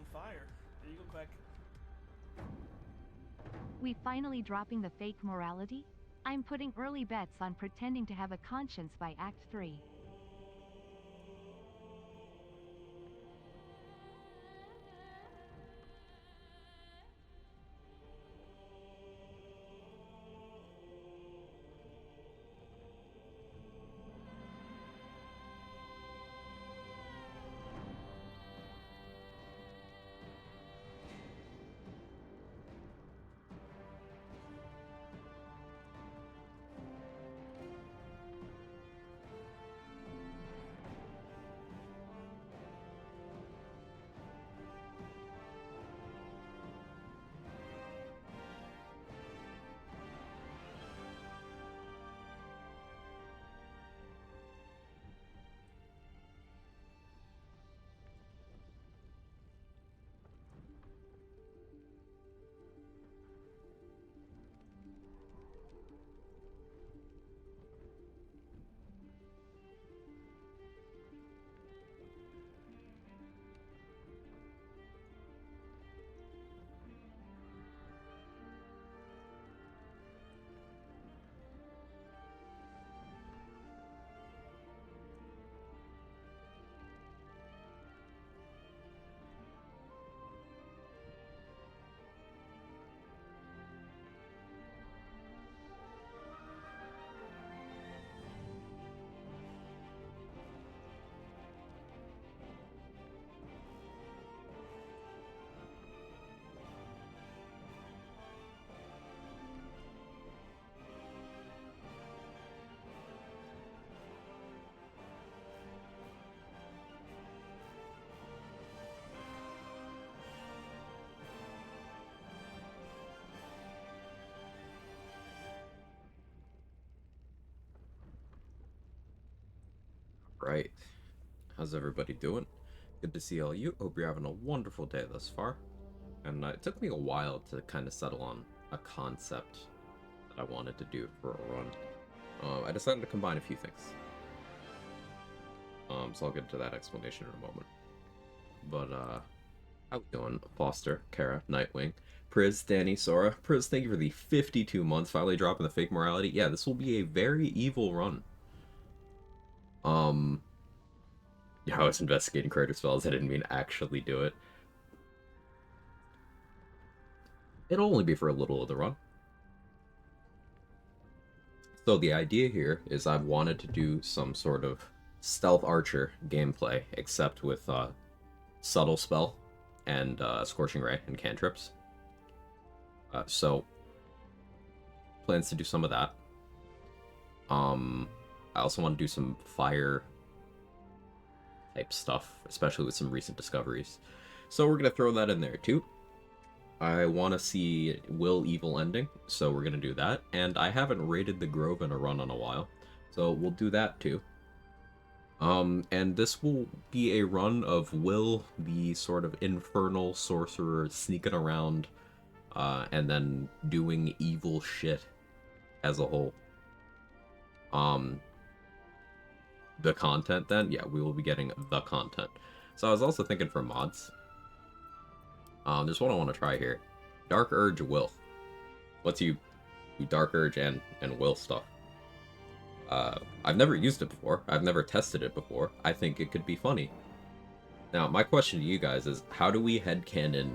on fire. There you go, Quag. We finally dropping the fake morality? I'm putting early bets on pretending to have a conscience by Act 3. Right. How's everybody doing? Good to see all you. Hope you're having a wonderful day thus far. And it took me a while to kind of settle on a concept that I wanted to do for a run. I decided to combine a few things. So I'll get into that explanation in a moment. But, how we doing? Foster, Kara, Nightwing, Priz, Danny, Sora. Priz, thank you for the 52 months, finally dropping the fake morality. Yeah, this will be a very evil run. Yeah, I was investigating creator spells. I didn't mean actually do it. It'll only be for a little of the run. So the idea here is I've wanted to do some sort of stealth archer gameplay, except with subtle spell and scorching ray and cantrips. So plans to do some of that. I also want to do some fire type stuff, especially with some recent discoveries. So we're gonna throw that in there too. I want to see Wyll evil ending, so we're gonna do that. And I haven't raided the Grove in a run in a while, so we'll do that too. And this will be a run of Wyll, the sort of infernal sorcerer, sneaking around, and then doing evil shit as a whole. The content then? Yeah, we will be getting the content. So I was also thinking for mods. There's one I want to try here. Dark Urge Wyll. Lets you do Dark Urge and Wyll stuff. I've never used it before. I've never tested it before. I think it could be funny. Now, my question to you guys is, how do we headcanon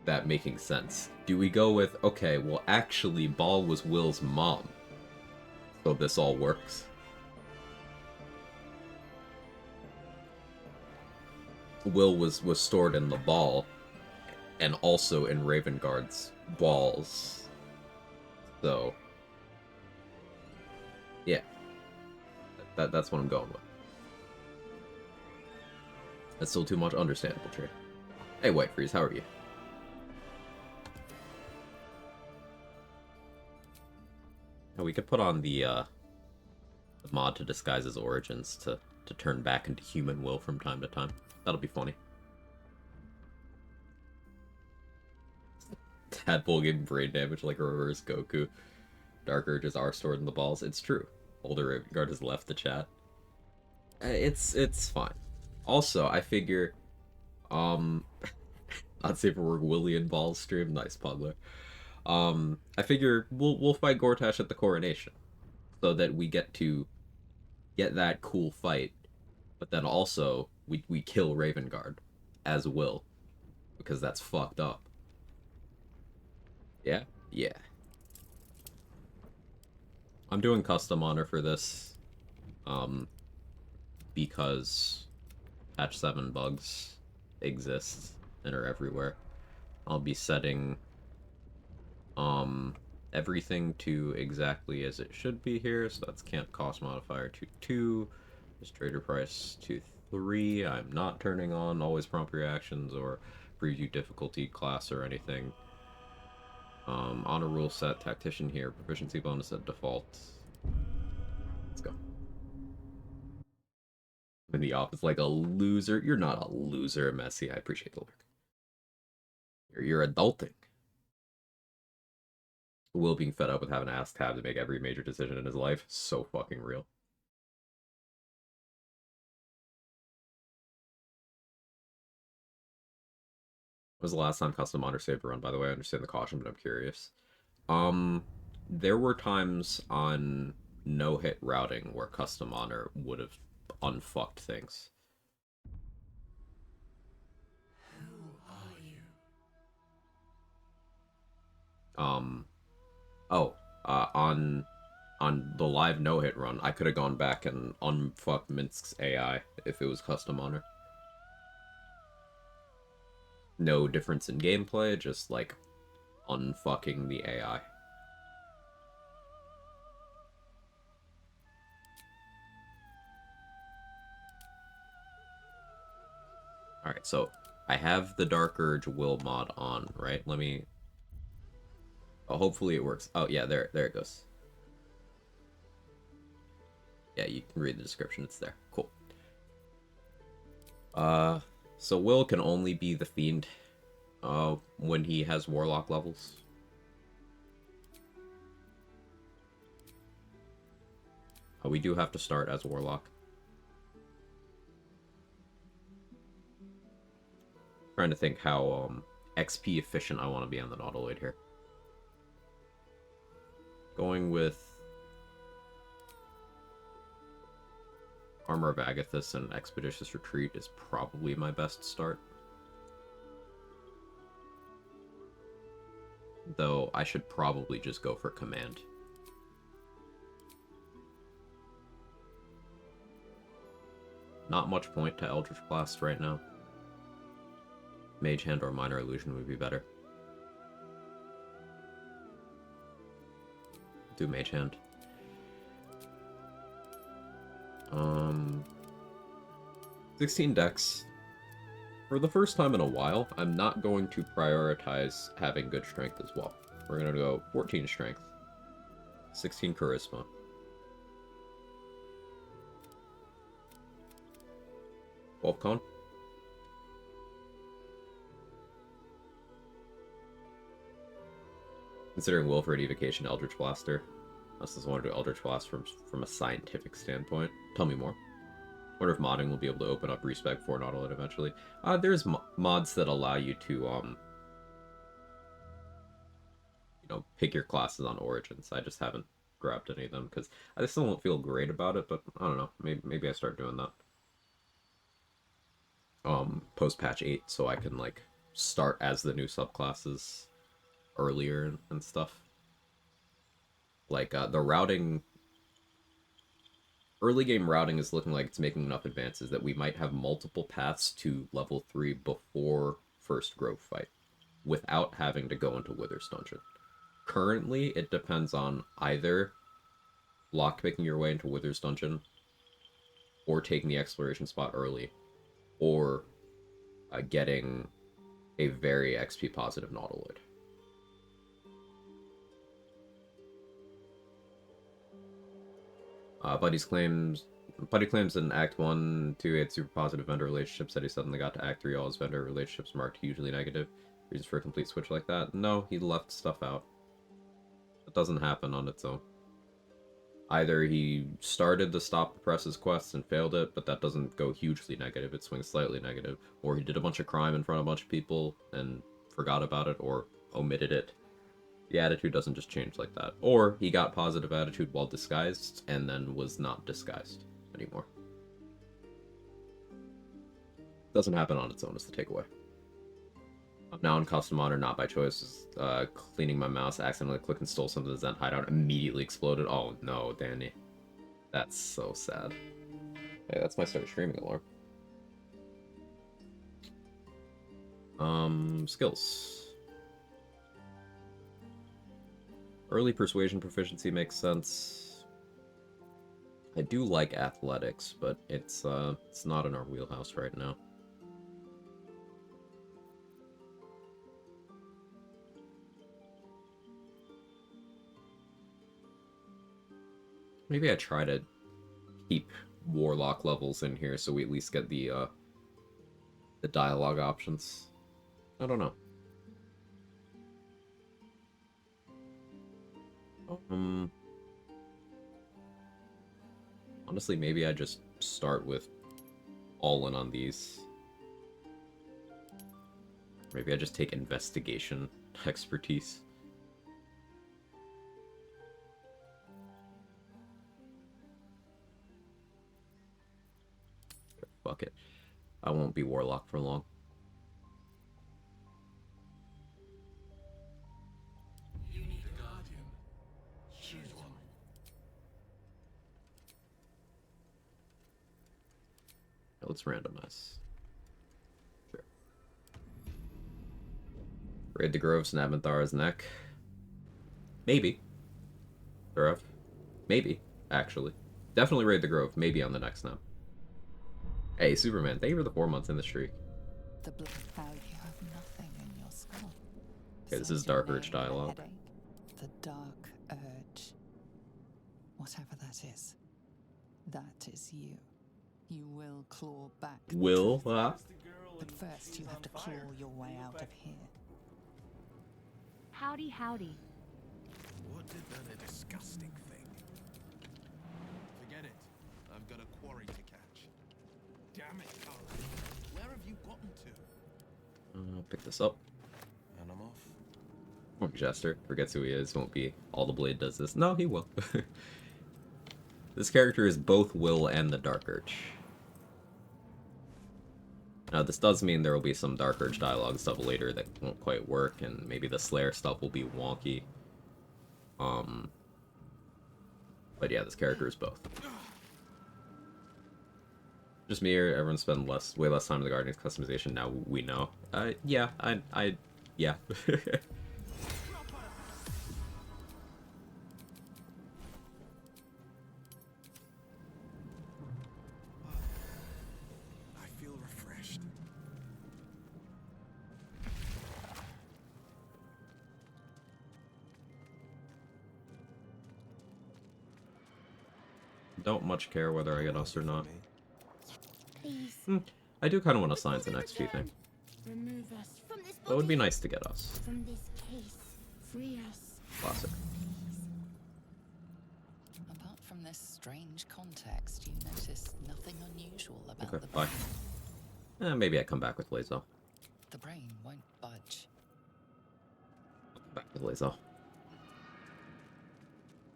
that making sense? Do we go with, okay, well actually Ball was Will's mom, so this all works? Wyll was stored in the ball, and also in Ravenguard's balls. So, yeah, that's what I'm going with. That's still too much. Understandable, Trey. Hey, White Freeze, how are you? Now, we could put on the mod to disguise his origins to turn back into human Wyll from time to time. That'll be funny. Tadpole getting brain damage like a reverse Goku. Dark Urges are stored in the balls. It's true. Older Ravengard has left the chat. It's fine. Also, I figure Um, not safe for work. Willy and Balls stream. Nice, Pugler. I figure we'll fight Gortash at the coronation, so that we get to get that cool fight, but then also we kill Ravengard as Wyll, because that's fucked up. Yeah, yeah. I'm doing custom honor for this, um, because patch 7 bugs exist and are everywhere. I'll be setting everything to exactly as it should be here. So that's camp cost modifier to 2, this trader price to 3. I'm not turning on always prompt reactions or preview difficulty class or anything. Honor rule set, tactician here, proficiency bonus at default. Let's go. In the office like a loser. You're not a loser, Messi. I appreciate the lurk. You're adulting. Will being fed up with having to ask Tab to make every major decision in his life. So fucking real. When was the last time custom honor saved a run, by the way? I understand the caution, but I'm curious. Um, there were times on no-hit routing where custom honor would have unfucked things. Who are you? Oh, on the live no-hit run, I could have gone back and unfucked Minsk's AI if it was custom honor. No difference in gameplay, just like unfucking the AI. Alright, so I have the Dark Urge Wyll mod on, right? Let me... Oh, hopefully it works. Oh, yeah, there it goes. Yeah, you can read the description. It's there. Cool. So Wyll can only be the Fiend when he has Warlock levels. We do have to start as Warlock. Trying to think how XP efficient I want to be on the Nautiloid here. Going with Armor of Agathis and Expeditious Retreat is probably my best start. Though I should probably just go for Command. Not much point to Eldritch Blast right now. Mage Hand or Minor Illusion would be better. Do Mage Hand. 16 decks. For the first time in a while, I'm not going to prioritize having good strength as well. We're going to go 14 strength, 16 charisma, 12 con. Considering Wilfred Evocation Eldritch Blaster. I just want to do Eldritch Blast from a scientific standpoint. Tell me more. Wonder if modding will be able to open up respec for Nautiloid eventually. There's mods that allow you to, you know, pick your classes on Origins. I just haven't grabbed any of them because I still don't feel great about it, but I don't know. Maybe I start doing that. Post patch 8, so I can, like, start as the new subclasses earlier and stuff. Like, the routing... Early game routing is looking like it's making enough advances that we might have multiple paths to level 3 before first grove fight, without having to go into Wither's Dungeon. Currently, it depends on either lockpicking your way into Wither's Dungeon, or taking the exploration spot early, or getting a very XP positive Nautiloid. Buddy claims in Act 1, 2, he had super positive vendor relationships, that he suddenly got to Act 3, all his vendor relationships marked hugely negative. Reasons for a complete switch like that? No, he left stuff out. It doesn't happen on its own. Either he started the stop the presses quest and failed it, but that doesn't go hugely negative, it swings slightly negative, or he did a bunch of crime in front of a bunch of people and forgot about it or omitted it. The attitude doesn't just change like that. Or he got positive attitude while disguised and then was not disguised anymore. Doesn't happen on its own is the takeaway. Now in custom honor, not by choice, cleaning my mouse, accidentally clicked and stole some of the Zen hideout, immediately exploded. Oh no, Danny. That's so sad. Hey, that's my start streaming alarm. Skills. Early persuasion proficiency makes sense. I do like athletics, but it's not in our wheelhouse right now. Maybe I try to keep warlock levels in here so we at least get the dialogue options. I don't know. Honestly, maybe I just start with all in on these. Maybe I just take investigation expertise. Fuck it. I won't be warlock for long. You need a guardian. Choose one. Let's randomize. Sure. Raid the Grove, snap Thara's neck. Maybe. Or maybe, actually. Definitely raid the Grove, maybe on the next snap. Hey, Superman, thank you for the 4 months in the streak. The blood value of nothing in your skull. Okay, this is Dark Urge dialogue. The Dark Urge. Whatever that is you. You will claw back. Will? But first, you have to claw your way out of here. Howdy, howdy. What did that a disgusting thing? Forget it. I've got a quarry to catch. Damn it, Carl. Where have you gotten to? I'll pick this up. And I'm off. Jester forgets who he is. Won't be. All the Blade does this. No, he will. This character is both Will and the Dark Urge. Now, this does mean there will be some Dark Urge dialogue stuff later that won't quite work, and maybe the Slayer stuff will be wonky. But yeah, this character is both. Just me or everyone spend way less time in the Guardians customization now we know. Yeah, yeah. I feel refreshed. Don't much care whether I get us or not. Please. I do kind of want to science the XP thing. Remove us from this That would be nice to get us. From this case. Free us. Classic. Apart from this strange context, you notice nothing unusual about Okay, the bye. Maybe I come back with Lazo. The brain won't budge. Back with Lazo.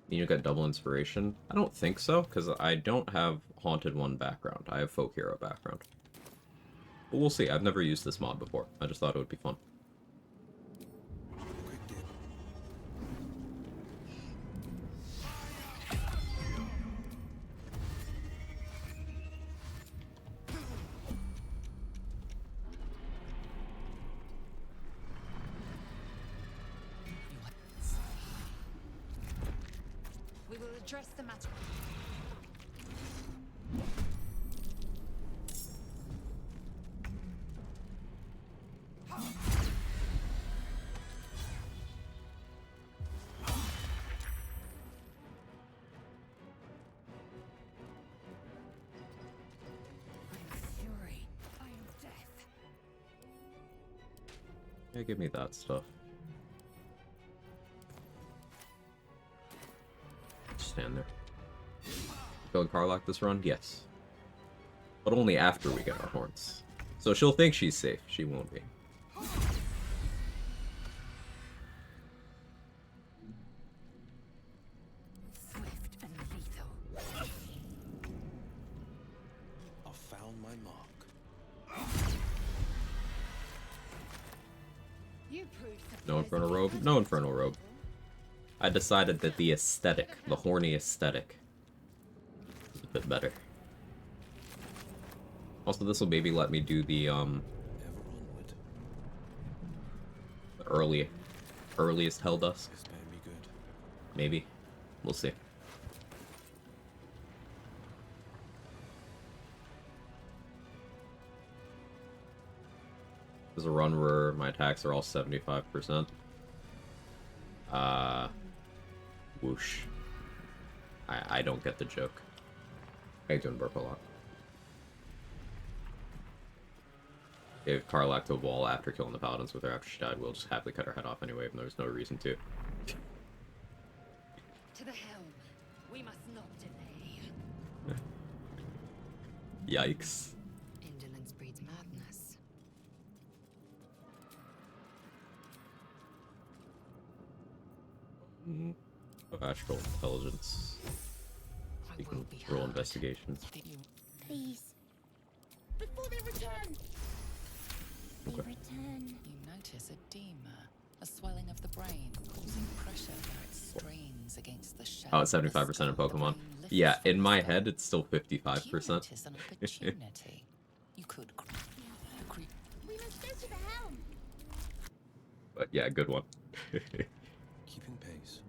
You got double inspiration? I don't think so, because I don't have Haunted 1 background. I have Folk Hero background. But we'll see. I've never used this mod before. I just thought it would be fun. Quick dip. We will address the matter. Fury, I am death. Yeah, give me that stuff. Stand there. killing Karlach this run? Yes. But only after we get our horns. So she'll think she's safe. She won't be. Swift and lethal. I found my mark. You proved No Infernal Robe? No Infernal Robe. I decided that the aesthetic, the horny aesthetic, is a bit better. Also, this will maybe let me do the, Ever onward. earliest Helldusk. This better be good. Maybe. We'll see. There's a run where my attacks are all 75%. Whoosh. I don't get the joke. I doing burp a lot. Gave Karlach to a wall after killing the paladins with her after she died. We'll just happily cut her head off anyway, even though there's no reason to. to the helm. We must not delay. Yikes. Indolence breeds madness. Of astral intelligence. I You will can be roll heard. investigation. You Please. Before they return. They Okay. return. notice edema, a swelling of the brain, causing pressure where it strains against the shell. Oh, it's 75% in Pokemon. Yeah, in my head, it's still 55%. Notice an opportunity. You could We must go to the helm. But yeah, good one. Keeping pace.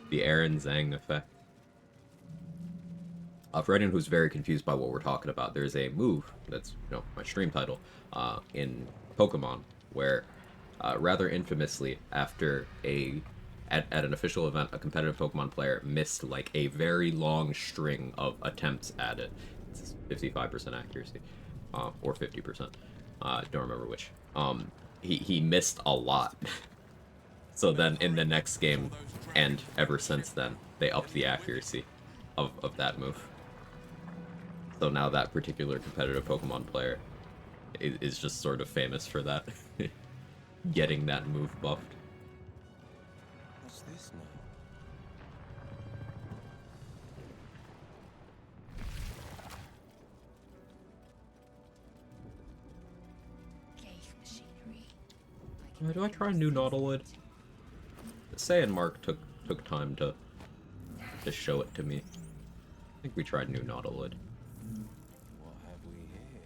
The Aaron Zhang effect. For anyone who's very confused by what we're talking about, there's a move that's, my stream title, in Pokemon, where, rather infamously, after at an official event, a competitive Pokemon player missed, like, a very long string of attempts at it. It's 55% accuracy, or 50%. Don't remember which. He missed a lot. So then, in the next game, and ever since then, they upped the accuracy of that move. So now that particular competitive Pokemon player is just sort of famous for that. Getting that move buffed. What's this now? Machinery. Do I try new Nautiloid? Say and Mark took time to show it to me. I think we tried new Nautiloid. What have we here?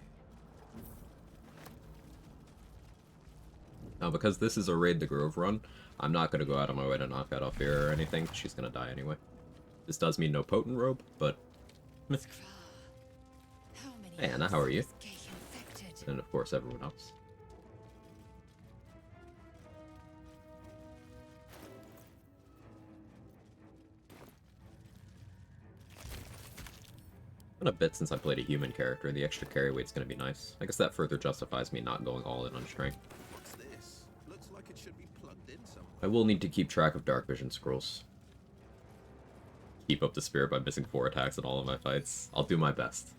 Now, because this is a Raid the Grove run, I'm not going to go out of my way to knock that off here or anything. She's going to die anyway. This does mean no Potent Robe, but... How many Hey, Anna, how are you? gay infected? And of course, everyone else. Been a bit since I played a human character. The extra carry weight's going to be nice. I guess that further justifies me not going all in on strength. What's this? Looks like it should be plugged in somewhere. I will need to keep track of Dark Vision scrolls. Keep up the spirit by missing 4 attacks in all of my fights. I'll do my best.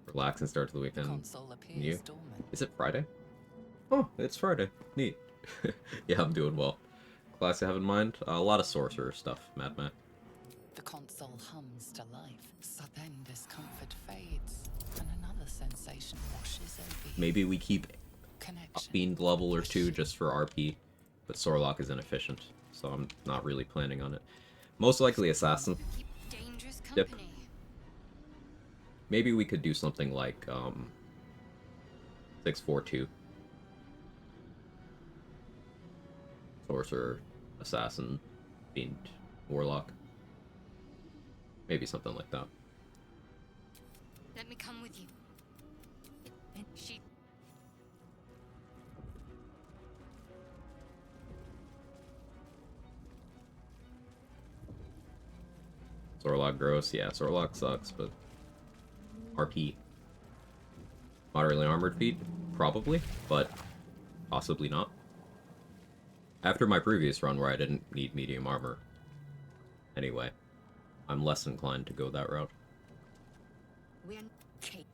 Relax and start to the the weekend. console appears You? dormant. Is it Friday? Oh, it's Friday. Neat. Yeah, I'm doing well. Class you have in mind? A lot of sorcerer stuff, Mad Mac. The console hums to life. So then discomfort fades, and another sensation washes over you. Maybe we keep a Connection. fiend level or 2 just for RP, but Sorlock is inefficient, so I'm not really planning on it. Most likely Assassin. Keep dangerous Yep. company. Maybe we could do something like 642. Sorcerer, Assassin, Fiend, Warlock. Maybe something like that. Let me come with you. She. Zorlog gross. Yeah, Zorlog sucks, but RP. Moderately armored feat? Probably, but possibly not. After my previous run where I didn't need medium armor anyway, I'm less inclined to go that route. We're okay.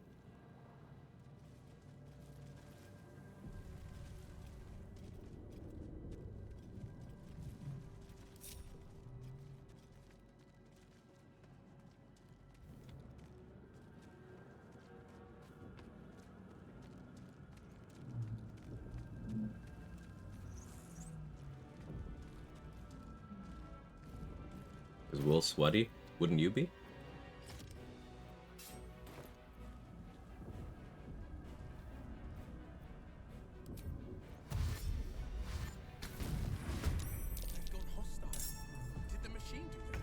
Is Wyll sweaty? Wouldn't you be? They've gone hostile. Did the machine do that?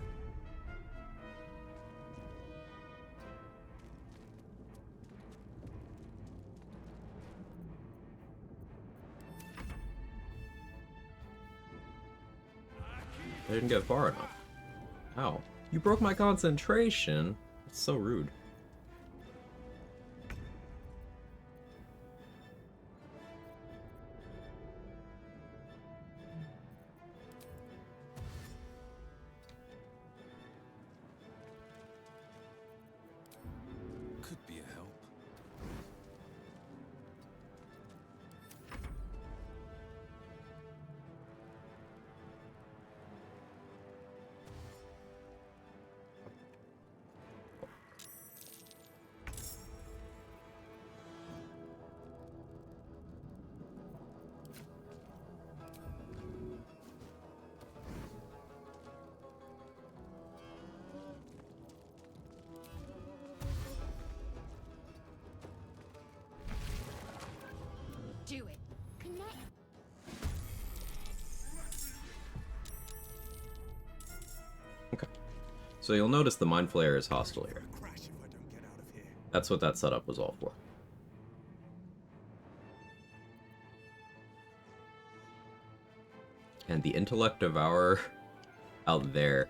I didn't get far enough. Ow. You broke my concentration. That's so rude. Could be a help. Do it. Connect. Okay. So you'll notice the Mind Flayer is hostile here. I'll crash if I don't get out of here. That's what that setup was all for. And the Intellect Devourer out there.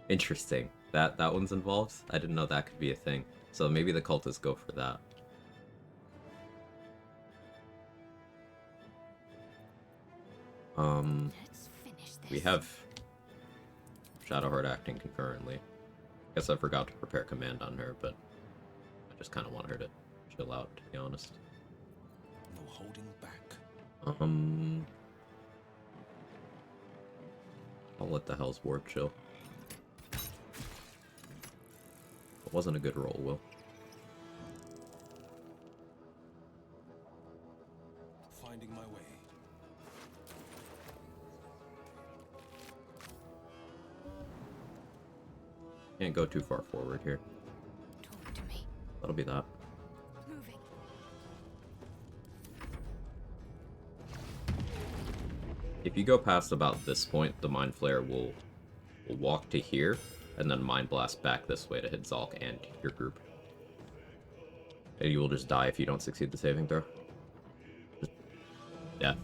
Interesting. That one's involved? I didn't know that could be a thing. So maybe the cultists go for that. Let's finish this. We have Shadowheart acting concurrently. Guess I forgot to prepare command on her, but I just kind of want her to chill out, to be honest. No holding back. I'll let the Hell's Ward chill. It wasn't a good roll, Will. Finding my way. Can't go too far forward here. Talk to me. That'll be that. Moving. If you go past about this point, the Mind Flayer will walk to here, and then Mind Blast back this way to hit Zalk and your group. And you will just die if you don't succeed the saving throw. Just death.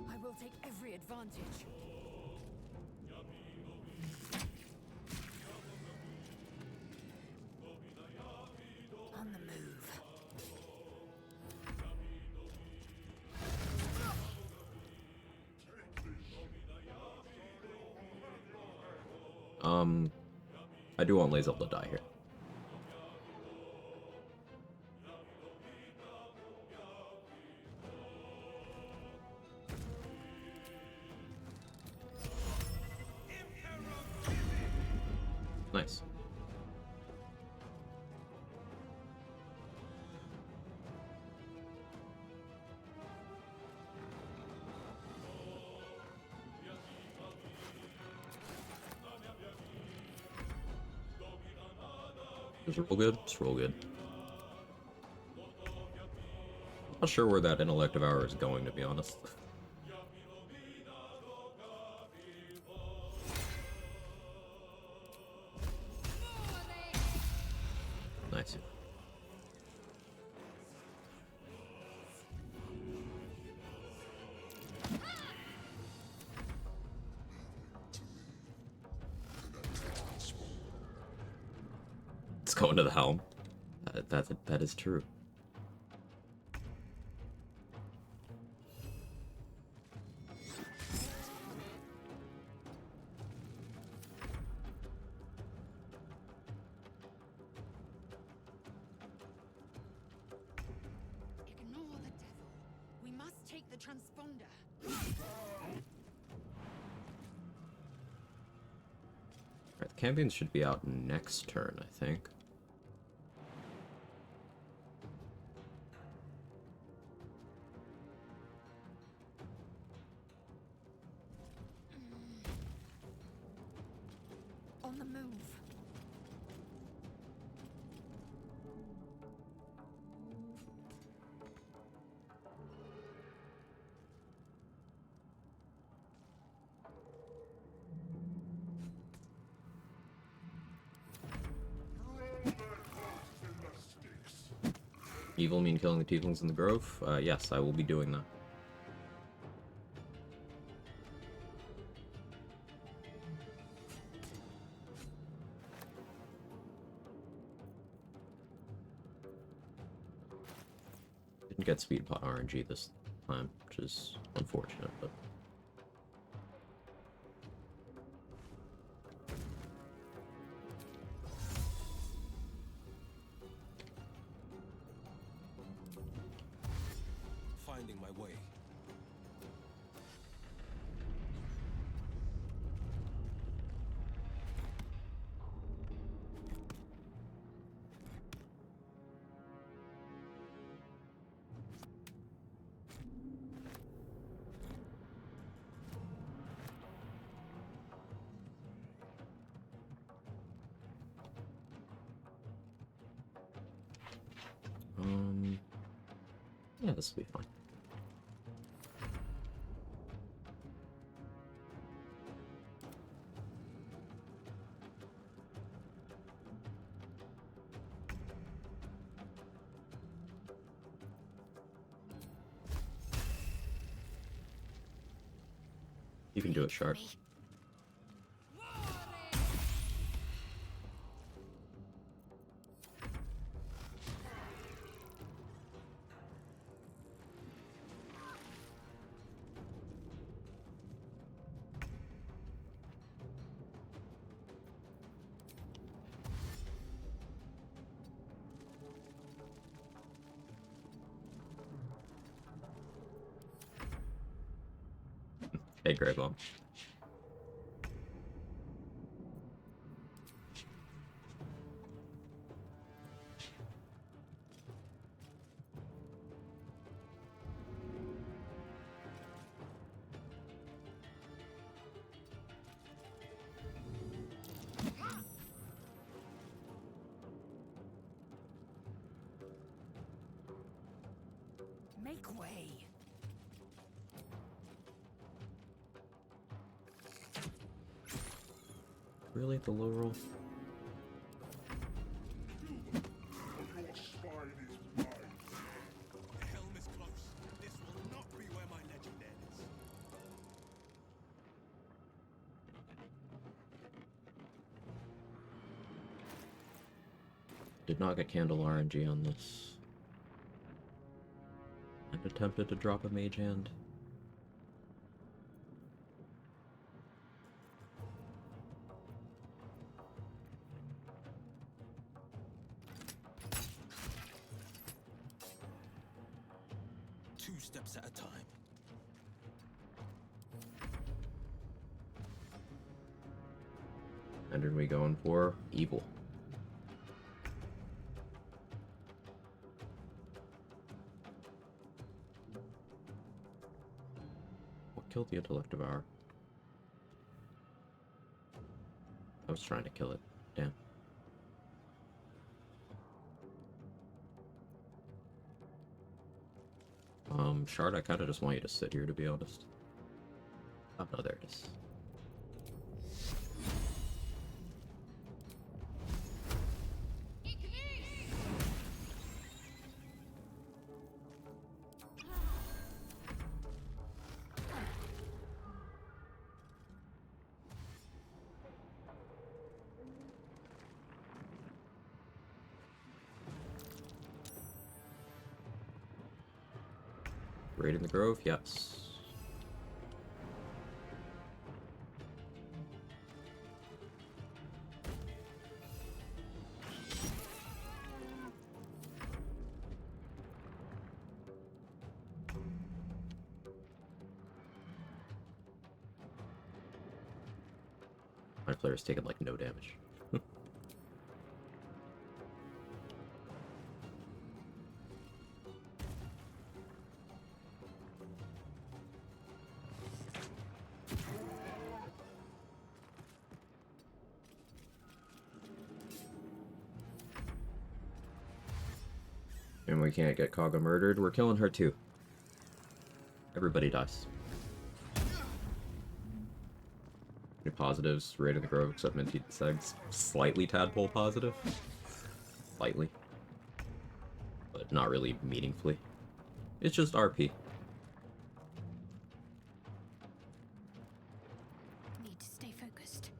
I will take every advantage. On the move. I do want Lae'zel to die here. Nice. Is it roll good? It's roll good. Not sure where that intellect of ours is going, to be honest. Nice. It's going to the helm. That is true. Ignore the devil. We must take the transponder. Alright, the Cambions should be out next turn, I think. On the move. Evil mean killing the tieflings in the grove? Yes, I will be doing that. Didn't get speed pot RNG this time, which is unfortunate, but... Finding my way. Yeah, this will be fine. You can do it, Shark. Hey, Grey Bomb. Make way. Really, the low roll? The helm is close. This will not be where my legend ends. Did not get candle RNG on this. And attempted to drop a mage hand. Two steps at a time. And are we going for evil? What killed the intellect of our? I was trying to kill it. Damn. Shard, I kind of just want you to sit here, to be honest. Oh, no, there it is. Raid in the Grove? Yes. My player's taken like no damage. And we can't get Kaga murdered. We're killing her too. Everybody dies. Any positives? Raid in the Grove except Minty Segs. Slightly tadpole positive. Slightly. But not really meaningfully. It's just RP. Need to stay focused.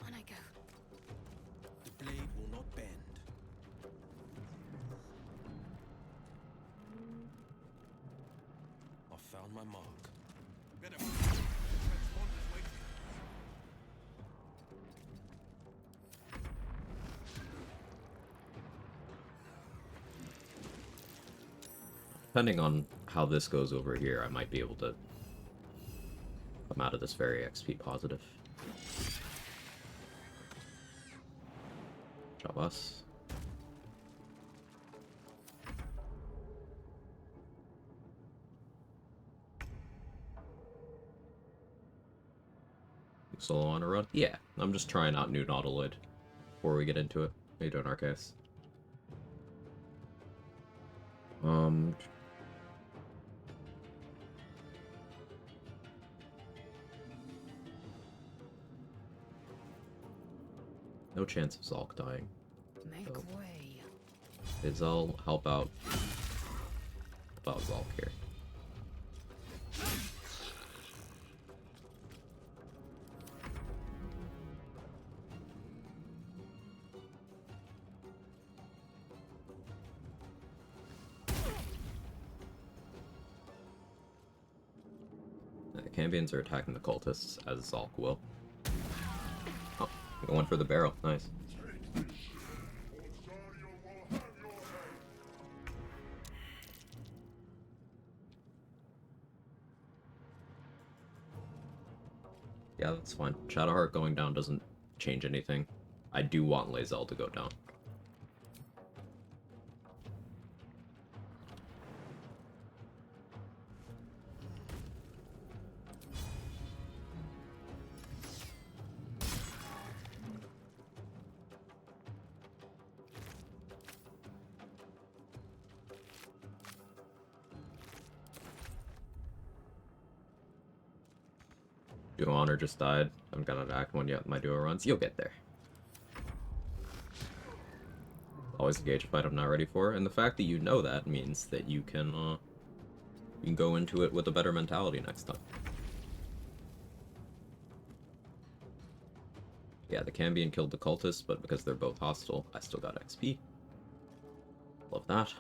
On I go. The blade will not bend. I've found my mark. Better. Transponders waiting. Depending on how this goes over here, I might be able to come out of this very XP positive. Job us. Solo on a run? Yeah, I'm just trying out new Nautiloid before we get into it. How you doing, Arceus? No chance of Zalk dying. Make Oh. way. Izal, help out. Help out Zalk here. The Cambions are attacking the cultists as Zalk will. Oh, going for the barrel. Nice. Yeah, that's fine. Shadowheart going down doesn't change anything. I do want Lae'zel to go down. Duo Honor just died. I haven't got an act one yet in my duo runs. You'll get there. Always engage a fight I'm not ready for, and the fact that you know that means that you can go into it with a better mentality next time. Yeah, the Cambion killed the cultists, but because they're both hostile, I still got XP. Love that.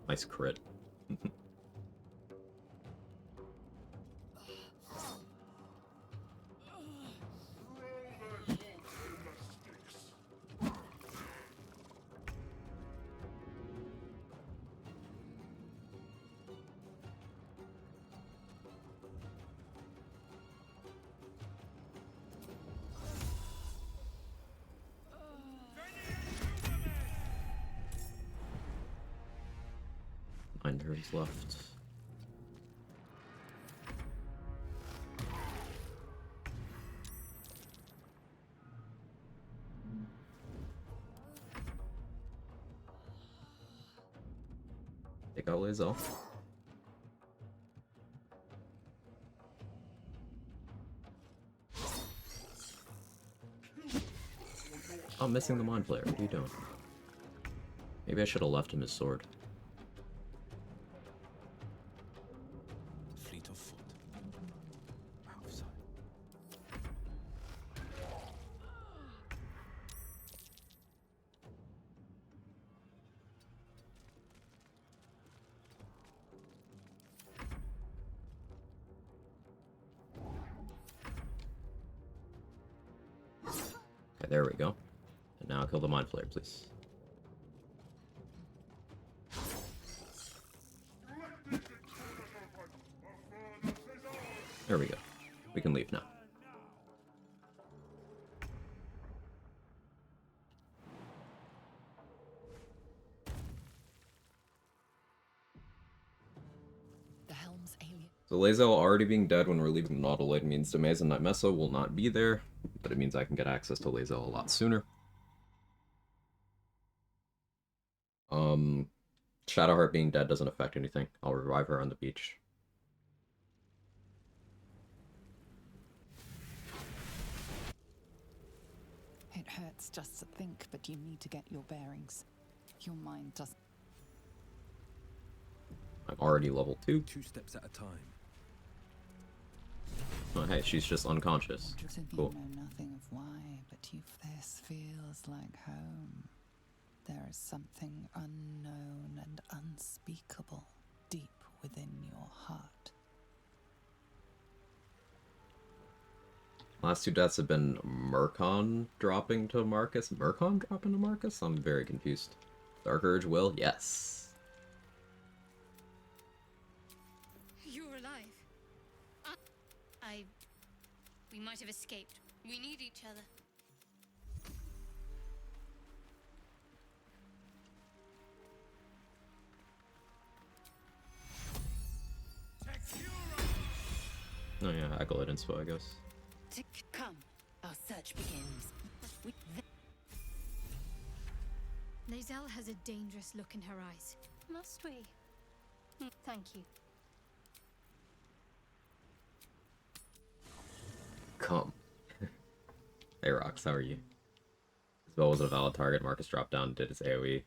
Nice crit. turns left. Take out Lazel. I'm missing the Mind Flayer. What are you doing? Maybe I should have left him his sword. Fleet of foot. Out of sight. Okay, there we go. And now kill the Mind Flayer, please. There we go. We can leave now. The helm's alien. So Lazel already being dead when we're leaving the Nautiloid means Demez and Nightmessa will not be there, but it means I can get access to Lazel a lot sooner. Shadowheart being dead doesn't affect anything. I'll revive her on the beach. It hurts just to think, but you need to get your bearings. Your mind doesn't. I'm already level 2. 2 steps at a time. Oh, hey, she's just unconscious. Cool. You know nothing of why, but this feels like home. There is something unknown and unspeakable deep within your heart. Last 2 deaths have been Murkon dropping to Marcus. Murkon dropping to Marcus? I'm very confused. Dark Urge Wyll? Yes. You're alive. We might have escaped. We need each other. Oh yeah, Acolyte Inspo, I guess. Come, our search begins. Lazel has a dangerous look in her eyes. Must we? Thank you. Come. Hey Rox, how are you? Isabel was a valid target. Marcus dropped down, did his AoE.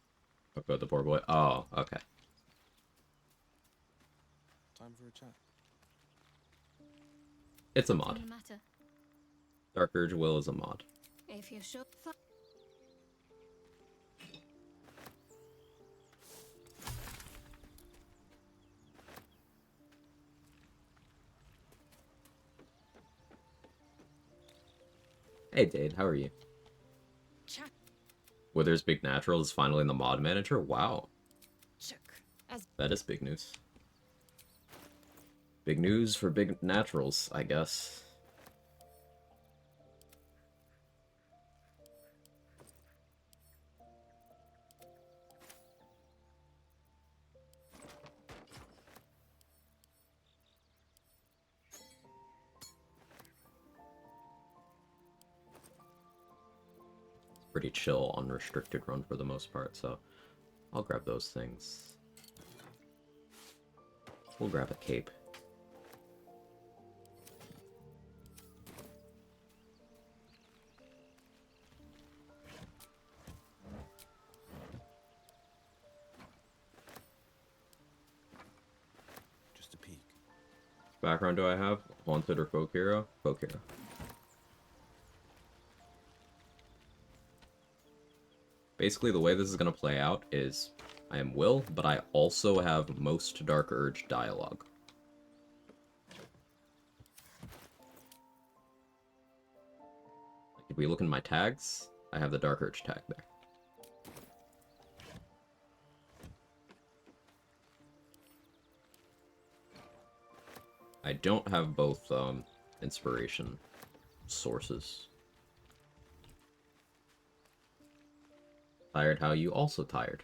Talk about the poor boy. Oh, okay. Time for a chat. It's a mod. Doesn't matter. Dark Urge Wyll is a mod. If you're sure. Hey Dade, how are you? Check. Wither's Big Natural is finally in the mod manager? Wow. Check. As That is big news. Big news for Big Naturals, I guess. Pretty chill, unrestricted run for the most part, so I'll grab those things. We'll grab a cape. Just a peek. Background do I have? Haunted or Folk Hero? Folk Hero. Basically, the way this is going to play out is I am Wyll, but I also have most Dark Urge dialogue. If we look in my tags, I have the Dark Urge tag there. I don't have both inspiration sources. Tired how you also tired.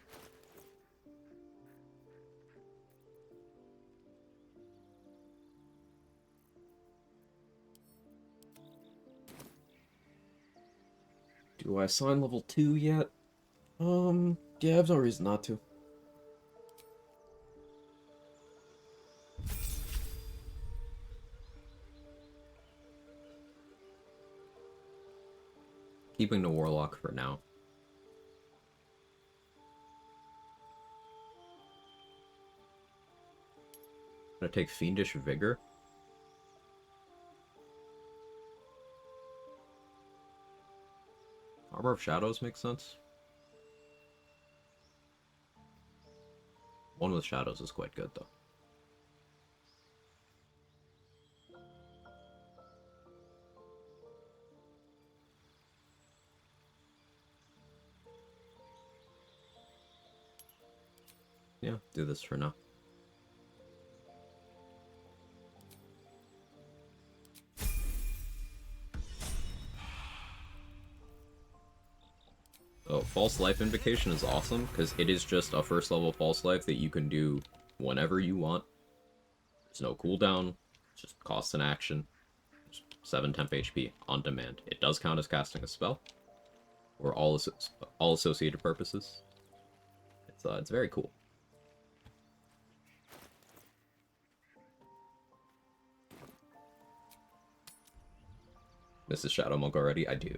Do I assign level 2 yet? Yeah, I have no reason not to. Keeping the Warlock for now. Gonna take Fiendish Vigor. Armor of Shadows makes sense. One with Shadows is quite good, though. Yeah, do this for now. Oh, False Life Invocation is awesome, because it is just a first level False Life that you can do whenever you want. There's no cooldown, it just costs an action. 7 temp HP on demand. It does count as casting a spell, or all associated purposes. It's very cool. Mrs. Shadow Monk already? I do.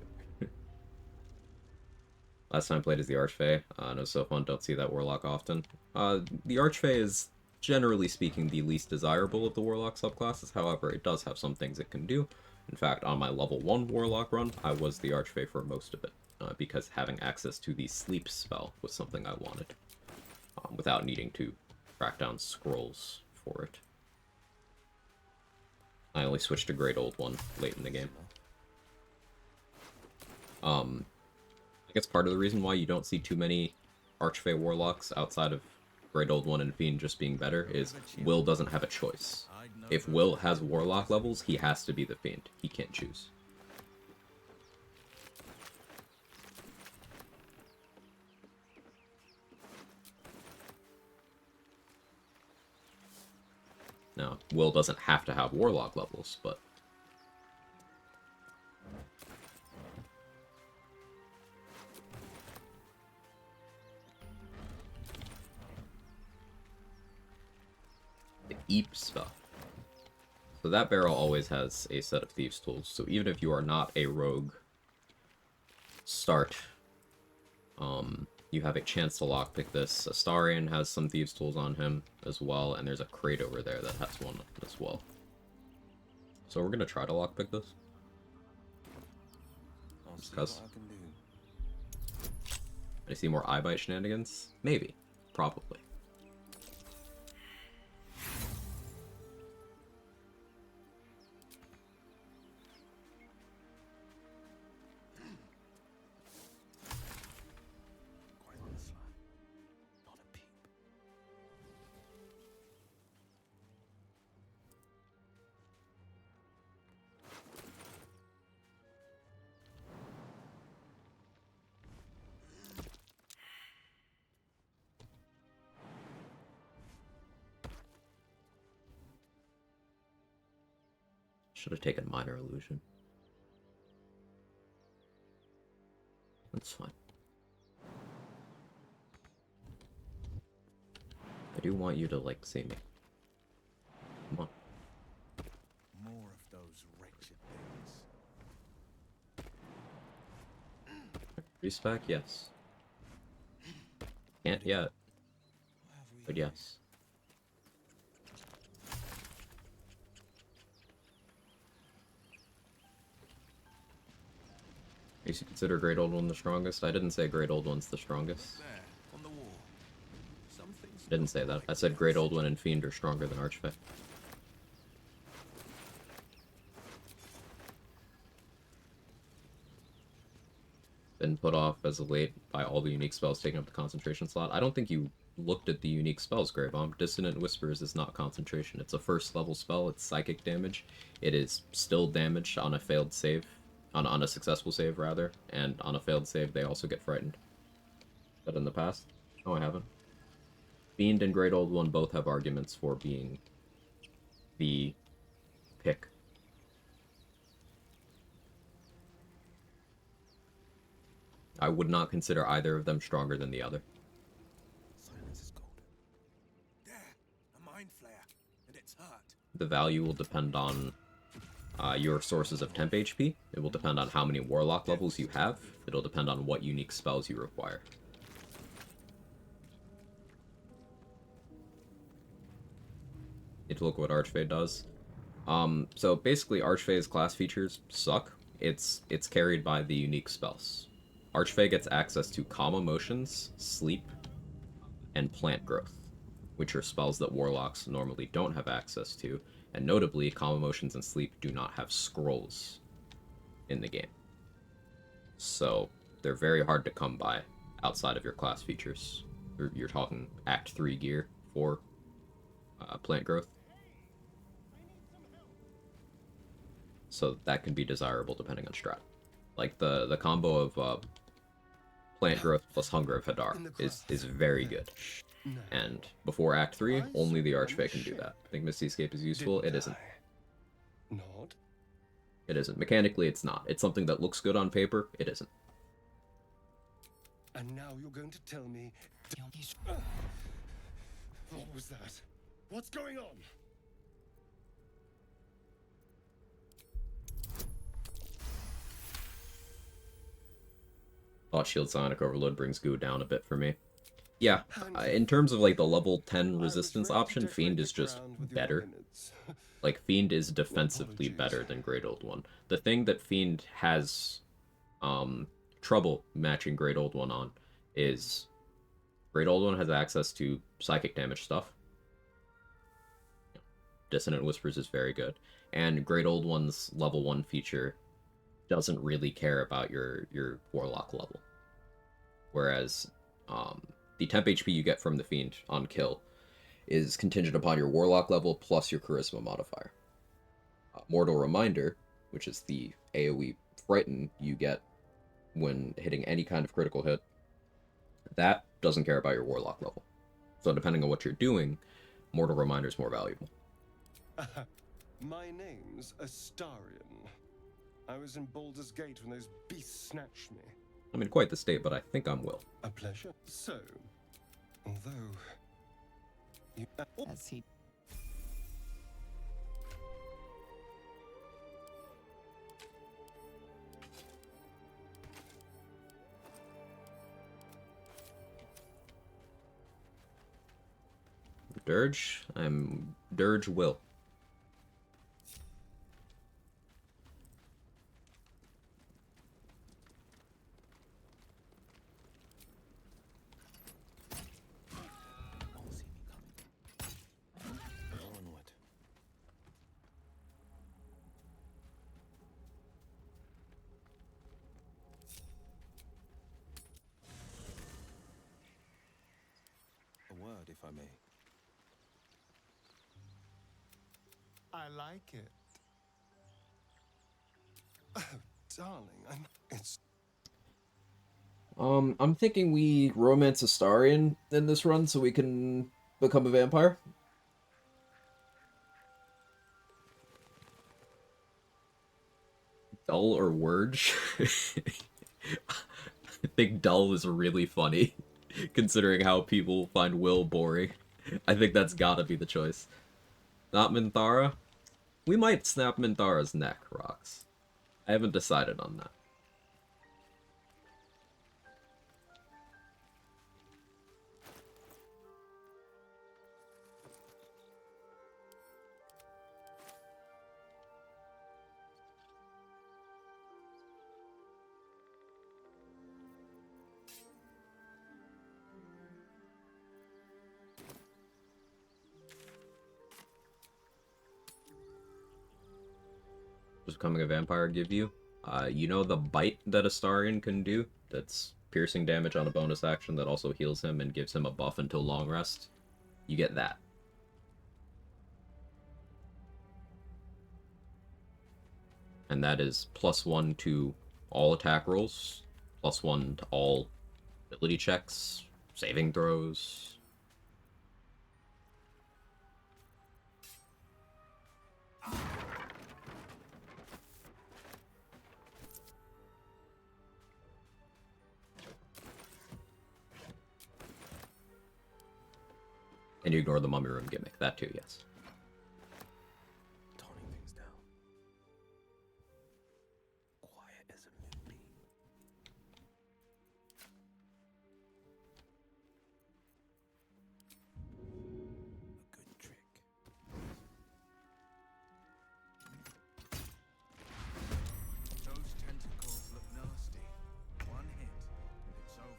Last time I played as the Archfey. It was so fun, don't see that Warlock often. The Archfey is, generally speaking, the least desirable of the Warlock subclasses, however, it does have some things it can do. In fact, on my level 1 Warlock run, I was the Archfey for most of it, because having access to the Sleep spell was something I wanted, without needing to track down scrolls for it. I only switched to Great Old One late in the game. I guess part of the reason why you don't see too many Archfey Warlocks outside of Great Old One and Fiend just being better is Wyll doesn't have a choice. If Wyll has Warlock levels, he has to be the Fiend. He can't choose. Now, Wyll doesn't have to have Warlock levels, but... the Eep spell. So that barrel always has a set of Thieves' Tools, so even if you are not a rogue start, you have a chance to lockpick this. Astarion has some Thieves' Tools on him as well, and there's a crate over there that has one as well. So we're gonna try to lockpick this. Because I see more eye bite shenanigans? Maybe. Probably. Should have taken Minor Illusion. That's fine. I do want you to, like, see me. Come on. More of those wretched things. Respec? Yes. Can't yet. But yes. I used to consider Great Old One the strongest. I didn't say Great Old One's the strongest. There, on the wall. Something's I didn't say that. I said Great Old One and Fiend are stronger than Archfey. Been put off as of late by all the unique spells taking up the concentration slot. I don't think you looked at the unique spells, Gravebomb. Dissonant Whispers is not concentration. It's a first level spell. It's psychic damage. It is still damaged on a failed save. On a successful save, rather. And on a failed save, they also get frightened. But in the past? No, I haven't. Fiend and Great Old One both have arguments for being the pick. I would not consider either of them stronger than the other. Silence is golden. There, a mind flare, and it's hurt. The value will depend on your sources of temp HP. It will depend on how many warlock levels you have. It'll depend on what unique spells you require. Need to look what Archfey does. So basically Archfey's class features suck. It's carried by the unique spells. Archfey gets access to Calm Emotions, Sleep, and Plant Growth, which are spells that warlocks normally don't have access to, and notably, Calm Emotions and Sleep do not have scrolls in the game. So they're very hard to come by outside of your class features. You're talking Act 3 gear for Plant Growth. So that can be desirable depending on strat. Like the combo of Plant Growth plus Hunger of Hadar is very good. And before Act 3, only the Archfey can do that. I think Misty Escape is useful. It isn't. Not? It isn't. Mechanically, it's not. It's something that looks good on paper. It isn't. And now you're going to tell me... What was that? What's going on? Thought Shield Sonic Overload brings Goo down a bit for me. Yeah, in terms of like the level 10 resistance option, Fiend is just better. Like, Fiend is defensively better than Great Old One. The thing that Fiend has trouble matching Great Old One on is Great Old One has access to psychic damage stuff. Dissonant Whispers is very good. And Great Old One's level 1 feature doesn't really care about your Warlock level. Whereas the temp HP you get from the Fiend on kill is contingent upon your Warlock level plus your Charisma modifier. Mortal Reminder, which is the AoE Frighten you get when hitting any kind of critical hit, that doesn't care about your Warlock level. So depending on what you're doing, Mortal Reminder is more valuable. My name's Astarion. I was in Baldur's Gate when those beasts snatched me. I'm in quite the state, but I think I'm Wyll. A pleasure. So, although you... As he Urge? I'm Urge Wyll. Onward. A word, if I may. I like it. Oh, darling, it's... I'm thinking we romance Astarion in this run so we can become a vampire. Dull or Wurge? I think Dull is really funny, considering how people find Wyll boring. I think that's gotta be the choice. Not Minthara? We might snap Minthara's neck, Rox. I haven't decided on that. Does becoming a vampire give you? You know the bite that Astarion can do? That's piercing damage on a bonus action that also heals him and gives him a buff until long rest? You get that. And that is +1 to all attack rolls, +1 to all ability checks, saving throws. And you ignore the mummy room gimmick. That too, yes. Toning things down. Quiet as a moonbeam. A good trick. Those tentacles look nasty. One hit, and it's over.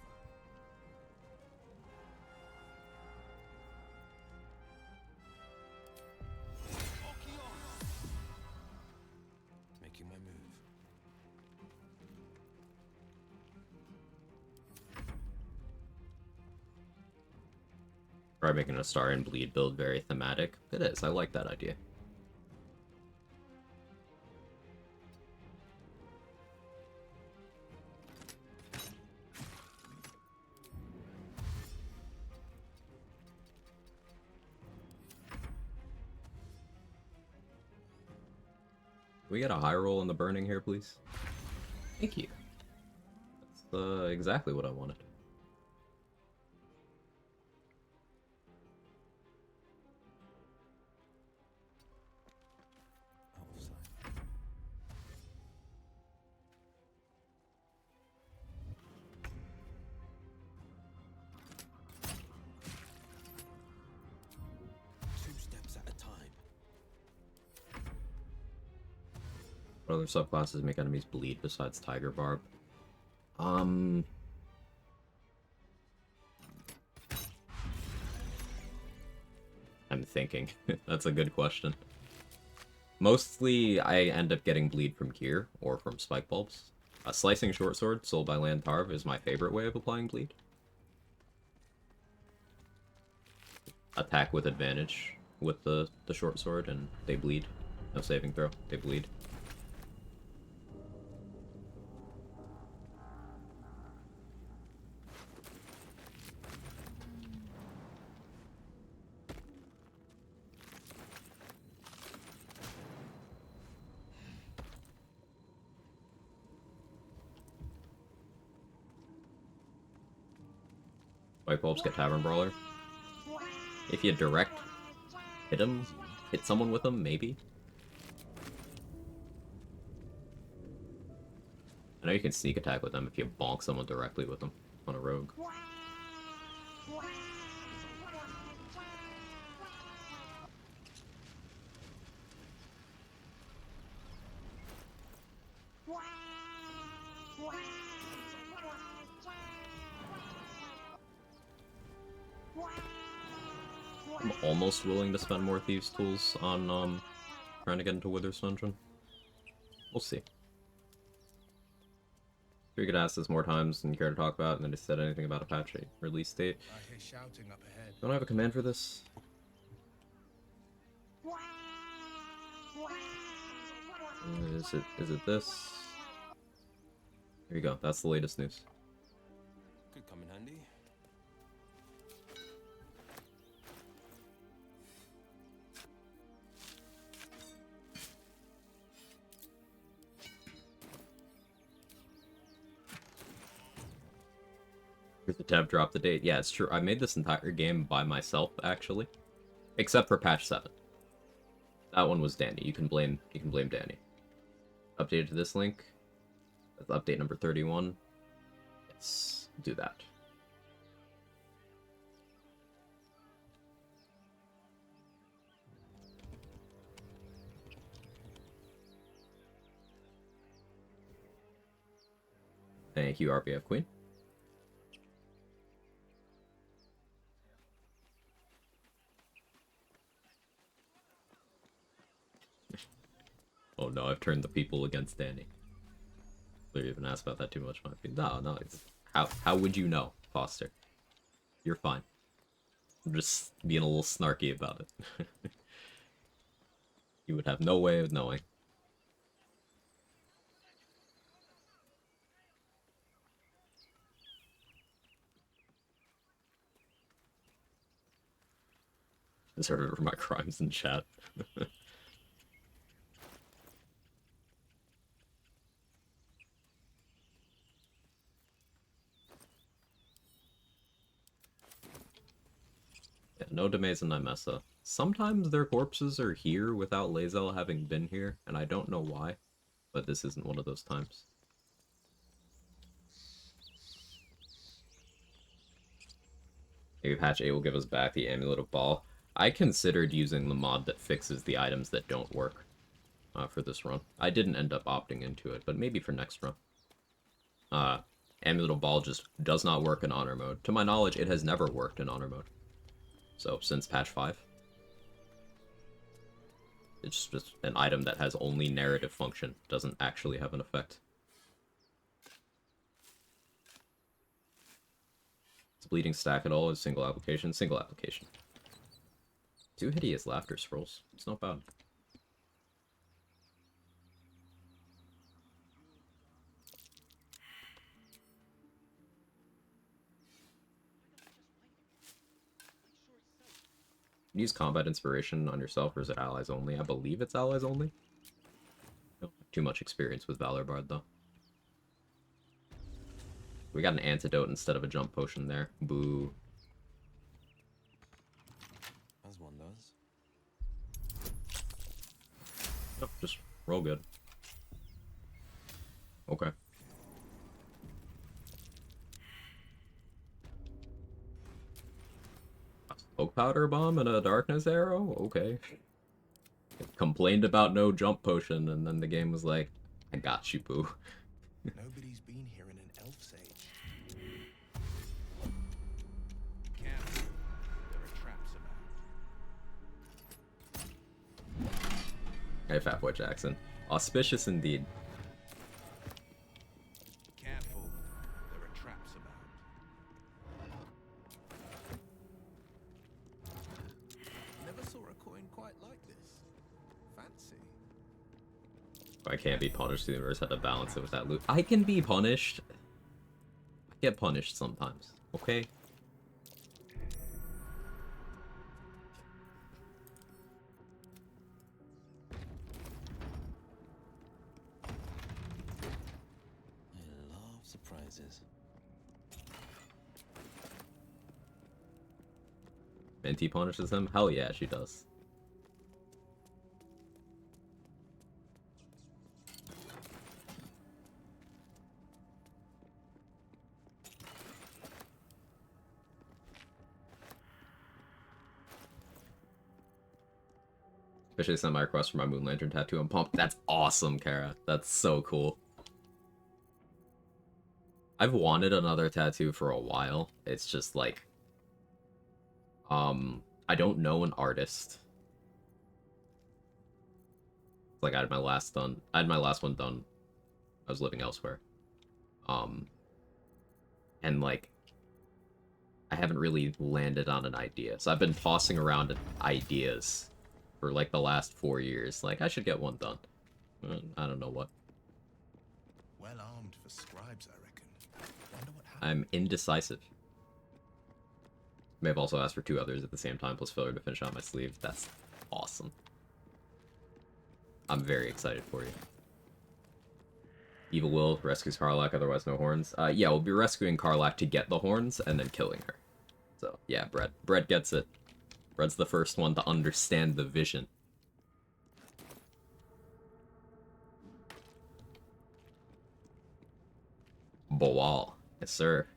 Making my move. Try making a Star and Bleed build very thematic. It is. I like that idea. Can we get a high roll in the burning here, please? Thank you. That's exactly what I wanted. Out of sight. Two steps at a time. What other subclasses make enemies bleed besides Tiger Barb? I'm thinking. That's a good question. Mostly, I end up getting bleed from gear or from spike bulbs. A slicing short sword, sold by Lantarv, is my favorite way of applying bleed. Attack with advantage with the short sword, and they bleed. No saving throw, they bleed. White bulbs get Tavern Brawler. If you direct hit someone with them, maybe. I know you can sneak attack with them if you bonk someone directly with them on a rogue. I'm almost willing to spend more Thieves' Tools on trying to get into Wither's Dungeon. We'll see. Sure, you could ask this more times than you care to talk about, and then just said anything about a patch release date. I hear shouting up ahead. Don't I have a command for this? Is it this? Here you go. That's the latest news. Could come in handy. Here's the tab, drop the date. Yeah, it's true. I made this entire game by myself, actually. Except for patch 7. That one was Danny. You can blame Danny. Updated to this link. That's update number 31. Let's do that. Thank you, RPF Queen. Oh no, I've turned the people against Danny. Clearly, even asked about that too much, might be. No, it's how would you know, Foster? You're fine. I'm just being a little snarky about it. You would have no way of knowing. Just heard of my crimes in chat. Yeah, no Demaze and Nymessa. Sometimes their corpses are here without Lae'zel having been here, and I don't know why, but this isn't one of those times. Maybe patch 8 will give us back the Amulet of Ball. I considered using the mod that fixes the items that don't work for this run. I didn't end up opting into it, but maybe for next run. Amulet of Ball just does not work in Honor mode. To my knowledge, it has never worked in Honor mode. So, since patch 5. It's just an item that has only narrative function, doesn't actually have an effect. Is bleeding stack at all? Is single application? Single application. 2 hideous laughter scrolls. It's not bad. Use combat inspiration on yourself, or is it allies only? I believe it's allies only. Don't have too much experience with Valor Bard, though. We got an antidote instead of a jump potion there. Boo. As one does. Oh, just roll good. Okay. Smoke powder bomb and a darkness arrow? Okay. Complained about no jump potion, and then the game was like, I got you, boo. Nobody's been here in an elf's age. Careful. There are traps about. Hey, Fatboy Jackson. Auspicious indeed. Careful. There are traps about. Never saw a coin quite like this. Fancy. I can't be punished. The universe had to balance it with that loot. I can be punished. I get punished sometimes. Okay? I love surprises. Minty punishes him? Hell yeah, she does. Especially sent my request for my Moon Lantern tattoo. I'm pumped. That's awesome, Kara. That's so cool. I've wanted another tattoo for a while. It's just like, I don't know an artist. Like I had my last one done. I was living elsewhere. And like, I haven't really landed on an idea. So I've been tossing around ideas for like the last 4 years. Like, I should get one done. I don't know what. Well armed for scribes, I reckon. Wonder what happened. I'm indecisive. May have also asked for 2 others at the same time, plus filler to finish out my sleeve. That's awesome. I'm very excited for you. Evil Wyll rescues Karlach, otherwise no horns. Yeah, we'll be rescuing Karlach to get the horns and then killing her. So, yeah, Brett. Brett gets it. Brett's the first one to understand the vision. Boal. Yes, sir.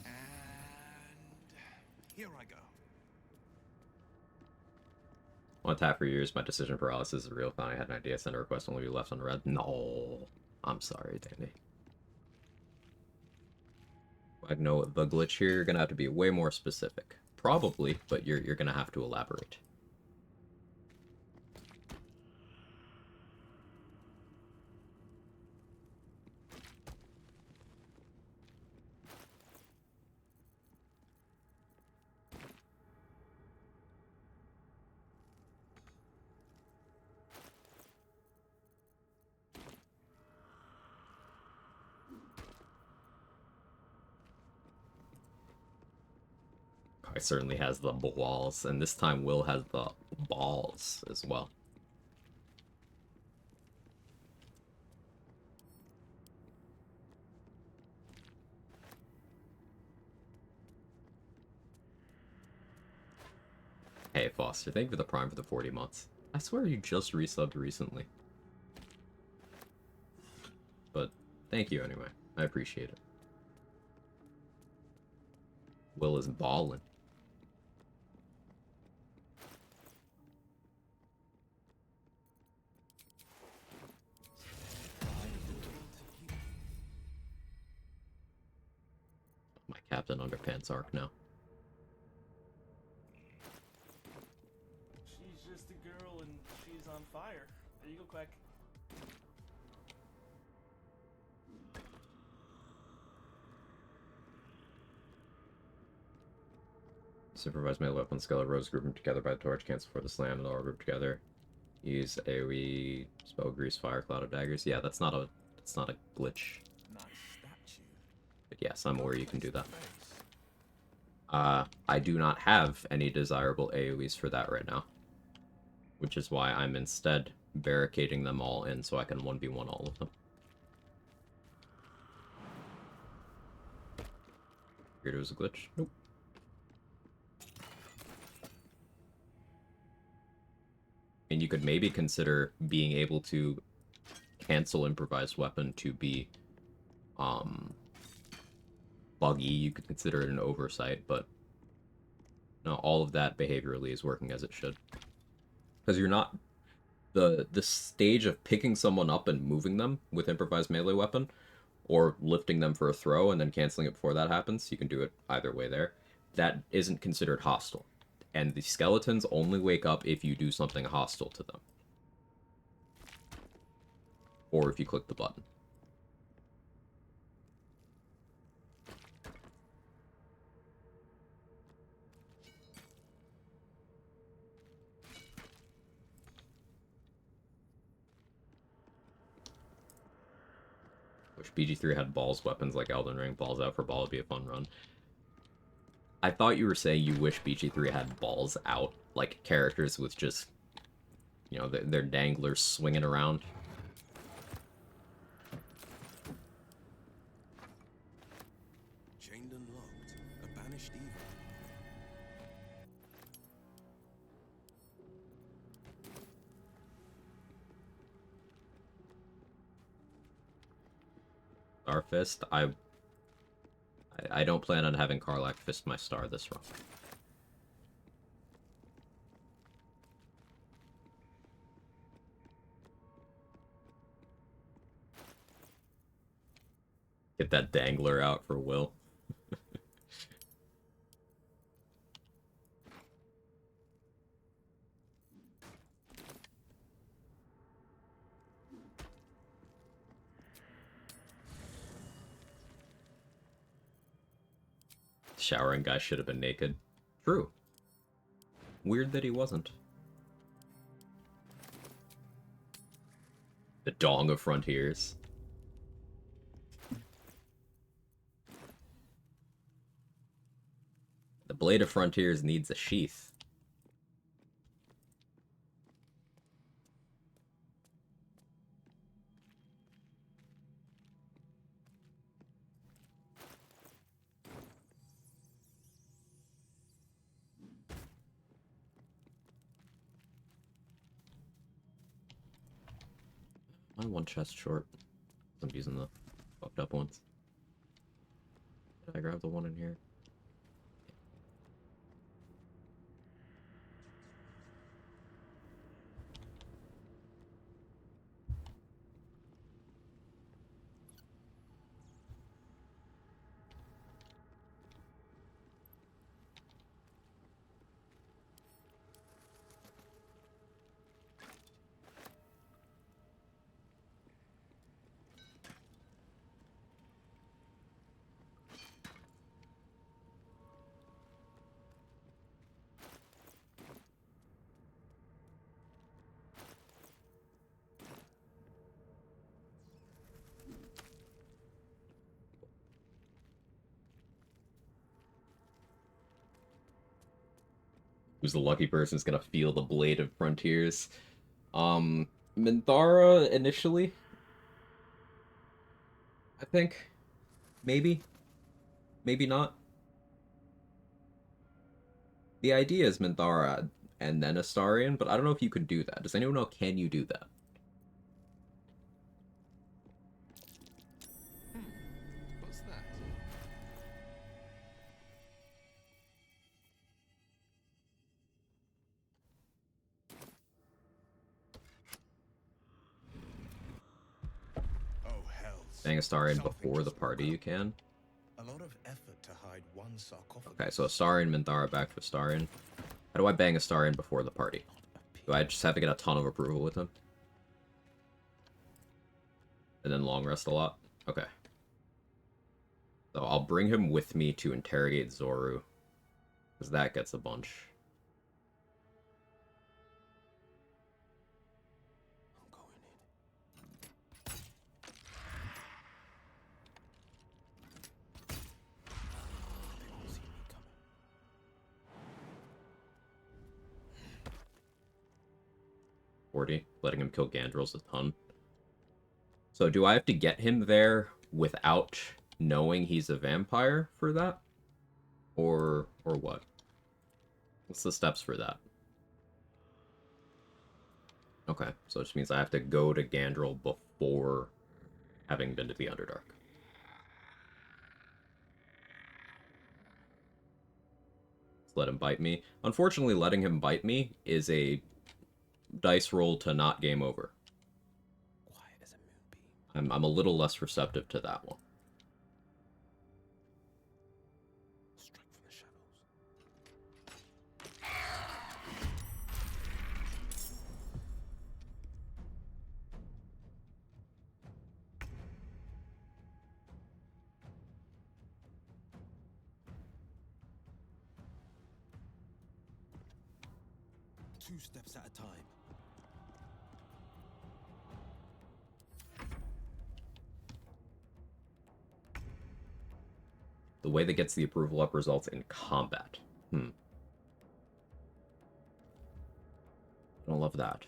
And here I go. Want to tap for years, my decision paralysis is real. Thought I had an idea. Send a request only be left unread. No. I'm sorry, Danny. I know the glitch here, you're gonna have to be way more specific. Probably, but you're gonna have to elaborate. It certainly has the balls, and this time Wyll has the balls as well. Hey, Foster, thank you for the Prime for the 40 months. I swear you just resubbed recently. But thank you anyway. I appreciate it. Will is ballin'. My Captain Underpants arc now. She's just a girl and she's on fire. There you go, Quag. Supervise melee weapon skill of Rose group them together by the torch, cancel for the slam, and all group together. Use AoE spell grease fire cloud of daggers. Yeah, that's not a glitch. Nice statue. But yes, I'm aware you can do that. I do not have any desirable AoEs for that right now. Which is why I'm instead barricading them all in so I can 1v1 all of them. Figured it was a glitch. Nope. And you could maybe consider being able to cancel improvised weapon to be buggy. You could consider it an oversight, but no, all of that behaviorally is working as it should. Because you're not the stage of picking someone up and moving them with improvised melee weapon, or lifting them for a throw and then canceling it before that happens. You can do it either way there. That isn't considered hostile. And the skeletons only wake up if you do something hostile to them. Or if you click the button. Wish BG3 had balls weapons like Elden Ring. Balls out for ball would be a fun run. I thought you were saying you wish BG3 had balls out, like characters with just, you know, their danglers swinging around. Chained and locked. A banished evil. Starfist, I don't plan on having Karlach fist my star this run. Get that dangler out for Wyll. Showering guy should have been naked. True. Weird that he wasn't. The Dong of Frontiers. The Blade of Frontiers needs a sheath. I'm one chest short. I'm using the fucked up ones. Did I grab the one in here? Who's the lucky person who's gonna feel the Blade of Frontiers? Minthara initially? I think. Maybe. Maybe not. The idea is Minthara and then Astarion, but I don't know if you can do that. Does anyone know, can you do that? What's that? Oh, hell. Bang Astarion before the party, you can. A lot of effort to hide one sarcophagus. Okay, so Astarion, Minthara back to Astarion. How do I bang Astarion before the party? Do I just have to get a ton of approval with him? And then long rest a lot? Okay. So I'll bring him with me to interrogate Zoru. Because that gets a bunch. I'm going in. They won't see me coming. Letting him kill Gandrel's a ton. So do I have to get him there without knowing he's a vampire for that? Or what? What's the steps for that? Okay, so it just means I have to go to Gandrel before having been to the Underdark. Let's let him bite me. Unfortunately, letting him bite me is a dice roll to not game over. Quiet as a moonbeam. I'm a little less receptive to that one. Strike from the shadows. Two steps at a time. The way that gets the approval up results in combat. I don't love that.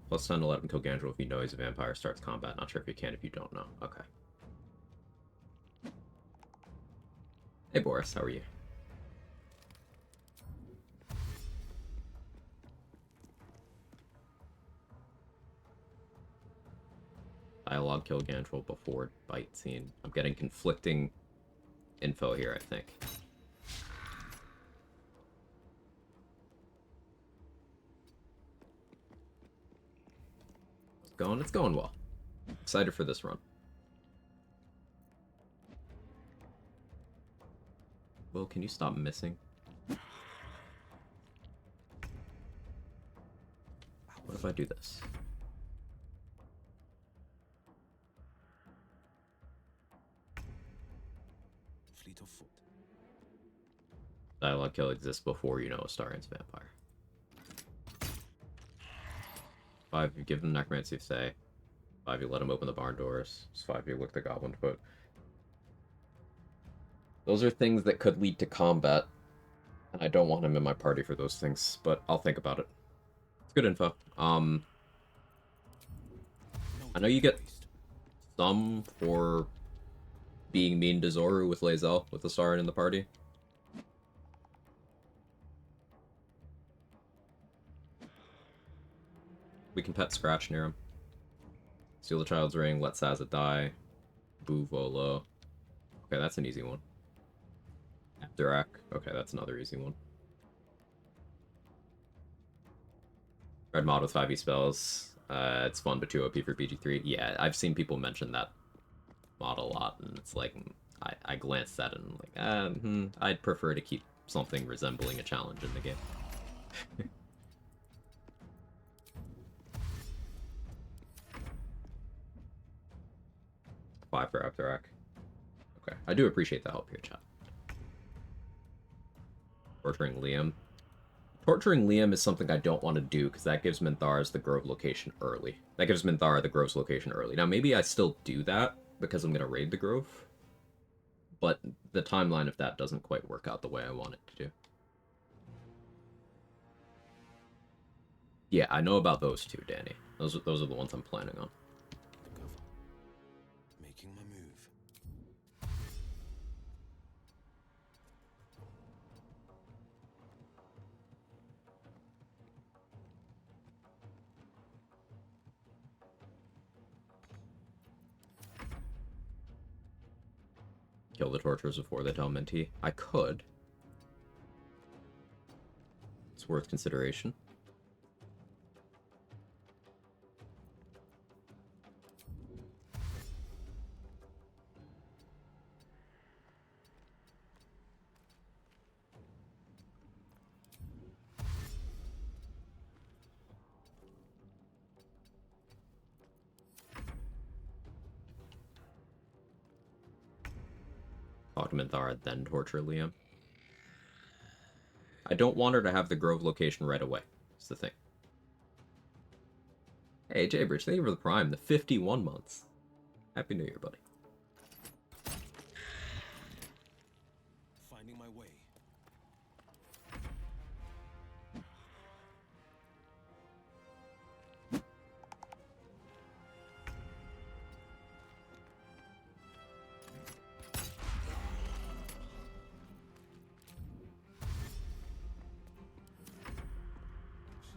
Plus 10 to let him kill Gandrel if you know he's a vampire. Starts combat. Not sure if you can if you don't know. Okay. Hey Boris, how are you? Dialogue kill Gandrel before bite scene. I'm getting conflicting info here, I think. It's going well. Excited for this run. Will, can you stop missing? What if I do this? Fleet of foot. Dialogue kill exists before you know Astarion's vampire. 5, you give them necromancy say. 5, you let him open the barn doors. 5, you look the goblin foot. Those are things that could lead to combat. And I don't want him in my party for those things, but I'll think about it. It's good info. I know you get some for being mean to Zoru with Lae'zel, with Astarion in the party. We can pet Scratch near him. Steal the Child's Ring, let Sazza die. Boo Volo. Okay, that's an easy one. Abdurak. Okay, that's another easy one. Red mod with 5e spells. It's fun, but 2 OP for BG3. Yeah, I've seen people mention that mod a lot, and it's like, I glanced at it and like, I'd prefer to keep something resembling a challenge in the game. 5 for Abdurak. Okay, I do appreciate the help here, chat. Torturing Liam. Torturing Liam is something I don't want to do, because that gives Minthara the Grove location early. That gives Minthara the Grove's location early. Now, maybe I still do that, because I'm going to raid the Grove. But the timeline of that doesn't quite work out the way I want it to do. Yeah, I know about those two, Danny. Those are the ones I'm planning on. The cover. Making my move. Kill the torturers before they tell Minty. I could. It's worth consideration. Talk to Minthara, then torture Liam. I don't want her to have the Grove location right away. That's the thing. Hey, Jaybridge, thank you for the Prime. The 51 months. Happy New Year, buddy. Finding my way.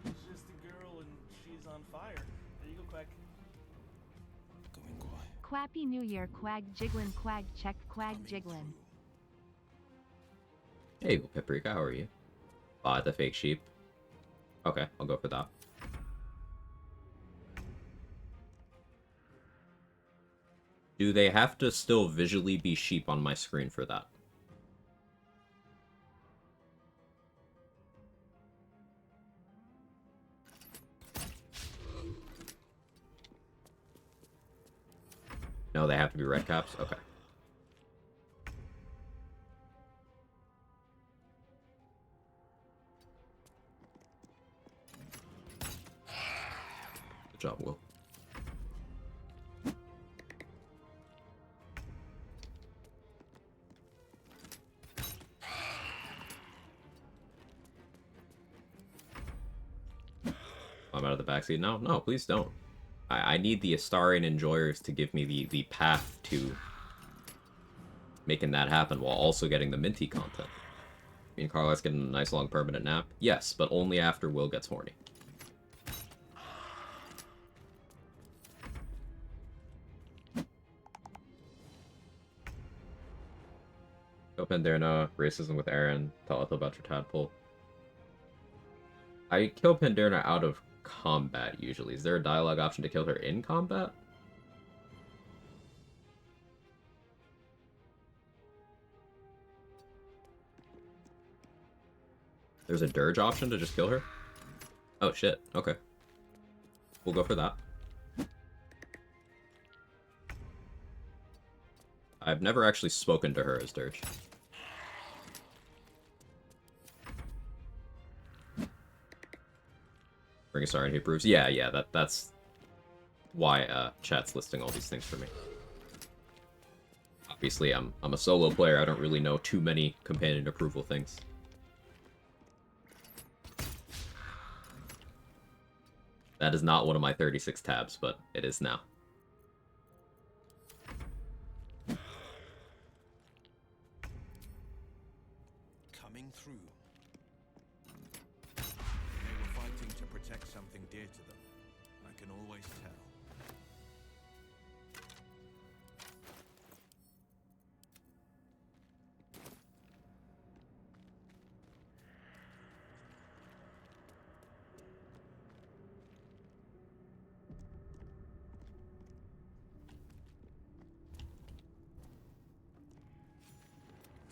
She's just a girl and she's on fire. There you go, Quag. Going quiet. Quappy New Year, Quag Jiglin, Quag check, Quag Jiglin. Hey, Paprika, how are you? Buy the fake sheep. Okay, I'll go for that. Do they have to still visually be sheep on my screen for that? No, they have to be red caps? Okay. Good job, Will. I'm out of the backseat. No, no, please don't. I need the Astarian enjoyers to give me the path to making that happen while also getting the minty content. Me and Carlos getting a nice long permanent nap? Yes, but only after Will gets horny. Open there, no racism with Aaron. Tell Ethel about your tadpole. I kill Panderna out of combat, usually. Is there a dialogue option to kill her in combat? There's a dirge option to just kill her? Oh, shit. Okay. We'll go for that. I've never actually spoken to her as dirge. Bring a star and he proves. Yeah, that's why chat's listing all these things for me. Obviously, I'm a solo player. I don't really know too many companion approval things. That is not one of my 36 tabs, but it is now. Coming through. They were fighting to protect something dear to them. I can always tell.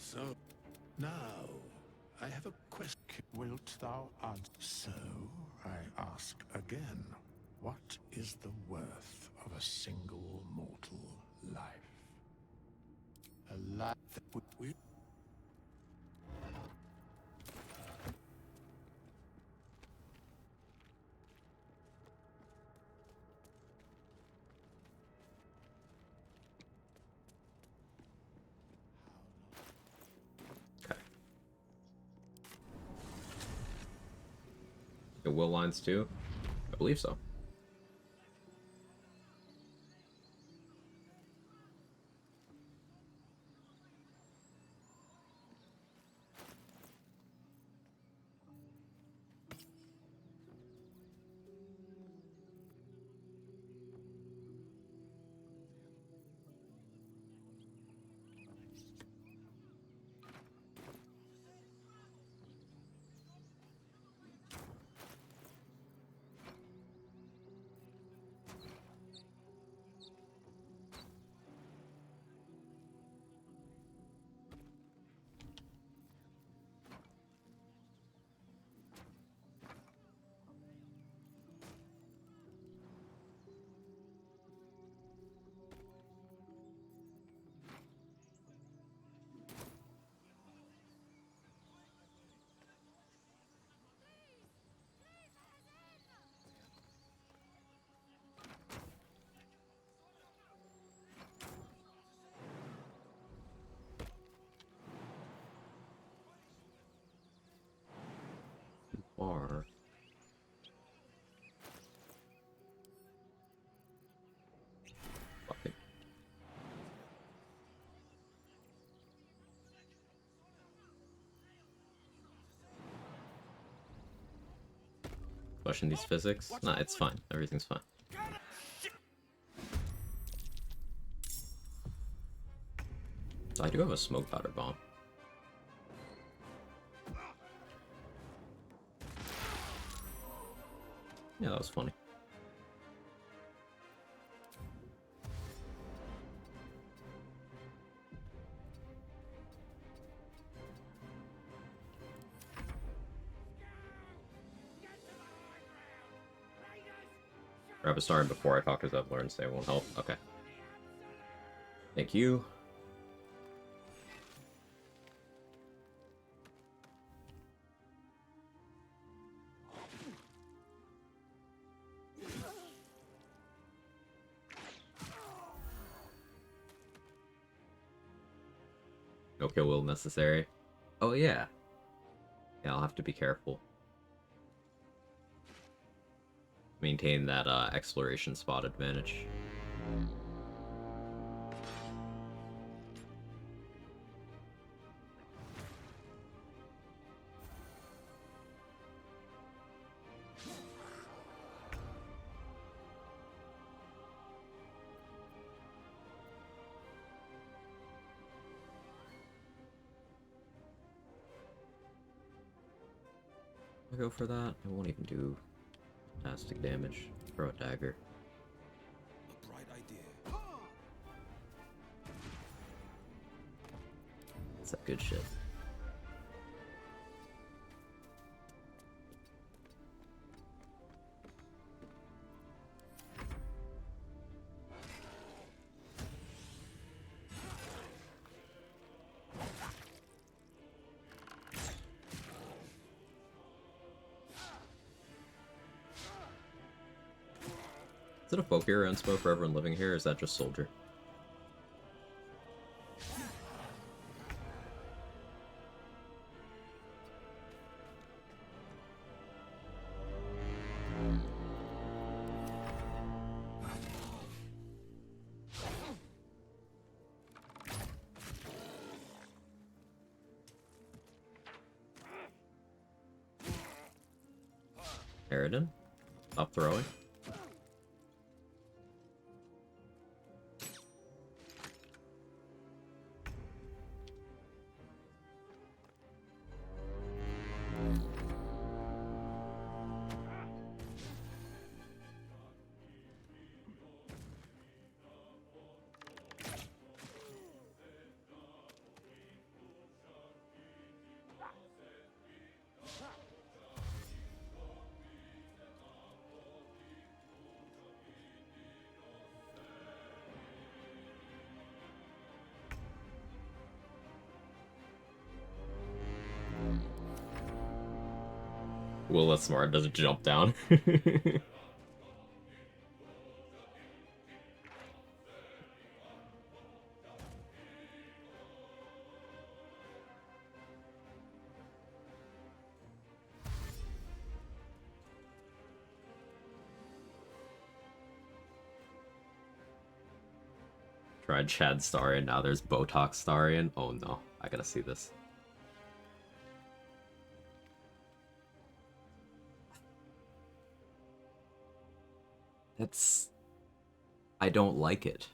So, now, I have a question. Wilt thou answer? So, I ask again, what is the worth of a single mortal life? A life that we... The Will lines too. believe so. Are fucking question these physics? Nah, it's fine. Everything's fine. So I do have a smoke powder bomb. Yeah, that was funny. Grab a star before I talk to Zevlor and say it won't help. Okay. Thank you. No kill will necessary. Oh yeah. Yeah, I'll have to be careful. Maintain that exploration spot advantage. I'll go for that. I won't even do fantastic damage. Throw a dagger. A bright idea. That's that good shit. Is it a folk hero inspo for everyone living here, or is that just soldier? Aridin? Stop throwing. Well, that's smart. Doesn't jump down. Tried Chad Starion, now there's Botox Starion. Oh no, I gotta see this. That's... I don't like it.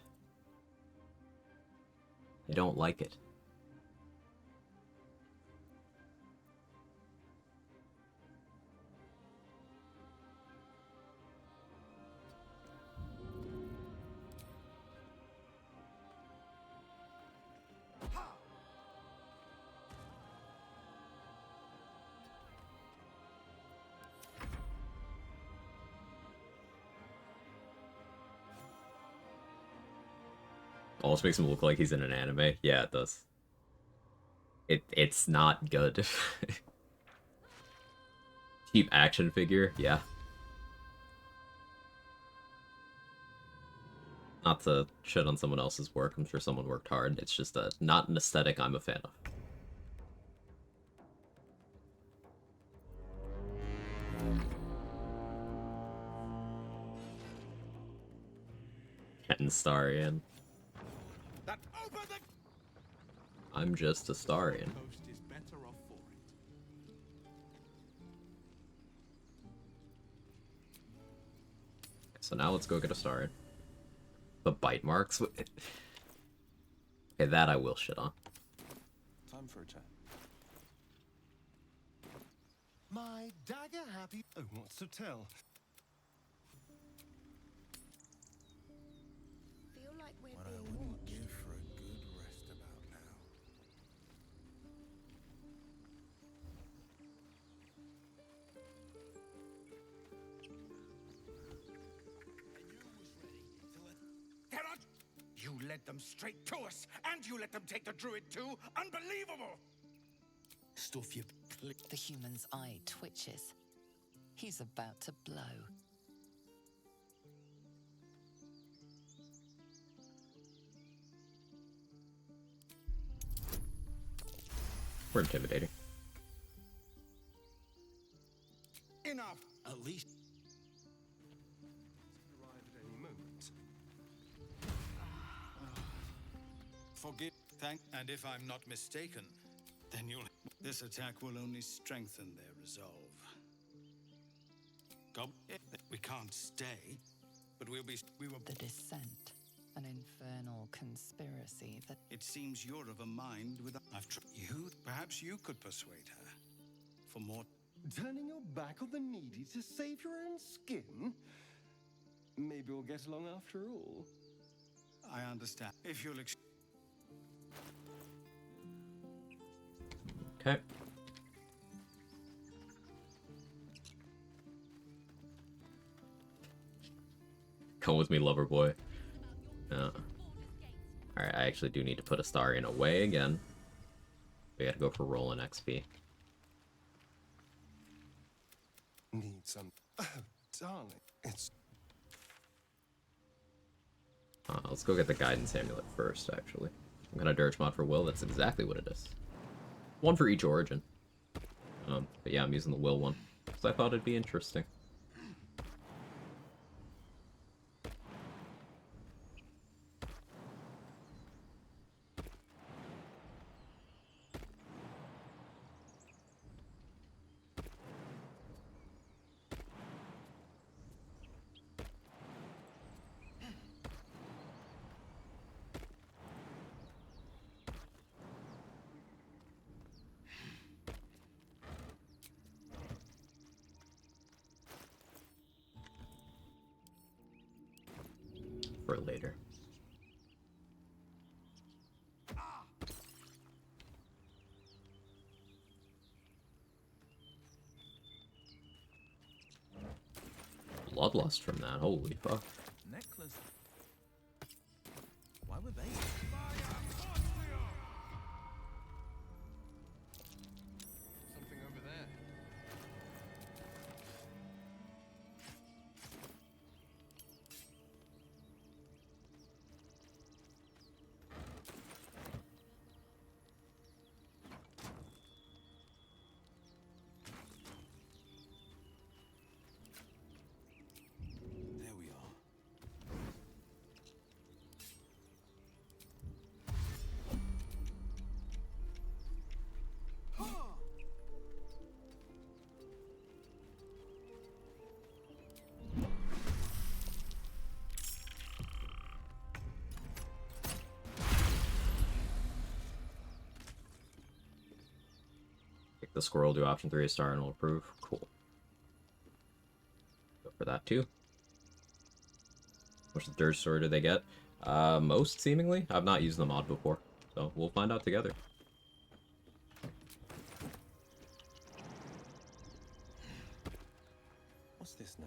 I don't like it. Almost makes him look like he's in an anime. Yeah, it does. It's not good. Cheap action figure, yeah. Not to shit on someone else's work, I'm sure someone worked hard. It's just not an aesthetic I'm a fan of. Ken Starion. I'm just a Starion. Coast is better off for it. So now let's go get a Starion. The bite marks? Okay, that I will shit on. Time for a chat. My dagger happy. Oh, what's to tell? Feel like we're What I being wouldn't watched. give for a good rest about now. You led them straight to us, and you let them take the druid too? Unbelievable! Stuff you The human's eye twitches. He's about to blow. We're intimidating. Enough! at least. Arrive at any moment. Forgive, thank, and if I'm not mistaken, then you'll... This attack will only strengthen their resolve. Go. We can't stay, but we were... The descent. An infernal conspiracy that... It seems you're of a mind with... I've tried... You? Perhaps you could persuade her. For more... Turning your back on the needy to save your own skin? Maybe we'll get along after all. I understand. If you'll... Okay. Come with me, lover boy. Alright, I actually do need to put a Starion away again. We gotta go for rolling XP. Need some... Oh, darling, it's... Let's go get the Guidance Amulet first, actually. I'm gonna Dirge Mod for Wyll, that's exactly what it is. One for each origin. But yeah, I'm using the Wyll one, because I thought it'd be interesting. For later. Bloodlust from that, holy fuck. Necklace. Why were they? Something over there. There we are. The squirrel do option 3, a star and will approve. Cool. Go for that too. Which Dirge Sword did they get? Most, seemingly. I've not used the mod before, so we'll find out together. What's this now?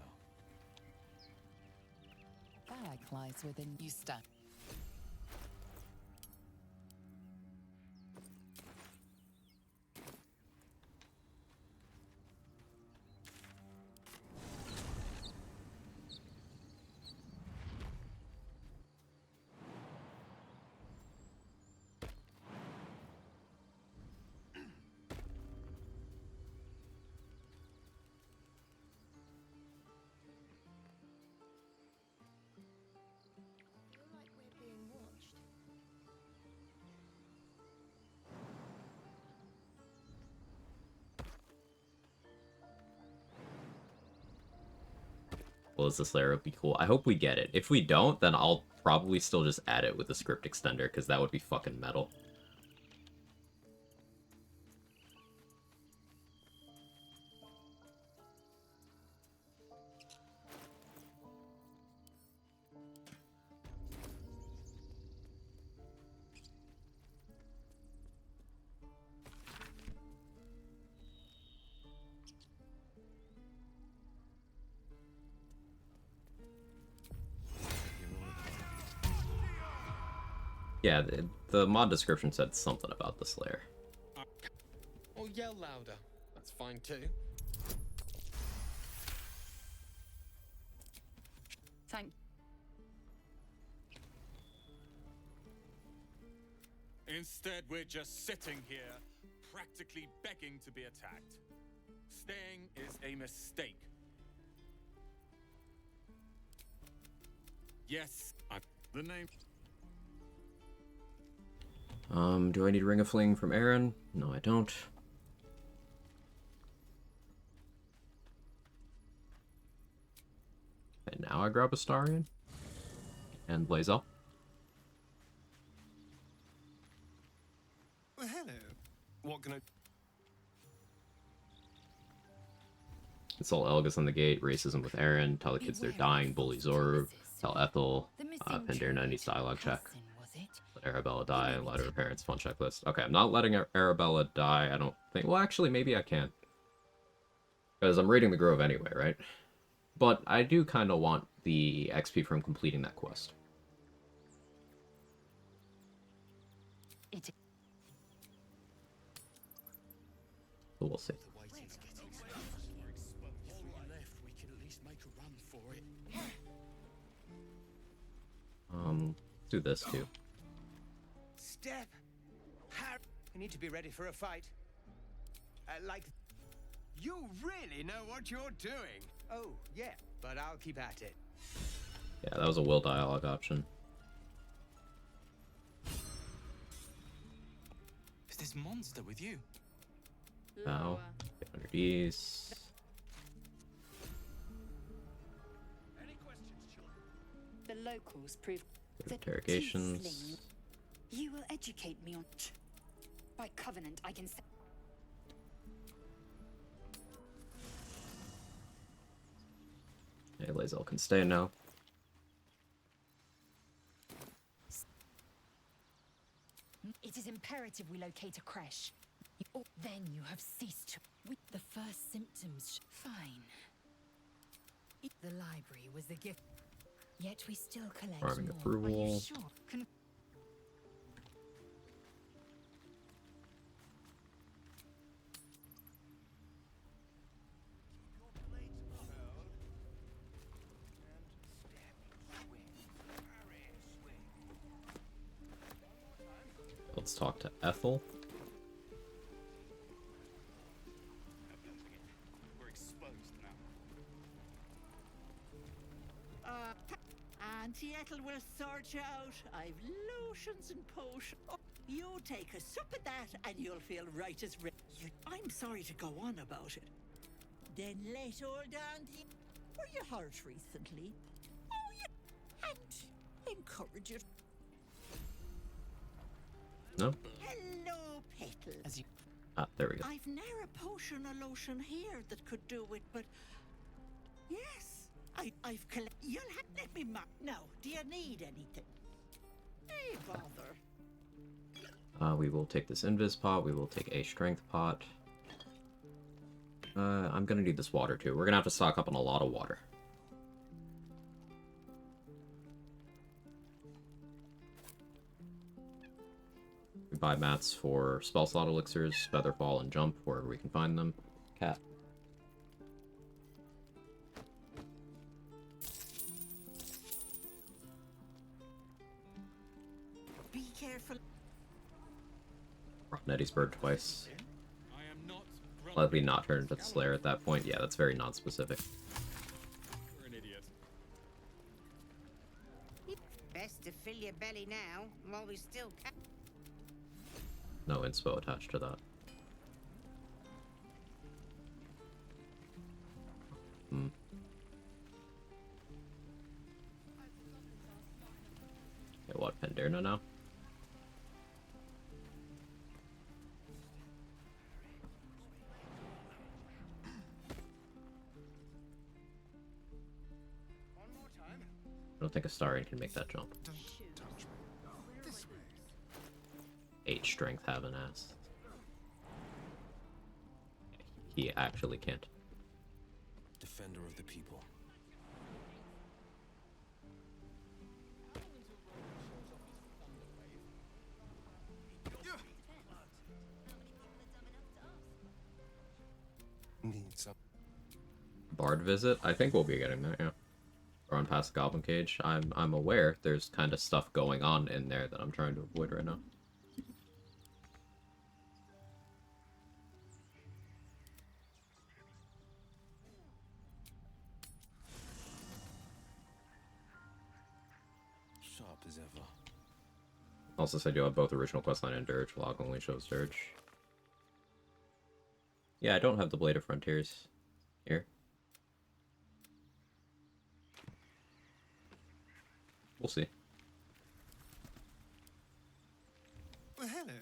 Bag lies within you stand. Well, as the Slayer would be cool. I hope we get it. If we don't, then I'll probably still just add it with the script extender, because that would be fucking metal. Yeah, the mod description said something about the Slayer. Or yell louder. That's fine too. Thank. Instead, we're just sitting here, practically begging to be attacked. Staying is a mistake. Yes, the name. Do I need Ring of Fling from Aaron? No, I don't. And now I grab Astarion. And Blazel. Well, hello. What can I... Insult Elgas on the gate, racism with Aaron, tell the kids they're dying, bully Zoru, tell Ethel, Pandera needs dialogue check. Let Arabella die, let her parents fun checklist. Okay, I'm not letting Arabella die, I don't think. Well, actually, maybe I can. Because I'm raiding the Grove anyway, right? But I do kind of want the XP from completing that quest. So we'll see. Do this too. Step. We need to be ready for a fight. Like, you really know what you're doing. Oh, yeah, but I'll keep at it. Yeah, that was a Wyll dialogue option. Is this monster with you? Now, get under these. The locals prove that Interrogations. You will educate me on by covenant. I can say. Hey, Lae'zel can stay now. It is imperative we locate a creche. Then you have ceased to. The first symptoms. Fine. The library was the gift. Yet we still collect Farming more. approval. Are you sure? Let's talk to Ethel. We're exposed now. Auntie Ethel will sort you out. I've lotions and potions. Oh, you take a sup of that and you'll feel right as rain. I'm sorry to go on about it. Then let old Auntie... Were you hurt recently? Oh, yeah. And encourage it. No? Hello, Petal. Ah, there we go. I've ne'er a potion or lotion here that could do it, but yes, I've collected. You'll have let me now. Do you need anything? Hey, bother. We will take this invis pot. We will take a strength pot. I'm gonna need this water too. We're gonna have to stock up on a lot of water. We buy mats for spell slot elixirs, featherfall, and jump wherever we can find them. Cat. Be careful. Rotten Eddie's bird twice. Likely not turn into the Slayer at that point. Yeah, that's very non-specific. You're an idiot. Best to fill your belly now, while we still can. No inspo attached to that. Hmm. Okay, what, Penderna now? I don't think Astarion can make that jump. 8 strength, have an ass. He actually can't. Defender of the people. Need some. Bard visit? I think we'll be getting that, yeah. We're on past the Goblin Cage. I'm aware there's kind of stuff going on in there that I'm trying to avoid right now. Sharp as ever. Also said you'll have both original questline and Dirge. Log only shows Dirge. Yeah, I don't have the Blade of Frontiers here. We'll see. Well, hello.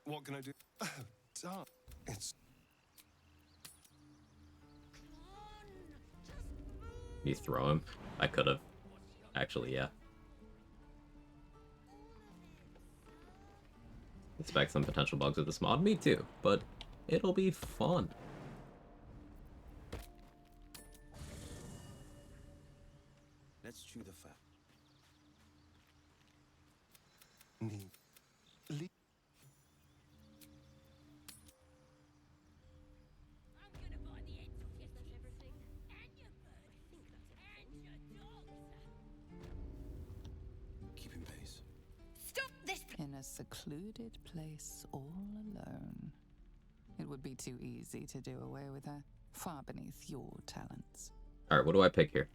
What can I do? Oh, darn. It's... You throw him? I could have. Actually, yeah. Expect some potential bugs with this mod. Me too, but it'll be fun. Let's chew the fat. Need. Keeping pace. Stop this! In a secluded place all alone. It would be too easy to do away with her. Far beneath your talents. Alright, what do I pick here?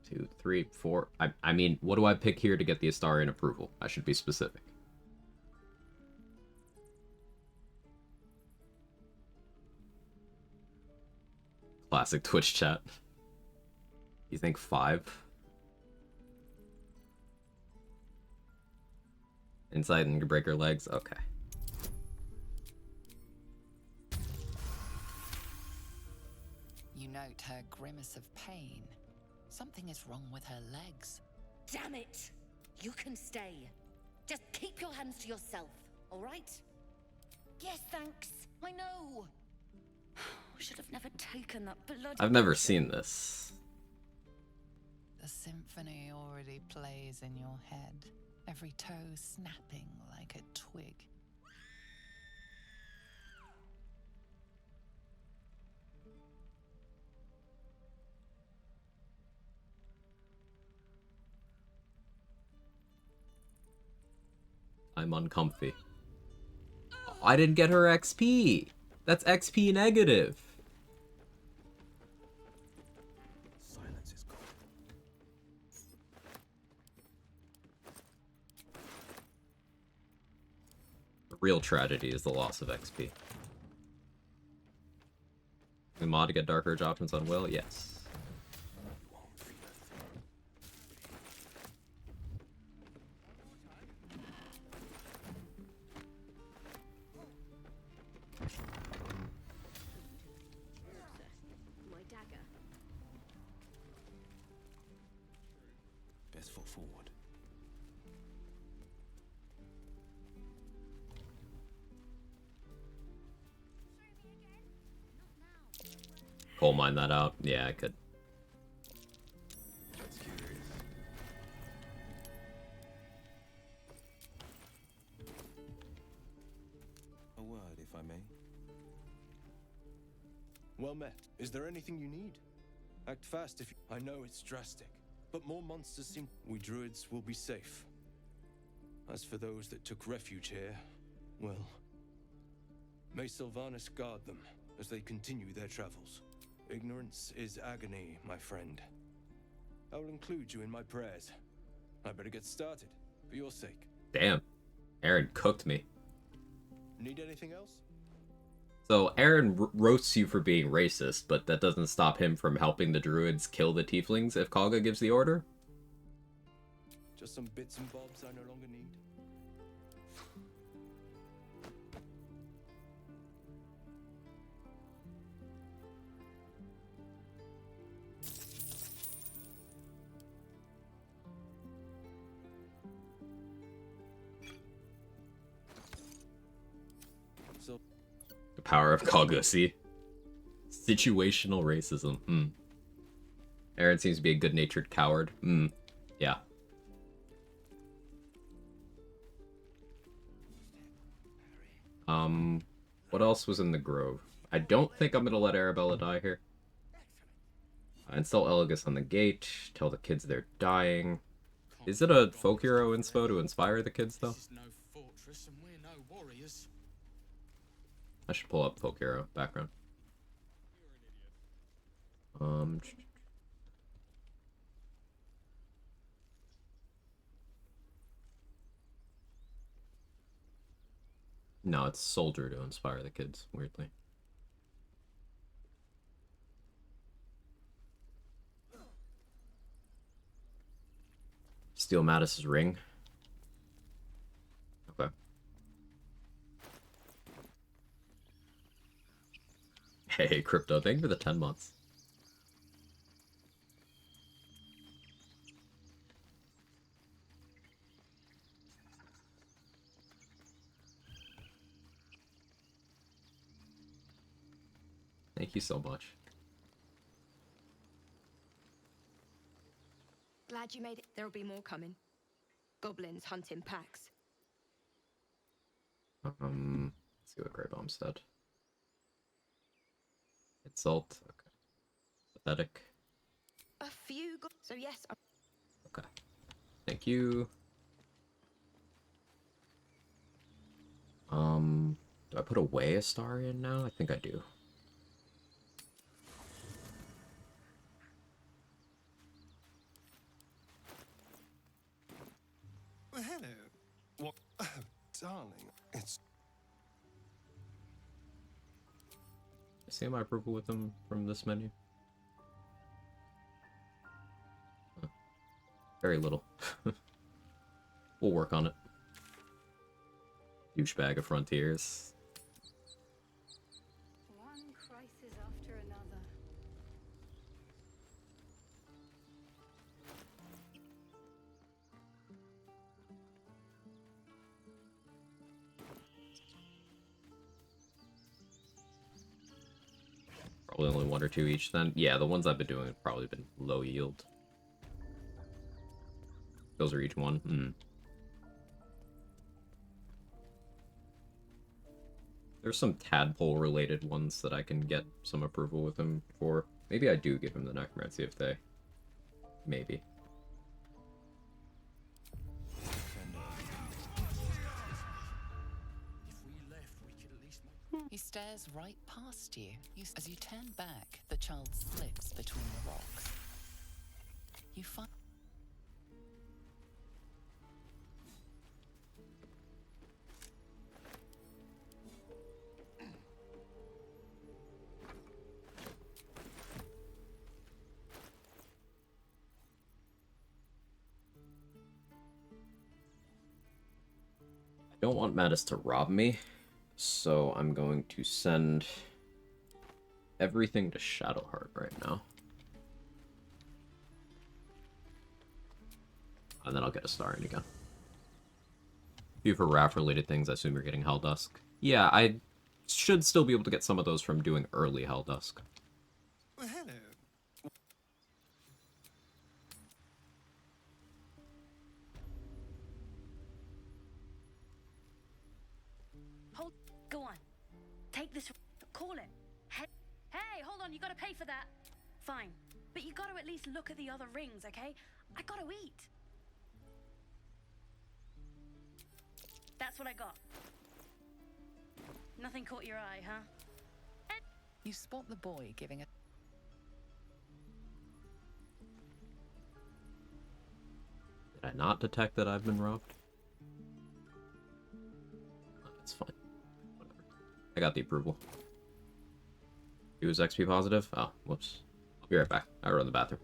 Two, three, four. I mean, what do I pick here to get the Astarion approval? I should be specific. Classic Twitch chat. You think 5? Insight and you break her legs? Okay. You note her grimace of pain. Something is wrong with her legs. Damn it! You can stay. Just keep your hands to yourself, all right? Yes, thanks. I know. Should have never taken that blood. I've never seen this. The symphony already plays in your head, every toe snapping like a twig. I'm uncomfy. I didn't get her XP! That's XP negative! Silence is gone. The real tragedy is the loss of XP. We mod to get Dark Urge options on Wyll? Yes. best foot forward. Coal mine that out. Yeah, I could. That's curious. A word, if I may. Well met. Is there anything you need? Act fast if you... I know it's drastic, but more monsters seem... We druids will be safe. As for those that took refuge here, well... May Sylvanas guard them as they continue their travels. Ignorance is agony, my friend. I will include you in my prayers. I better get started, for your sake. Damn. Aaron cooked me. Need anything else? So Aaron roasts you for being racist, but that doesn't stop him from helping the druids kill the tieflings if Kagha gives the order? Just some bits and bobs I no longer need. So, The power of Kagha, see? Situational racism. Aaron seems to be a good-natured coward. Yeah. What else was in the grove? I don't think I'm gonna let Arabella die here. Install Elegus on the gate. Tell the kids they're dying. Is it a folk hero inspo to inspire the kids, though? This is no fortress and we're no warriors. I should pull up folk hero background. No, it's soldier to inspire the kids, weirdly. Steal Mattis's ring. Okay. Hey, Crypto, thank you for the 10 months. Thank you so much. Glad you made it. There'll be more coming. Goblins hunting packs. Let's see what Grey Bomb said. Insult. Okay. Pathetic. A few so yes. Okay. Thank you. Do I put away Astarion now? I think I do. Well, hello. What? Oh, darling, it's... I see my approval with them from this menu. Huh. Very little. We'll work on it. Douchebag of Frontiers. One crisis after another. Probably only 1 or 2 each then. Yeah, the ones I've been doing have probably been low yield. Those are each 1. There's some tadpole related ones that I can get some approval with him for. Maybe I do give him the necromancy if they... Maybe. He stares right past you. As you turn back, the child slips between the rocks. You find... I don't want Mattis to rob me, so I'm going to send everything to Shadowheart right now. And then I'll get a star in again. Few for raft-related things, I assume you're getting Hell Dusk. Yeah, I should still be able to get some of those from doing early Hell Dusk. Well, hello. Hold. Go on. Take this. Call it. Hey, hold on. You gotta pay for that. Fine. But you gotta at least look at the other rings, okay? I gotta eat. That's what I got. Nothing caught your eye, huh? You spot the boy giving a... Did I not detect that I've been robbed? That's fine. Whatever. I got the approval. He was XP positive? Oh, whoops. I'll be right back. I run the bathroom.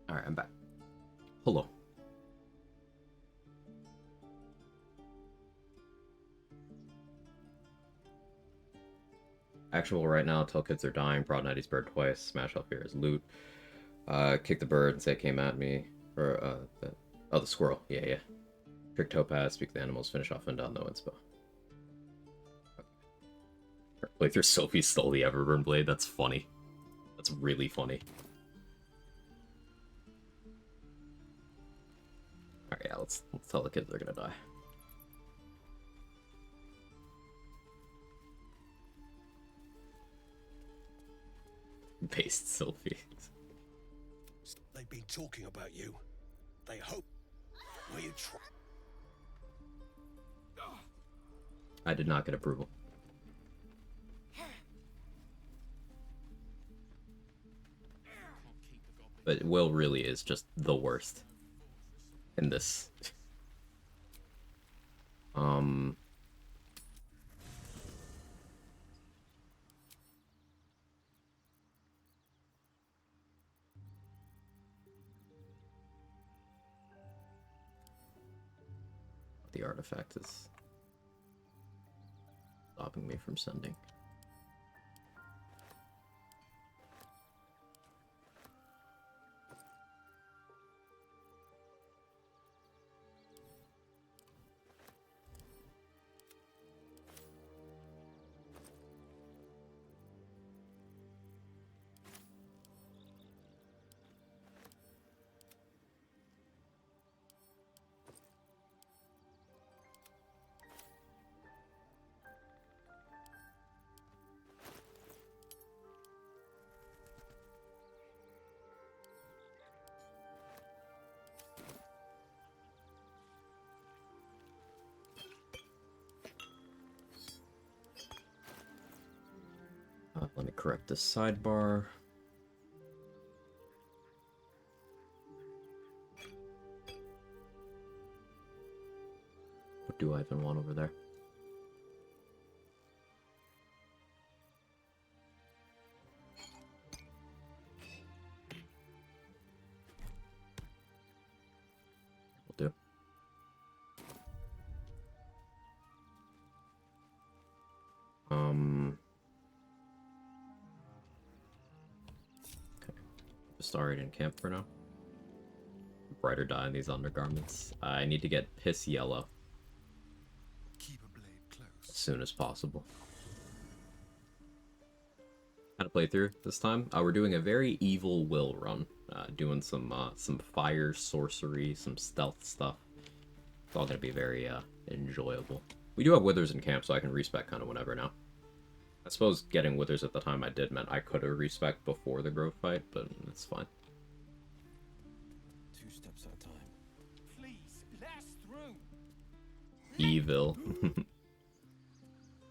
Alright, I'm back. Hello. Actual right now, tell kids they're dying, prod Nighty's bird twice, smash off here as loot. Kick the bird and say it came at me. Or, the squirrel. Yeah. Trick Topaz, speak to the animals, finish off and down no inspo. Playthrough Sophie stole the Everburn blade, that's funny. That's really funny. Alright, yeah, let's tell the kids they're gonna die. Based Sophie. They've been talking about you. They hope. Will you try? I did not get approval. But Wyll really is just the worst in this. The artifact is stopping me from sending. correct this sidebar. What do I even want over there? Will do. Okay. Starry in camp for now. Brighter dye in these undergarments. I need to get piss yellow as soon as possible. How to play through this time? We're doing a very evil Wyll run, doing some fire sorcery, some stealth stuff. It's all gonna be very enjoyable. We do have withers in camp, so I can respec kind of whenever now. I suppose getting withers at the time I did meant I could have respec before the growth fight, but it's fine. 2 steps at a time. Please, last room. Evil.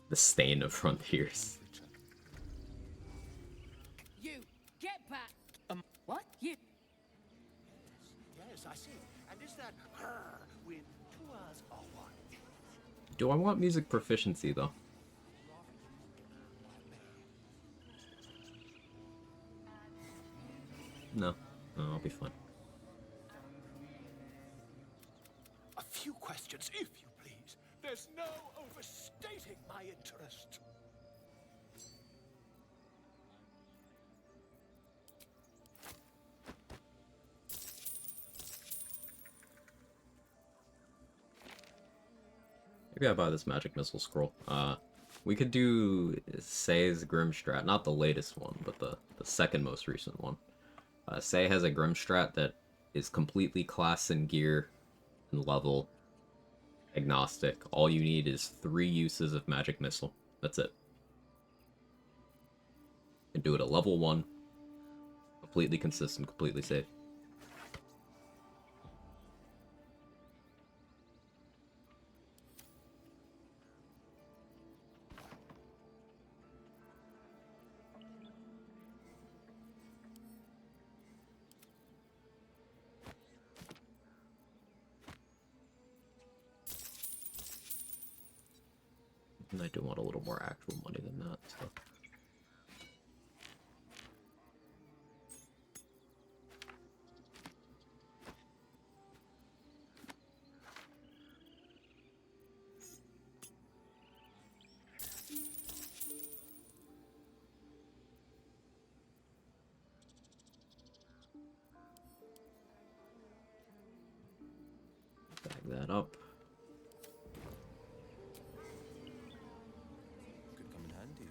The stain of frontiers. You get back. What? You? Yes, I see. And is that her with 2 R's or what? Do I want music proficiency though? No. No, I'll be fine. A few questions, if you please. There's no overstating my interest. Maybe I buy this magic missile scroll. We could do Say's Grim Strat, not the latest one, but the second most recent one. Say has a Grim Strat that is completely class and gear and level agnostic. All you need is 3 uses of magic missile. That's it. And do it at level 1. Completely consistent, completely safe. And I do want a little more actual money than that, so. Bag that up. Could come in handy.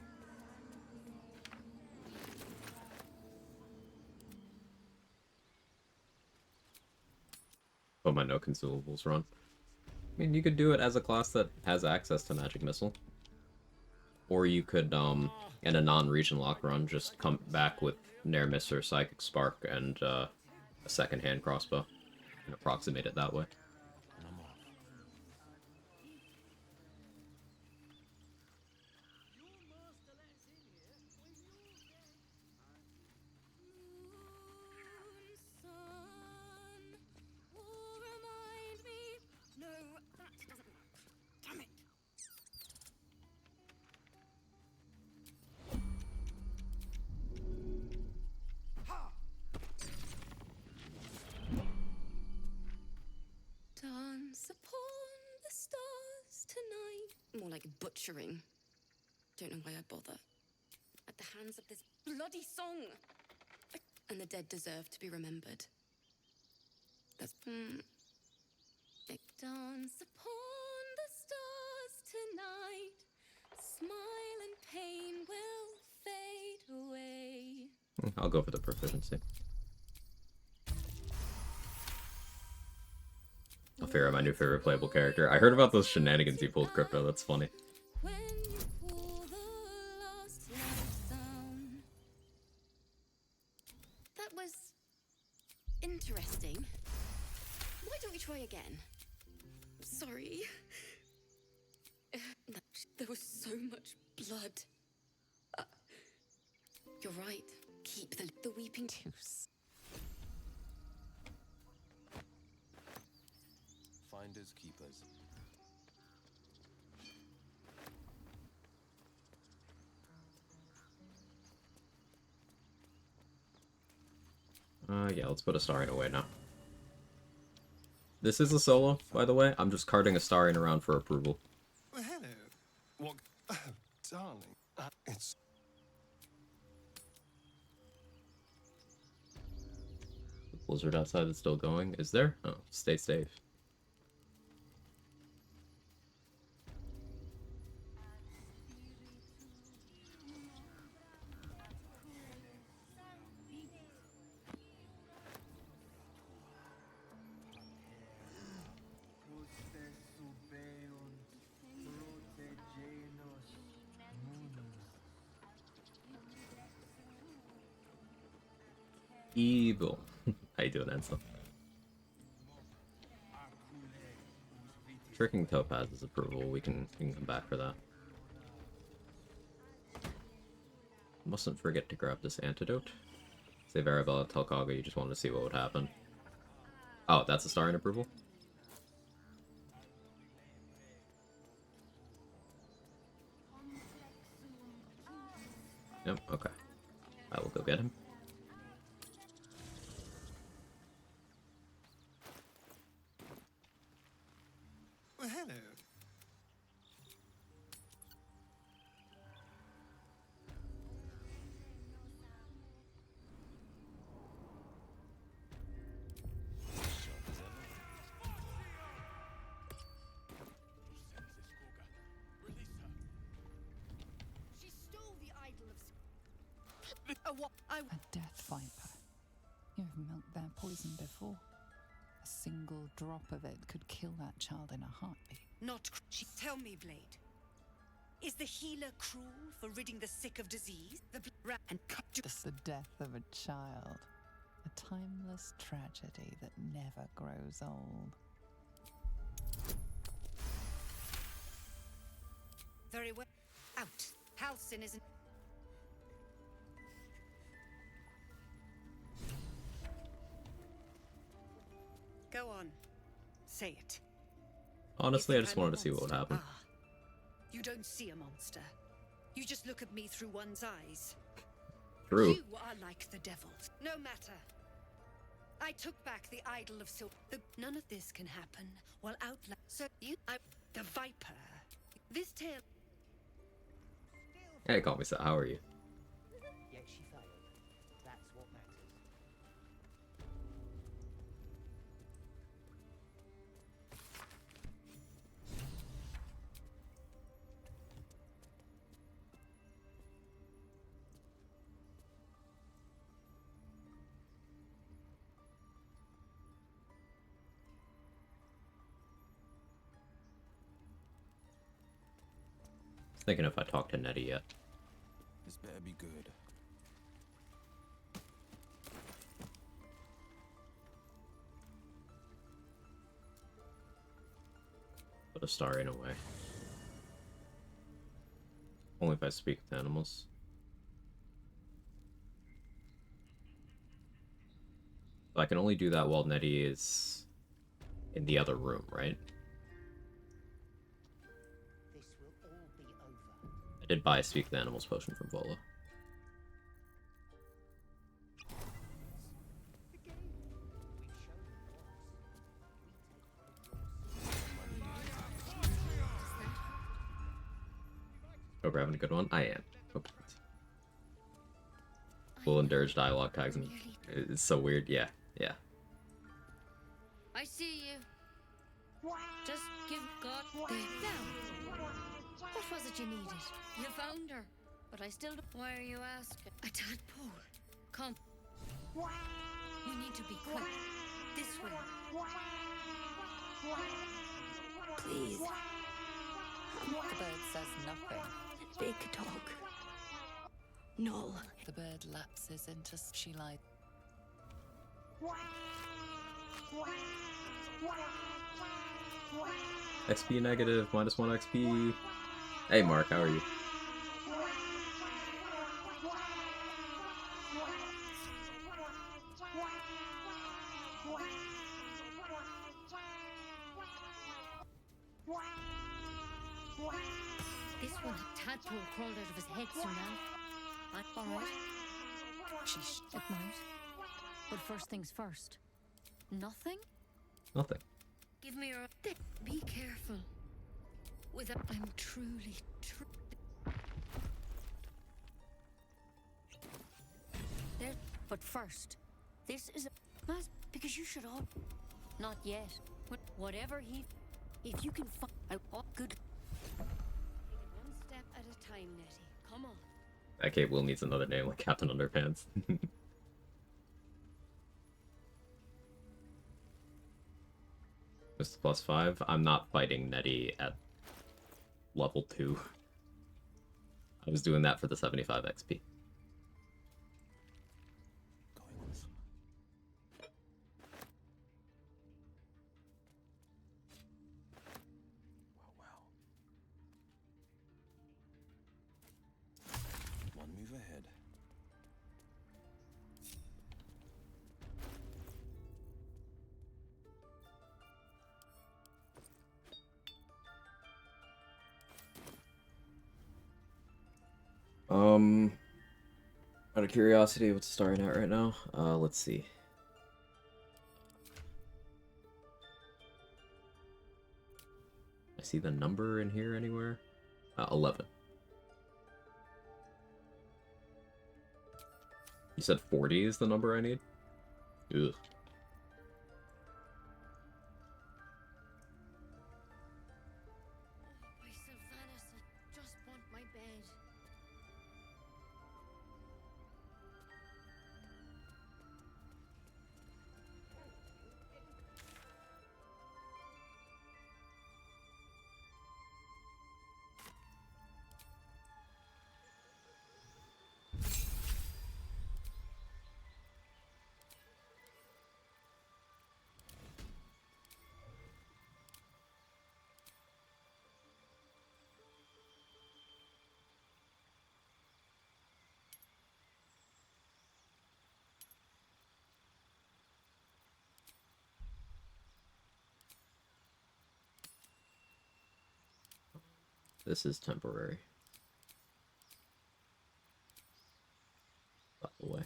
Put my no consumables run. I mean, you could do it as a class that has access to magic missile. Or you could, in a non-region lock run, just come back with Nair Miss or Psychic Spark and a second-hand crossbow. And approximate it that way. No, that doesn't work. Damn it. Dance upon the stars tonight. More like butchering. Don't know why I bother. At the hands of this bloody song. And the dead deserve to be remembered. That's... Dance upon the stars tonight. Smile and pain will fade away. I'll go for the proficiency. Alfira, my new favorite playable character. I heard about those shenanigans he pulled, Crypto. That's funny. When you pull the last lights down. That was interesting. Why don't we try again? Sorry. There was so much blood. You're right. Keep the weeping Tooth. Finders, keepers. Yeah, let's put a Astarion away now. This is a solo, by the way. I'm just carting a Astarion around for approval. Well, hello. What? Oh, darling. It's... The blizzard outside is still going. Is there? Oh, stay safe. Evil. How you doing, Ansel? Tricking Topaz's approval. We can come back for that. Mustn't forget to grab this antidote. Save Arabella, tell Quag you just wanted to see what would happen. Oh, that's a Astarion approval? Yep, okay. I will go get him. Well, hello. She stole the idol of... A death viper. You've milked their poison before. A single drop of it could kill that child in a heartbeat. Tell me, Blade. Is the healer cruel for ridding the sick of disease? And It's the death of a child. A timeless tragedy that never grows old. very well. Out. Halcyon isn't... Go on. Say it. Honestly, I just wanted to see what would happen. You don't see a monster. You just look at me through one's eyes. True. You are like the devils. No matter. I took back the idol of silk. None of this can happen while outla... So you... the Viper. This tale... Hey, call me so. How are you? Yet she failed. That's what matters. Thinking if I talked to Nettie yet. This better be good. Put a star in a way. Only if I speak with animals. So I can only do that while Nettie is in the other room, right? I did buy a Speak with Animals potion from Vola. Hope you're having a good one. I am. Okay. Wyll and Urge dialogue tags and it's so weird. Yeah, yeah. I see you. Just give God the down. What was it you needed? You found her, but I still don't... Why are you asking? A tadpole. Come. We need to be quick. This way. Please. The bird says nothing. Big dog. Null. The bird lapses into she lies. XP negative, -1 XP. Hey Mark, how are you? tadpole crawled out of his head soon all right. Sheesh, it might. But first things first. Nothing? Nothing. Give me your... Be careful. I'm truly... There. But first, this is a... Because you should all... Not yet. Whatever he... If you can find... Good. Take it one step at a time, Nettie. Come on. Okay, Will needs another name like Captain Underpants. Mr. +5. I'm not fighting Nettie at level 2. I was doing that for the 75 XP. One move ahead. Out of curiosity, what's the starting at right now? Let's see. I see the number in here anywhere. 11. You said 40 is the number I need? Ugh. My Sylvanas, I just want my bed. This is temporary. By the way.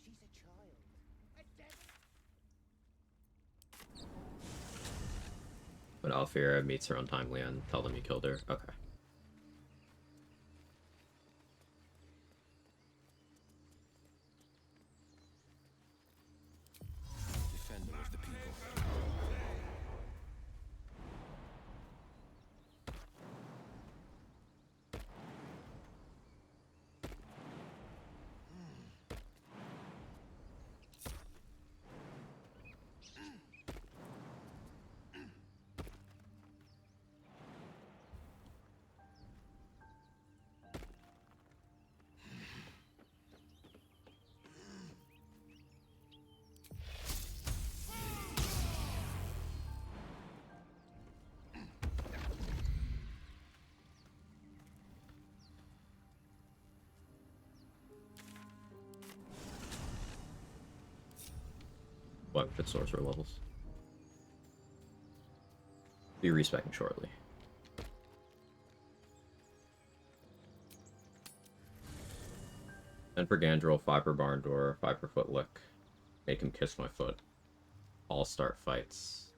She's a child. A devil. When Alfira meets her untimely and tell them you killed her. Okay. Defender of the people. What good sorcerer levels? Be respecting shortly. And for Gandrel, 5 per barn door, 5 per footlick. Make him kiss my foot. All start fights.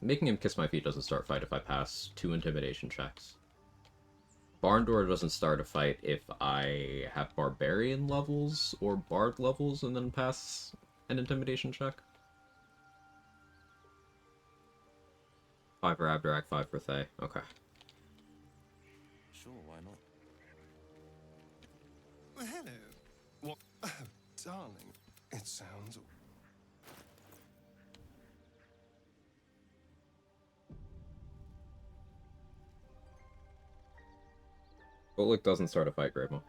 Making him kiss my feet doesn't start fight if I pass 2 intimidation checks. Barn door doesn't start a fight if I have barbarian levels or bard levels and then pass an intimidation check. 5 for Abderak, 5 for Thay. Okay. Sure, why not? Well, hello. What? Oh, darling. It sounds... Footlick doesn't start a fight, Greymo.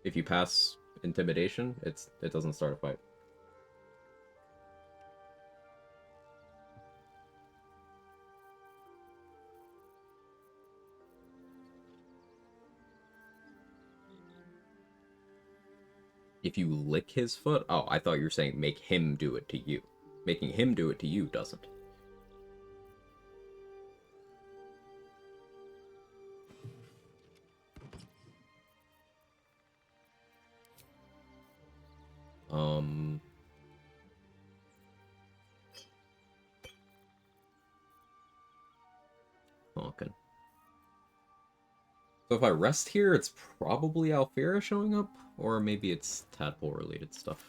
If you pass intimidation, it doesn't start a fight. if you lick his foot. Oh, I thought you were saying make him do it to you. Making him do it to you doesn't. Honkin'. So if I rest here, it's probably Alfira showing up, or maybe it's tadpole-related stuff.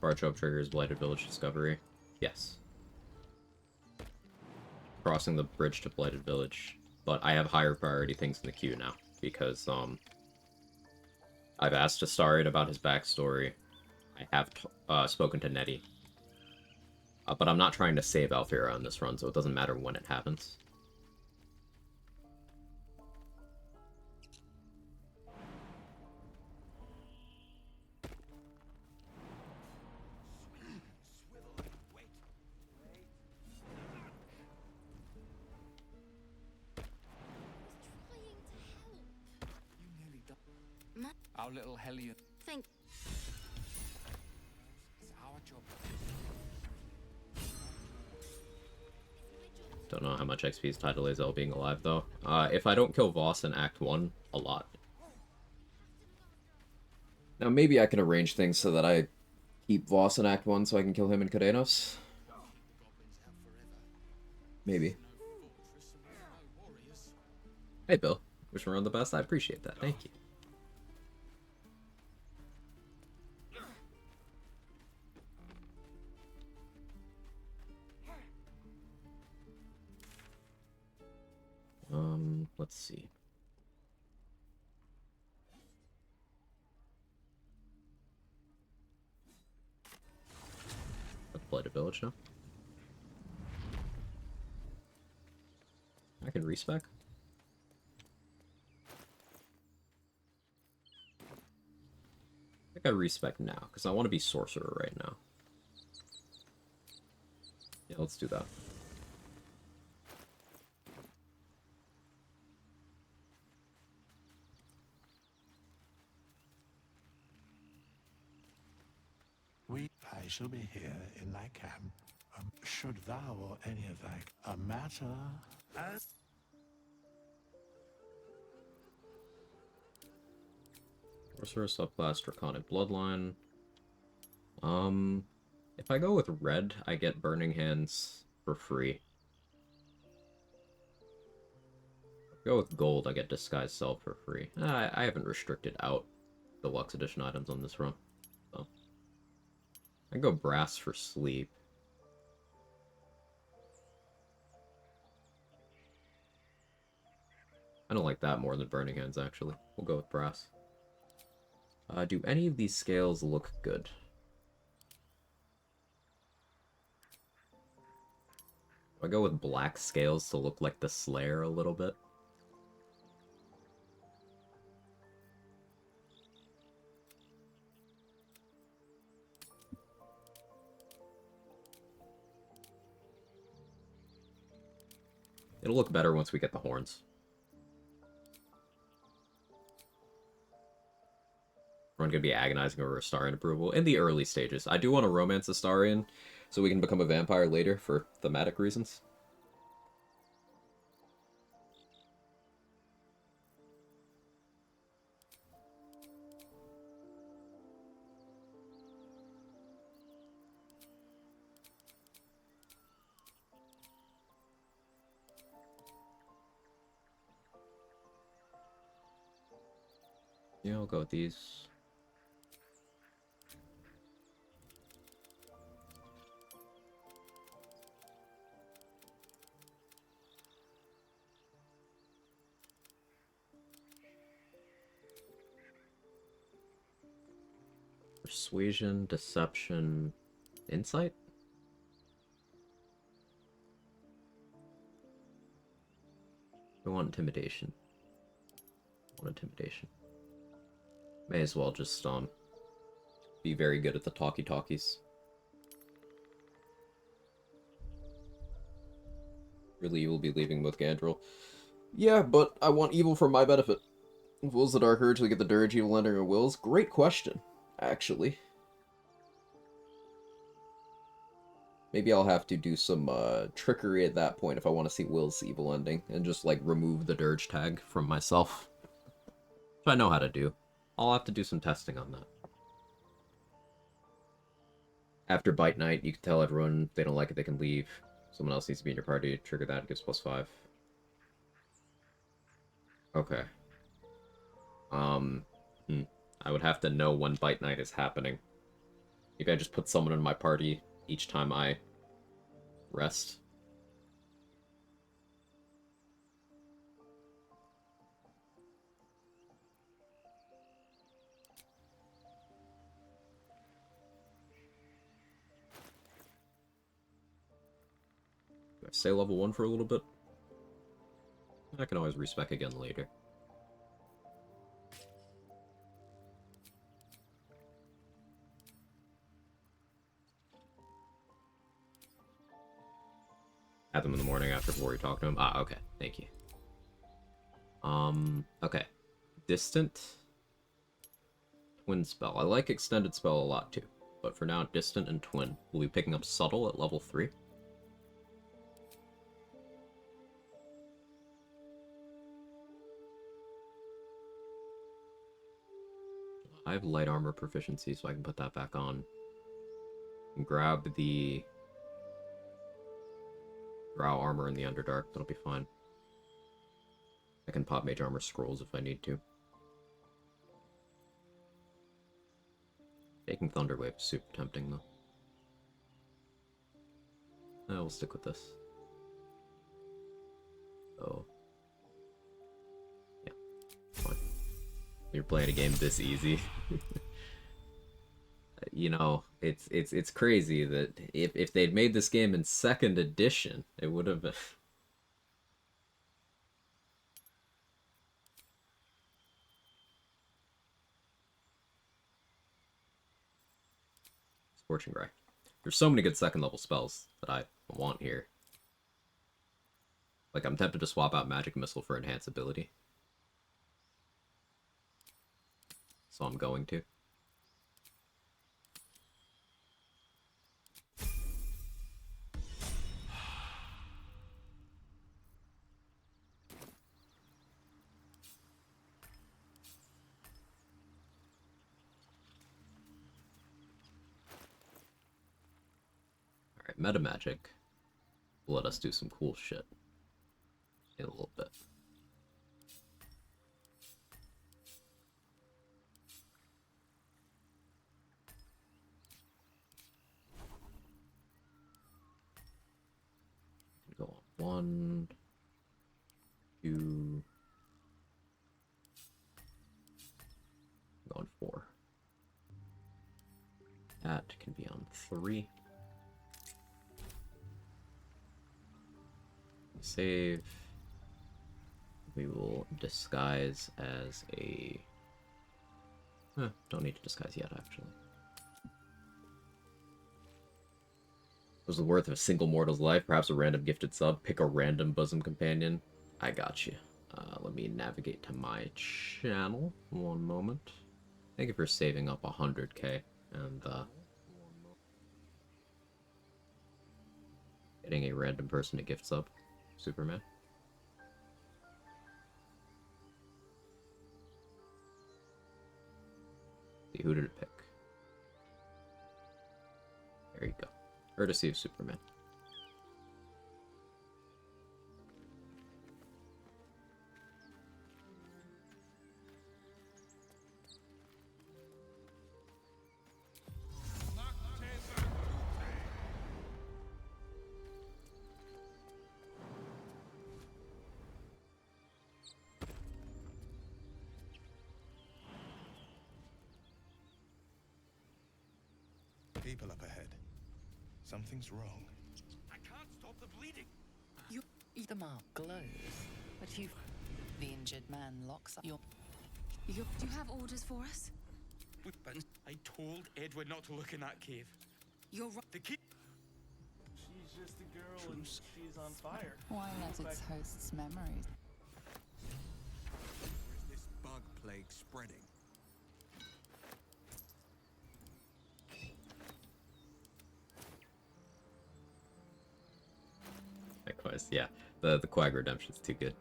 Barchop triggers Blighted Village Discovery. Yes. Crossing the bridge to Blighted Village. But I have higher priority things in the queue now. Because, I've asked Astarion about his backstory. I have spoken to Nettie. But I'm not trying to save Alfira on this run, so it doesn't matter when it happens. Our little Hellion. Think. It's our job. Don't know how much XP is tied to Lae'zel being alive, though. If I don't kill Voss in Act 1, a lot. Now, maybe I can arrange things so that I keep Voss in Act 1 so I can kill him in Cadenos. Maybe. Hey, Bill. Wish me around the best. I appreciate that. Thank you. Let's see. Let's play the village now. I can respec. I think I respec now, because I want to be sorcerer right now. Yeah, let's do that. I shall be here in thy camp. Should thou or any of thy a matter as Sorcerer subclass Draconic Bloodline. If I go with red, I get Burning Hands for free. If I go with gold, I get Disguise Self for free. I haven't restricted out Deluxe Edition items on this run. So I can go brass for sleep. I don't like that more than Burning Hands, actually. We'll go with brass. Do any of these scales look good? I go with black scales to look like the Slayer a little bit. It'll look better once we get the horns. Everyone gonna be agonizing over Astarion approval in the early stages. I do want to romance Astarion so we can become a vampire later for thematic reasons. Yeah, I'll go with these. Persuasion, deception, insight? I want intimidation. I want intimidation. May as well just, be very good at the talkie-talkies. Really, you will be leaving with Gandrel. Yeah, but I want evil for my benefit. If Will's the Dark Urge, we get the Dirge, evil ending, or Will's? Great question, actually. Maybe I'll have to do some trickery at that point if I want to see Will's evil ending, and just, like, remove the Dirge tag from myself. Which I know how to do. I'll have to do some testing on that. After Bite Night, you can tell everyone if they don't like it, they can leave. Someone else needs to be in your party. Trigger that, it gives +5. Okay. I would have to know when Bite Night is happening. Maybe I just put someone in my party each time I rest. Do I stay level 1 for a little bit? I can always respec again later. Add them in the morning after before you talk to them. Ah, okay. Thank you. Okay. Distant. Twin spell. I like extended spell a lot too. But for now, distant and twin. We'll be picking up subtle at level 3. I have light armor proficiency, so I can put that back on. And grab the Drow armor in the Underdark. That'll be fine. I can pop mage armor scrolls if I need to. Taking Thunderwave is super tempting, though. We'll stick with this. So, yeah, fine. You're playing a game this easy. You know, it's crazy that if they'd made this game in 2nd edition, it would have been... Scorching Ray. There's so many good 2nd level spells that I want here. Like, I'm tempted to swap out Magic Missile for Enhance ability. So I'm going to. Alright, meta magic will let us do some cool shit in a little bit. Go on 1, 2, go on 4. That can be on 3. Save. We will disguise as a... don't need to disguise yet, actually. Was the worth of a single mortal's life? Perhaps a random gifted sub? Pick a random bosom companion? I got you. Let me navigate to my channel. One moment. Thank you for saving up 100k and getting a random person to gift sub. Superman. See, who did it pick? There you go. Courtesy of Superman. people up ahead. Something's wrong. I can't stop the bleeding. The mark glows, but you... The injured man locks up your... Do you have orders for us? I told Edward not to look in that cave. You're right. The key. She's just a girl and she's on fire. Why let its host's memories? Or is this bug plague spreading? Likewise, yeah. The Quag redemption's too good.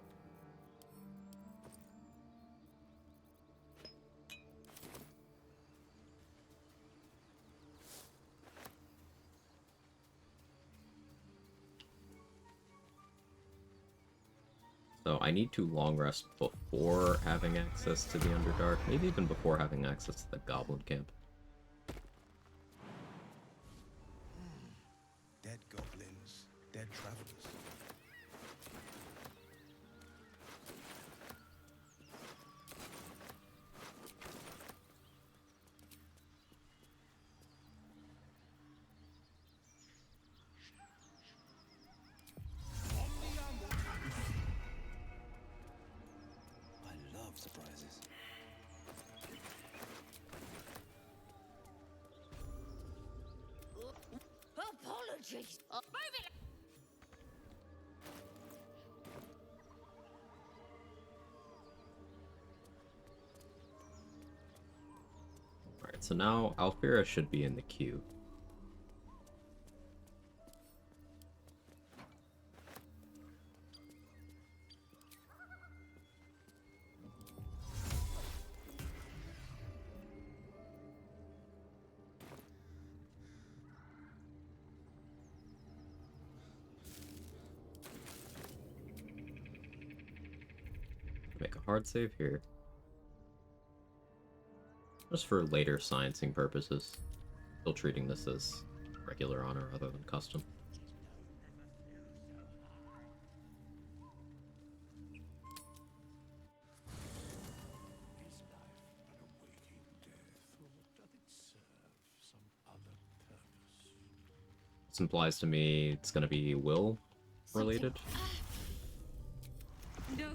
So I need to long rest before having access to the Underdark, maybe even before having access to the Goblin Camp. Dead goblins, dead travelers. I love surprises. Apologies. Move it. Alright, so now Alfira should be in the queue. Make a hard save here. Just for later sciencing purposes. Still treating this as regular honor rather than custom. Is life but a waking death, or doth it serve some other purpose? This implies to me it's gonna be Wyll related. No,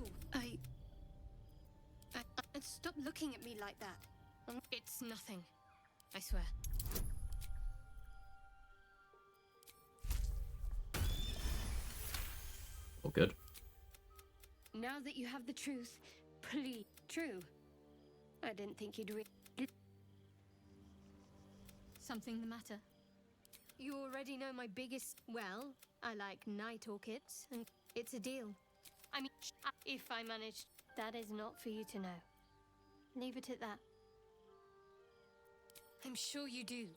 stop looking at me like that. It's nothing. I swear. Oh, good. Now that you have the truth, please. True. I didn't think you'd Something the matter? You already know my biggest... Well, I like night orchids, and it's a deal. I mean, if I manage... That is not for you to know. Leave it at that. I'm sure you do.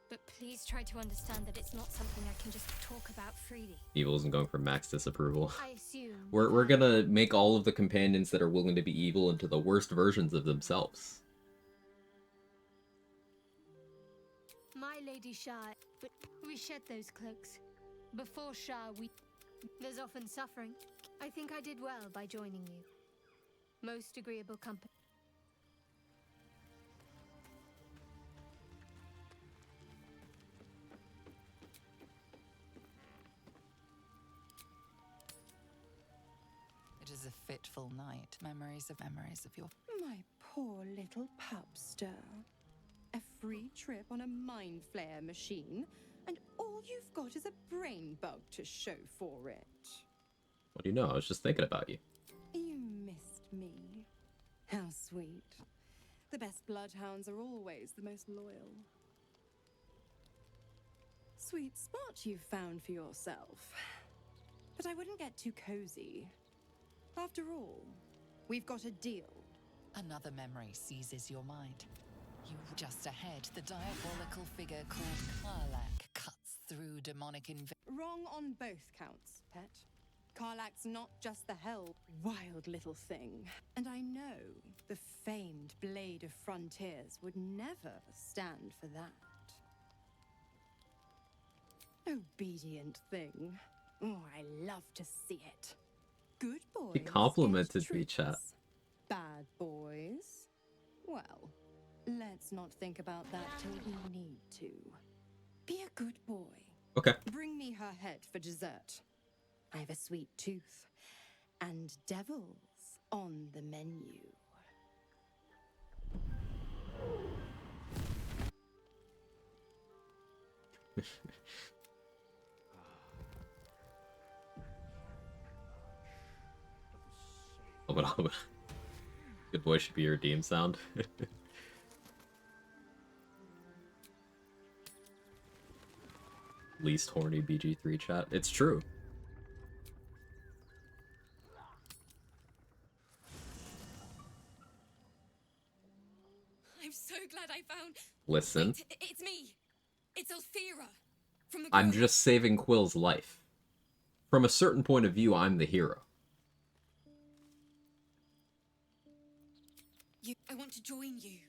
But please try to understand that it's not something I can just talk about freely. Evil isn't going for max disapproval. I assume... We're gonna make all of the companions that are willing to be evil into the worst versions of themselves. My Lady Shah, but we shed those cloaks. Before Shah, there's often suffering. I think I did well by joining you. Most agreeable company. It is a fitful night. Memories of your... My poor little pupster. A free trip on a mind flare machine, and all you've got is a brain bug to show for it. What do you know? I was just thinking about you. You missed me. How sweet. The best bloodhounds are always the most loyal. Sweet spot you've found for yourself. But I wouldn't get too cozy. After all, we've got a deal. Another memory seizes your mind. You just ahead, the diabolical figure called Karlach cuts through demonic Wrong on both counts, pet. Karlach's not just the hell, wild little thing. And I know the famed Blade of Frontiers would never stand for that. Obedient thing. Oh, I love to see it. Good boys. He complimented get me, chat. treats. Bad boys? Well, let's not think about that till we need to. Be a good boy. Okay. Bring me her head for dessert. I have a sweet tooth. And devils on the menu. Oh, but good boy should be your redeem sound. Least horny BG3 chat. It's true. I'm so glad I found. Listen. Wait, it's me. It's Althea from the. I'm just saving Quill's life. From a certain point of view, I'm the hero. I want to join you.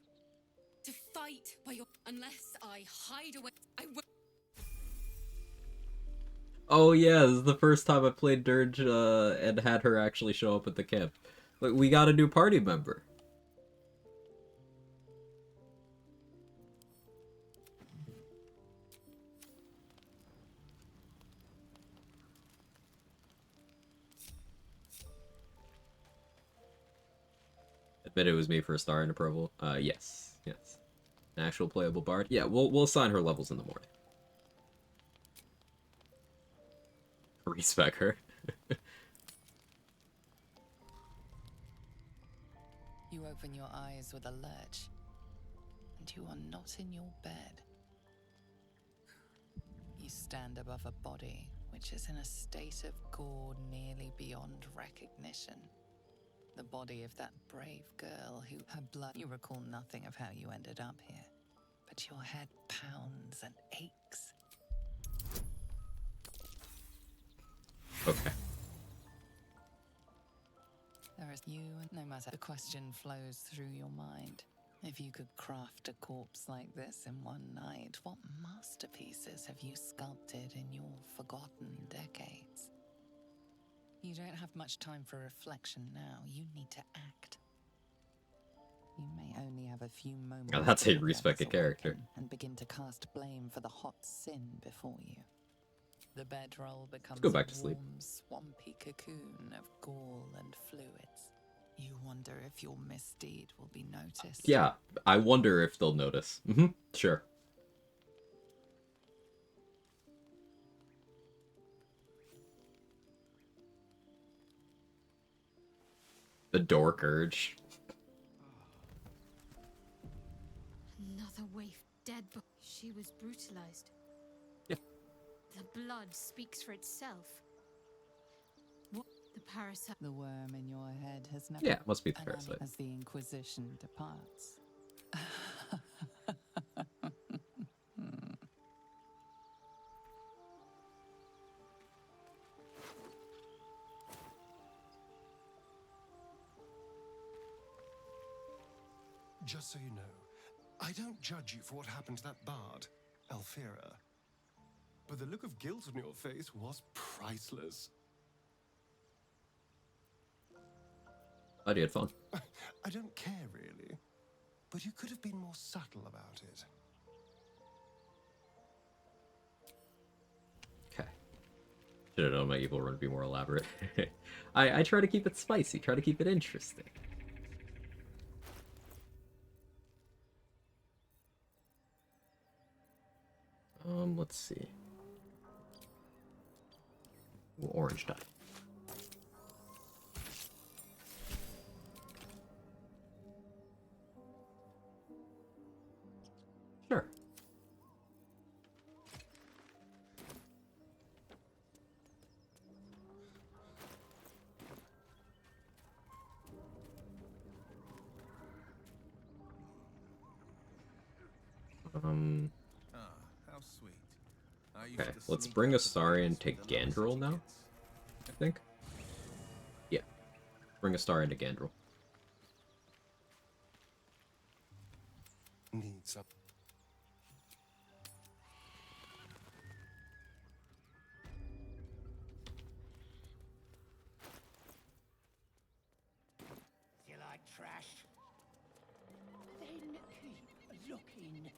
To fight by your. Unless I hide away. I won't. Oh yeah, this is the first time I played Dirge and had her actually show up at the camp. Like, we got a new party member. Admit it was me for a star and a purple. Yes. Yes. An actual playable bard. Yeah, we'll assign her levels in the morning. Respec her. You open your eyes with a lurch, and you are not in your bed. You stand above a body which is in a state of gore nearly beyond recognition. The body of that brave girl who her blood. You recall nothing of how you ended up here, but your head pounds and aches. Okay. There is you, and no matter the question flows through your mind. If you could craft a corpse like this in one night, what masterpieces have you sculpted in your forgotten decades? You don't have much time for reflection now. You need to act. You may only have a few moments. Oh, that's how you to respect a character. and begin to cast blame for the hot sin before you. The bedroll becomes go back a to sleep. warm, swampy cocoon of gall and fluids. You wonder if your misdeed will be noticed. Yeah, I wonder if they'll notice. Sure. The dork urge. Another waif dead, but she was brutalized. Yeah. The blood speaks for itself. What the parasite? The worm in your head has never. Yeah, it must be the parasite. As the Inquisition departs. Just so you know, I don't judge you for what happened to that bard, Althea. But the look of guilt on your face was priceless. Glad you had fun. I don't care, really. But you could have been more subtle about it. Okay. Should have known my evil run would be more elaborate. I try to keep it spicy, try to keep it interesting. Let's see. Ooh, orange dye. Sure. How sweet. Okay, let's bring Astarion to Gandrel now, I think. Yeah. Bring Astarion to Gandrel. Need some. You like trash? Then keep looking.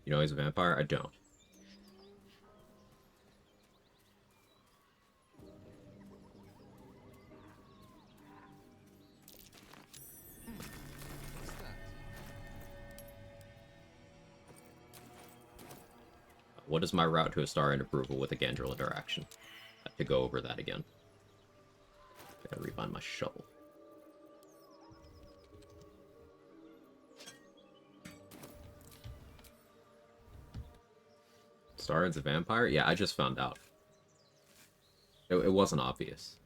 You know he's a vampire? I don't. What is my route to a star and approval with a Gandrel interaction? I have to go over that again. I gotta refind my shovel. Starin's a vampire? Yeah, I just found out. It wasn't obvious.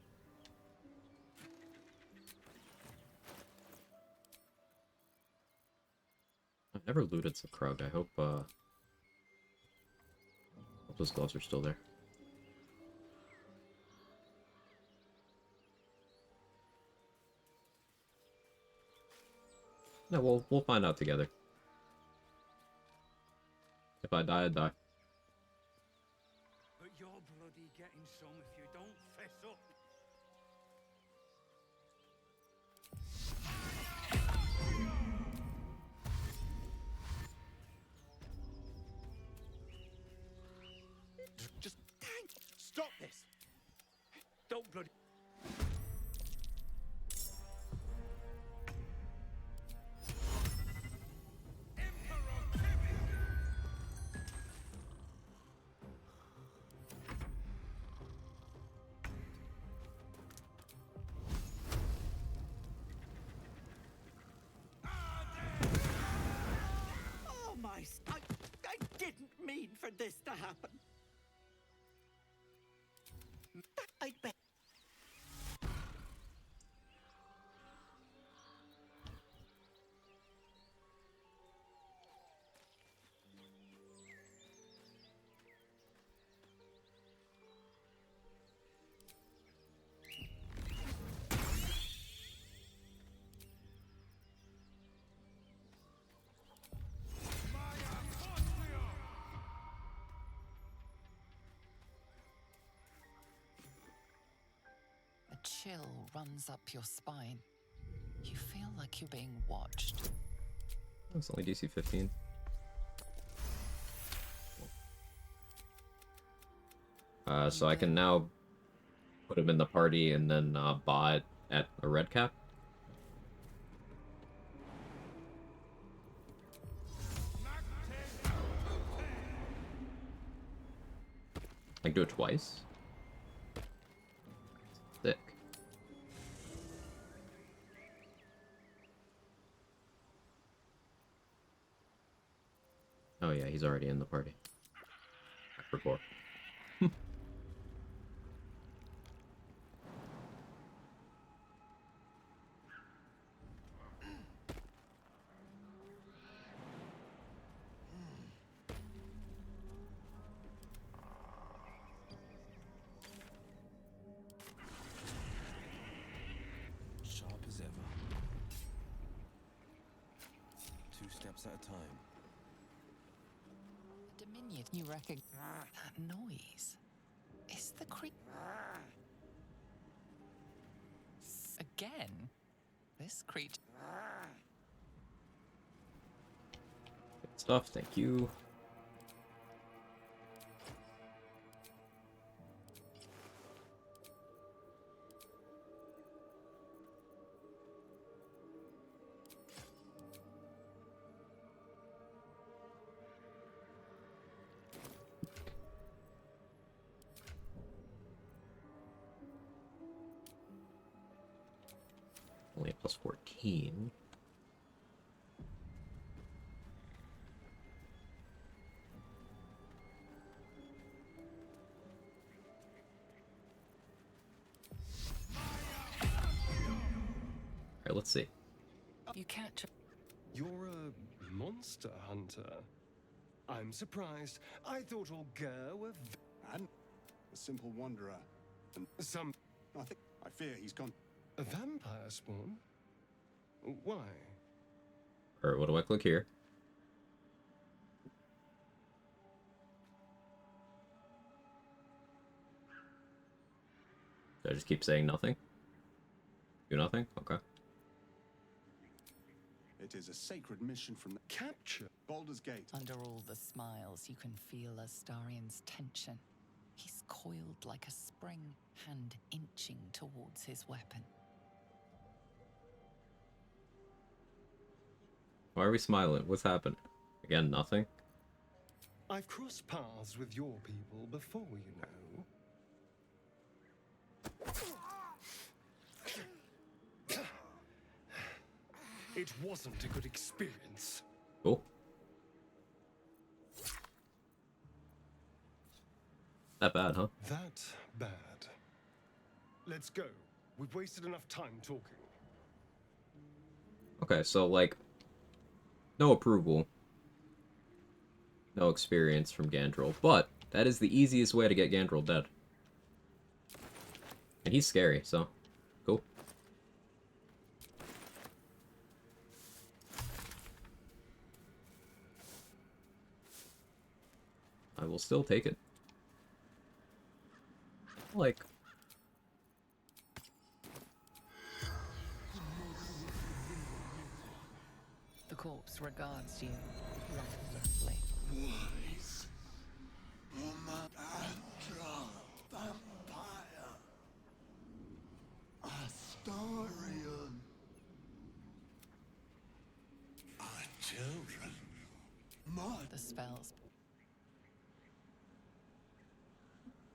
I've never looted some Quag. I hope those gloves are still there. No, we'll find out together. If I die, I die. But you're bloody getting some if you don't fess up. Just stop this! Don't bloody... Oh my... I didn't mean for this to happen. I bet. A chill runs up your spine. You feel like you're being watched. It's only DC 15. So I can now put him in the party and then bot at a red cap. I can do it twice. Sick. Oh yeah, he's already in the party. I forgot. Sharp as ever. 2 steps at a time. Dominion, you recognize that noise? It's the creep. Again? This creature. Good stuff, thank you. Only a plus 14. Alright, let's see. You catch a... You're a monster hunter. I'm surprised. I thought Urge were And a simple wanderer. And some... I fear he's gone. A vampire spawn? Why? Alright, what do I click here? Do I just keep saying nothing? Do nothing? Okay. It is a sacred mission from the capture Baldur's Gate. Under all the smiles, you can feel Astarion's tension. He's coiled like a spring, hand inching towards his weapon. Why are we smiling? What's happened? Again, nothing? I've crossed paths with your people before, you know. It wasn't a good experience. Cool. That bad, huh? That bad. Let's go. We've wasted enough time talking. Okay, so, like, no approval. No experience from Gandrel, but that is the easiest way to get Gandrel dead. And he's scary, so cool. I will still take it. Like... The corpse regards you recklessly. Wise. Vampire. Astarion. Our children. The spells.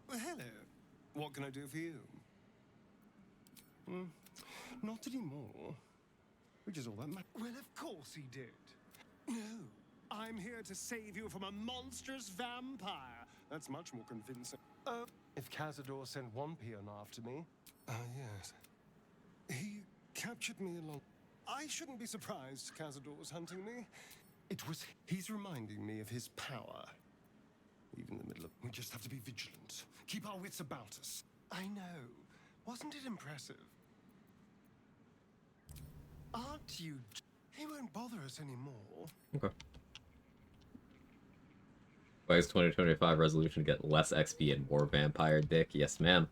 Well, hello. What can I do for you? Not anymore. Which is all that matters. Well, of course he did. No. I'm here to save you from a monstrous vampire. That's much more convincing. If Cazador sent one peon after me... yes. He captured me along... I shouldn't be surprised Cazador's hunting me. It was... He's reminding me of his power. Even in the middle of... We just have to be vigilant. Keep our wits about us. I know. Wasn't it impressive? Aren't you... He won't bother us anymore. Okay. Why is 2025 resolution get less XP and more vampire dick? Yes, ma'am.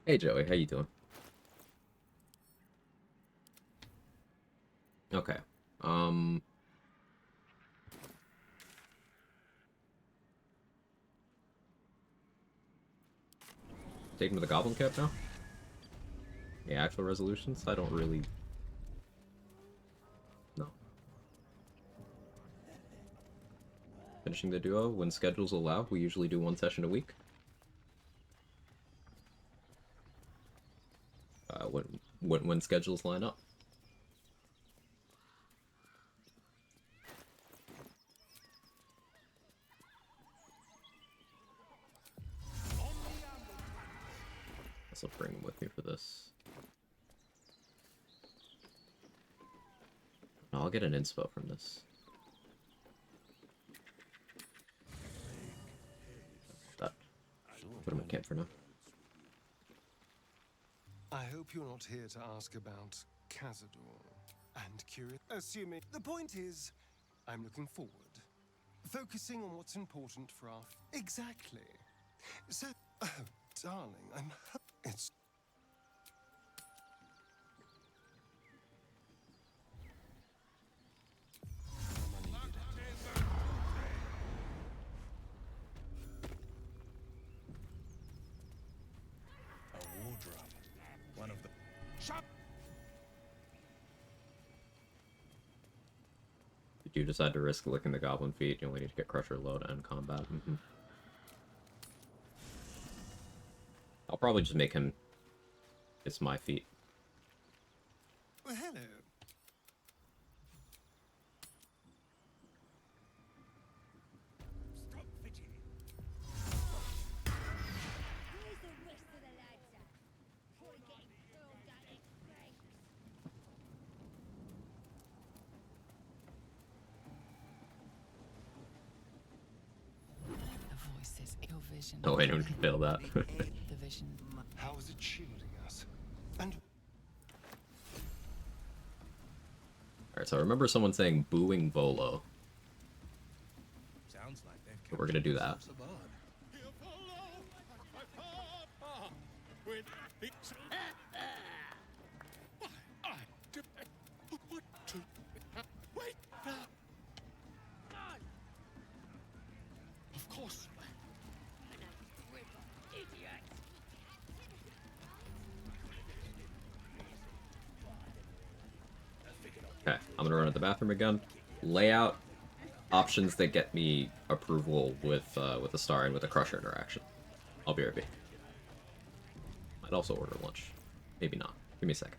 Hey Joey, how you doing? Okay. Take him to the Goblin Camp now? Yeah, actual resolutions? I don't really... No. Finishing the duo when schedules allow. We usually do one session a week. When schedules line up. I'll bring him with me for this. No, I'll get an inspo from this. That. Put him in camp for now. I hope you're not here to ask about Cazador and curious. Assuming the point is, I'm looking forward, focusing on what's important for our. Exactly. So, oh, darling, it's. One of the... Did you decide to risk licking the goblin feet? You only need to get Crusher low to end combat. I'll probably just make him kiss my feet. Well, hello. Stop fidgeting. Where's the rest of the lads at? Before getting thrown down in banks. The voices, your vision. Oh, anyone can fail that. The vision. How is it shielding us? And Alright, so I remember someone saying booing Volo. Sounds like they've But we're gonna do that. abroad. with it's what to wait of course. Okay, I'm gonna run to the bathroom again. Layout options that get me approval with the star and with the crusher interaction. I'll be right back. Might also order lunch. Maybe not. Give me a second.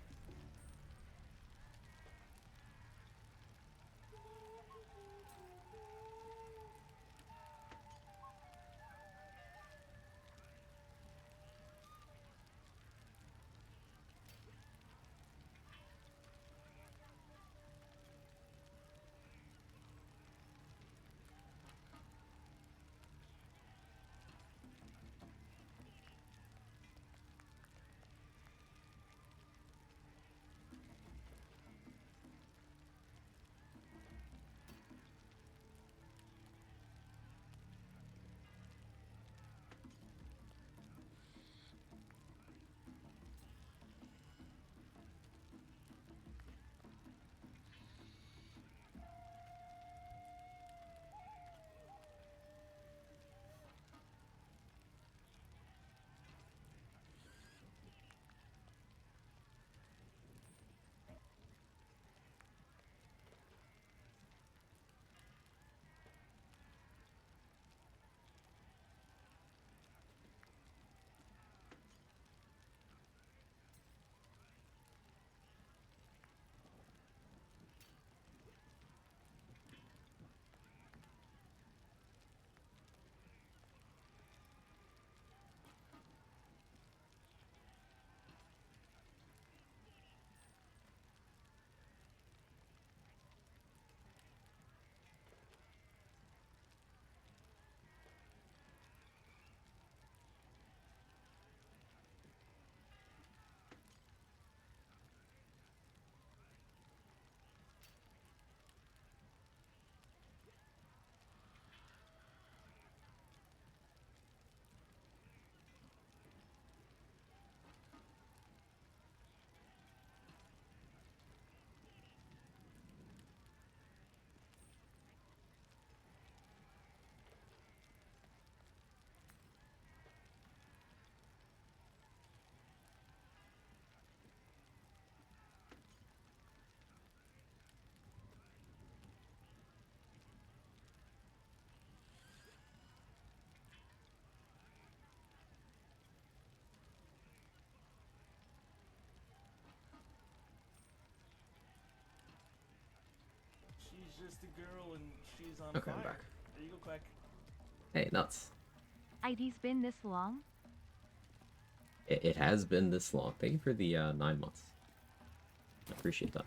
She's just a girl and she's on Okay, fire. I'm back. There you go, Quag. Hey, nuts. ID's been this long? It has been this long. Thank you for the 9 months. I appreciate that.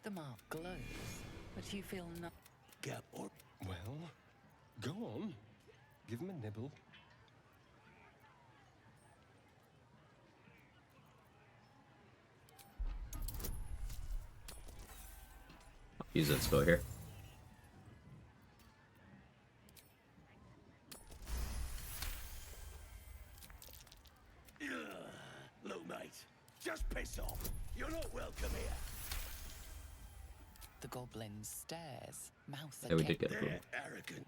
The mark glows, but you feel no. Well, go on. Give him a nibble. Use that spell here. Look, mate, just piss off. You're not welcome here. The goblin stares, mouth Yeah, we agape. did get approval. They're arrogant.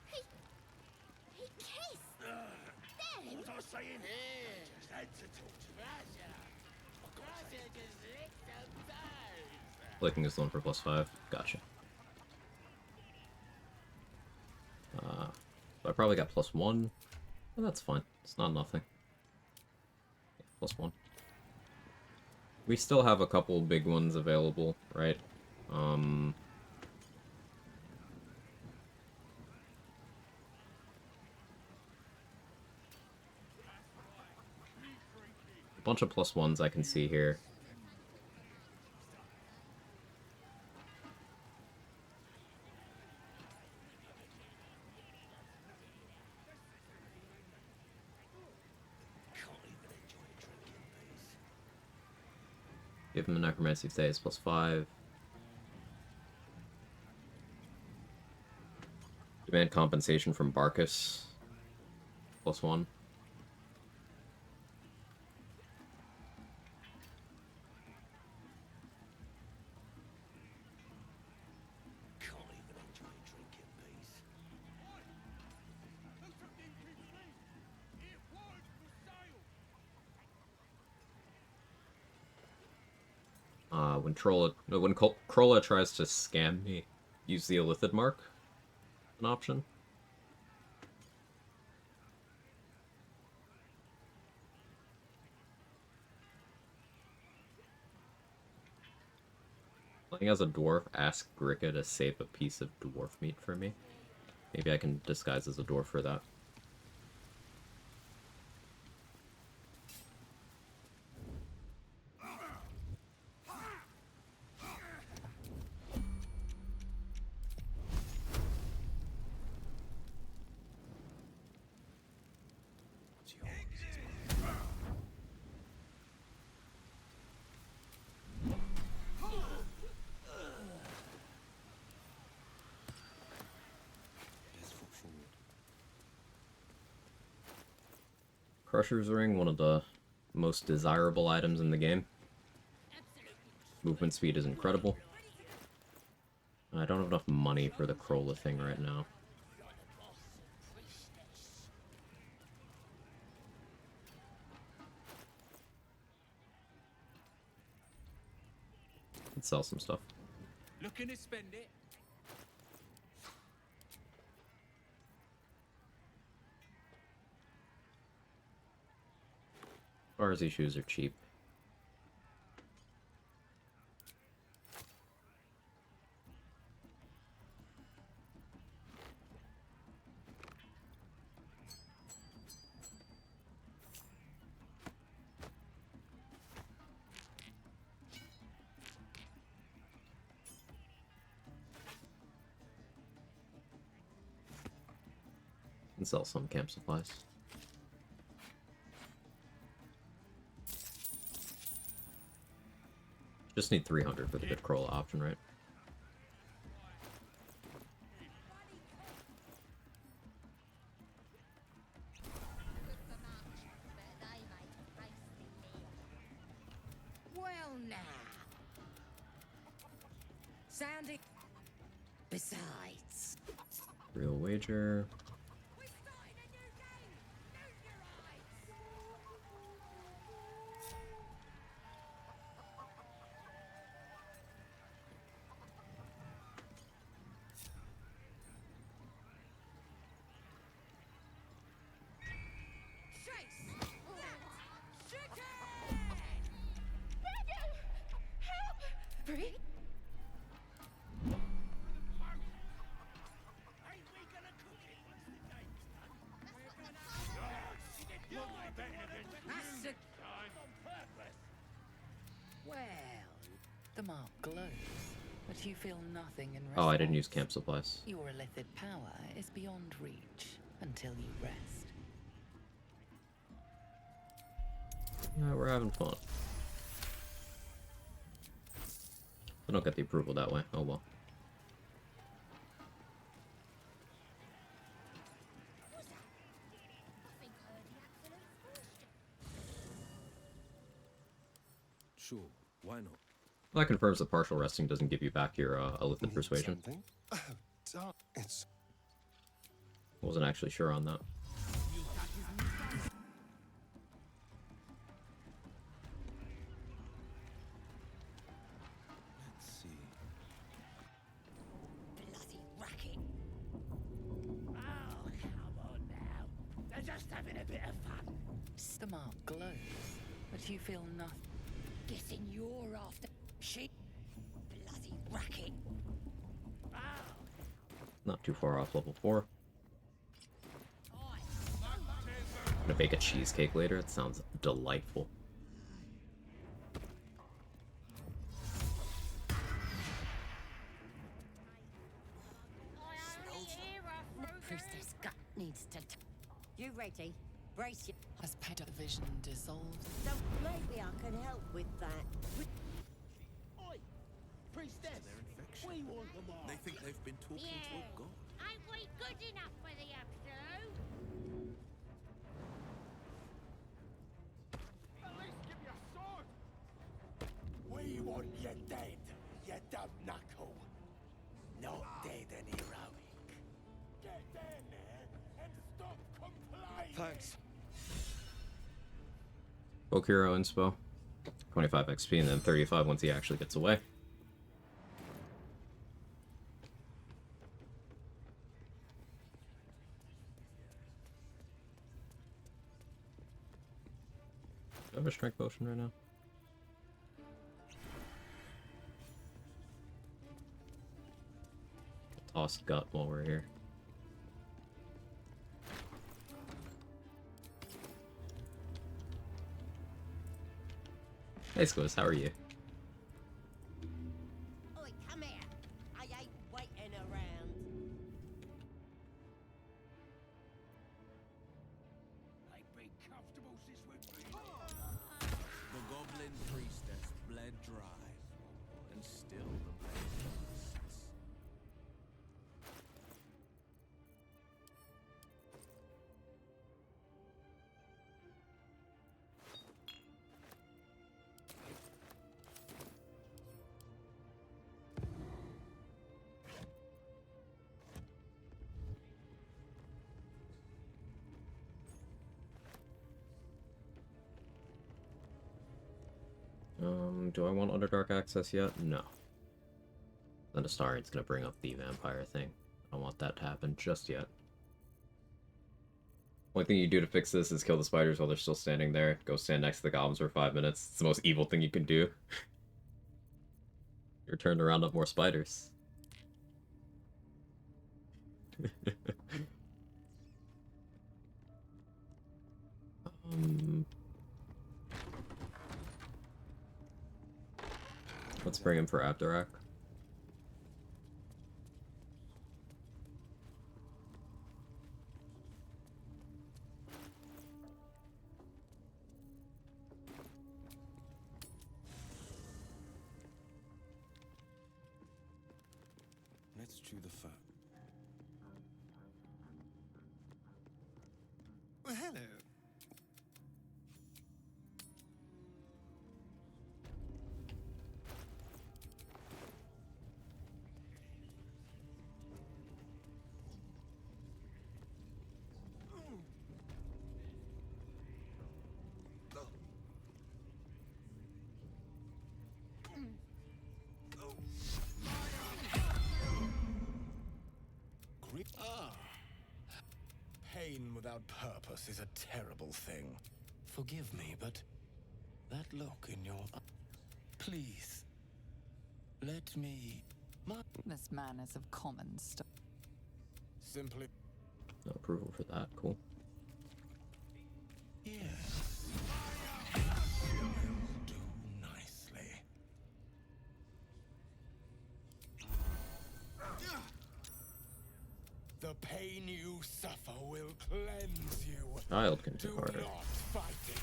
Hey, Case! What was I saying? Just had to talk to Clicking is the one for +5. Gotcha. So I probably got +1. But that's fine. It's not nothing. Yeah, +1. We still have a couple big ones available, right? Bunch of +1s I can see here. Give him a necromancy status +5. Demand compensation from Barkus. +1. When Krolla tries to scam me, use the Illithid mark, an option. Playing as a dwarf, ask Gricka to save a piece of dwarf meat for me. Maybe I can disguise as a dwarf for that. Crusher's Ring, one of the most desirable items in the game. Movement speed is incredible. I don't have enough money for the Krolla thing right now. Let's sell some stuff. Looking to spend it? Farsi shoes are cheap. And sell some camp supplies. Just need 300 for the good Krolla option, right? Well, now. Sounding. Besides. Real wager. The mark glows, but you feel nothing in response. Oh, I didn't use camp supplies. Your illithid power is beyond reach until you rest. Yeah, we're having fun. I don't get the approval that way. Oh well. Sure, why not? Well, that confirms that partial resting doesn't give you back your illithid persuasion. It's... Wasn't actually sure on that. Let's see. Bloody racket. Oh, come on now. They're just having a bit of fun. The mark glows, but you feel nothing. Guessing you're after she. Bloody racket. Oh. Not too far off level 4. I'm gonna bake a cheesecake later. It sounds delightful. you ready, brace you. As pet vision dissolves. So maybe I can help with that. Oi! Priestess! We want them all. They think they've been talking to a god. Ain't we good enough for the absolute? At least give me a sword! We want you dead, you dumb knuckle. Not dead and heroic. Get down there and stop complaining! Thanks. Poke hero inspo. 25 XP and then 35 once he actually gets away. Do I have a strength potion right now? Toss gut while we're here. Hey Squiz, how are you? Oi, come here. I ain't waiting around. I'd be comfortable this would be. The goblin priestess bled dry, and still the blade persists. Do I want Underdark access yet? No. Then Astarian's gonna bring up the vampire thing. I don't want that to happen just yet. Only thing you do to fix this is kill the spiders while they're still standing there. Go stand next to the goblins for 5 minutes. It's the most evil thing you can do. You're turned to round up more spiders. Let's bring him for Abdarak. Let's chew the fat. Well, hello. Ah. Pain without purpose is a terrible thing. Forgive me, but that look in your eye. Please. Let me. This man is of common stuff. Simply. No approval for that. Cool. Yes. Do nicely. The pain you suffer will cleanse you. Child can do Do harder. not fight it.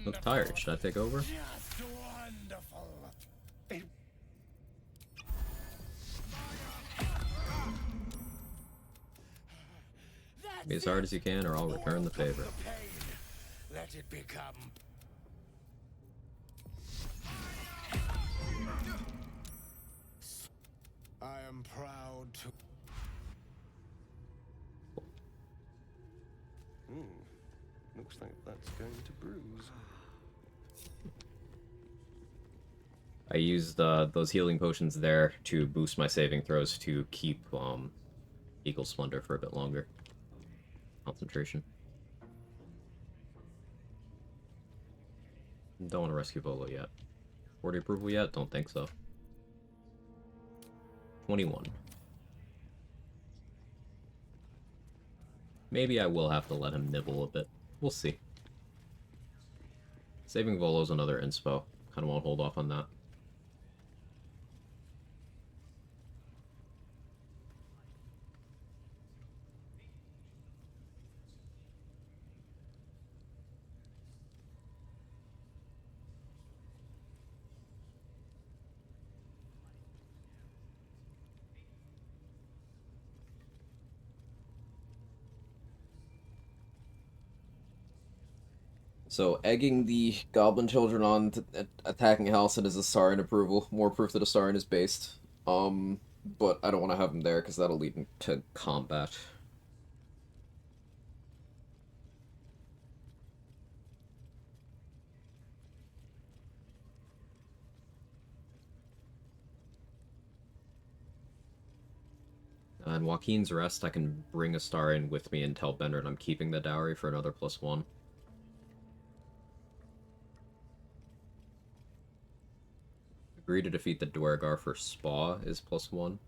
Look tired. Should I take over? Just wonderful. Be as hard as you can, or I'll return the favor. Let it become. I am proud to. Looks like that's going to bruise. I used those healing potions there to boost my saving throws to keep Eagle Splendor for a bit longer. Concentration. Don't want to rescue Volo yet. 40 approval yet? Don't think so. 21. Maybe I will have to let him nibble a bit. We'll see. Saving Volo's another inspo. Kind of want to hold off on that. So, egging the goblin children on to attacking Halcyon is a Sarin approval. More proof that a Sarin is based. But I don't want to have him there because that'll lead to combat. In Joaquin's Rest, I can bring a star in with me and tell Bender I'm keeping the dowry for another +1. Agree to defeat the Dwergar for Spa is +1.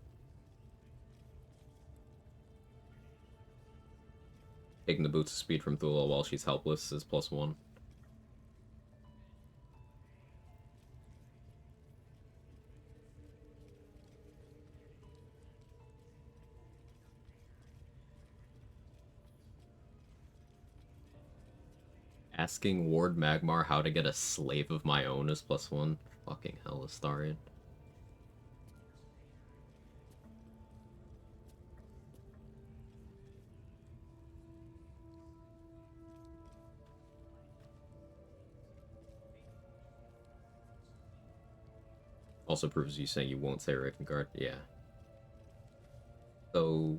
Taking the Boots of Speed from Thula while she's helpless is +1. Asking Ward Magmar how to get a slave of my own is +1. Fucking hell, Astarion. Also proves you saying you won't say Ravengard. Yeah. So,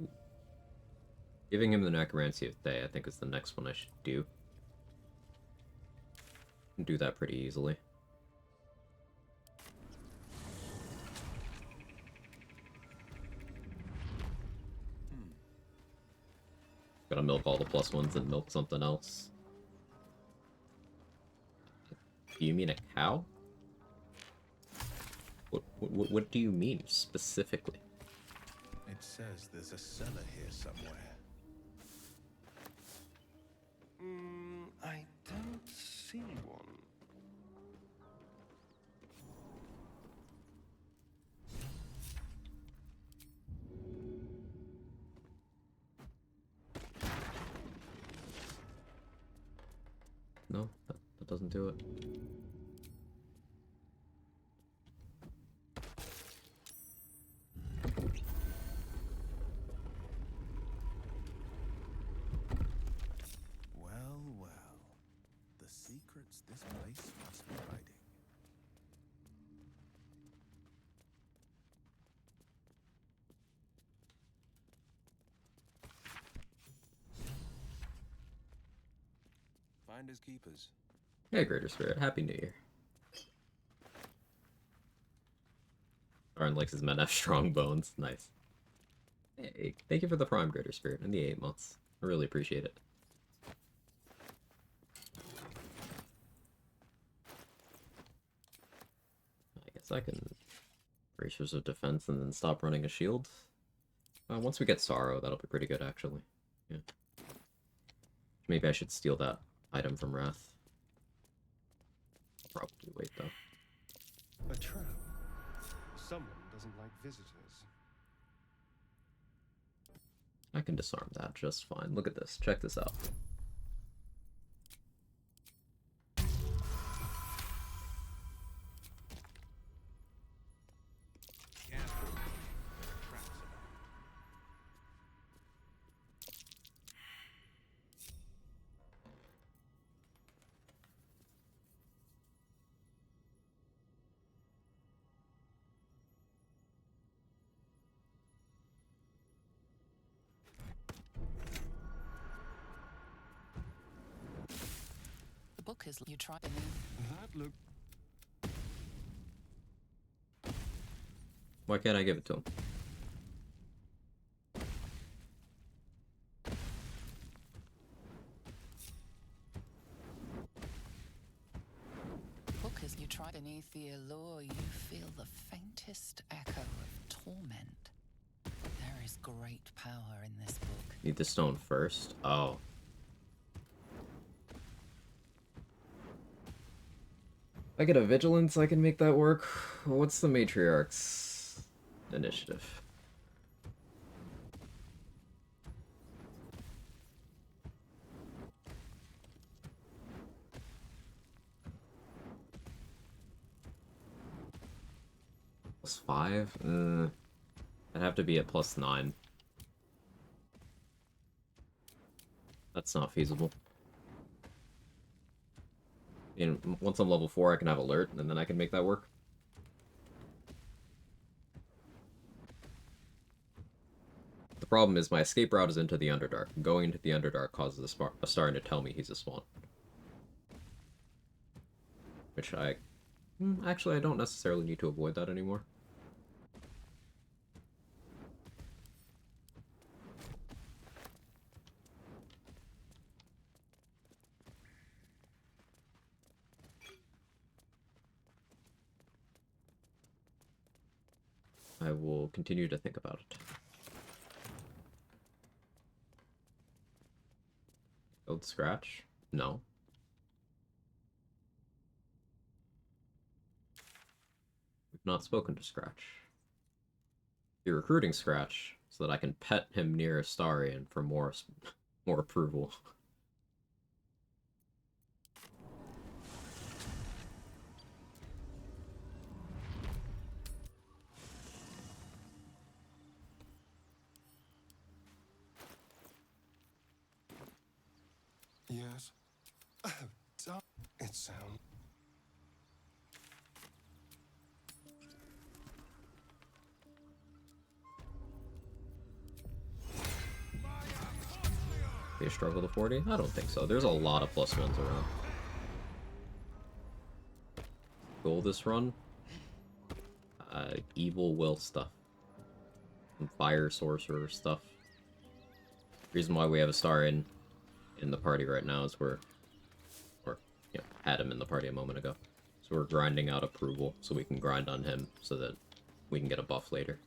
giving him the Necromancy of Thay, I think, is the next one I should do. Can do that pretty easily. Gotta milk all the +1s and milk something else. Do you mean a cow? What do you mean, specifically? It says there's a cellar here somewhere. I don't see one. No, that doesn't do it. Well, well. The secrets this place must be hiding. Finders keepers. Hey, Greater Spirit. Happy New Year. Arn likes his men have strong bones. Nice. Hey, thank you for the Prime, Greater Spirit, and the 8 months. I really appreciate it. I guess I can Bracers of Defense and then stop running a shield. Once we get Sorrow, that'll be pretty good, actually. Yeah. Maybe I should steal that item from Wrath. I'll probably wait, though. A trap. Someone doesn't like visitors. I can disarm that just fine. Look at this. Check this out. The book is you try. That look. Why can't I give it to him? Book is you try beneath the allure, you feel the faintest echo of torment. There is great power in this book. Need the stone first? Oh. If I get a vigilance, I can make that work. What's the Matriarch's initiative? +5? I'd have to be at +9. That's not feasible. And once I'm level 4, I can have alert, and then I can make that work. The problem is my escape route is into the Underdark. Going into the Underdark causes a star to tell me he's a spawn. Which actually, I don't necessarily need to avoid that anymore. I will continue to think about it. Killed Scratch? No. We've not spoken to Scratch. You're recruiting Scratch so that I can pet him near Astarion for more approval. Yes. Oh, darn. It sounds. They struggle to 40? I don't think so. There's a lot of +1s around. Goal this run? Evil Wyll stuff. Some fire sorcerer stuff. Reason why we have a star in the party right now is had him in the party a moment ago. So we're grinding out approval so we can grind on him so that we can get a buff later.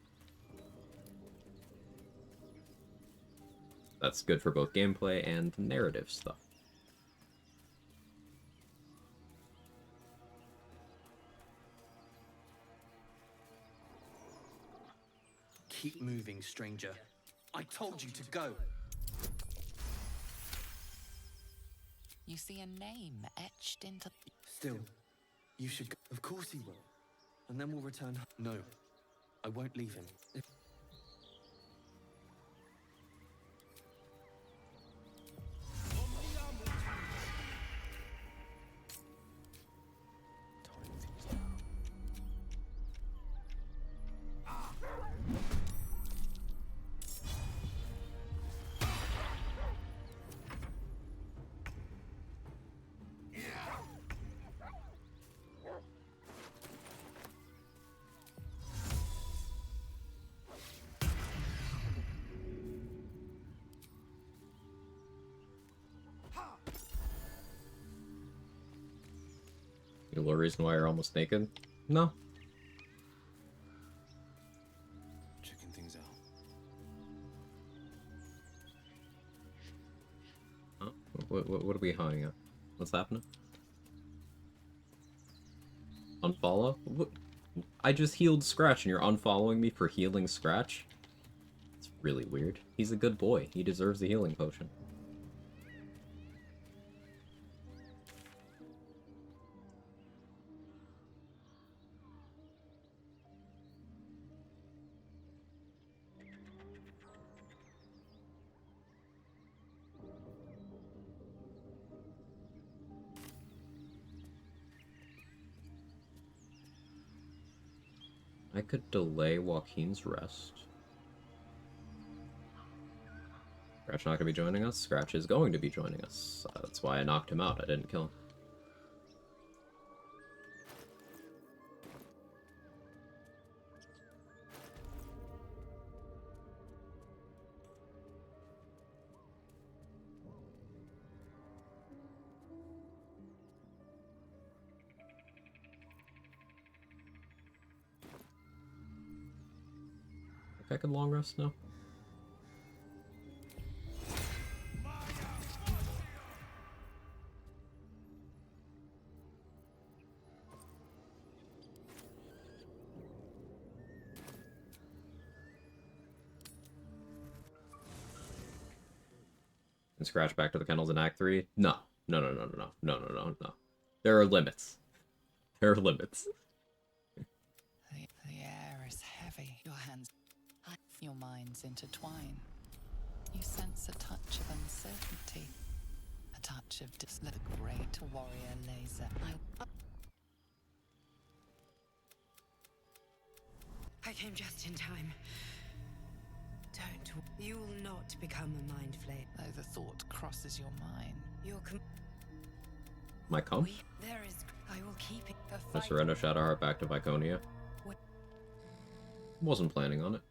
That's good for both gameplay and narrative stuff. Keep moving, stranger. I told you to go. You see a name etched into... Still, you should go. Of course he will. And then we'll return. No, I won't leave him. You know the reason why you're almost naked? No. Checking things out. Huh? What are we hiding at? What's happening? Unfollow? What? I just healed Scratch and you're unfollowing me for healing Scratch? It's really weird. He's a good boy. He deserves the healing potion. I could delay Joaquin's rest. Scratch not going to be joining us? Scratch is going to be joining us. That's why I knocked him out. I didn't kill him. I can long rest now. And Scratch back to the kennels in Act 3? No. No. There are limits. There are limits. The air is heavy. Your hands... Your minds intertwine. You sense a touch of uncertainty, a touch of the great warrior laser. I came just in time. Don't. You will not become a mind flame. Though the thought crosses your mind. Your My come? There is. I will keep it. I surrender Shadowheart back to Viconia. Wasn't planning on it.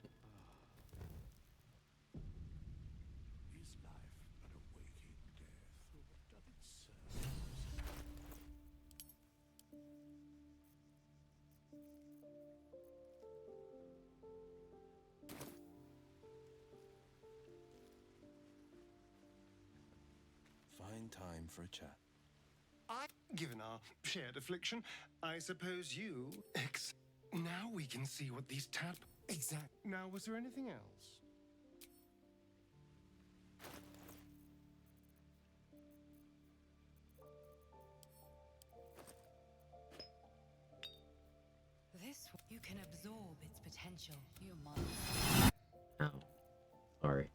Find time for a chat. Given our shared affliction, I suppose you... Now we can see what these Exact. Now, was there anything else? This you can absorb its potential. Your mind. Ow. Sorry.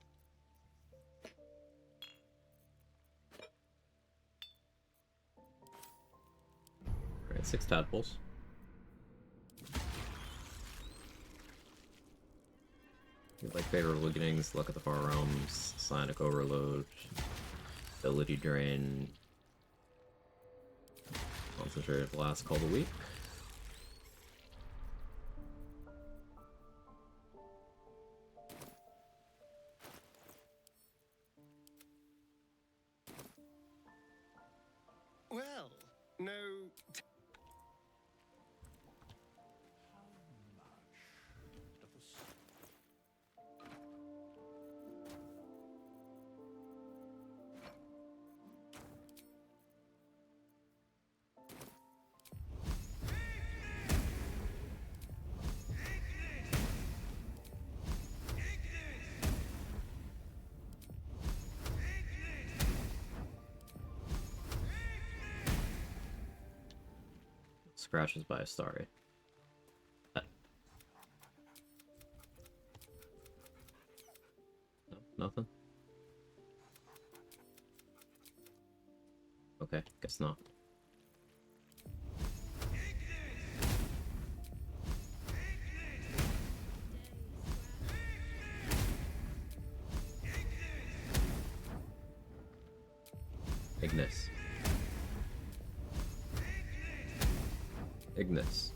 Alright, 6 tadpoles. You like favorable beginnings, luck at the far realms, psionic overload, ability drain, concentrated blast call the weak. Well, no... Scratches by a starry. No, nothing? Okay, guess not. Ignis. Ignis.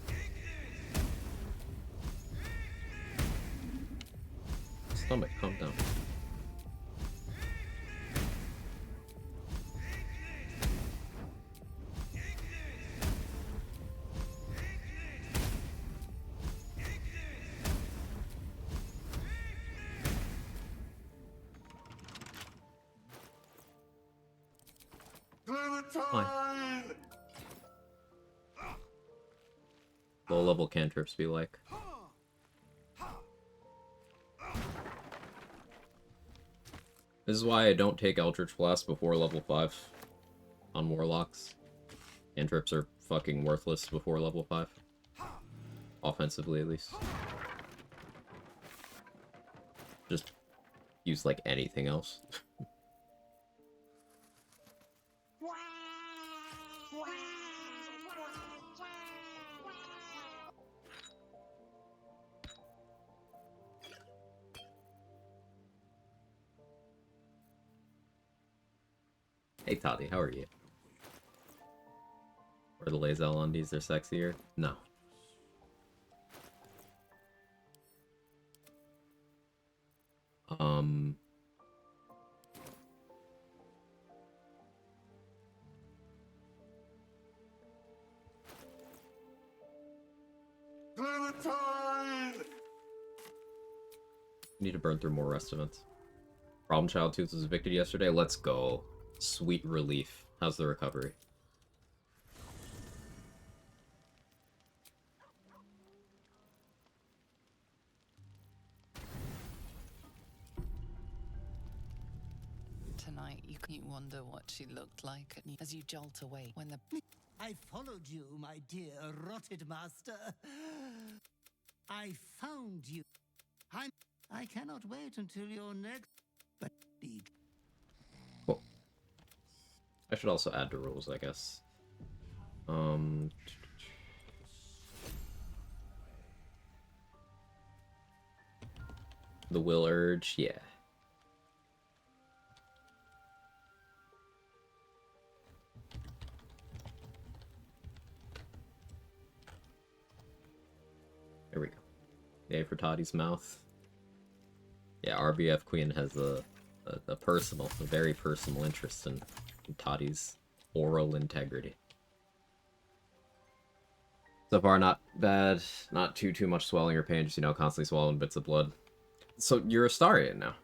Stomach, calm down. Fine. Low level cantrips be like. This is why I don't take Eldritch Blast before level 5 on Warlocks. Cantrips are fucking worthless before level 5. Offensively, at least. Just use like anything else. Hey Toddy, how are you? Or the Lae'zel undies, they're sexier? No. Need to burn through more rest events. Problem Child Tooth was evicted yesterday. Let's go. Sweet relief. How's the recovery? Tonight, you wonder what she looked like as you jolt awake when the... I followed you, my dear rotted master. I found you. I cannot wait until your next... But need... Cool. I should also add the rules, I guess. The Wyll Urge, yeah. There we go. Yay for Toddy's mouth. Yeah, RBF Queen has a very personal interest in Toddy's oral integrity. So far, not bad. Not too much swelling or pain, just, you know, constantly swallowing bits of blood. So you're a Starian now.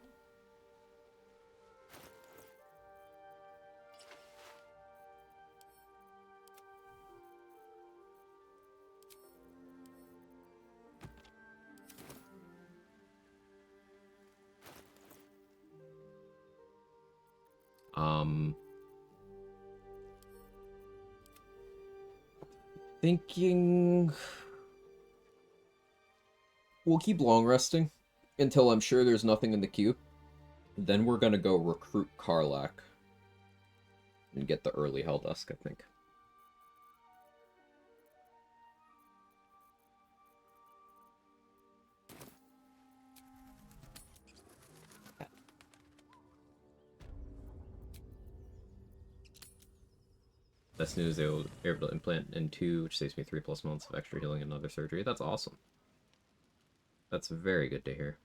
Thinking we'll keep long resting until I'm sure there's nothing in the queue. Then we're gonna go recruit Karlach and get the early Helldusk, I think. Best news, they were able to implant in 2, which saves me 3+ months of extra healing and another surgery. That's awesome. That's very good to hear.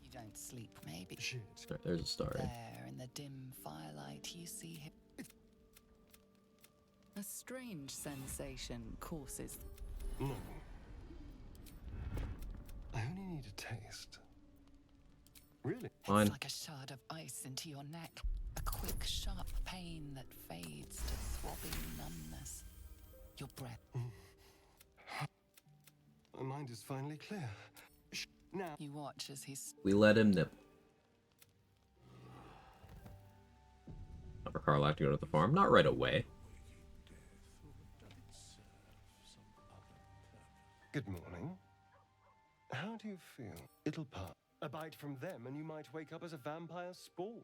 You don't sleep, maybe. Shit. There's a star. There, in the dim firelight, you see him. A strange sensation courses. No. I only need a taste. Really? Fine. It's like a shard of ice into your neck. A quick, sharp pain that fades to throbbing numbness. Your breath. My mind is finally clear. Now. You watch as he's. We let him nip. For Karlach to go to the farm. Not right away. Good morning. How do you feel? It'll pass. A bite from them and you might wake up as a vampire spawn.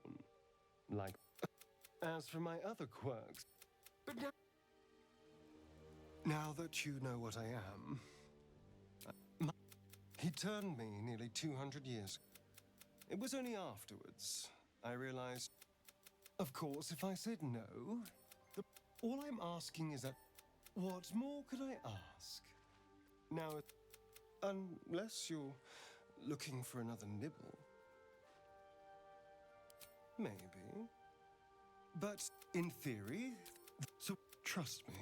Like... As for my other quirks... But now that you know what I am... He turned me nearly 200 years. It was only afterwards I realized... Of course, if I said no... All I'm asking is that... What more could I ask? Now, unless you're looking for another nibble. Maybe. But in theory, so trust me.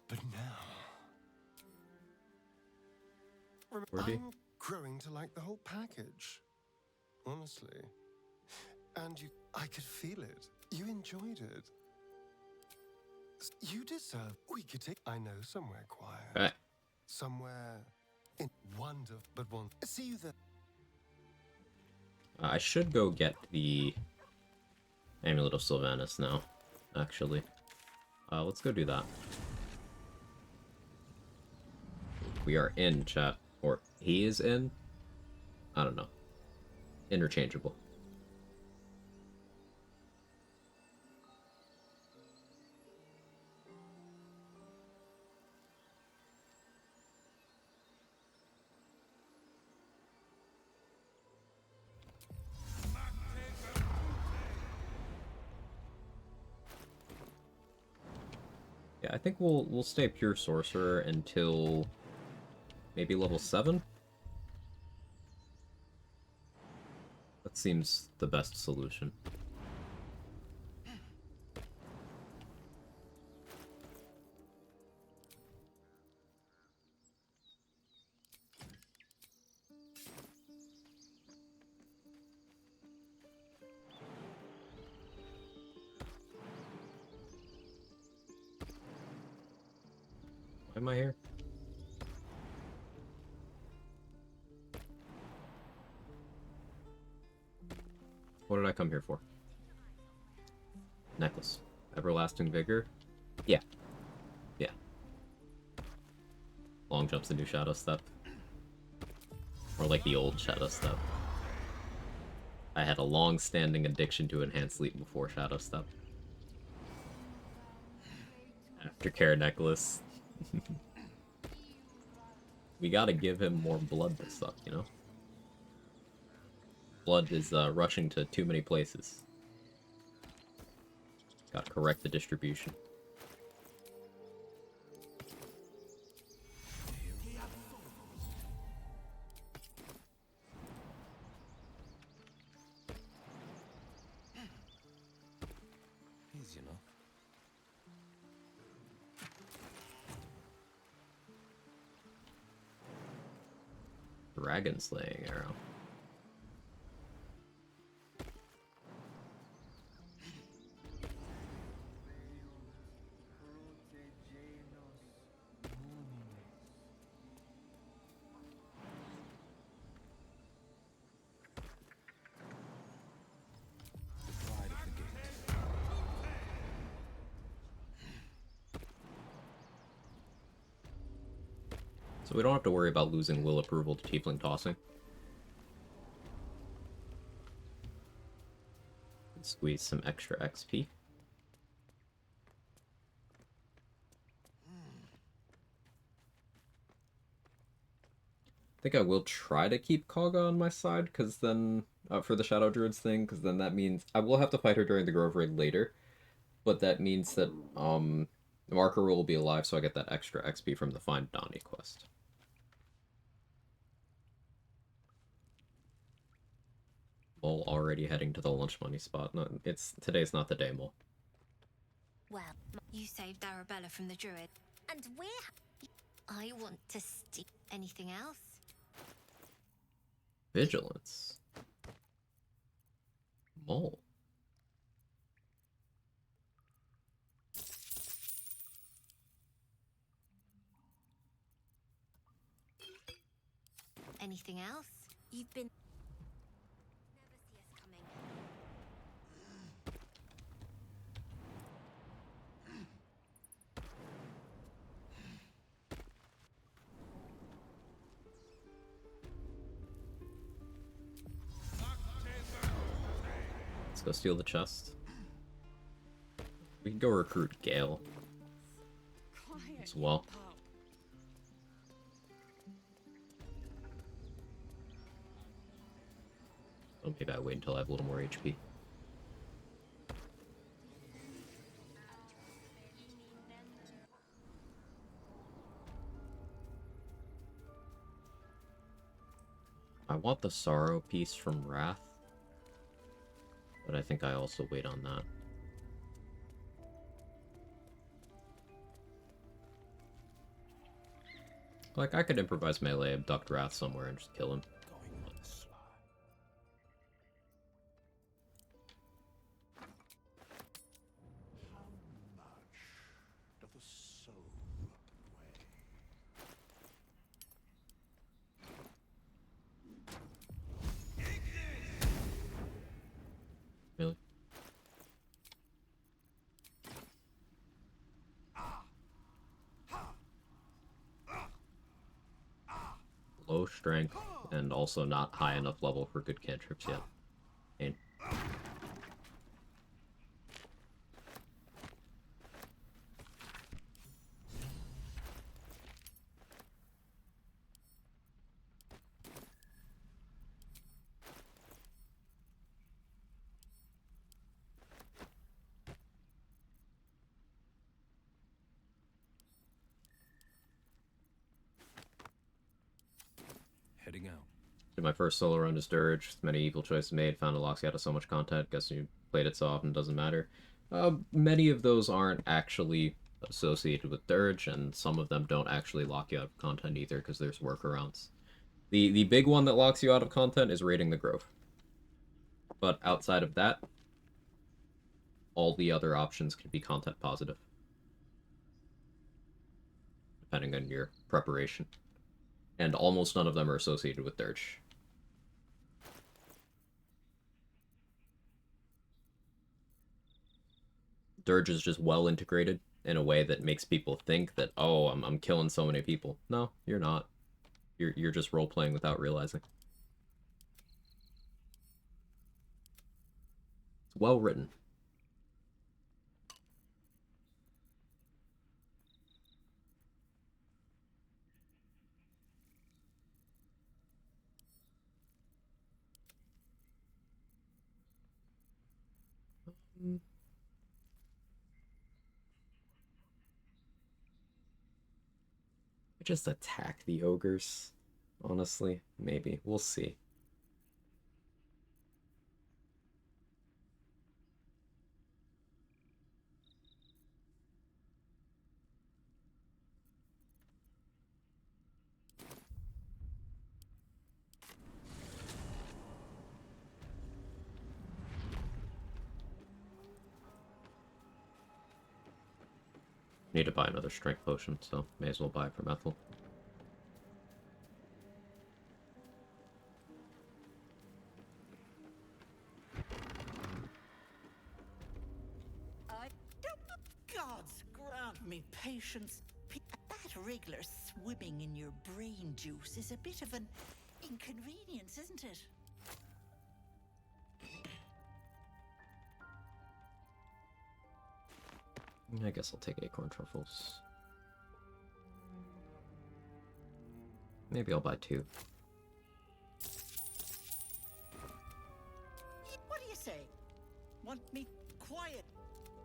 But now... I'm growing to like the whole package. Honestly. And I could feel it. You enjoyed it. You deserve... We could take... I know somewhere quiet. Somewhere in wonder, but one. See you there. I should go get the Amulet of Sylvanas now, actually. Let's go do that. We are in, chat. Or he is in? I don't know. Interchangeable. Yeah, I think we'll stay pure sorcerer until maybe level 7. That seems the best solution. Why am I here? What did I come here for? Necklace. Everlasting Vigor? Yeah. Yeah. Long jumps into Shadow Step. Or like the old Shadow Step. I had a long-standing addiction to Enhanced Sleep before Shadow Step. Aftercare Necklace. We gotta give him more blood to suck, you know? Blood is rushing to too many places. Gotta correct the distribution. Easy enough. Dragon Slaying Arrow. So we don't have to worry about losing will approval to Tiefling Tossing. Squeeze some extra XP. I think I will try to keep Quag on my side, because then, for the Shadow Druids thing, because then that means I will have to fight her during the Grove Raid later, but that means that, the Marker will be alive, so I get that extra XP from the Find Donnie quest. Mole already heading to the lunch money spot. No, today's not the day, Mole. Well, you saved Arabella from the druid. And I want to steal anything else. Vigilance. Mole. Anything else? You've been... Never see us coming. Let's go steal the chest. We can go recruit Gale as well. Oh, maybe I wait until I have a little more HP. I want the Sorrow piece from Wrath, but I think I also wait on that. Like, I could improvise melee, abduct Wrath somewhere, and just kill him. Really? Low strength, and also not high enough level for good cantrips yet. Pain. Heading out. Did my first solo run as Dirge. Many evil choices made. Found a Loxy out of so much content. Guess you played it so often, doesn't matter. Many of those aren't actually associated with Dirge, and some of them don't actually lock you out of content either, because there's workarounds. The big one that locks you out of content is raiding the Grove. But outside of that, all the other options can be content positive, depending on your preparation. And almost none of them are associated with Dirge. Dirge is just well integrated in a way that makes people think that, oh, I'm killing so many people. No, you're not. You're just role playing without realizing. It's well written. Just attack the ogres, honestly. Maybe. We'll see. Need to buy another strength potion, so may as well buy it from Ethel. Gods grant me patience. That wriggler swimming in your brain juice is a bit of an inconvenience, isn't it? I guess I'll take acorn truffles. Maybe I'll buy 2. What do you say? Want me quiet?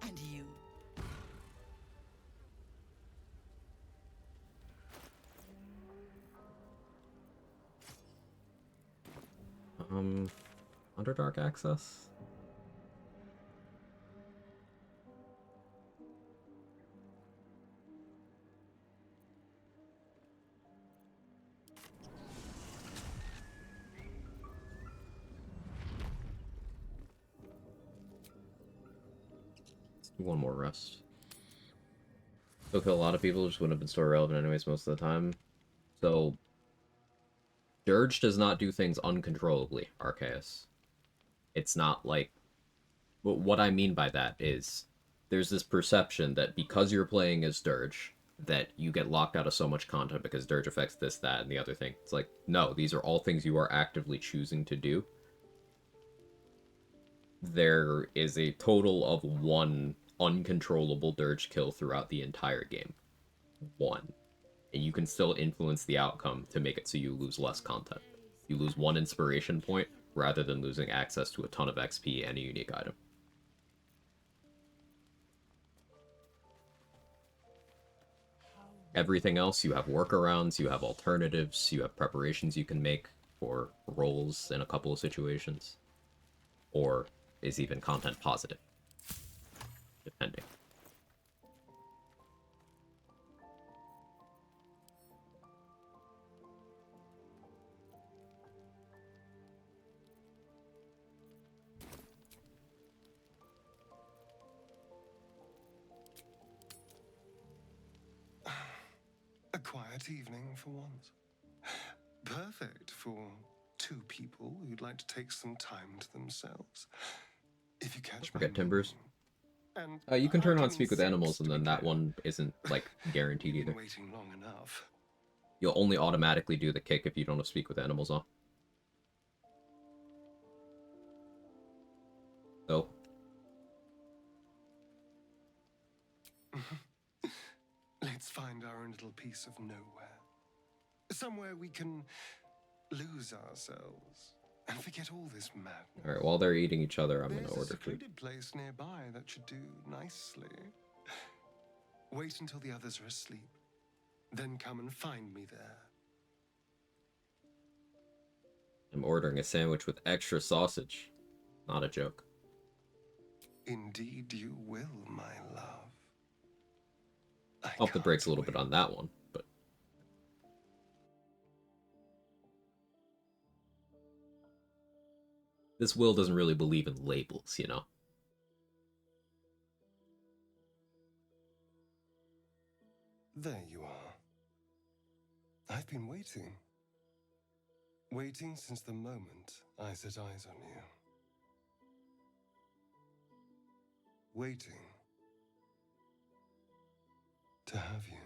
And you? Underdark access? Let's do one more rest. Still kill a lot of people, just wouldn't have been so relevant anyways most of the time. So, Dirge does not do things uncontrollably, Arceus. It's not like... But what I mean by that is, there's this perception that because you're playing as Dirge, that you get locked out of so much content because Dirge affects this, that, and the other thing. It's like, no, these are all things you are actively choosing to do. There is a total of 1 uncontrollable Dirge kill throughout the entire game. 1. And you can still influence the outcome to make it so you lose less content. You lose 1 inspiration point, rather than losing access to a ton of XP and a unique item. Everything else, you have workarounds, you have alternatives, you have preparations you can make for rolls in a couple of situations. Or is even content positive, depending. A quiet evening for once. Perfect for 2 people who'd like to take some time to themselves. If you catch my Forget Timbers. And You can turn I on Speak with insist Animals, and to then be that clear. one isn't, like, guaranteed You've been either. waiting long enough. You'll only automatically do the kick if you don't have Speak with Animals on. So, Let's find our own little piece of nowhere. Somewhere we can lose ourselves and forget all this madness. alright, while they're eating each other, I'm gonna There's a order food. secluded place nearby that should do nicely. Wait until the others are asleep. Then come and find me there. I'm ordering a sandwich with extra sausage. Not a joke. Indeed you will, my love. Off the brakes a little bit on that one, but... This Will doesn't really believe in labels, you know? There you are. I've been waiting. Waiting since the moment I set eyes on you. Waiting to have you.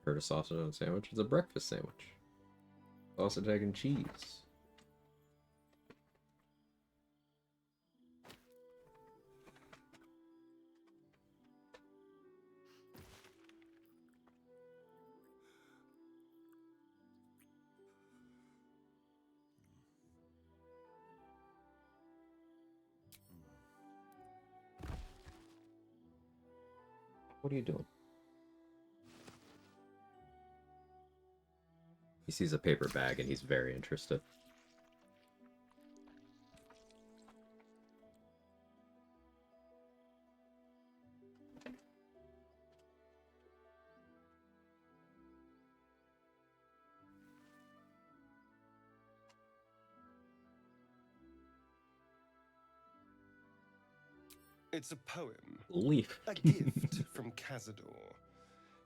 Heard a sausage on a sandwich? It's a breakfast sandwich. Sausage, egg, and cheese. What are you doing? He sees a paper bag and he's very interested. It's a poem. Leaf. A gift from Cazador.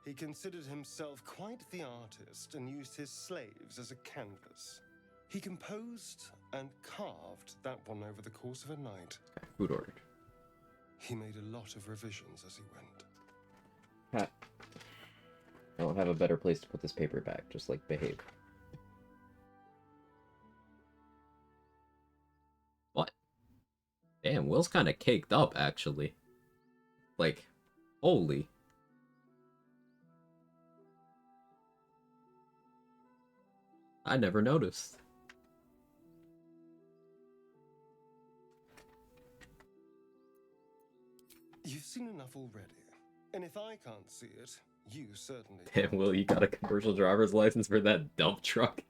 He considered himself quite the artist and used his slaves as a canvas. He composed and carved that one over the course of a night. Food ordered. He made a lot of revisions as he went. Pat, I don't have a better place to put this paper bag. Just, like, behave. What? Damn, Will's kind of caked up, actually. Like, holy. I never noticed. You've seen enough already. And if I can't see it, you certainly Damn, Will, you got a commercial driver's license for that dump truck?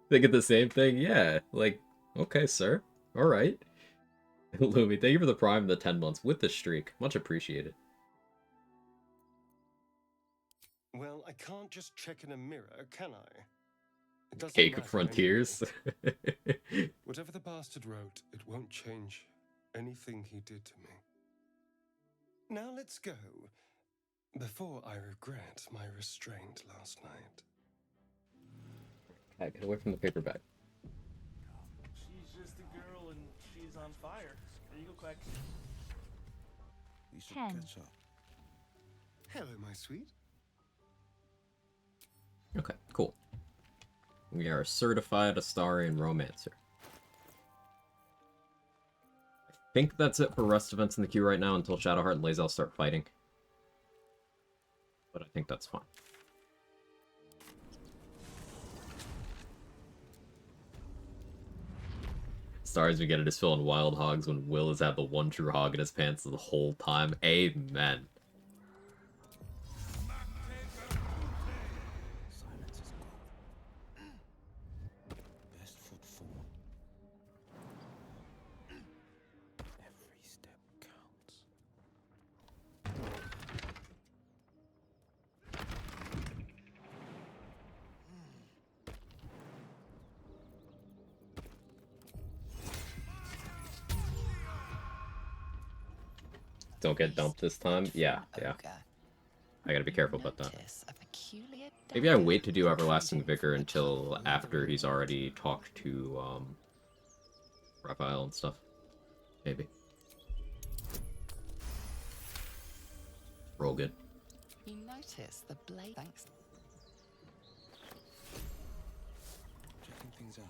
Thinking the same thing? Yeah. Like, okay, sir. Alright. Lumi, thank you for the prime and the 10 months with the streak. Much appreciated. Well, I can't just check in a mirror, can I? It doesn't Cake of matter Frontiers. anyway. Whatever the bastard wrote, it won't change anything he did to me. Now let's go, before I regret my restraint last night. Okay, get away from the paper bag. She's just a girl and she's on fire. There you go, Quag. We should catch up. Hello, my sweet. Okay, cool. We are certified Astarian Romancer. I think that's it for rest events in the queue right now until Shadowheart and Lae'zel start fighting. But I think that's fine. Stars we get it is filling wild hogs when Will has had the one true hog in his pants the whole time. Amen. Don't get dumped this time? Yeah, yeah. I gotta be careful about that. Maybe I wait to do Everlasting Vigor until after he's already talked to, Raphael and stuff. Maybe. Roll good. You notice the blade. Thanks. Checking things out.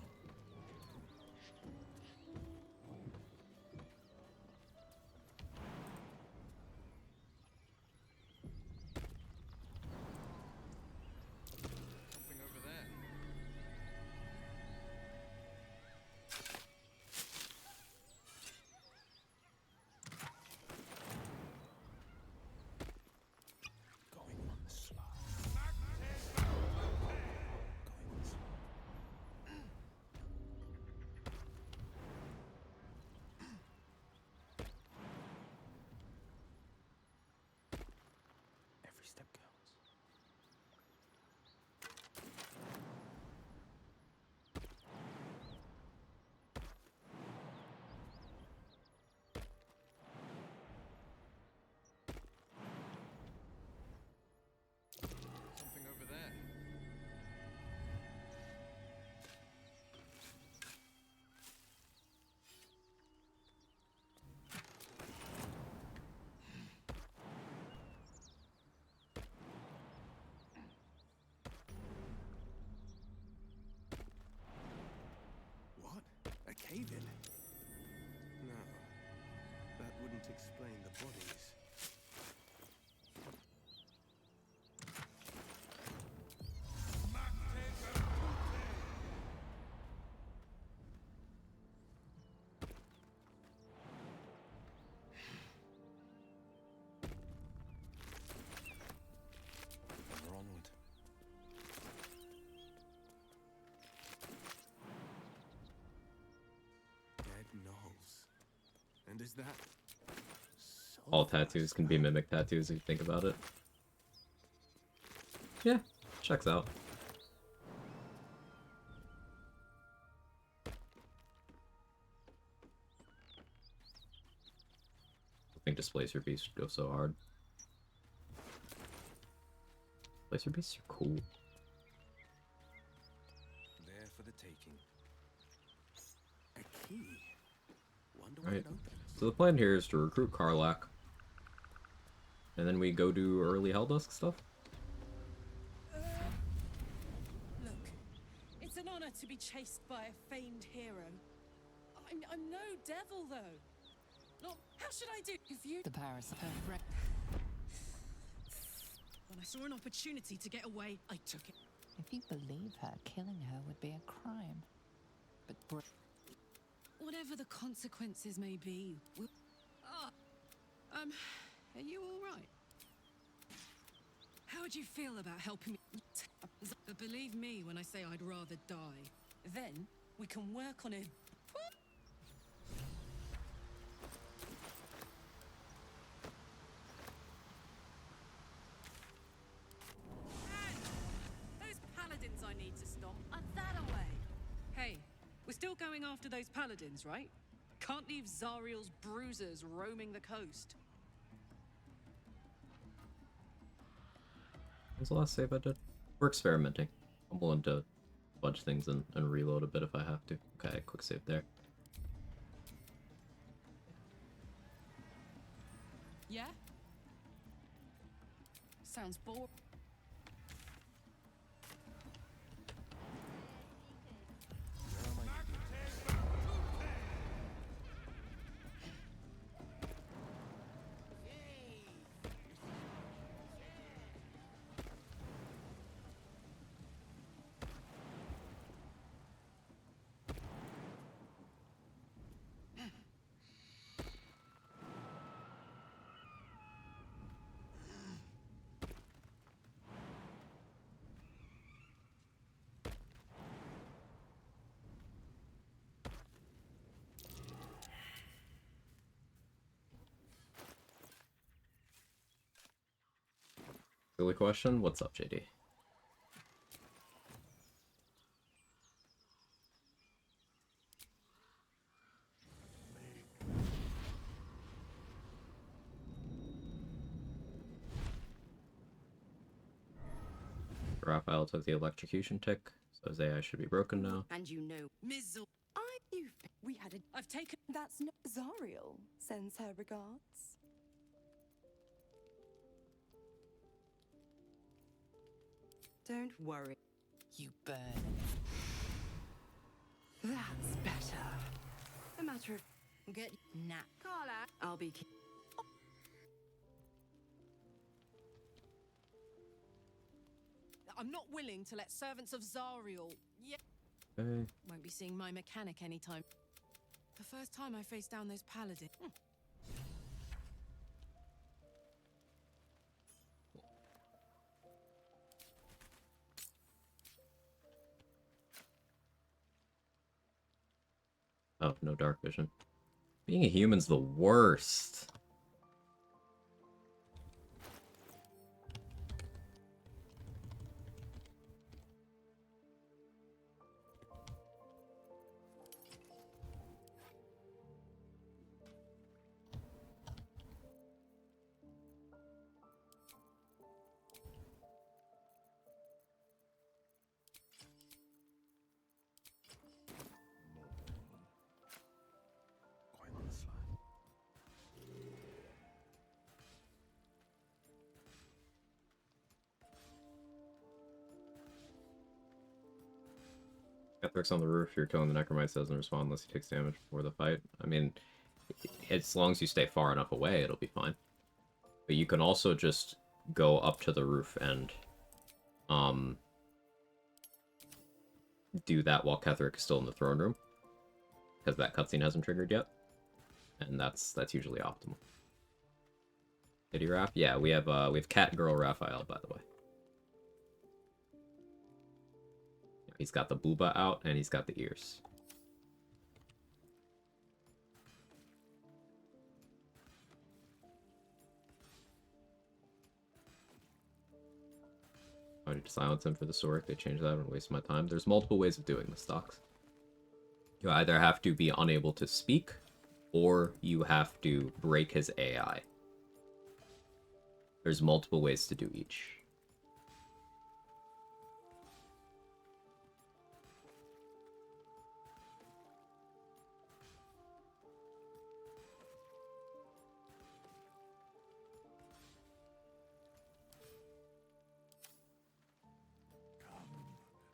And is that All tattoos can be mimic tattoos if you think about it. Yeah, checks out. I think Displacer Beasts go so hard. Displacer Beasts are cool. There for the taking. a key? Wonder what Right. it opens. So the plan here is to recruit Karlach. And then we go do early Helldusk stuff. Look, it's an honor to be chased by a famed hero. I'm no devil, though. Not, how should I do if you... The Paris of Red. When I saw an opportunity to get away, I took it. If you believe her, killing her would be a crime. But Whatever the consequences may be, we'll... are you all right? How would you feel about helping me? But believe me when I say I'd rather die. Then we can work on it. Those paladins I need to stop are that away. Hey, we're still going after those paladins, right? Can't leave Zariel's bruisers roaming the coast. What was the last save I did? We're experimenting. I'm willing to fudge things and reload a bit if I have to. Okay, quick save there. Yeah? Sounds boring. Silly question. What's up, JD? Raphael took the electrocution tick, so his AI should be broken now. And you know, Mizzle. we had a... I've taken... That's not... Zariel sends her regards. Don't worry. You burn. That's better. A matter of... Get... Nah. Carla. I'll be... I'm not willing to let servants of Zariel... Yeah. Okay. Won't be seeing my mechanic anytime. The first time I faced down those paladins... Oh, no dark vision. Being a human's the worst. Ethric's on the roof. You're killing the Necromite, doesn't respond unless he takes damage before the fight. I mean, as long as you stay far enough away, it'll be fine. But you can also just go up to the roof and do that while Ketheric is still in the throne room, because that cutscene hasn't triggered yet, and that's usually optimal. Kitty Raph? Yeah, we have Cat Girl Raphael, by the way. He's got the booba out, and he's got the ears. need to silence him for the sword. They changed that and waste my time. There's multiple ways of doing this, Docs. You either have to be unable to speak, or you have to break his AI. There's multiple ways to do each.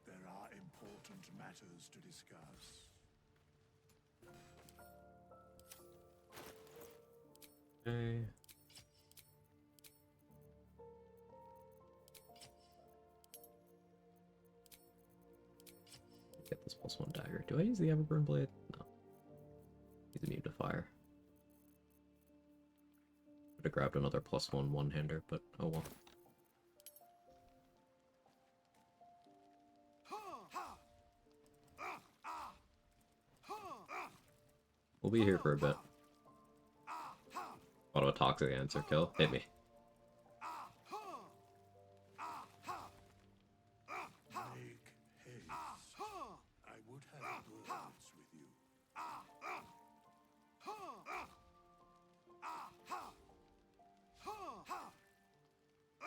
There are important matters to discuss. Okay. Get this +1 dagger. Do I use the Everburn blade? No. He's immune to fire. Could have grabbed another +1 one-hander, but oh well. We'll be here for a bit. What about toxic answer kill? Hit me. Make haste. I would have words with you.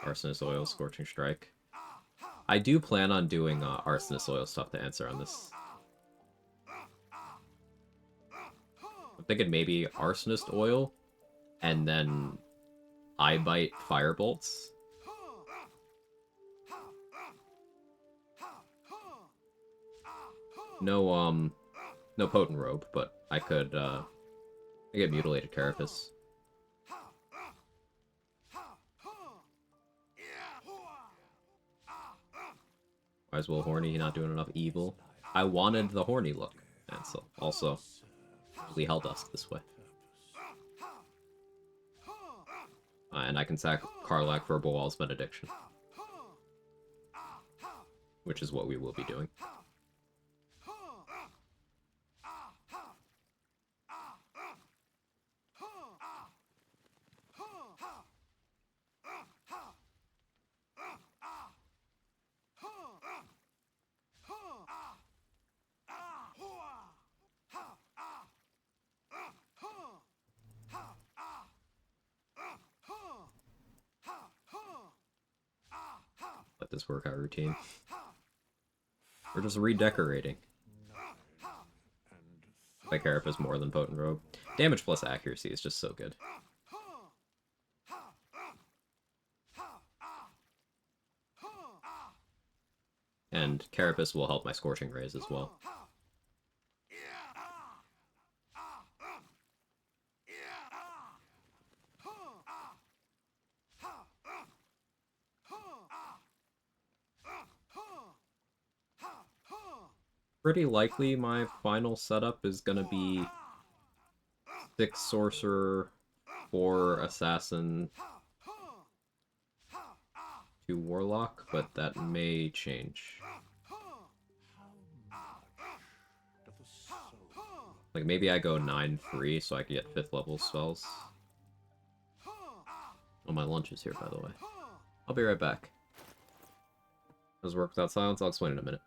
Arsonist oil, scorching strike. I do plan on doing arsonist oil stuff to answer on this. I'm thinking maybe arsonist oil, and then eye bite fire bolts. No no potent robe, but I could I get mutilated carapace. Why is Will horny? He not doing enough evil. I wanted the horny look, and so also really held us this way. And I can sack Karlach for Boal's benediction, which is what we will be doing. Let this workout routine. We're just redecorating. My carapace more than potent robe. Damage plus accuracy is just so good. And carapace will help my scorching rays as well. Pretty likely my final setup is gonna be 6 sorcerer, 4 assassin, 2 warlock, but that may change. Like maybe I go 9 free so I can get 5th level spells. Oh, my lunch is here, by the way. I'll be right back. Does it work without silence? I'll explain in a minute.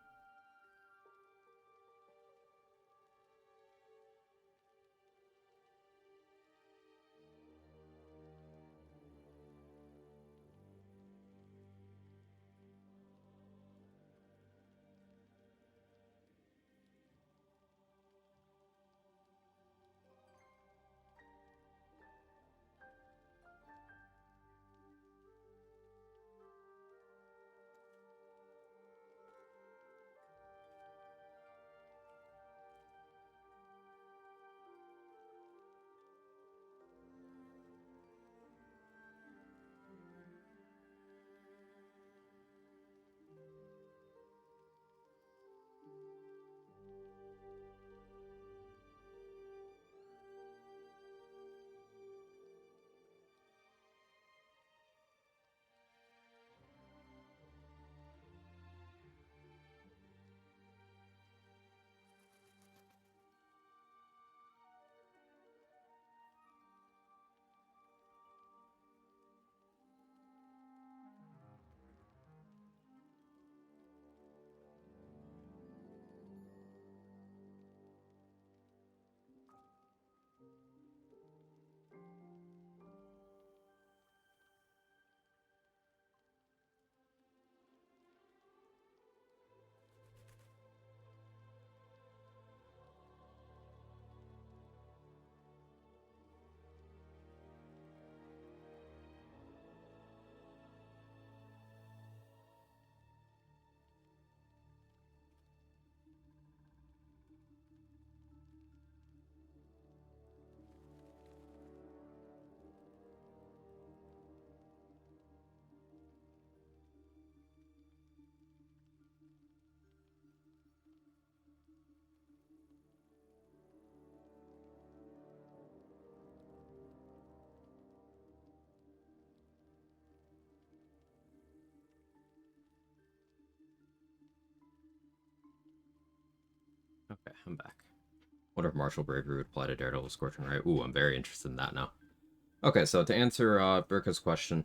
I'm back. Wonder if martial bravery would apply to Daredevil Scorching Ray. Ooh, I'm very interested in that now. Okay, so to answer Birka's question,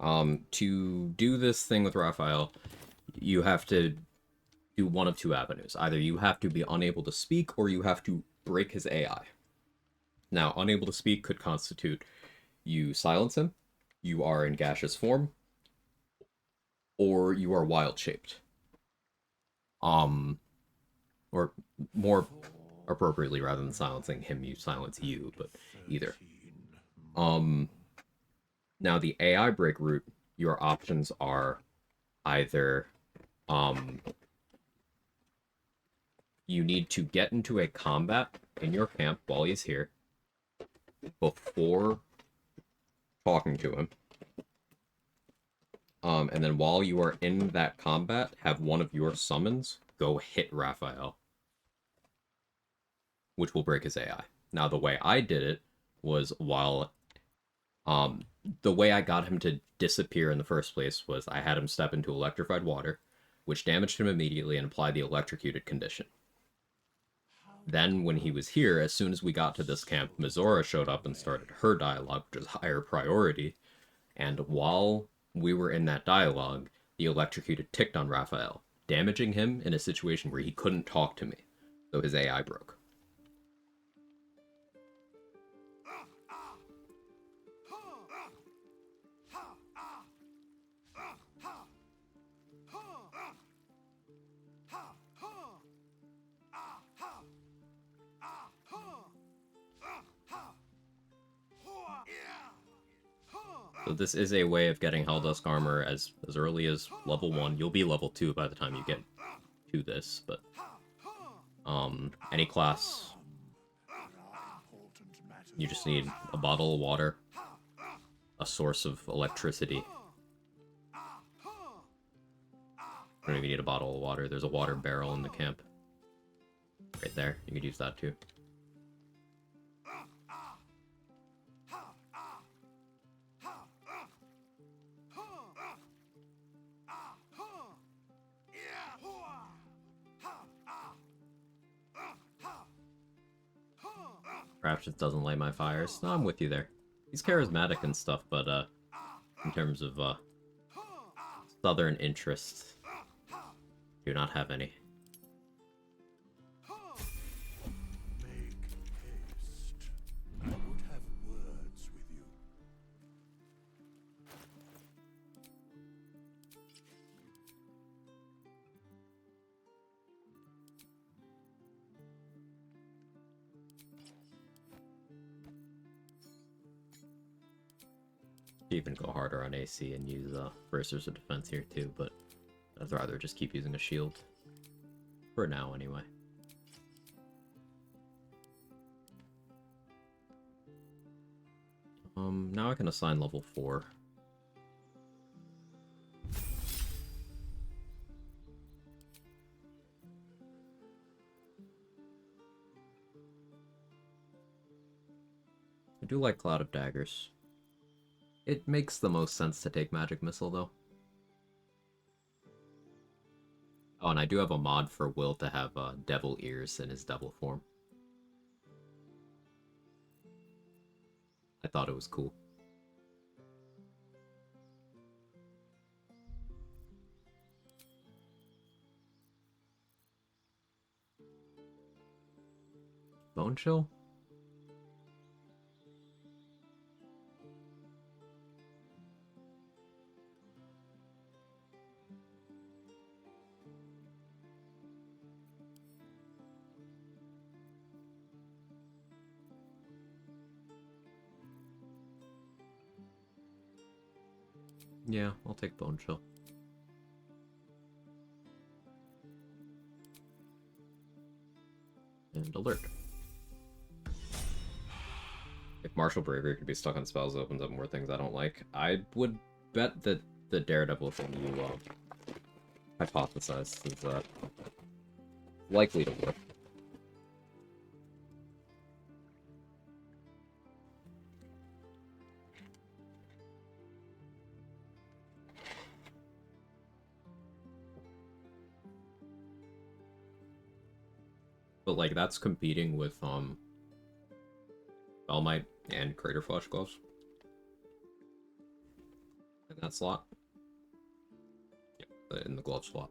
to do this thing with Raphael, you have to do one of two avenues. Either you have to be unable to speak, or you have to break his AI. Now, unable to speak could constitute you silence him, you are in gaseous form, or you are wild-shaped. Or more appropriately, rather than silencing him, you silence you, but either. Now the AI break route, your options are either, you need to get into a combat in your camp while he's here before talking to him. And then while you are in that combat, have one of your summons go hit Raphael, which will break his AI. Now, the way I did it was while... the way I got him to disappear in the first place was I had him step into electrified water, which damaged him immediately and applied the electrocuted condition. Then, when he was here, as soon as we got to this camp, Mizora showed up and started her dialogue, which was higher priority, and while we were in that dialogue, the electrocuted ticked on Raphael, damaging him in a situation where he couldn't talk to me, so his AI broke. So this is a way of getting Helldusk armor as early as level 1. You'll be level 2 by the time you get to this, but any class, you just need a bottle of water, a source of electricity. You don't even need a bottle of water. There's a water barrel in the camp. Right there. You could use that too. Perhaps just doesn't light my fires. No, I'm with you there. He's charismatic and stuff, but in terms of southern interests, do not have any. Make haste. I would have words with you. Even go harder on AC and use bracers of defense here too, but I'd rather just keep using a shield. For now, anyway. Now I can assign level 4. I do like Cloud of Daggers. It makes the most sense to take Magic Missile, though. Oh, and I do have a mod for Wyll to have Devil Ears in his Devil form. I thought it was cool. Bone Chill? Yeah, I'll take Bone Chill. And Alert. If Martial Bravery could be stuck on spells, it opens up more things I don't like. I would bet that the Daredevil thing you hypothesized is likely to work. But like that's competing with Belmite and Crater Flesh gloves in that slot. Yep, in the glove slot.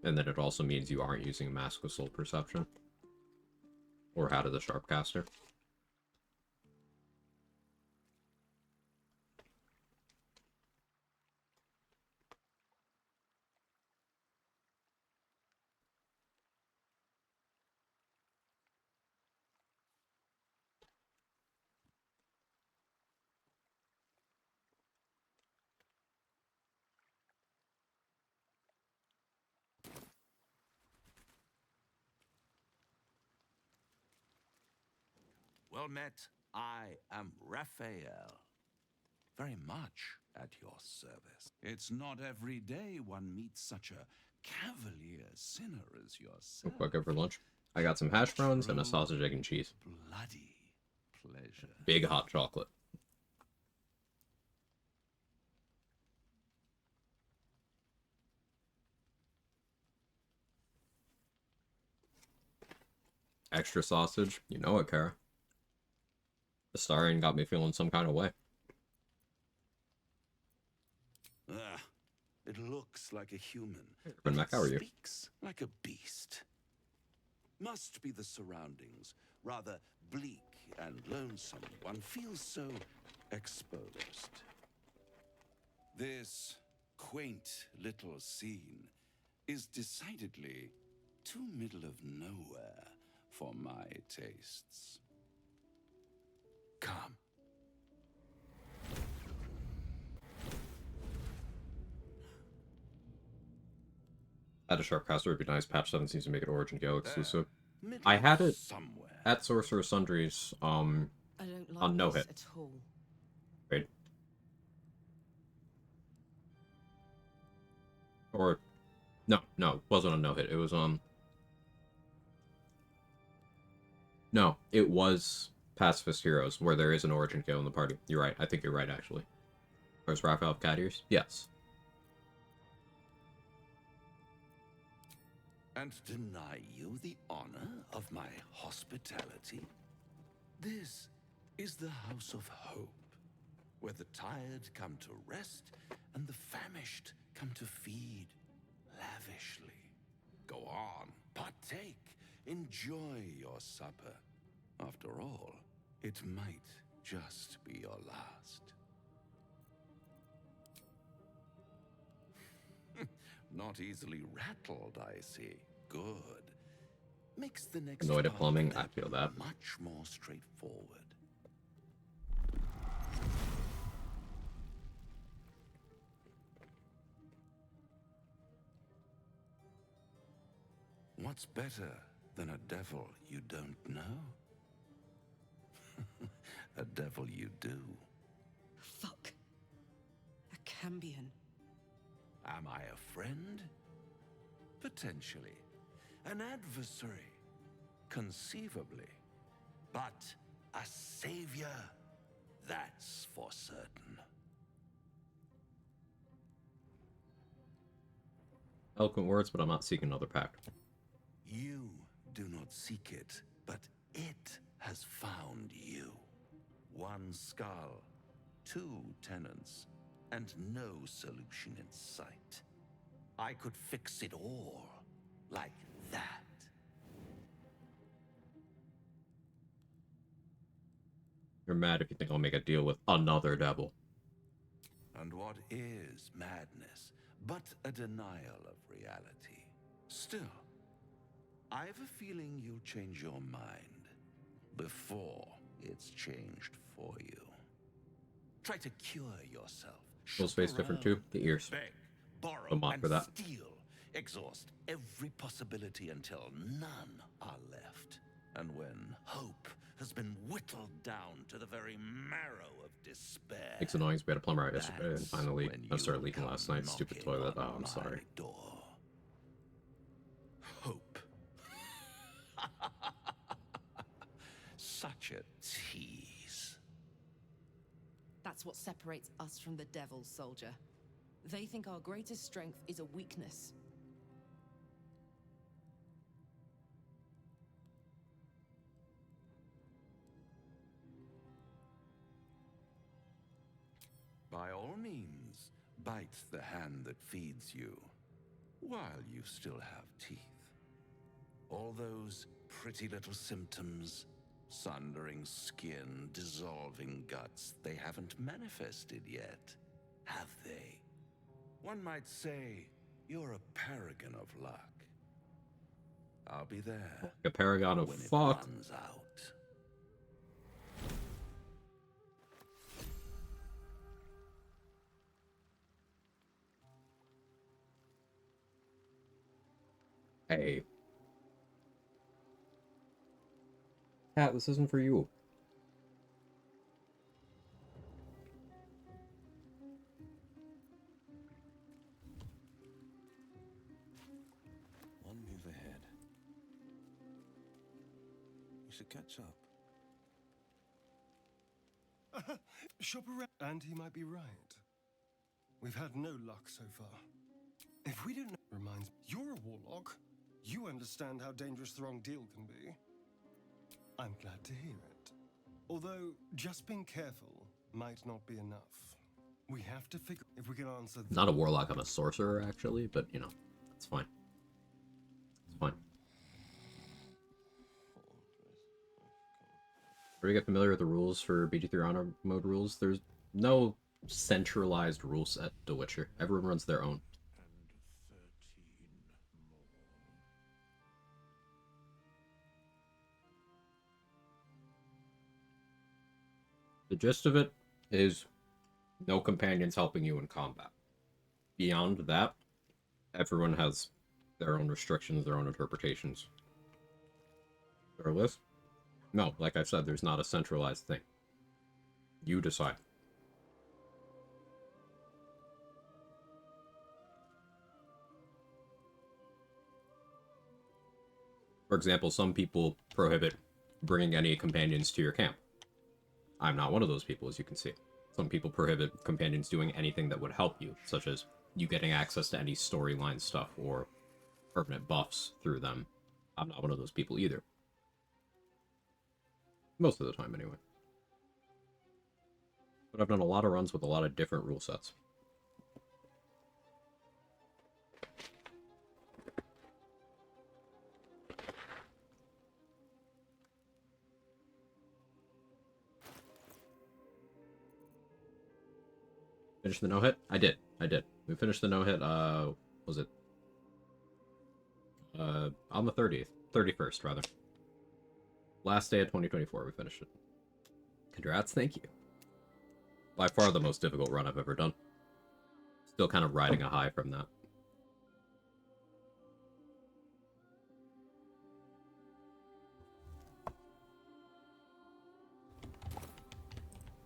And then it also means you aren't using Mask of Soul Perception or Hat of the Sharpcaster. Well met. I am Raphael. Very much at your service. It's not every day one meets such a cavalier sinner as yourself. Quick over lunch. I got some hash browns and a sausage, egg, and cheese. Bloody pleasure. Big hot chocolate. Extra sausage. You know it, Kara. The starring got me feeling some kind of way. It looks like a human. But Mac, how are you? Speaks like a beast. Must be the surroundings. Rather bleak and lonesome. One feels so exposed. This quaint little scene is decidedly too middle of nowhere for my tastes. Come. At a Sharpcaster would be nice. Patch 7 seems to make it Origin Gale exclusive. I had it at Sorcerer Sundry's on no hit. At all. Right. Or no, it wasn't a no hit. It was no, it was Pacifist Heroes, where there is an Origin Gale in the party. You're right. I think you're right, actually. Where's Raphael of Cat Ears? Yes. And deny you the honor of my hospitality? This is the House of Hope, where the tired come to rest and the famished come to feed lavishly. Go on, partake, enjoy your supper. After all, it might just be your last. Not easily rattled, I see. Good. Makes the next Annoyed at part plumbing, of I feel that. much more straightforward. What's better than a devil you don't know? A devil you do. Fuck. A Cambion. Am I a friend? Potentially. An adversary? Conceivably. But a savior? That's for certain. Eloquent words, but I'm not seeking another pact. You do not seek it, but it has found you. One skull, 2 tenants, and no solution in sight. I could fix it all, like that. You're mad if you think I'll make a deal with another devil. And what is madness but a denial of reality? Still, I have a feeling you'll change your mind before it's changed for you. Try to cure yourself. Full space different too. The ears. Beg, borrow, The mod and for that. steal. Exhaust every possibility until none are left. And when hope has been whittled down to the very marrow of despair. It's annoying. We had a plumber out yesterday and that's finally when I started you leaking come last night. Stupid knocking toilet. on Oh, I'm my sorry. door. Hope. Such a tease. That's what separates us from the devil, soldier. They think our greatest strength is a weakness. by all means, bite the hand that feeds you, while you still have teeth. All those pretty little symptoms, sundering skin, dissolving guts, they haven't manifested yet, have they? One might say you're a paragon of luck. I'll be there. A paragon of when it fuck. runs out. Hey. Cat, this isn't for you. One move ahead. We should catch up. Shop around. And he might be right. We've had no luck so far. If we don't know... Reminds me, you're a warlock. You understand how dangerous the wrong deal can be. I'm glad to hear it. Although, just being careful might not be enough. We have to figure if we can answer... Not a warlock, I'm a sorcerer, actually, but, you know, it's fine. It's fine. Already get familiar with the rules for BG3 Honor mode rules? There's no centralized rule set to Witcher. Everyone runs their own. The gist of it is no companions helping you in combat. Beyond that, everyone has their own restrictions, their own interpretations. Is there a list? No, like I said, there's not a centralized thing. You decide. For example, some people prohibit bringing any companions to your camp. I'm not one of those people, as you can see. Some people prohibit companions doing anything that would help you, such as you getting access to any storyline stuff or permanent buffs through them. I'm not one of those people either. Most of the time, anyway. But I've done a lot of runs with a lot of different rule sets. Finish the no-hit? I did. We finished the no-hit, was it? On the 30th. 31st, rather. Last day of 2024, we finished it. Congrats, thank you. By far the most difficult run I've ever done. Still kind of riding a high from that.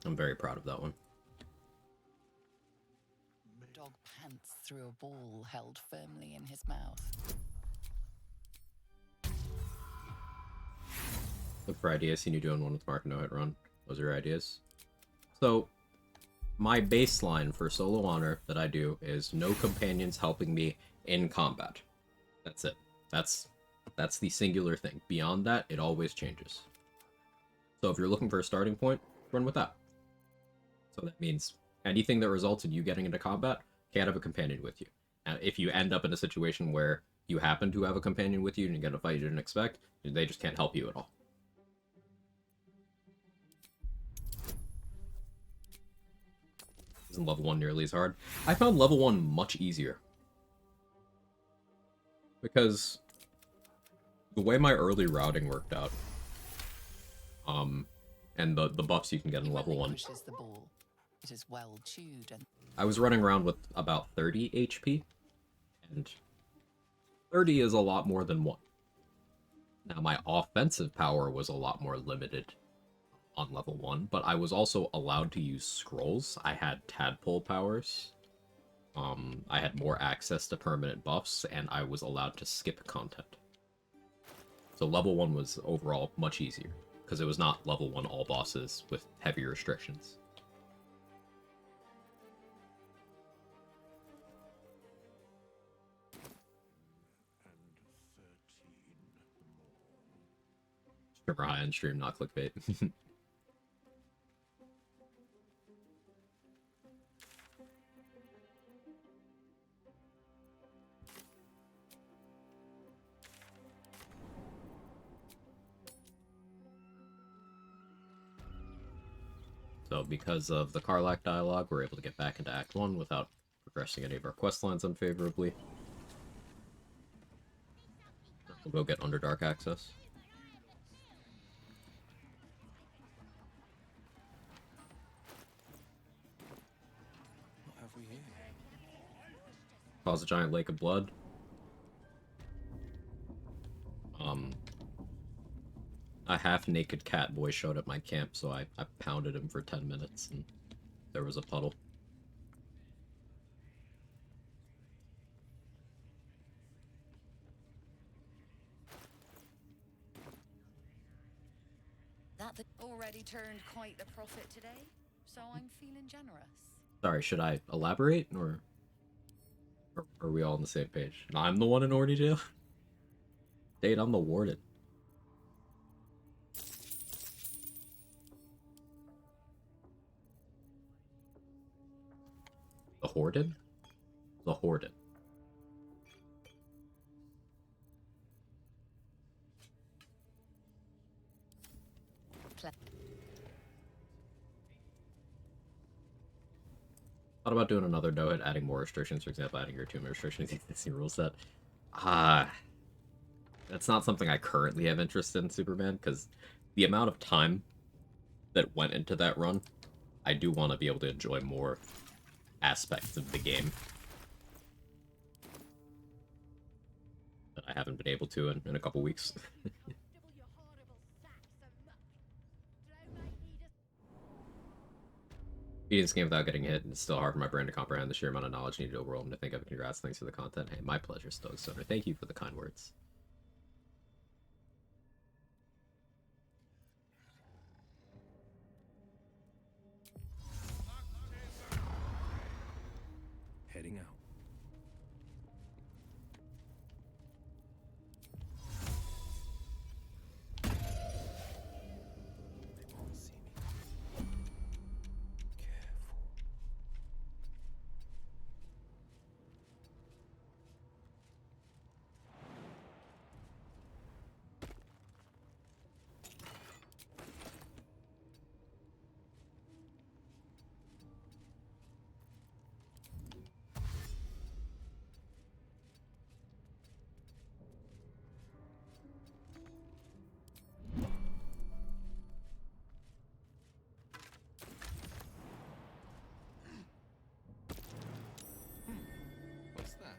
I'm very proud of that one. Dog pants through a ball held firmly in his mouth. Look for ideas, seen you doing one with Mark no-hit run. Those are your ideas. So, my baseline for solo honor that I do is no companions helping me in combat. That's it. That's the singular thing. Beyond that, it always changes. So if you're looking for a starting point, run with that. So that means anything that results in you getting into combat can't have a companion with you. And if you end up in a situation where you happen to have a companion with you and you get a fight you didn't expect, they just can't help you at all. Isn't level 1 nearly as hard? I found level 1 much easier. Because the way my early routing worked out, and the buffs you can get in level 1. The ball. It is well chewed and I was running around with about 30 HP, and 30 is a lot more than 1. Now, my offensive power was a lot more limited on level 1, but I was also allowed to use scrolls. I had tadpole powers. I had more access to permanent buffs, and I was allowed to skip content. So level 1 was overall much easier, because it was not level 1 all bosses with heavy restrictions. Streamer high on stream, not clickbait. So because of the Karlach dialogue, we're able to get back into Act 1 without progressing any of our quest lines unfavorably. We'll go get Underdark access. What have we here? Cause a giant lake of blood. A half-naked cat boy showed at my camp, so I pounded him for 10 minutes, and there was a puddle. That already turned quite the profit today, so I'm feeling generous. Sorry, should I elaborate, or are we all on the same page? No, I'm the one in Orny jail? Date, I'm the warden. The Horden? The Horden. Thought about doing another no-hit, adding more restrictions, for example, adding your tomb restrictions to the existing rule set. That's not something I currently have interest in, Superman, because the amount of time that went into that run, I do want to be able to enjoy more aspects of the game that I haven't been able to in a couple weeks. Beating this game without getting hit, and it's still hard for my brain to comprehend the sheer amount of knowledge needed to overwhelm to think of. Congrats, thanks for the content. Hey, my pleasure, Stoic Stoner. Thank you for the kind words. Heading out. They won't see me. Careful. What's that?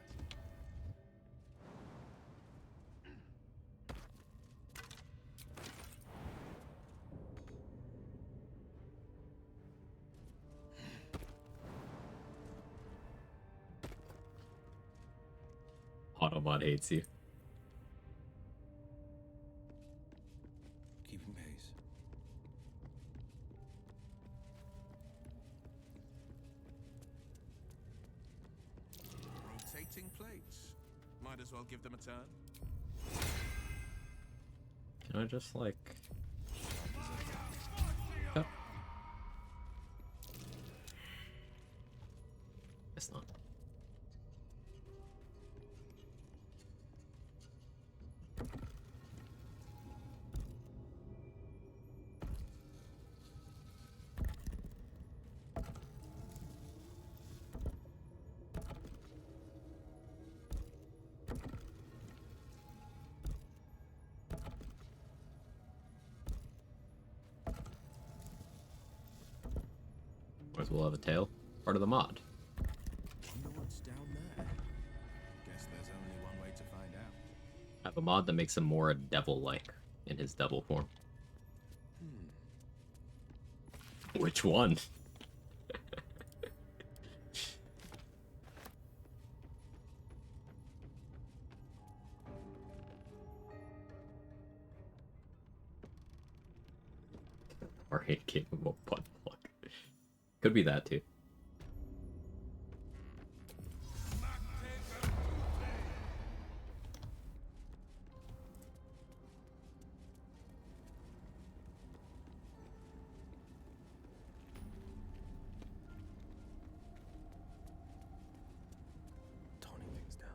Autobot hates you. Keeping pace. Rotating plates. Might as well give them a turn. Can I just, like... Oh. Guess not. Might as well have a tail. Part of the mod. Wonder what's down there. Guess there's only one way to find out. I have a mod that makes him more devil-like in his devil form. Which one? Or incapable butt plug. Could be that too. Toning things down.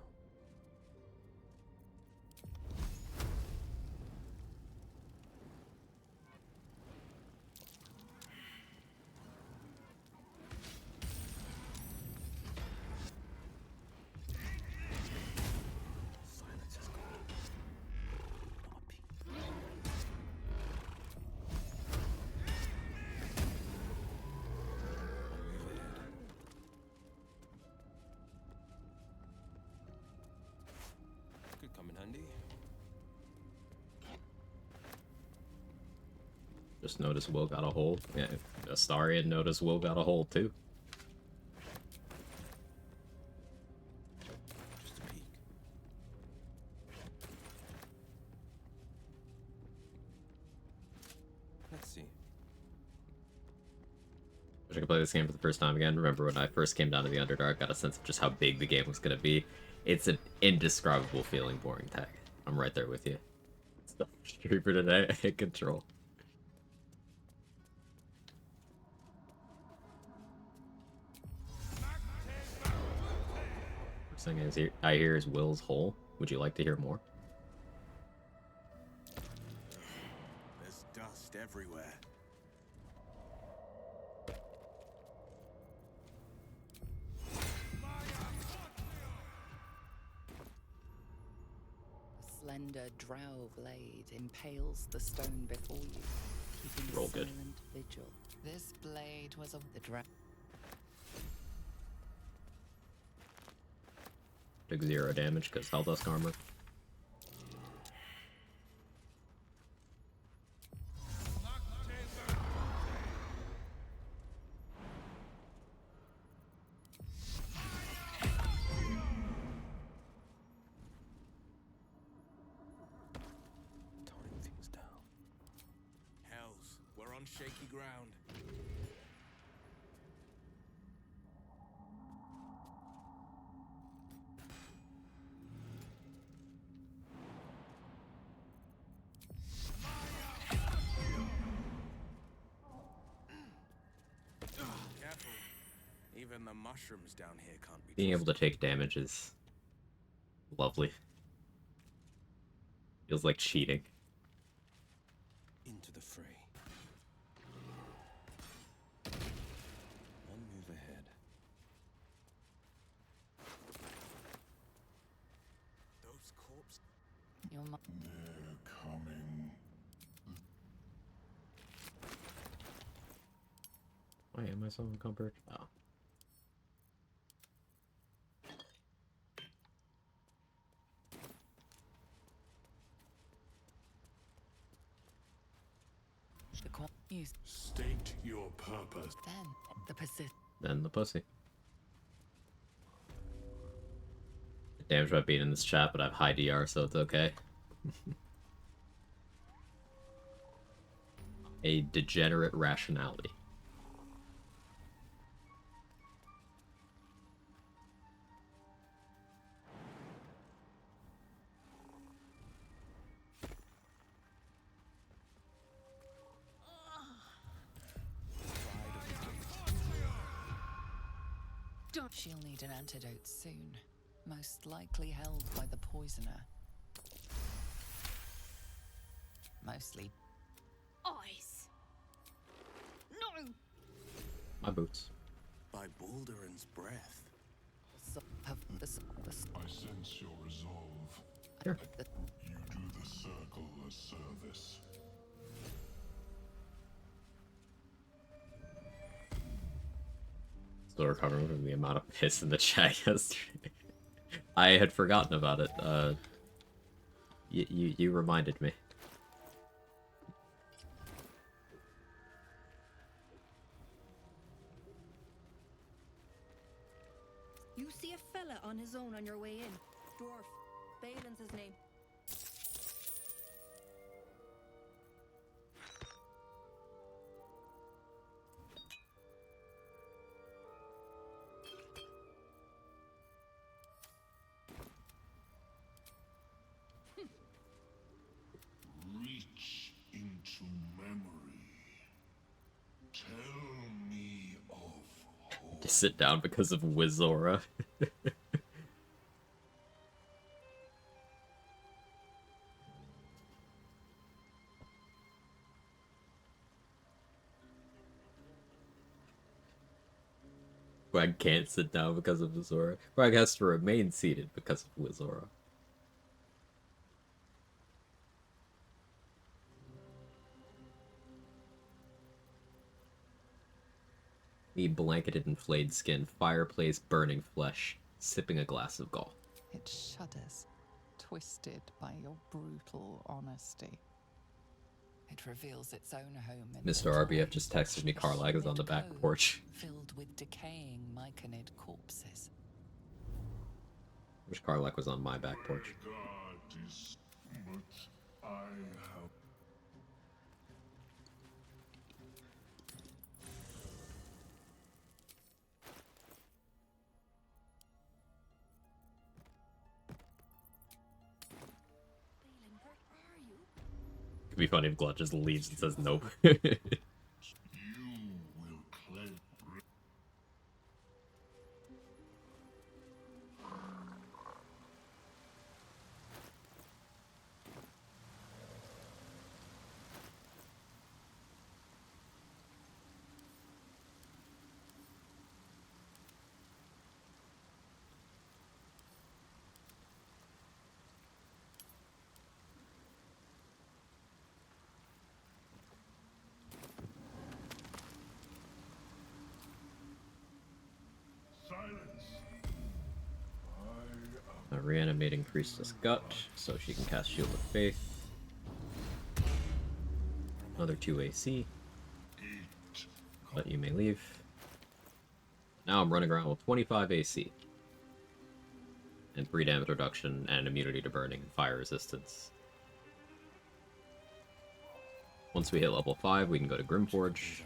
Just notice Wyll got a hold. Yeah, Astarion noticed Wyll got a hold too. Just a peek. Let's see. Wish I could play this game for the first time again. Remember when I first came down to the Underdark, got a sense of just how big the game was going to be. It's an indescribable feeling, boring tag. I'm right there with you. It's the streamer today. I hate control. First thing I hear is Will's hole. Would you like to hear more? There's dust everywhere. A slender drow blade impales the stone before you, keeping Roll a good. silent vigil. This blade was of the drow. Took 0 damage because Helldusk armor. Toning things down. Hells, we're on shaky ground. Careful. Even the mushrooms down here can't be Being able to take damage is lovely. Feels like cheating. Into the fray. One move ahead. Those corpses. Your They're coming. Why am I so encumbered? Oh. The Quag used State your purpose. then the persist. Then the pussy. Damage might be in this chat, but I have high DR, so it's okay. A degenerate rationality. She'll need an antidote soon, most likely held by the poisoner. Mostly. Ice. No. My boots. By Balduran's breath. So have the I sense your resolve. Sure. You do the circle a service. Still recovering from the amount of piss in the chat yesterday. I had forgotten about it. You reminded me. You see a fella on his own on your way in. Dwarf. Balin's his name. Reach into memory. Tell me of hope. Just sit down because of Wizora. Quag can't sit down because of Wizora. Quag has to remain seated because of Wizora. The blanketed in flayed skin, fireplace burning flesh, sipping a glass of gall. It shudders, twisted by your brutal honesty. It reveals its own home in Mr. the RBF void, just texted me a Carlag is on the humid back cove porch. filled with decaying myconid corpses. Wish Carlag was on my back porch. God is, but I have. It'd be funny if Glut just leaves and says nope. You will claim. Reanimating Priestess Gut, so she can cast Shield of Faith. Another 2 AC. But you may leave. Now I'm running around with 25 AC. And 3 damage reduction and immunity to burning and fire resistance. Once we hit level 5, we can go to Grimforge.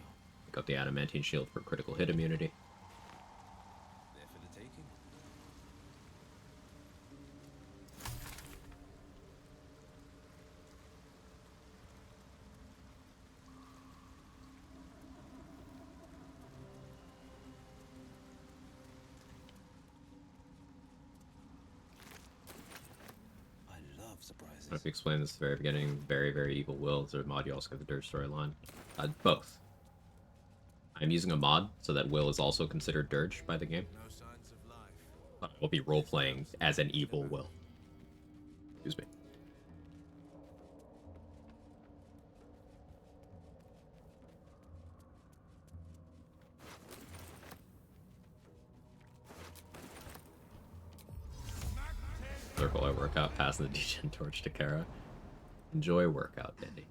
Pick up the Adamantine Shield for critical hit immunity. There for the taking. Surprises. If you explain this at the very beginning, very evil Wyll. Is there a mod you also get the Dirge storyline? Both. I'm using a mod so that Wyll is also considered Dirge by the game. But I will be role-playing as an evil Wyll. Excuse me. Circle I workout, passing the degen torch to Kara. Enjoy workout, Dandy.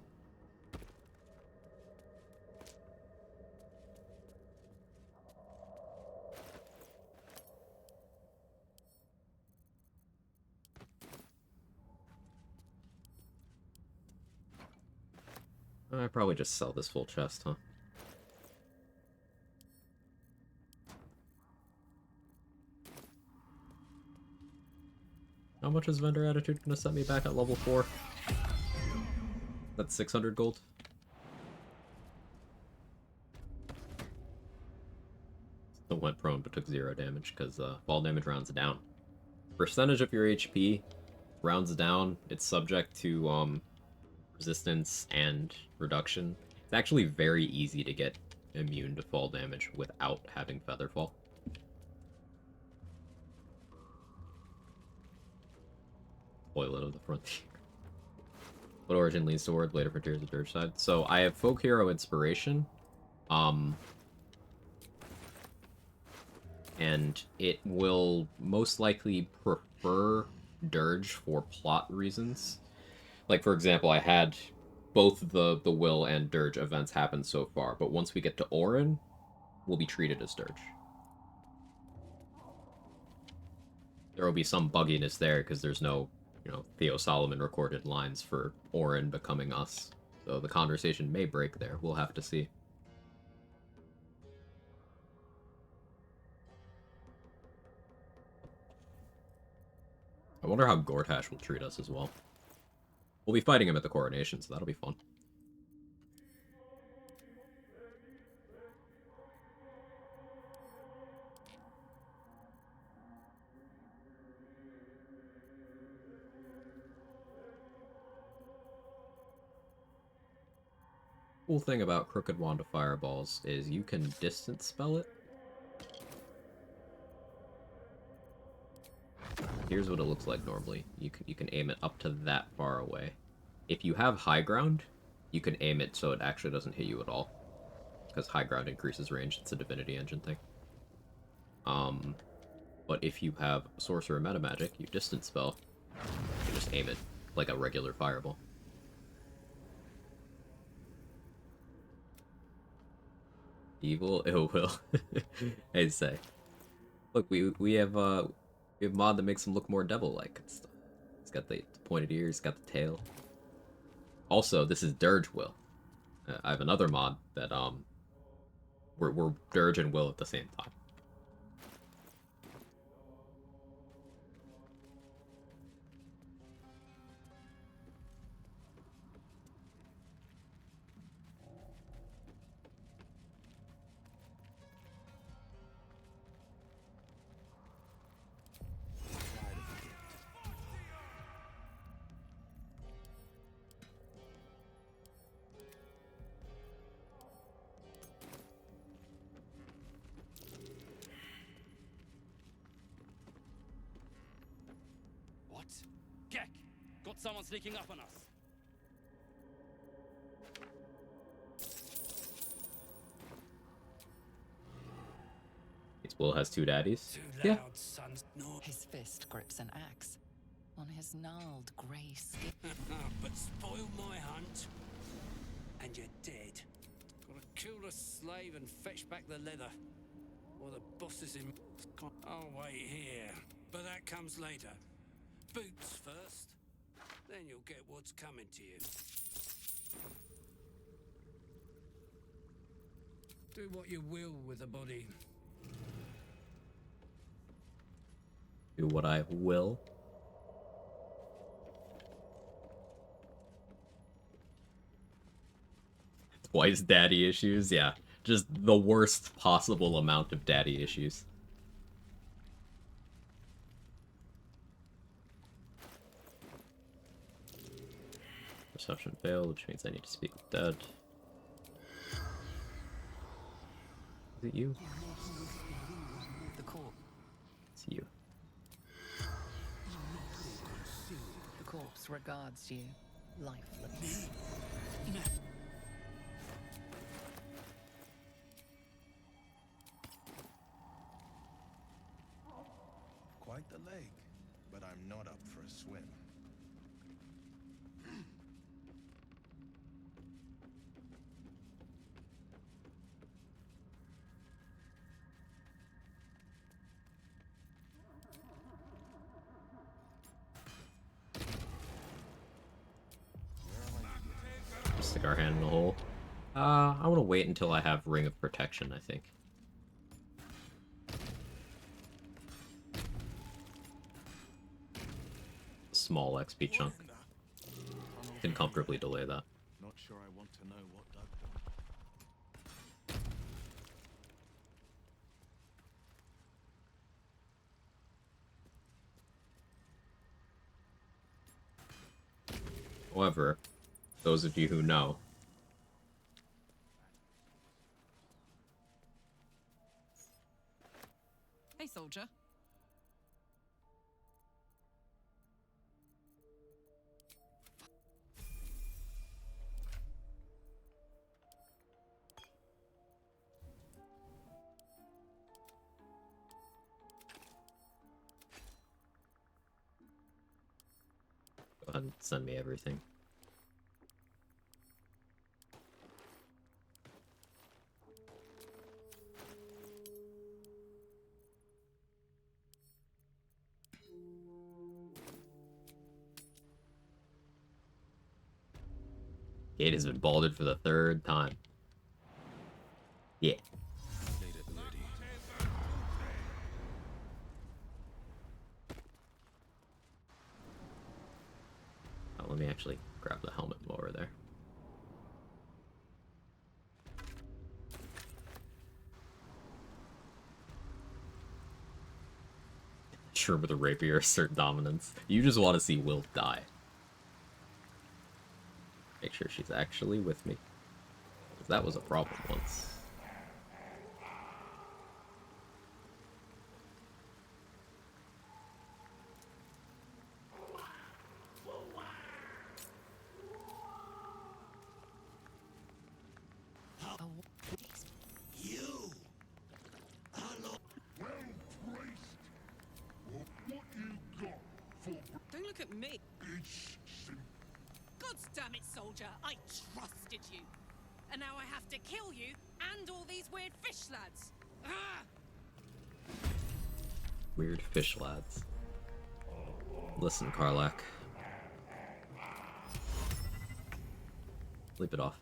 I probably just sell this full chest, huh? How much is Vendor Attitude gonna set me back at level 4? That's 600 gold. Still went prone but took 0 damage because fall damage rounds down. Percentage of your HP rounds down. It's subject to resistance and reduction. It's actually very easy to get immune to fall damage without having Featherfall. Toilet of the Frontier. What origin leads toward later frontiers of Dirge side? So I have Folk Hero Inspiration. And it will most likely prefer Dirge for plot reasons. Like, for example, I had both the Wyll and Dirge events happen so far, but once we get to Orin, we'll be treated as Dirge. There will be some bugginess there because there's no, Theo Solomon recorded lines for Orin becoming us. So the conversation may break there. We'll have to see. I wonder how Gortash will treat us as well. We'll be fighting him at the coronation, so that'll be fun. Cool thing about Crooked Wand of Fireballs is you can distance spell it. Here's what it looks like normally. You can aim it up to that far away. If you have high ground, you can aim it so it actually doesn't hit you at all. Because high ground increases range. It's a Divinity Engine thing. But if you have Sorcerer Meta Magic, you distance spell, you can just aim it like a regular fireball. Evil ill will. I say. Look, we have mod that makes him look more devil-like and stuff. He's got the pointed ears, got the tail. Also, this is Urge Wyll. I have another mod that we're Urge and Wyll at the same time. What? Gek! Got someone sneaking up on us. Wyll has two daddies. Too Yeah. loud, sons. No. His fist grips an axe. On his gnarled grey skin. But spoil my hunt, and you're dead. Gotta kill the slave and fetch back the leather. Or the boss is in. I'll wait here. But that comes later. Boots first. Then you'll get what's coming to you. Do what you will with the body. Do what I will. Twice daddy issues? Yeah. Just the worst possible amount of daddy issues. Perception failed, which means I need to speak with dead. Is it you? The corpse. It's you. The corpse regards you, lifeless. Quite the lake, but I'm not up for a swim. Stick our hand in the hole. I want to wait until I have Ring of Protection, I think. Small XP chunk. Can comfortably delay that. Not sure I want to know what Doug done. However, those of you who know, Hey, soldier. go ahead and send me everything. Gate has been balded for the third time. Yeah. Oh, let me actually grab the helmet while we're there. Sure, with a rapier, assert dominance. You just want to see Wyll die. Make sure she's actually with me. Because that was a problem once. Don't look at me. God damn it, soldier. I trusted you. And now I have to kill you And all these weird fish lads. Ah! Weird fish lads. Listen, Karlach. Leap it off.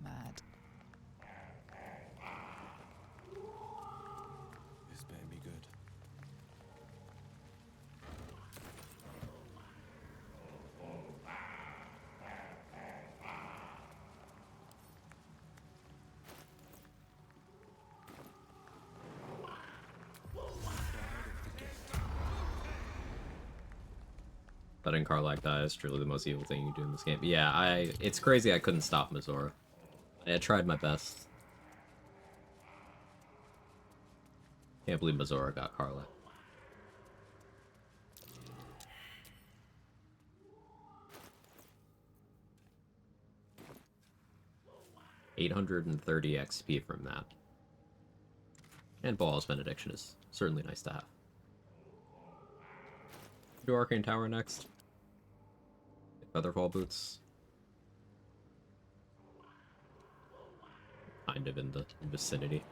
Mad. This better be good. Letting Karlach die is truly the most evil thing you do in this game. Yeah, it's crazy I couldn't stop Mizora. I tried my best. Can't believe Mizora got Karlach. $830 XP from that. And Ball's Benediction is certainly nice to have. Do Arcane Tower next. Featherfall Boots. Kind of in the vicinity.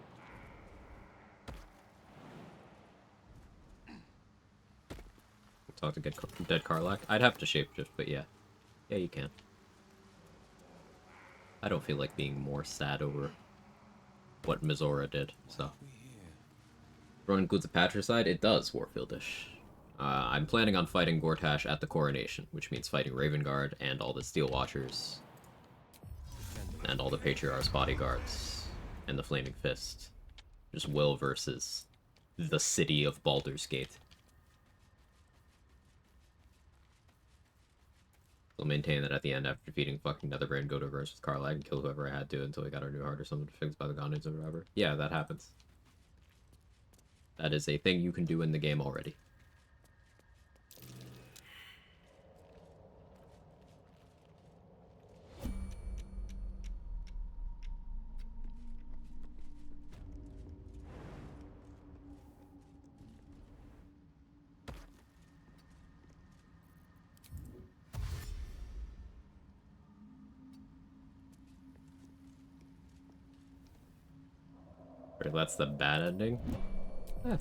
Talk to Dead Karlach. I'd have to shapeshift, but yeah. Yeah, you can. I don't feel like being more sad over what Mizora did, so. Throne includes a patricide? It does, Warfieldish. I'm planning on fighting Gortash at the Coronation, which means fighting Raven Guard and all the Steel Watchers. And all the Patriarch's bodyguards. And the Flaming Fist. Just Wyll versus the city of Baldur's Gate. I'll maintain that at the end, after defeating fucking Netherbrain, go to verse with Karlach and kill whoever I had to until we got our new heart or something fixed by the Gondians or whatever. Yeah, that happens. That is a thing you can do in the game already. Or that's the bad ending? Eh.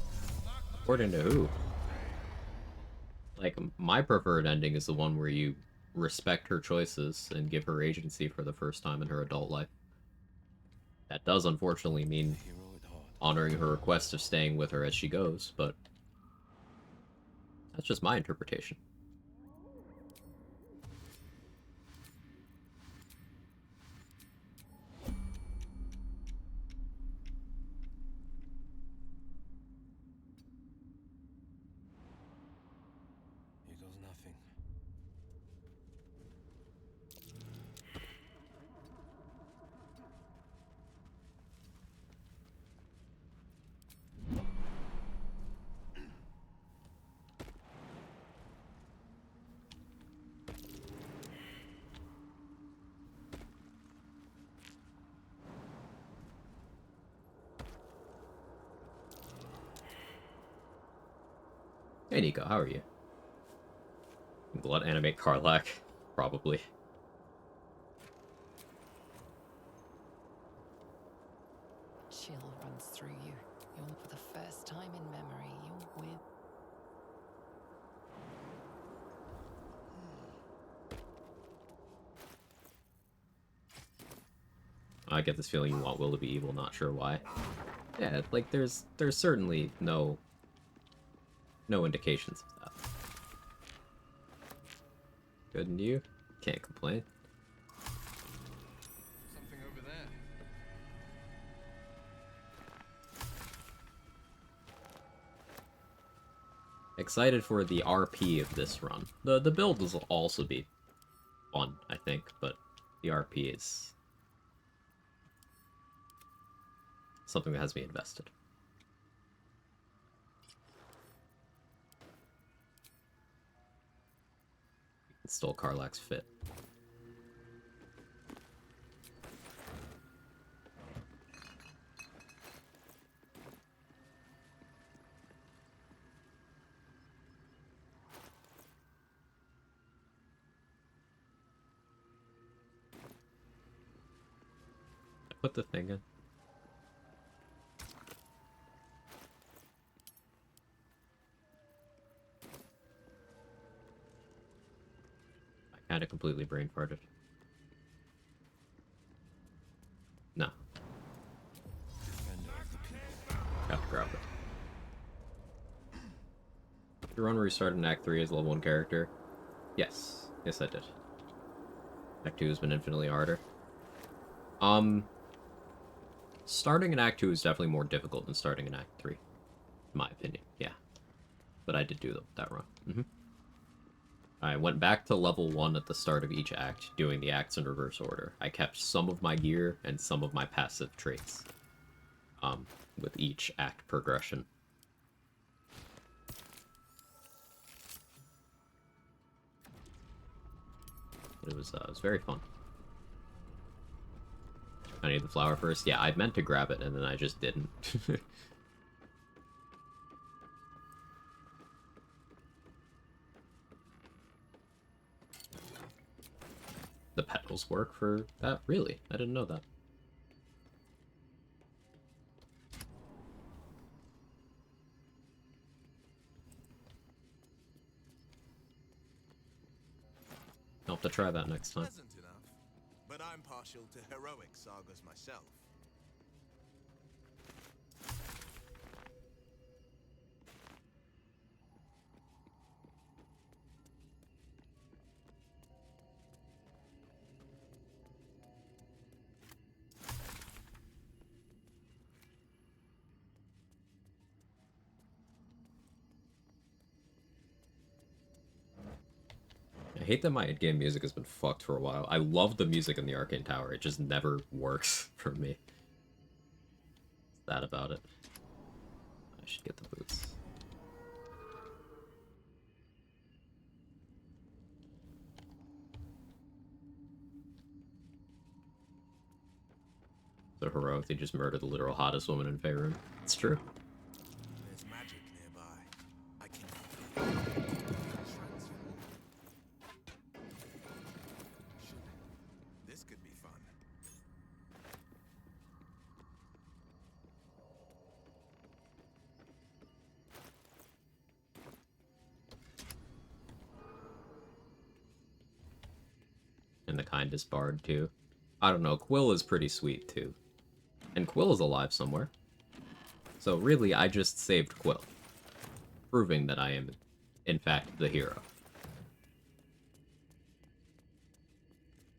According to who? Like, my preferred ending is the one where you respect her choices and give her agency for the first time in her adult life. That does unfortunately mean honoring her request of staying with her as she goes, but that's just my interpretation. Here goes nothing. Hey Nico, how are you? Blood animate Karlach? Probably. Chill runs through you. You're for the first time in memory, you're with. I get this feeling you want Wyll to be evil, not sure why. Yeah, like there's certainly no indications of that. Good and you? Can't complain. Something over there. Excited for the RP of this run. The build will also be fun, I think, but the RP is something that has me invested. It stole Karlach's fit. I put the thing in. Kinda completely brain farted. No. Have to grab it. The run where you started in Act 3 as a level 1 character? Yes. Yes, I did. Act 2 has been infinitely harder. Starting in Act 2 is definitely more difficult than starting in Act 3. In my opinion, yeah. But I did do that run. I went back to level 1 at the start of each act, doing the acts in reverse order. I kept some of my gear and some of my passive traits, with each act progression. But it was very fun. I need the flower first. Yeah, I meant to grab it and then I just didn't. The petals work for that? Really? I didn't know that. I'll have to try that next time. Pleasant enough, but I'm partial to heroic sagas myself. I hate that my in-game music has been fucked for a while. I love the music in the Arcane Tower, it just never works for me. What's that about it? I should get the boots. So heroic, they just murdered the literal hottest woman in Faerun. It's true. There's magic nearby. I can transform. This could be fun. And the kindest bard, too. I don't know, Quill is pretty sweet, too. And Quill is alive somewhere. So really, I just saved Quill. Proving that I am, in fact, the hero.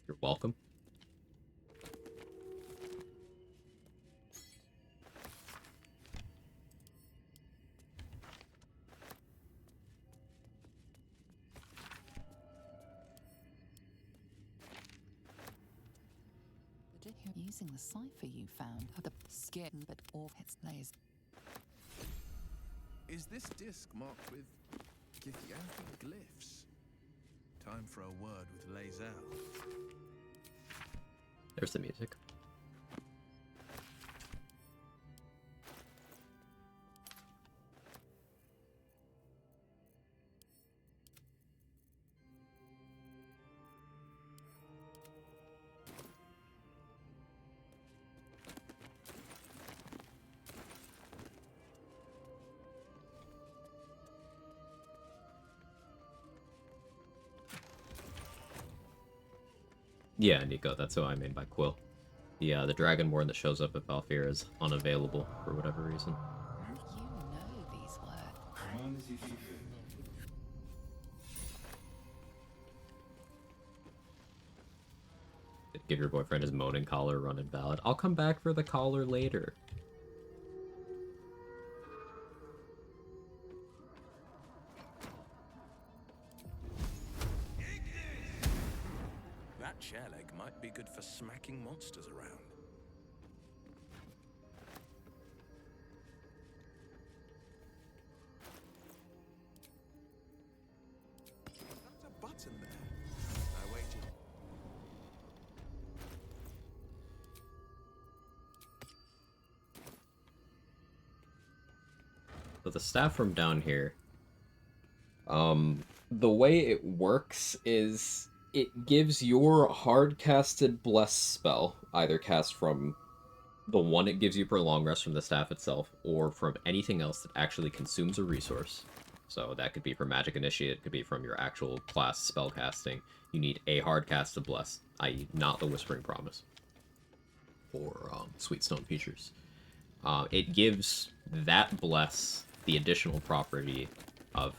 You're welcome. Using the cipher you found, the skin, but all its lays. Is this disc marked with Githyanki glyphs? Time for a word with Lae'zel. There's the music. Yeah, Nico, that's who I mean by Quill. The Dragonborn that shows up at Valfir is unavailable for whatever reason. You know these words. Give your boyfriend his moaning collar run invalid. I'll come back for the collar later. That chair leg might be good for smacking monsters around. That's a button there. So the staff from down here, the way it works is it gives your hard-casted Bless spell, either cast from the one it gives you per long rest from the staff itself, or from anything else that actually consumes a resource. So that could be from Magic Initiate, it could be from your actual class spell casting. You need a hard-casted Bless, i.e. not the Whispering Promise, or Sweetstone features. It gives that Bless the additional property of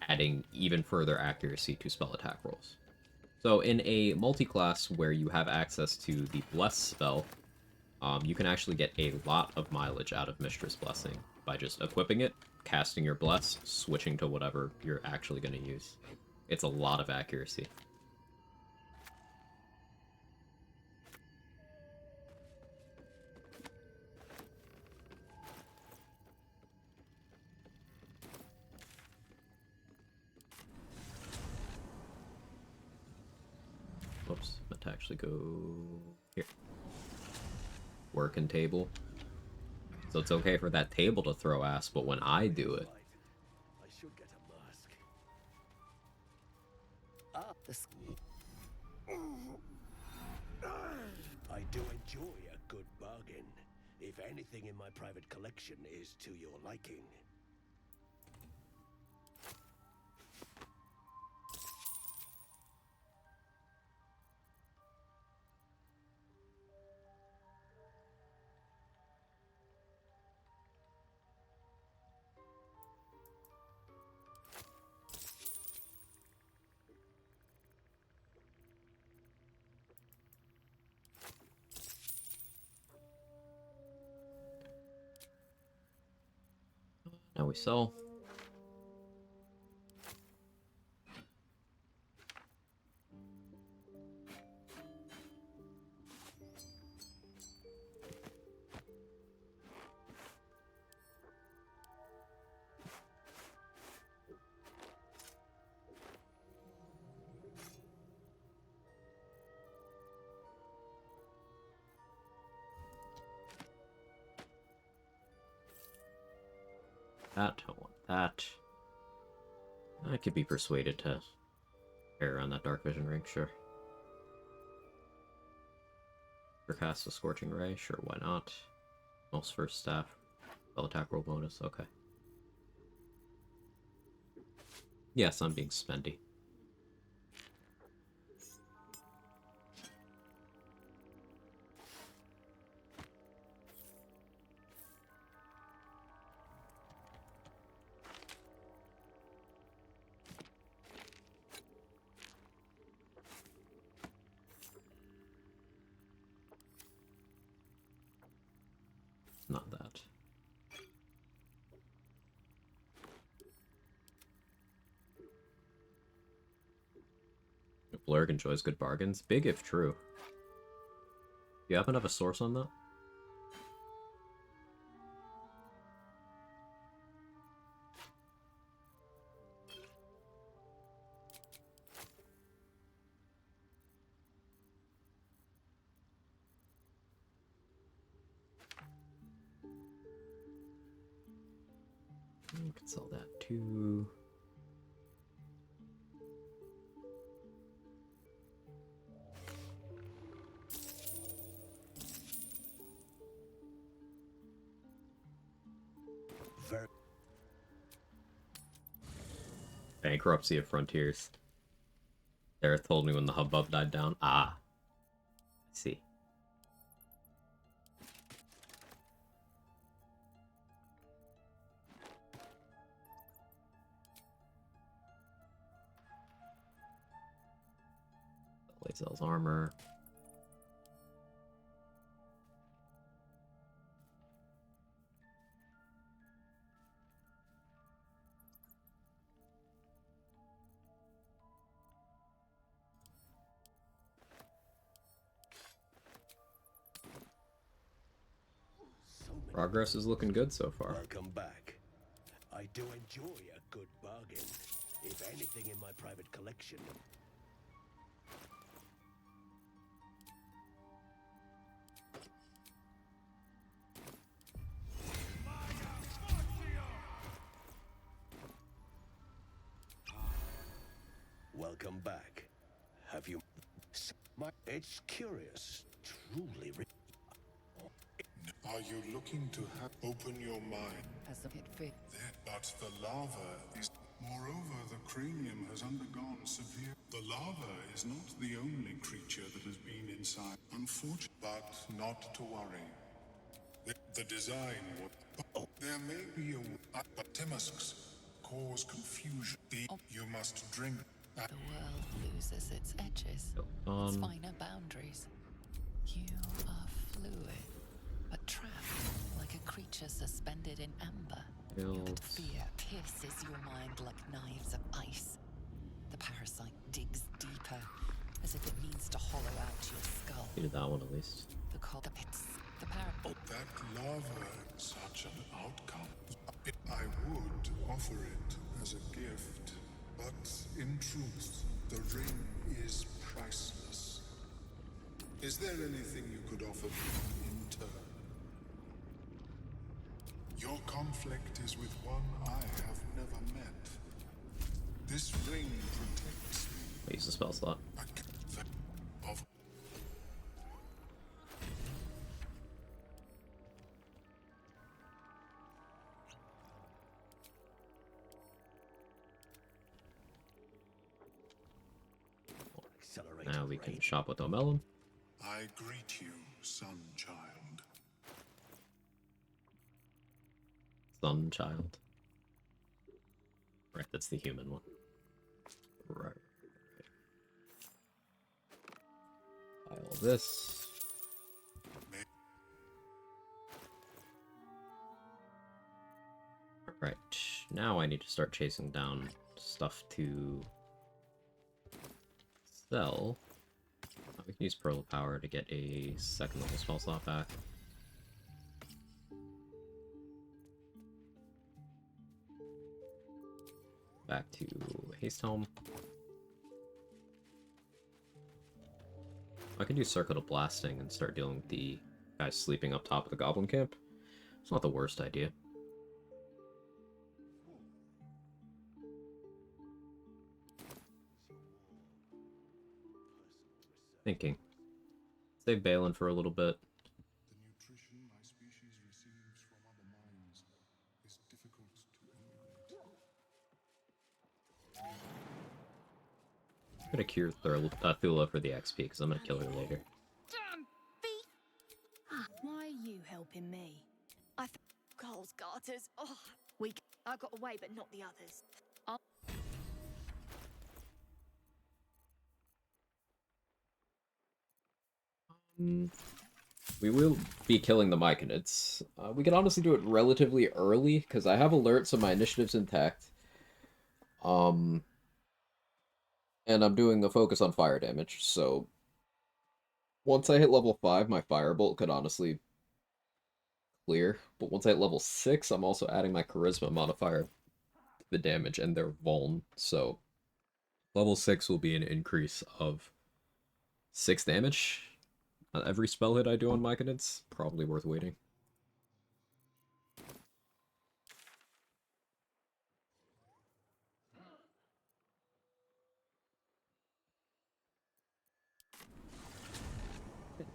adding even further accuracy to spell attack rolls. So in a multi-class where you have access to the Bless spell, you can actually get a lot of mileage out of Mistress Blessing by just equipping it, casting your Bless, switching to whatever you're actually going to use. It's a lot of accuracy. Whoops, meant to actually go here. Working table. So it's okay for that table to throw ass, but when I do it... I should get a mask. I do enjoy a good bargain, if anything in my private collection is to your liking. Now we sell. That, I want that. I could be persuaded to carry around that Dark Vision ring, sure. Or cast a Scorching Ray, sure, why not? Most first staff. Spell attack roll bonus, okay. Yes, I'm being spendy. Not that. Blurg enjoys good bargains. Big if true. Do you happen to have a source on that? You can sell that too. Bankruptcy of Frontiers. Dareth told me when the hubbub died down. Ah. I see. Lae'zel's armor. Progress is looking good so far. Welcome back. I do enjoy a good bargain, if anything in my private collection. Welcome back. Have you... It's curious. Truly... Are you looking to open your mind? As a bit fit. But the lava is... Moreover, the cranium has undergone severe... The lava is not the only creature that has been inside. Unfortunately, but not to worry. The design was... There may be a... But Timusks cause confusion. You must drink... The world loses its edges, its finer boundaries. You are fluid, but trapped like a creature suspended in amber. Fear pierces your mind like knives of ice. The parasite digs deeper, as if it means to hollow out your skull. You did that one at least. The pits, the That lava, such an outcome. I would offer it as a gift, but in truth, the ring is priceless. Is there anything you could offer me in turn? Your conflict is with one I have never met. This ring protects me. I use the spell slot. Now we can shop with O'Melon. I greet you, son child. Sun child. Right, that's the human one. Right. File this. Right, now I need to start chasing down stuff to sell. We can use Pearl of Power to get a second level spell slot back. Back to Haste Helm. I can do Circuit of Blasting and start dealing with the guys sleeping up top of the Goblin Camp. It's not the worst idea. Thinking. Save Balin for a little bit. The nutrition my species receives from other minds is difficult to emulate. I'm gonna cure Thula for the XP because I'm gonna kill her later. Damn thief! Why are you helping me? Cole's garters. Oh, I got away, but not the others. We will be killing the Myconids. We can honestly do it relatively early, because I have alerts so my initiative's intact. And I'm doing a focus on fire damage, so... Once I hit level 5, my Firebolt could honestly clear. But once I hit level 6, I'm also adding my Charisma modifier to the damage and their Vuln, so... Level 6 will be an increase of 6 damage. Every spell hit I do on Myconids, probably worth waiting.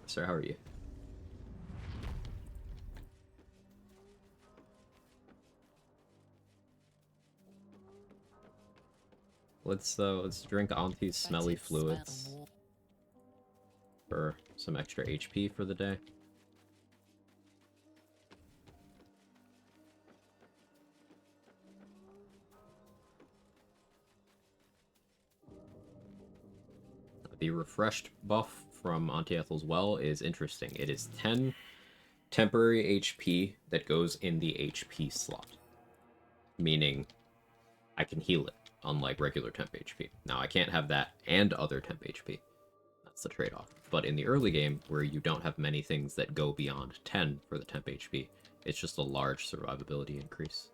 Sir, how are you? Let's drink Auntie's smelly fluids for some extra HP for the day. The refreshed buff from Auntie Ethel's Well is interesting. It is 10 temporary HP that goes in the HP slot, meaning I can heal it, unlike regular temp HP. Now, I can't have that and other temp HP. That's the trade-off. But in the early game, where you don't have many things that go beyond 10 for the temp HP, it's just a large survivability increase.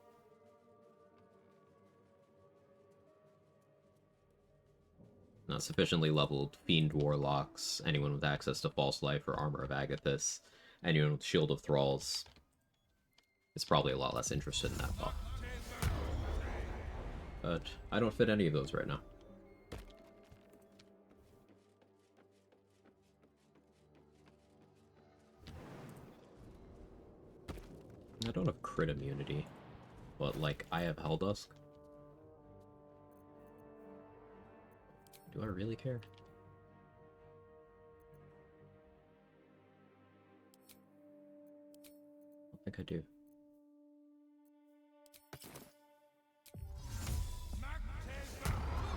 Not sufficiently leveled Fiend Warlocks, anyone with access to False Life or Armor of Agathis, anyone with Shield of Thralls is probably a lot less interested in that buff. But I don't fit any of those right now. I don't have crit immunity, but like I have Helldusk. Do I really care? I don't think I do.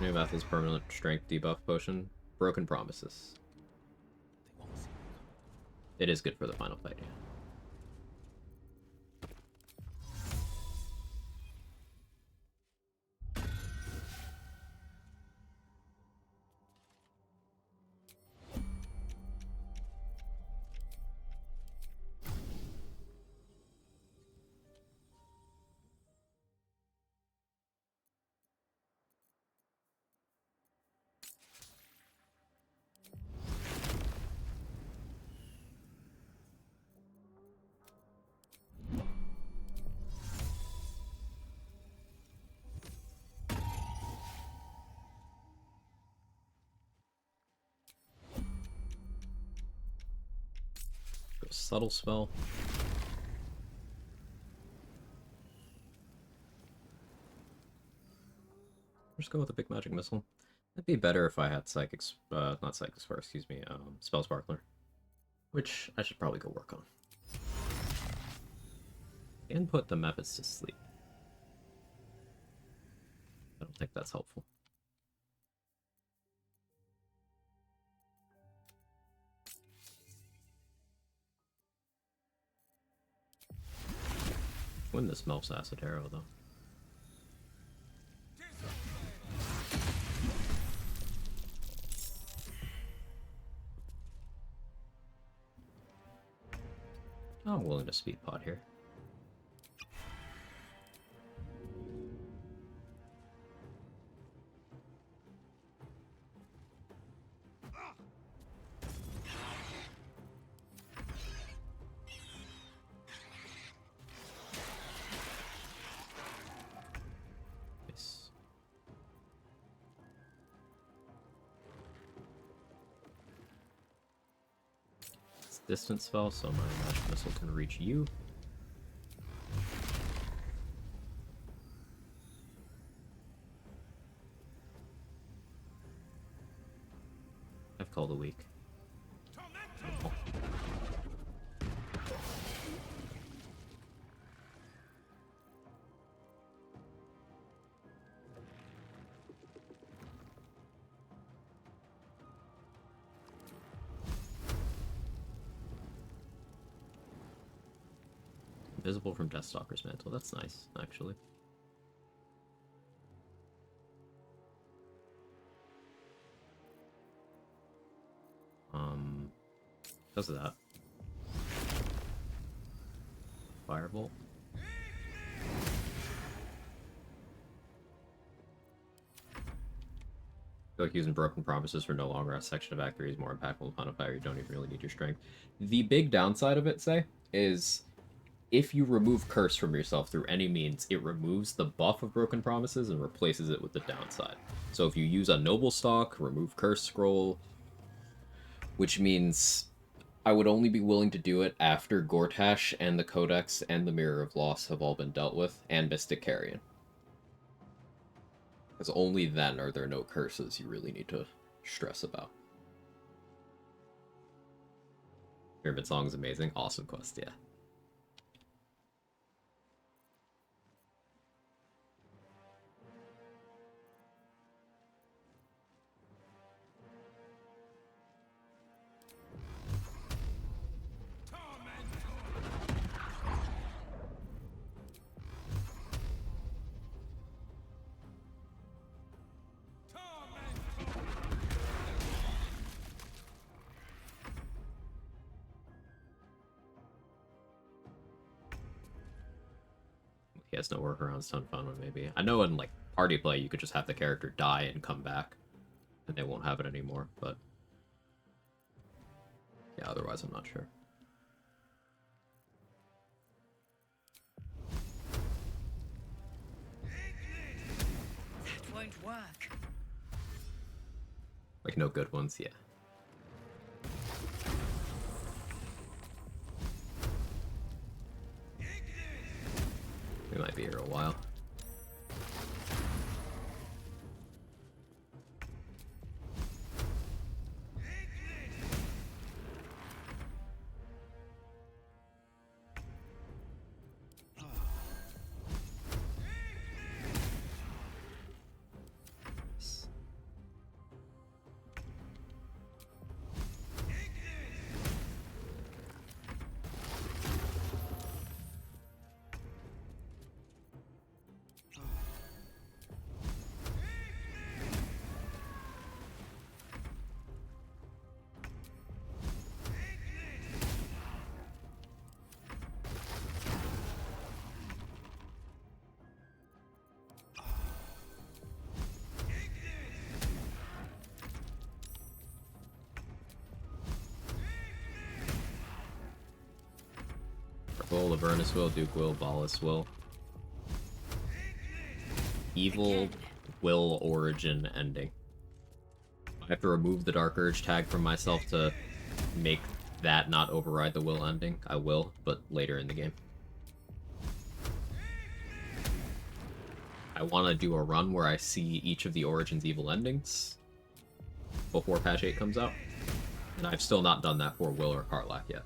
New method's permanent strength debuff potion. Broken Promises. It is good for the final fight, yeah. Subtle spell. Just go with a big magic missile. It'd be better if I had psychics, not psychic spell, excuse me, spell sparkler, which I should probably go work on. And put the methods to sleep. I don't think that's helpful. Win this Melf's Acid Arrow, though. I'm willing to speed pot here. Distance spell, so my magic missile can reach you. I've called a week. Oh. Visible from Deathstalker's Mantle. That's nice, actually. Because of that. Firebolt. I feel like using Broken Promises for no longer a section of Act 3 is more impactful upon a fire. You don't even really need your strength. The big downside of it, say, is if you remove Curse from yourself through any means, it removes the buff of Broken Promises and replaces it with the downside. So if you use a Noble Stock, remove Curse Scroll, which means I would only be willing to do it after Gortash and the Codex and the Mirror of Loss have all been dealt with, and Mystic Carrion. Because only then are there no curses you really need to stress about. Pyramid Song is amazing. Awesome quest, yeah. He has no workarounds, ton fun one maybe. I know in like party play you could just have the character die and come back and they won't have it anymore, but yeah, otherwise I'm not sure. That won't work. Like no good ones, yeah. We might be here a while. Wyll, Avernus Wyll, Duke Wyll, Ballas Wyll. Evil Wyll origin ending. I have to remove the Dark Urge tag from myself to make that not override the Wyll ending. I will, but later in the game. I want to do a run where I see each of the Origins evil endings before patch 8 comes out. And I've still not done that for Wyll or Karlach yet.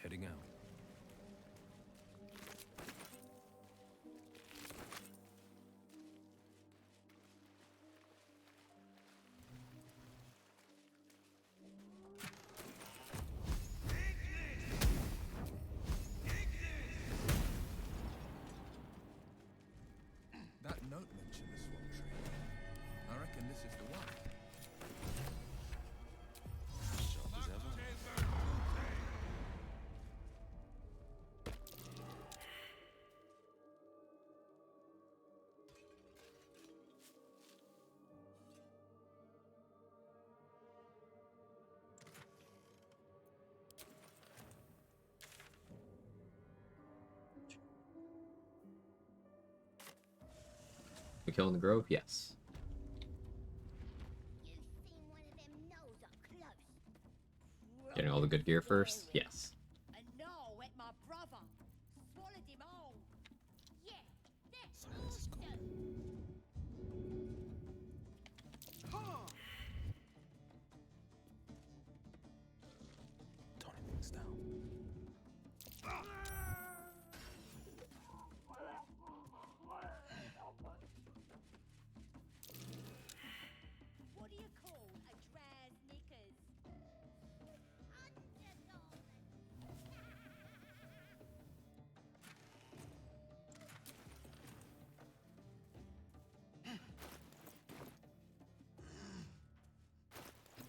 Heading out. That note mentioned the swamp tree. I reckon this is the one. Sharp as ever. We kill in the Grove? Yes. Getting all the good gear first? Yes. And now at my brother. Swallowed him all. Yeah, that's awesome. Toning things down. What do you call a Draz knickers?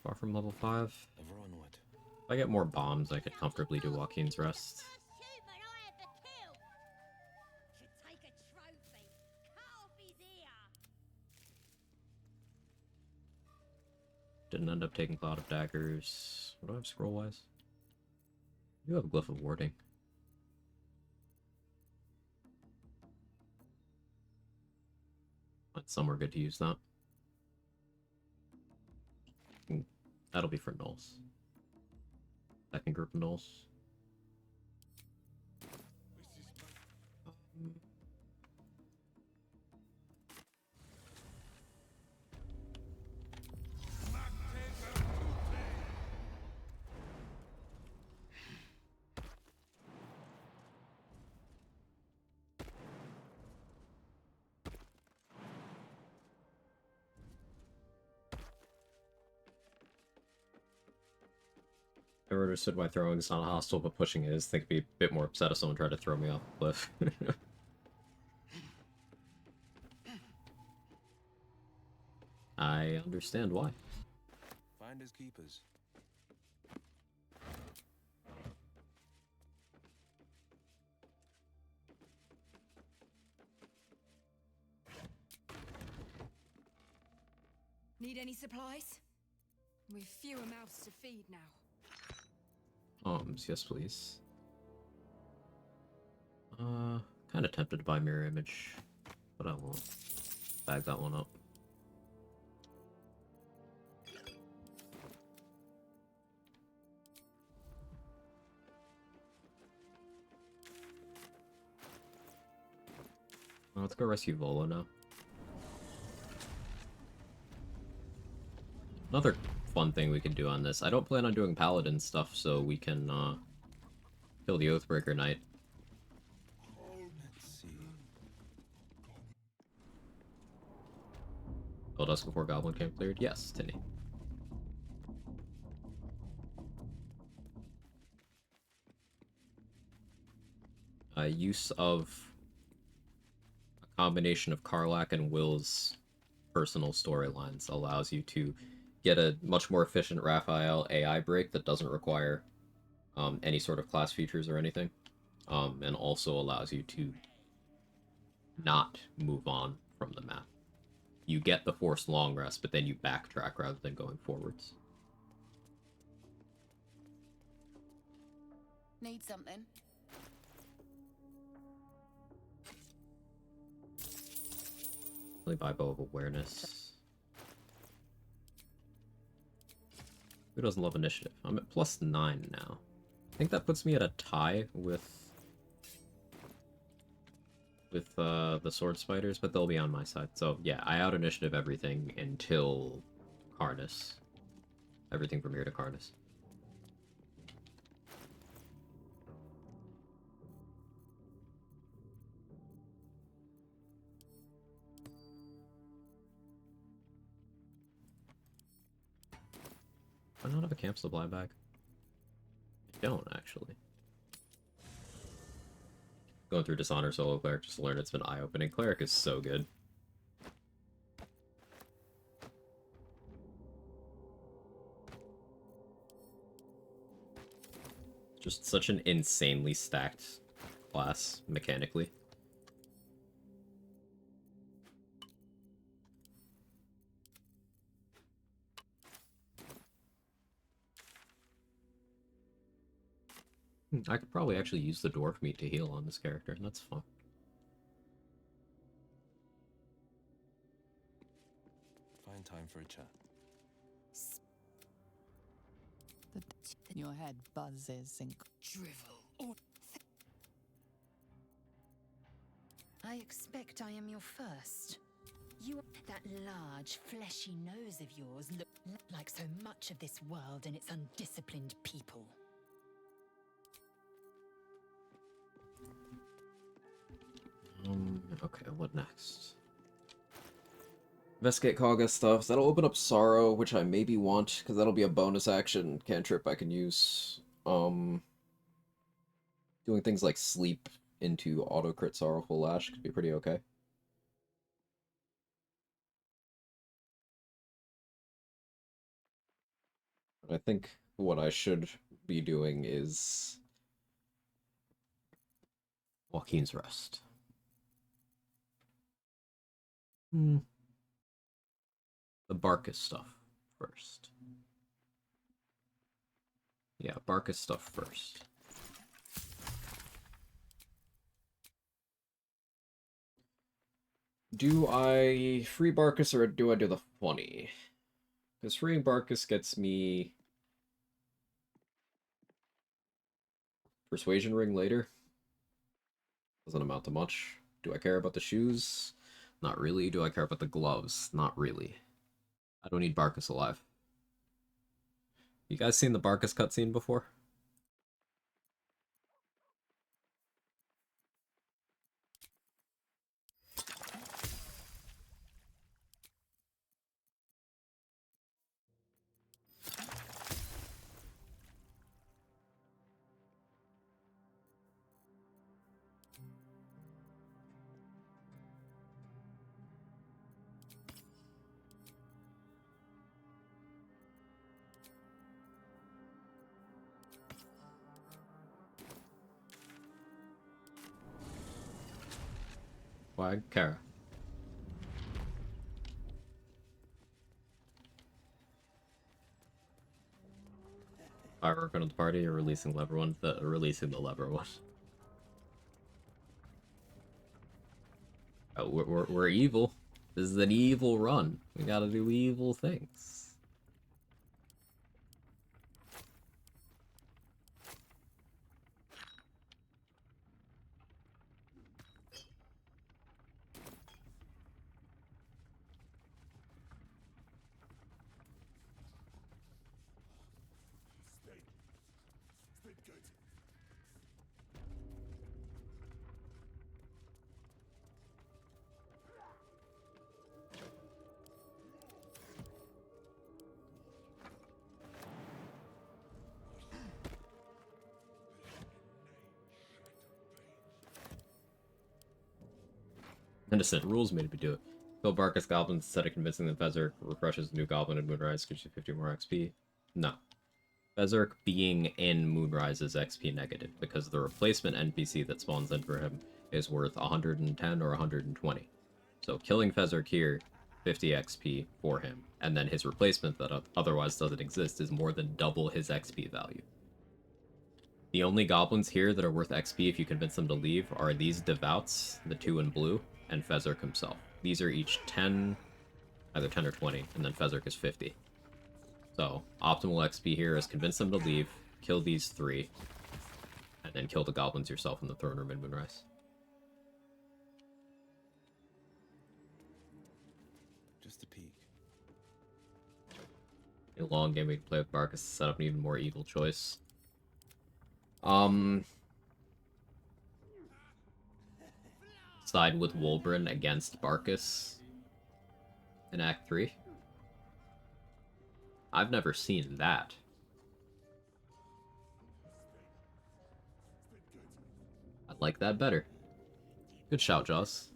Far from level 5. Ever onward. If I get more bombs, I could comfortably do Joaquin's Rest. Should take a trophy. Cut off his ear. Didn't end up taking Cloud of Daggers. What do I have scroll-wise? I do have a Glyph of Warding. But somewhere good to use that. That'll be for Knolls. Second group of Knolls. Never understood why throwing is not hostile, but pushing it is. I think I'd be a bit more upset if someone tried to throw me off the cliff. I understand why. Finders keepers. Need any supplies? We've fewer mouths to feed now. Yes, please. Kind of tempted to buy mirror image, but I won't. Bag that one up. Well, let's go rescue Volo now. Another fun thing we can do on this. I don't plan on doing paladin stuff, so we can kill the Oathbreaker Knight. Told us before Goblin Camp cleared? Yes, Tinny. Use of a combination of Karlach and Wyll's personal storylines allows you to get a much more efficient Raphael AI break that doesn't require any sort of class features or anything, and also allows you to not move on from the map. You get the forced long rest, but then you backtrack rather than going forwards. Need something? Really buy Bow of Awareness. Who doesn't love initiative? I'm at +9 now. I think that puts me at a tie with the Sword Spiders, but they'll be on my side. So yeah, I out initiative everything until Karnas. Everything from here to Karnas. I don't have a camp supply bag. I don't, actually. Going through Dishonor solo Cleric just to learn it's been eye-opening. Cleric is so good. Just such an insanely stacked class, mechanically. I could probably actually use the dwarf meat to heal on this character, and that's fun. Find time for a chat. Your head buzzes and drivel. I expect I am your first. You, that large, fleshy nose of yours, look like so much of this world and its undisciplined people. Okay, what next? Investigate Quagga stuff. That'll open up Sorrow, which I maybe want, because that'll be a bonus action cantrip I can use. Doing things like Sleep into auto-crit Sorrowful Lash could be pretty okay. But I think what I should be doing is Joaquin's Rest. The Barkus stuff first. Yeah, Barkus stuff first. Do I free Barkus or do I do the funny? Because freeing Barkus gets me Persuasion Ring later. Doesn't amount to much. Do I care about the shoes? Not really. Do I care about the gloves? Not really. I don't need Barkus alive. You guys seen the Barkus cutscene before? Quag, Kara. Firework on the party or releasing lever one? Releasing the lever one. Oh, we're evil. This is an evil run. We gotta do evil things. Stay good. Innocent rules made me do it. Kill Barkus goblins instead of convincing them Fezzer refreshes the new goblin in Moonrise, gives you 50 more XP. No. Fezzer being in Moonrise is XP negative, because the replacement NPC that spawns in for him is worth 110 or 120. So killing Fezzer here, 50 XP for him, and then his replacement that otherwise doesn't exist is more than double his XP value. The only goblins here that are worth XP if you convince them to leave are these Devouts, the two in blue, and Fezzik himself. These are each 10, either 10 or 20, and then Fezzik is 50. So, optimal XP here is convince them to leave, kill these 3, and then kill the goblins yourself in the throne room in Moonrise. Just a peek. In a long game we can play with Barkus to set up an even more evil choice. Side with Wolbrin against Barkus in Act 3. I've never seen that. I'd like that better. Good shout, Jaws.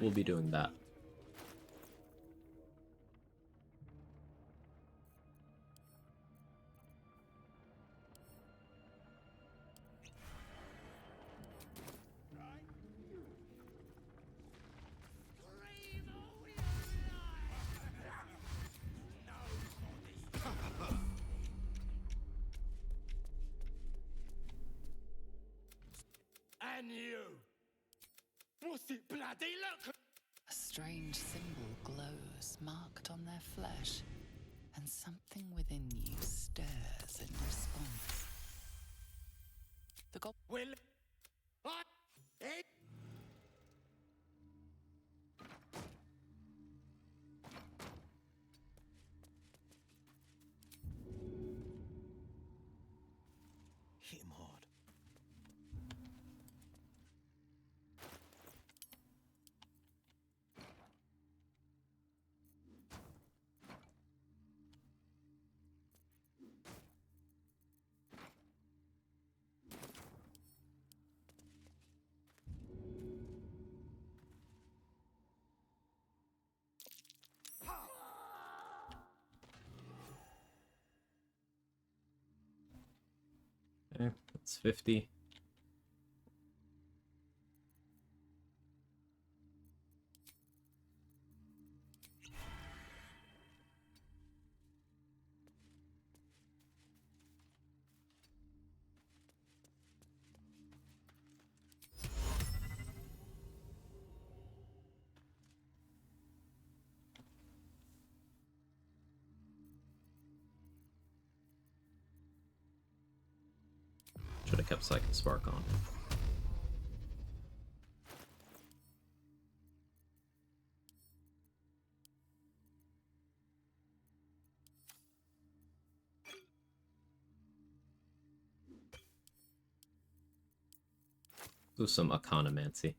We'll be doing that. And you! What's it bloody look? A strange symbol glows, marked on their flesh, and something within you stirs in response. The goblin. Will I? Hit him hard. Okay, that's 50. Should have kept Psychic Spark on. Do some Economancy.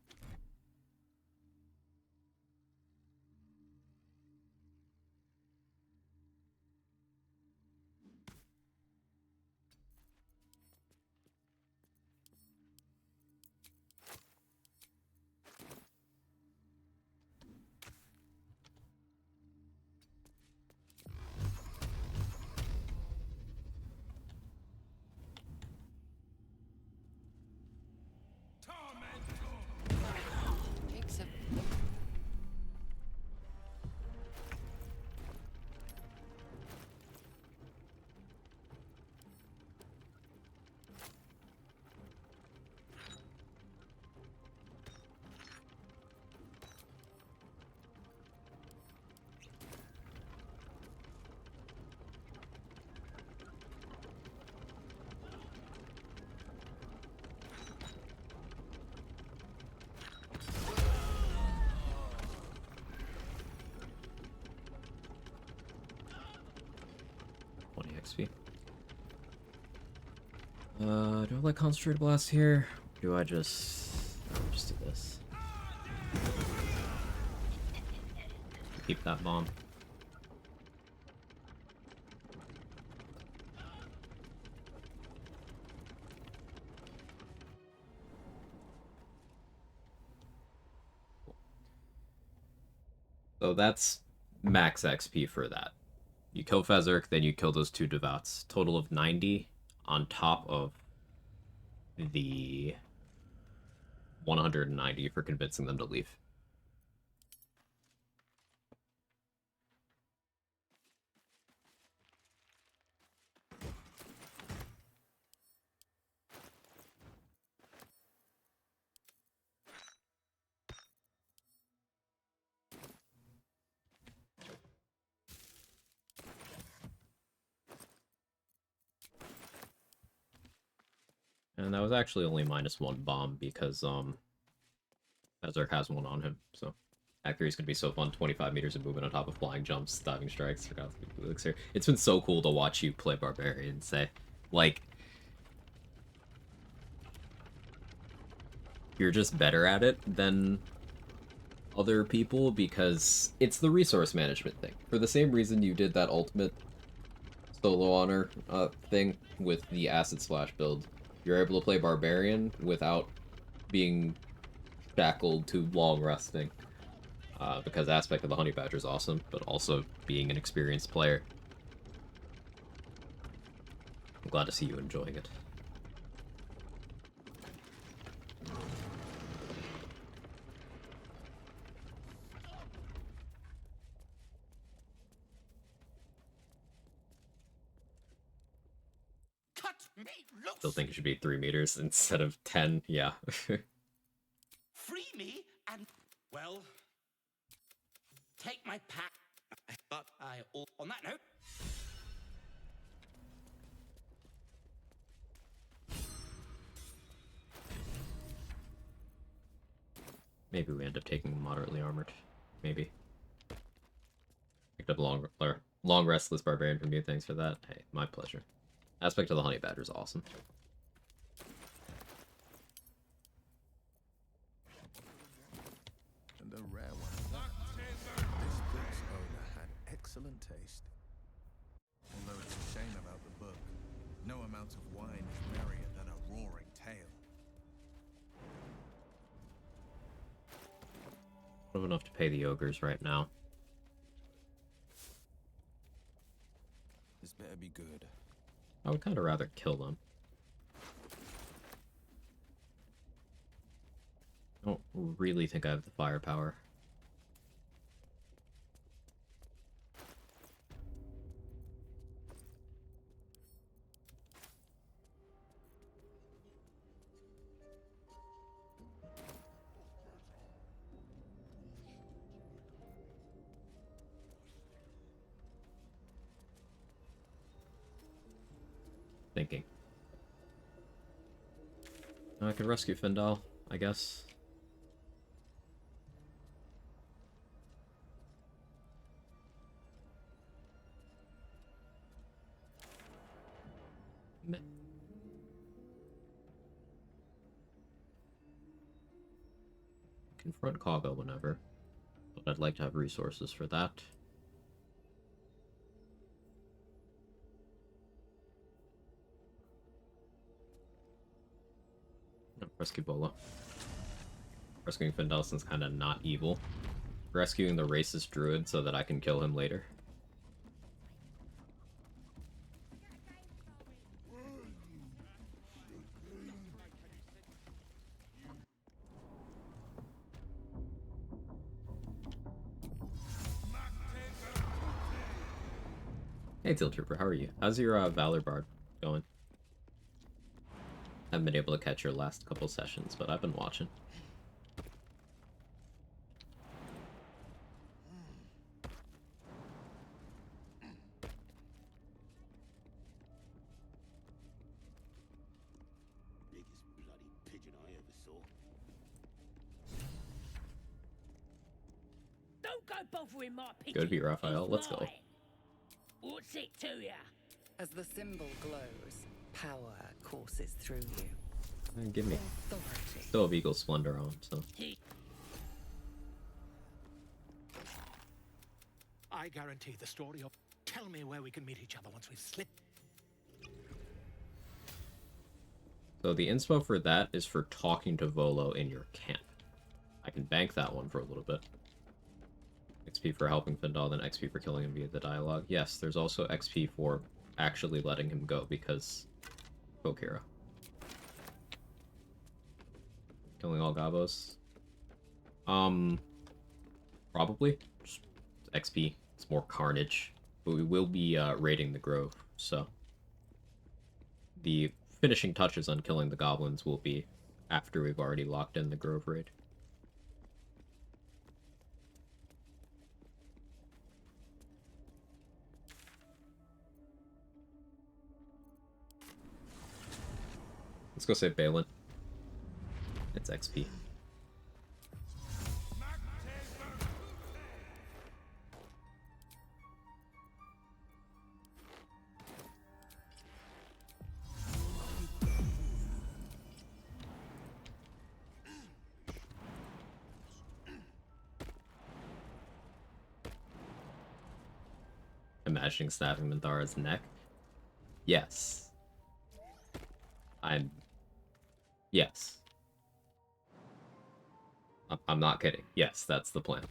XP. Do I like Concentrated Blast here? Or do I just... I'll just do this. Keep that bomb. So that's max XP for that. You kill Fezzik, then you kill those 2 Devots. Total of 90 on top of the 190 for convincing them to leave. And that was actually only -1 bomb because Fezzik has one on him, so Act 3 is going to be so fun. 25 meters of movement on top of flying jumps, diving strikes. It's been so cool to watch you play Barbarian, say. Like, you're just better at it than other people because it's the resource management thing. For the same reason you did that ultimate solo honor thing with the Acid Splash build. You're able to play Barbarian without being shackled to long resting. Because Aspect of the Honey Badger is awesome, but also being an experienced player. I'm glad to see you enjoying it. Cut me loose! Still think it should be 3 meters instead of 10, yeah. Free me and... Well... Take my pack. But on that note... Maybe we end up taking moderately armored. Maybe. Picked up long restless barbarian from you. Thanks for that. Hey, my pleasure. Aspect of the Honey Badger is awesome. And a rare one. This book's owner had excellent taste. Although it's a shame about the book. No amount of wine is merrier than a roaring tale. I don't have enough to pay the ogres right now. This better be good. I would kind of rather kill them. I don't really think I have the firepower. Thinking. I could rescue Findal, I guess. Meh. Confront Quag whenever, but I'd like to have resources for that. Rescue Bola. Rescuing Findalson's kind of not evil. Rescuing the racist druid so that I can kill him later. Hey Teal Trooper, how are you? How's your Valor Bard going? Haven't been able to catch your last couple sessions, but I've been watching. Biggest bloody pigeon I ever saw. Don't go bothering my pigeon. Good beat, Raphael. Let's go. What's it to ya? As the symbol glows, power courses through you. Give me. Authority. Still have Eagle Splendor on, so. I guarantee the story of... Tell me where we can meet each other once we've slipped. So the inspo for that is for talking to Volo in your camp. I can bank that one for a little bit. XP for helping Findal, then XP for killing him via the dialogue. Yes, there's also XP for actually letting him go because Kokira. Killing all Gabos. Probably. Just XP. It's more carnage. But we will be raiding the Grove, so the finishing touches on killing the goblins will be after we've already locked in the Grove raid. Let's go save Balin. It's XP. Imagining stabbing Minthara's neck? Yes. Yes. I'm not kidding. Yes, that's the plan.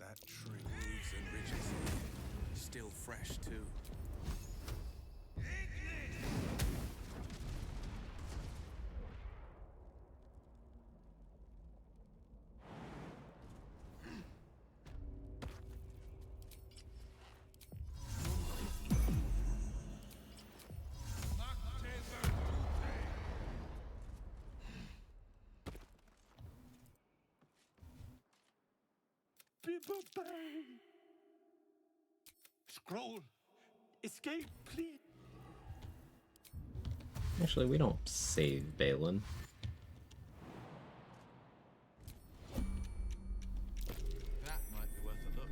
That tree moves and ridges. Still fresh, too. Scroll. Escape, please. Actually, we don't save Balin. That might be worth a look.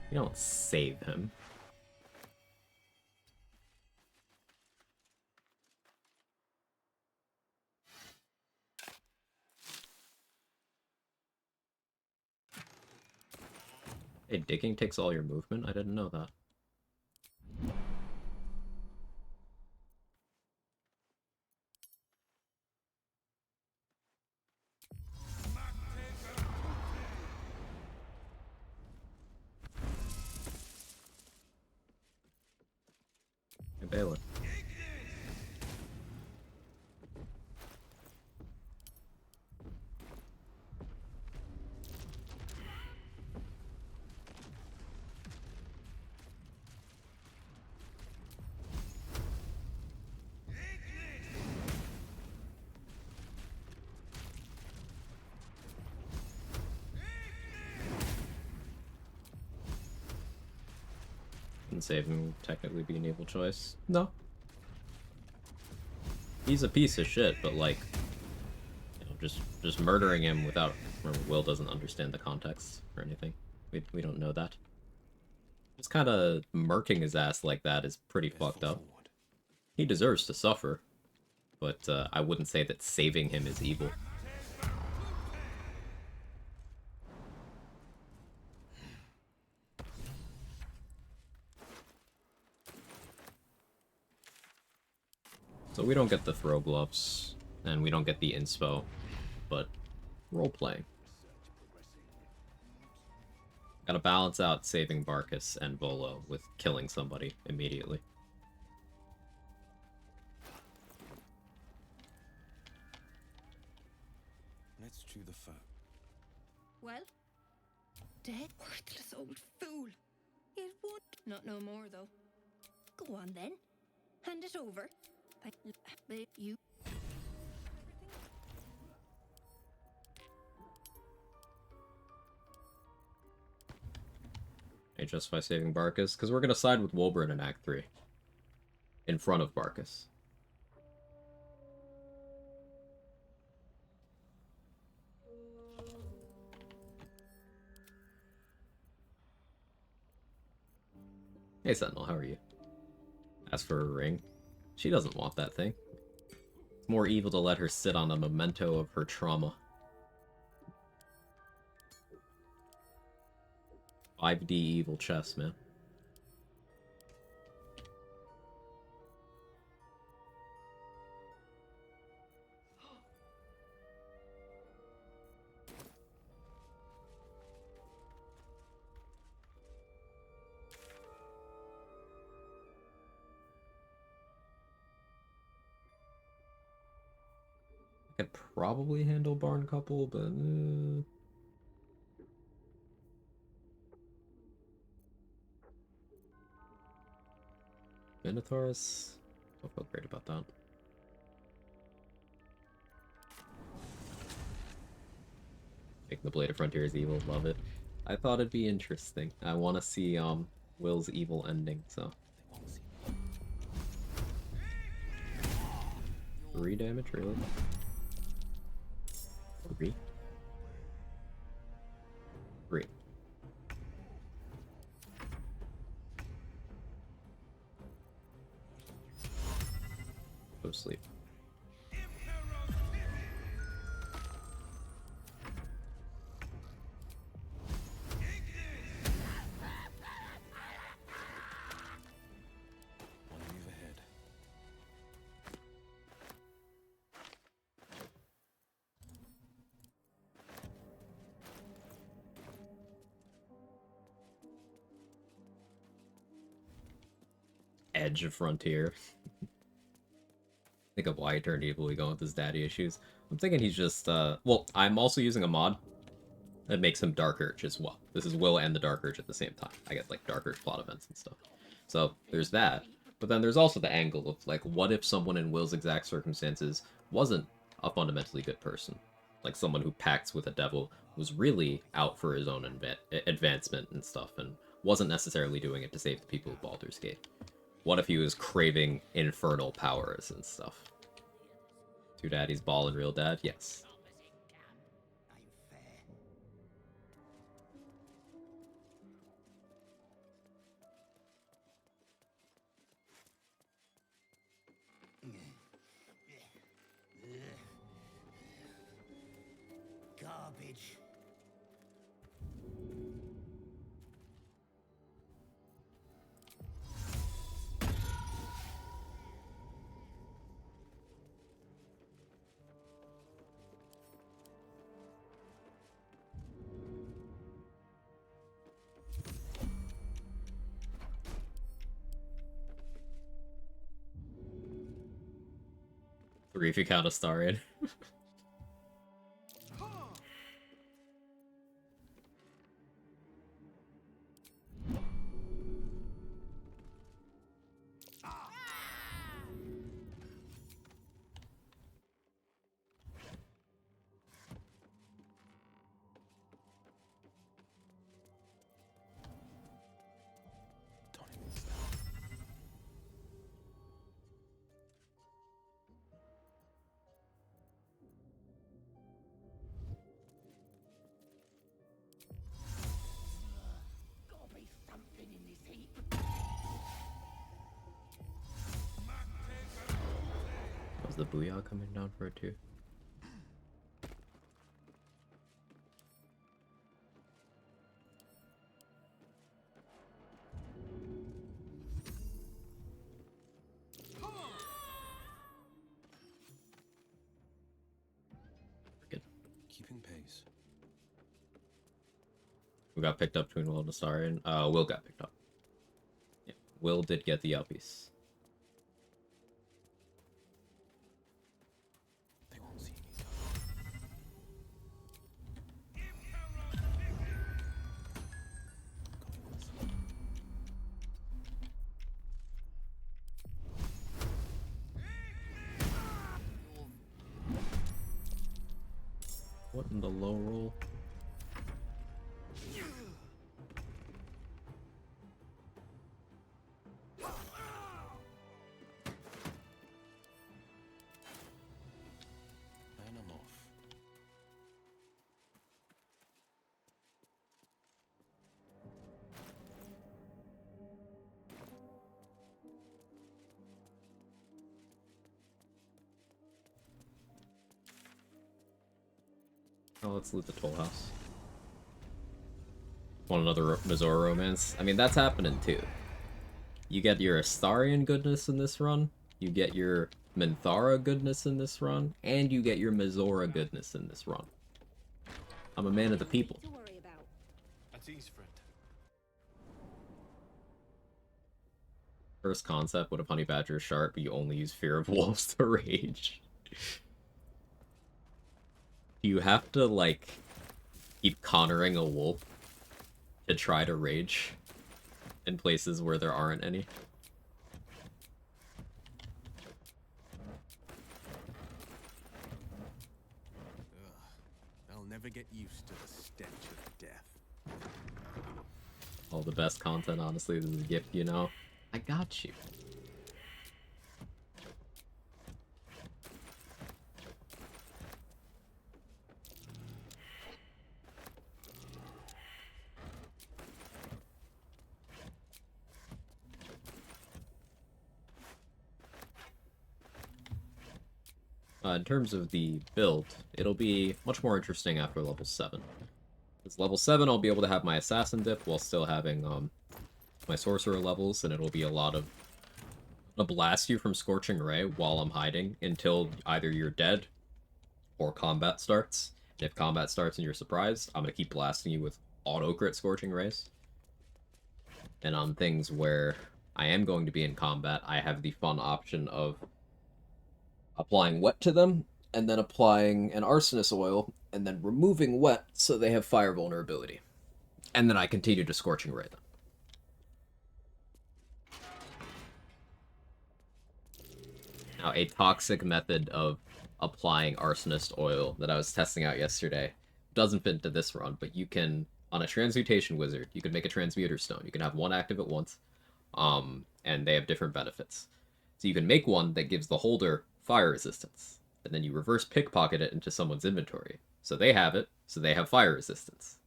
We don't save him. Hey, digging takes all your movement? I didn't know that. Hey, Balin. Wouldn't save him technically be an evil choice. No. He's a piece of shit, but like, you know, just murdering him without... Remember, Wyll doesn't understand the context or anything. We don't know that. Just kind of murking his ass like that is pretty fucked up. He deserves to suffer, but I wouldn't say that saving him is evil. So we don't get the throw gloves, and we don't get the inspo, but role-playing. Gotta balance out saving Barcus and Volo with killing somebody immediately. Let's chew the fat. Well? Dead worthless old fool. It would. Not no more, though. Go on, then. Hand it over. You... Hey, justify saving Barcus, because we're gonna side with Wolbrin in Act 3. in front of Barcus. Hey Sentinel, how are you? As for her ring, she doesn't want that thing. It's more evil to let her sit on a memento of her trauma. 5D evil chess, man. I could probably handle Barn Couple, but Minotaurus, don't feel great about that. Making the Blade of Frontiers evil, love it. I thought it'd be interesting. I want to see Wyll's evil ending, so. 3 damage, really? 3? 3. Go to sleep. One move ahead. Edge of Frontier. Think of why he turned evil. We going with his daddy issues. I'm thinking he's just well, I'm also using a mod that makes him Dark Urge as well. This is Wyll and the Dark Urge at the same time. I get like Dark Urge plot events and stuff. So there's that. But then there's also the angle of like, what if someone in Wyll's exact circumstances wasn't a fundamentally good person? Like someone who pacts with a devil was really out for his own advancement and stuff, and wasn't necessarily doing it to save the people of Baldur's Gate. What if he was craving infernal powers and stuff? Two daddies, Ball and Real Dad? Yes. Garbage. Three if you count a star in. Was the Booyah coming down for it too? Good. Keeping pace. Who got picked up between Wyll and Astarion? Wyll got picked up. Yeah, Wyll did get the outpiece. What in the low roll? Oh, let's loot the toll house. Want another Mazora romance? I mean, that's happening too. You get your Astarian goodness in this run, you get your Minthara goodness in this run, and you get your Mazora goodness in this run. I'm a man of the people. At ease, friend. First concept, what if Honey Badger is sharp, but you only use Fear of Wolves to rage? Do you have to, like, keep cornering a wolf to try to rage in places where there aren't any? I'll never get used to the stench of death. All the best content, honestly, this is a gift, you know? I got you. In terms of the build, it'll be much more interesting after level 7. Because level 7, I'll be able to have my Assassin dip while still having my Sorcerer levels, and it'll be a lot of blast you from Scorching Ray while I'm hiding until either you're dead or combat starts. And if combat starts and you're surprised, I'm going to keep blasting you with auto-crit Scorching Rays. And on things where I am going to be in combat, I have the fun option of applying wet to them, and then applying an arsonist oil, and then removing wet so they have fire vulnerability. And then I continue to Scorching Ray them. Now, a toxic method of applying arsonist oil that I was testing out yesterday doesn't fit into this run, but you can, on a transmutation wizard, you can make a transmuter stone. You can have one active at once, and they have different benefits. So you can make one that gives the holder fire resistance, and then you reverse pickpocket it into someone's inventory. So they have it, so they have fire resistance.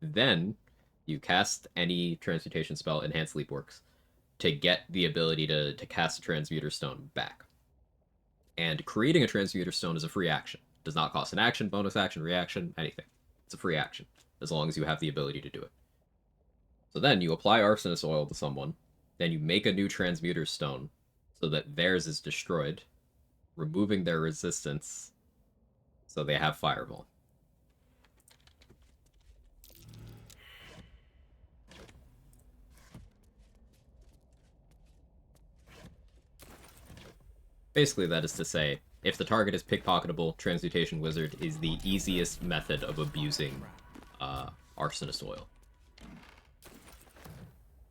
Then you cast any transmutation spell, Enhanced Leap works, to get the ability to cast a transmuter stone back. And creating a transmuter stone is a free action. It does not cost an action, bonus action, reaction, anything. It's a free action, as long as you have the ability to do it. So then you apply arsonist oil to someone, then you make a new transmuter stone so that theirs is destroyed, removing their resistance so they have fireball. Basically, that is to say, if the target is pickpocketable, Transmutation Wizard is the easiest method of abusing arsonist oil.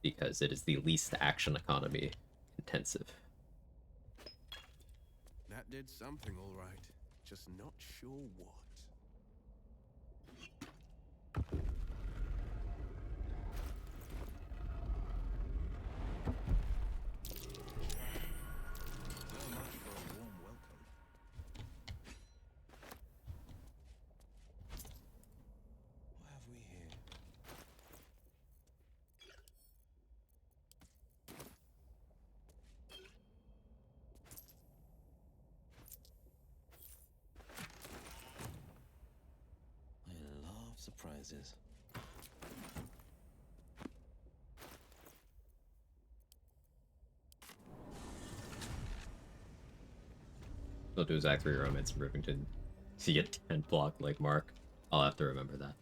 Because it is the least action economy intensive. That did something all right, just not sure what. Surprises. Don't do his Act 3 Romance in Rivington. See a 10 block like Mark. I'll have to remember that.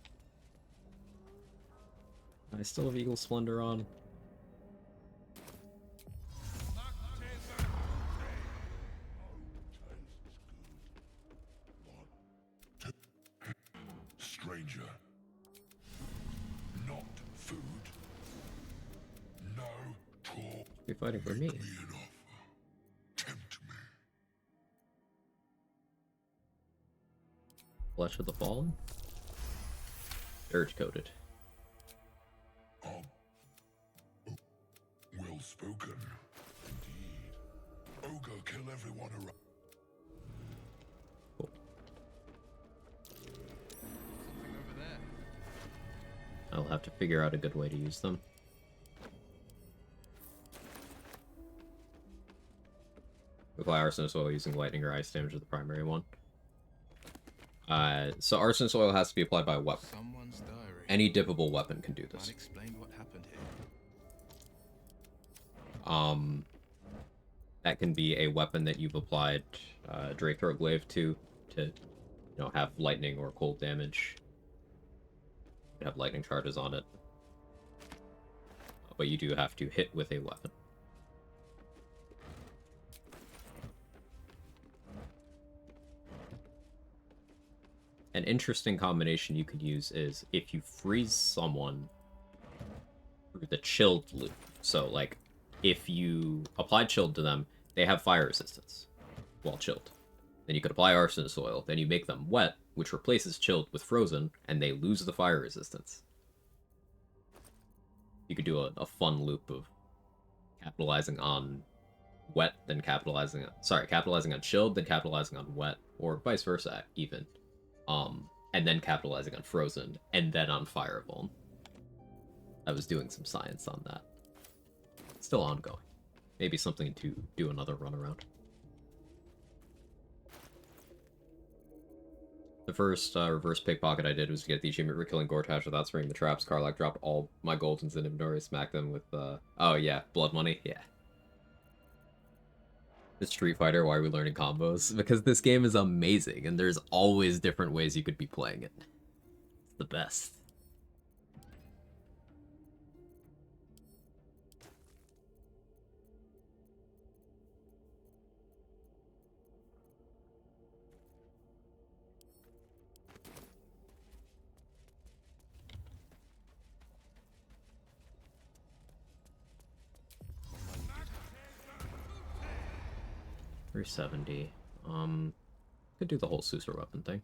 I still have Eagle Splendor on. Stranger. Not food. No talk. You're fighting for me. Flesh of the Fallen? Urge coded. Well spoken. Indeed. Ogre kill everyone around. I'll have to figure out a good way to use them. Apply Arsonist Oil using lightning or ice damage is the primary one. So Arsonist Oil has to be applied by a weapon. Someone's diary. Any dippable weapon can do Might this. explain what happened here. That can be a weapon that you've applied Draythroat Glaive to have lightning or cold damage. You have lightning charges on it. But you do have to hit with a weapon. An interesting combination you could use is if you freeze someone through the chilled loop. So, like, if you apply chilled to them, they have fire resistance while chilled. Then you could apply Arsonist Oil, then you make them wet, which replaces chilled with frozen, and they lose the fire resistance. You could do a fun loop of capitalizing on wet, then capitalizing on chilled, then capitalizing on wet, or vice versa, even. And then capitalizing on frozen, and then on fire vuln. I was doing some science on that. Still ongoing. Maybe something to do another run around. The first reverse pickpocket I did was to get the achievement for killing Gortash without spraying the traps. Karlach dropped all my golds into inventory, smacked them with, oh yeah, blood money, yeah. The Street Fighter, why are we learning combos? Because this game is amazing, and there's always different ways you could be playing it. It's the best. $370. Could do the whole Suser weapon thing.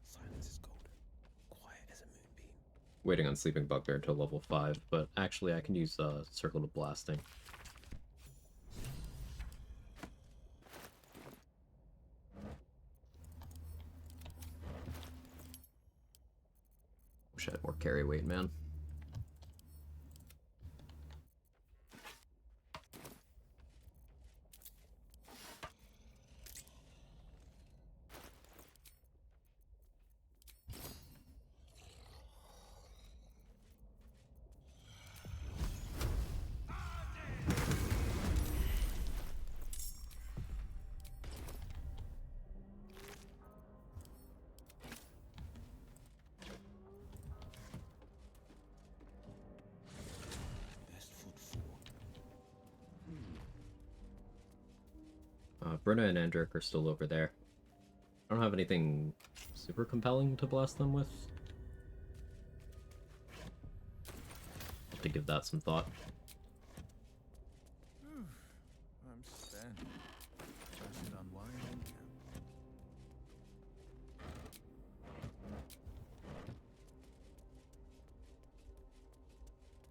Silence is golden, quiet as a moonbeam. Waiting on Sleeping Bugbear until level 5, but actually I can use Circle of Blasting. Wish I had more carry weight, man. Bruna and Endrick are still over there. I don't have anything super compelling to blast them with. Have to give that some thought. I'm spent. I should unwind and camp.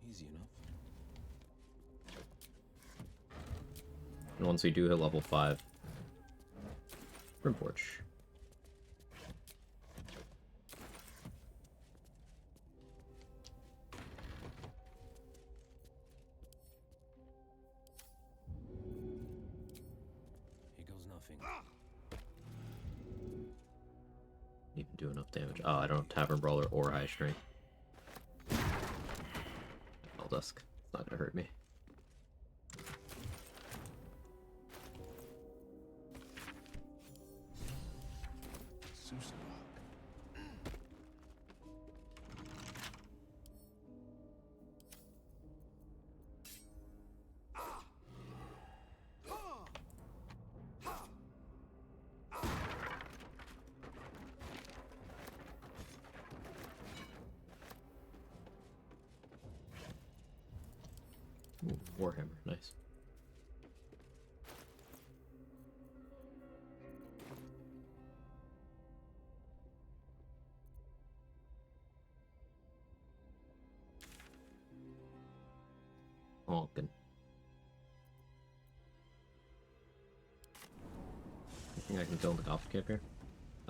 Easy enough. And once we do hit level 5, Rimporch. Here goes nothing. Even do enough damage. Oh, I don't have Tavern Brawler or High Strength. Eldusk. It's not gonna hurt me. Ooh, Warhammer, nice. Honkin'. I think I can build a Goblin camp here.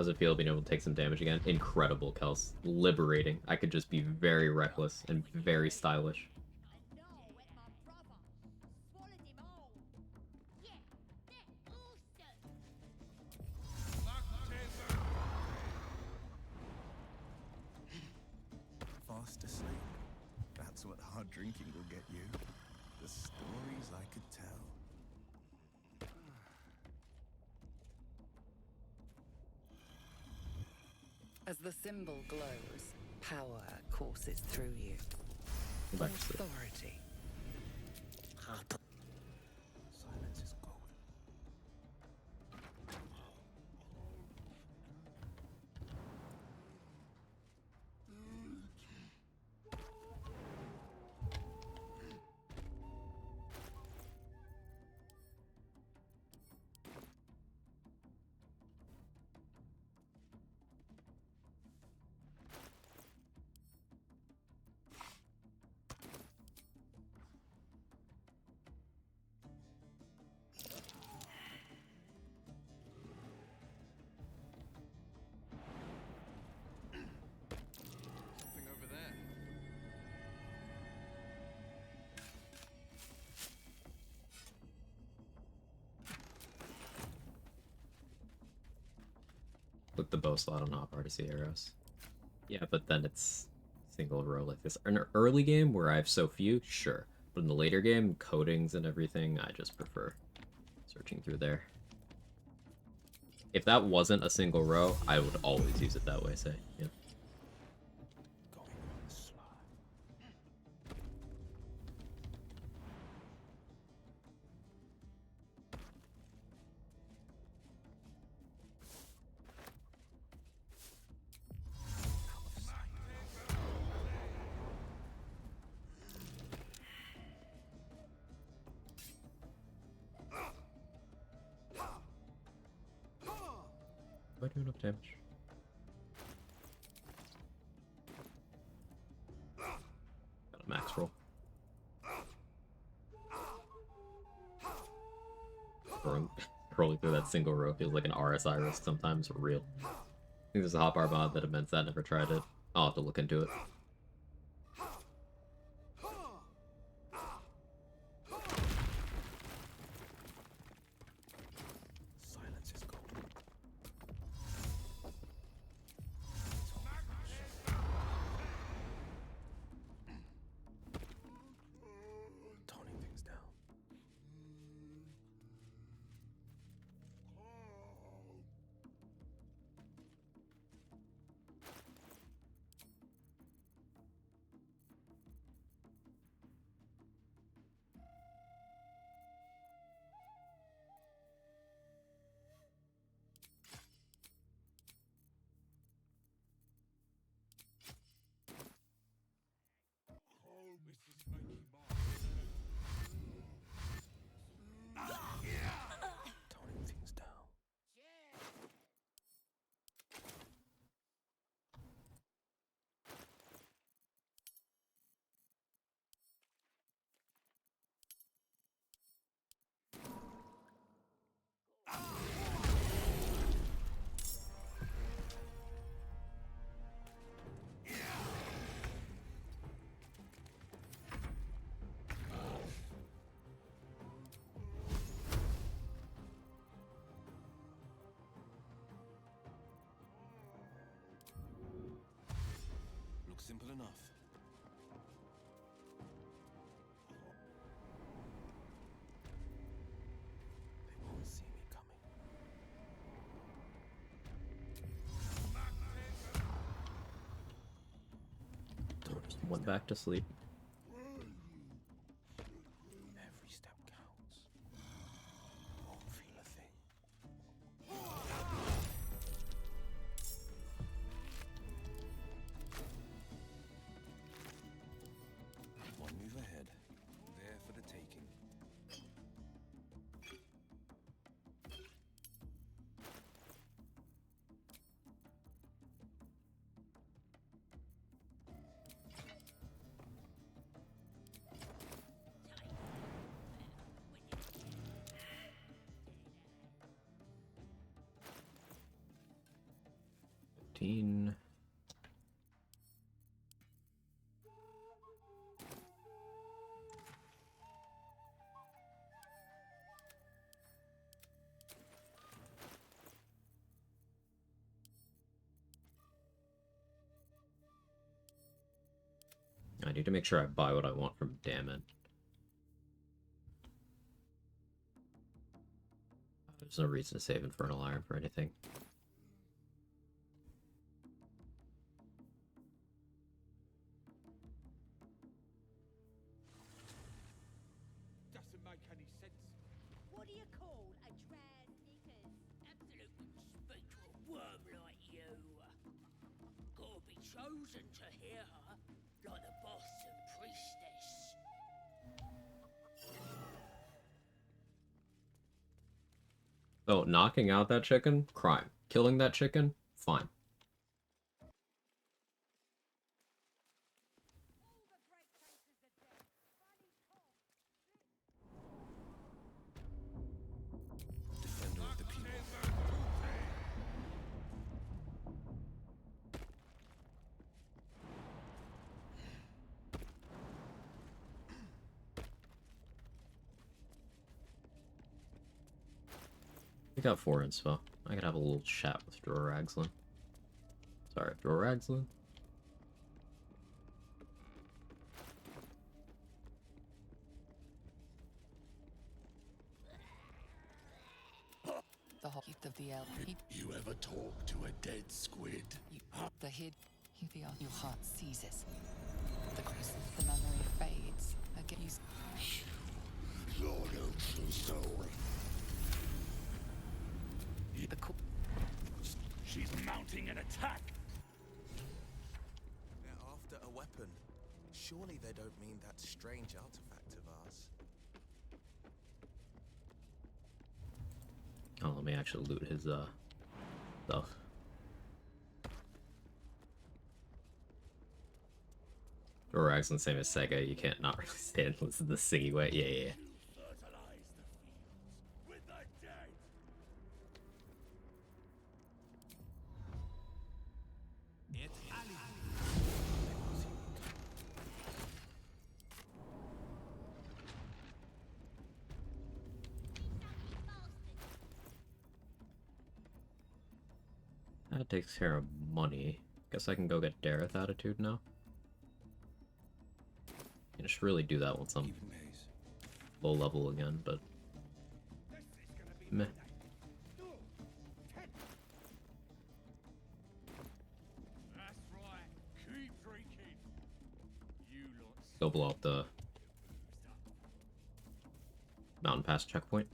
How's it feel being able to take some damage again? Incredible, Kels. Liberating. I could just be very reckless and very stylish. Fast asleep. That's what hard drinking will get you. The stories I could tell. As the symbol glows, power courses through you. Back to sleep. Authority. Silence is gold. Something over there. Put the bow slot on hotbar to see arrows. Yeah, but then it's single row like this. In an early game where I have so few, sure. But in the later game, coatings and everything, I just prefer searching through there. If that wasn't a single row, I would always use it that way, say. Yeah. Am I doing enough damage? Got a max roll. Rolling through that single row feels like an RSI risk sometimes, real. I think there's a hotbar mod that amends that, never tried it. I'll have to look into it. Silence is gold. Toning things down. Toning things down. Looks simple enough. They won't see me coming. Went back to sleep. Every step counts. Won't feel a thing. One move ahead. There for the taking. 16. I need to make sure I buy what I want from Damon. There's no reason to save Infernal Iron for anything. Doesn't make any sense. What do you call a trans knickers? Absolute wouldn't speak to a worm like you. Gotta be chosen to hear her, like the boss and priestess. Oh, knocking out that chicken? Crime. Killing that chicken? Fine. Defender of the people. We got 4 inspo. I could have a little chat with Droraxlin. Sorry, Droraxlin. The heat of the elf. You ever talk to a dead squid? The hid. Your heart seizes. The memory fades. Again, Lord helps your soul. She's mounting an attack. They're after a weapon. Surely they don't mean that strange artifact of ours. Oh, let me actually loot his stuff. Droraxlin, same as Sega, you can't not really stand and listen to the singy way. Yeah. Fertilize the fields with the dead. That takes care of money. Guess I can go get Dareth Attitude now. I should really do that once I'm low level again, but meh. That's right. Keep drinking. You lot. Go blow up the Mountain Pass checkpoint.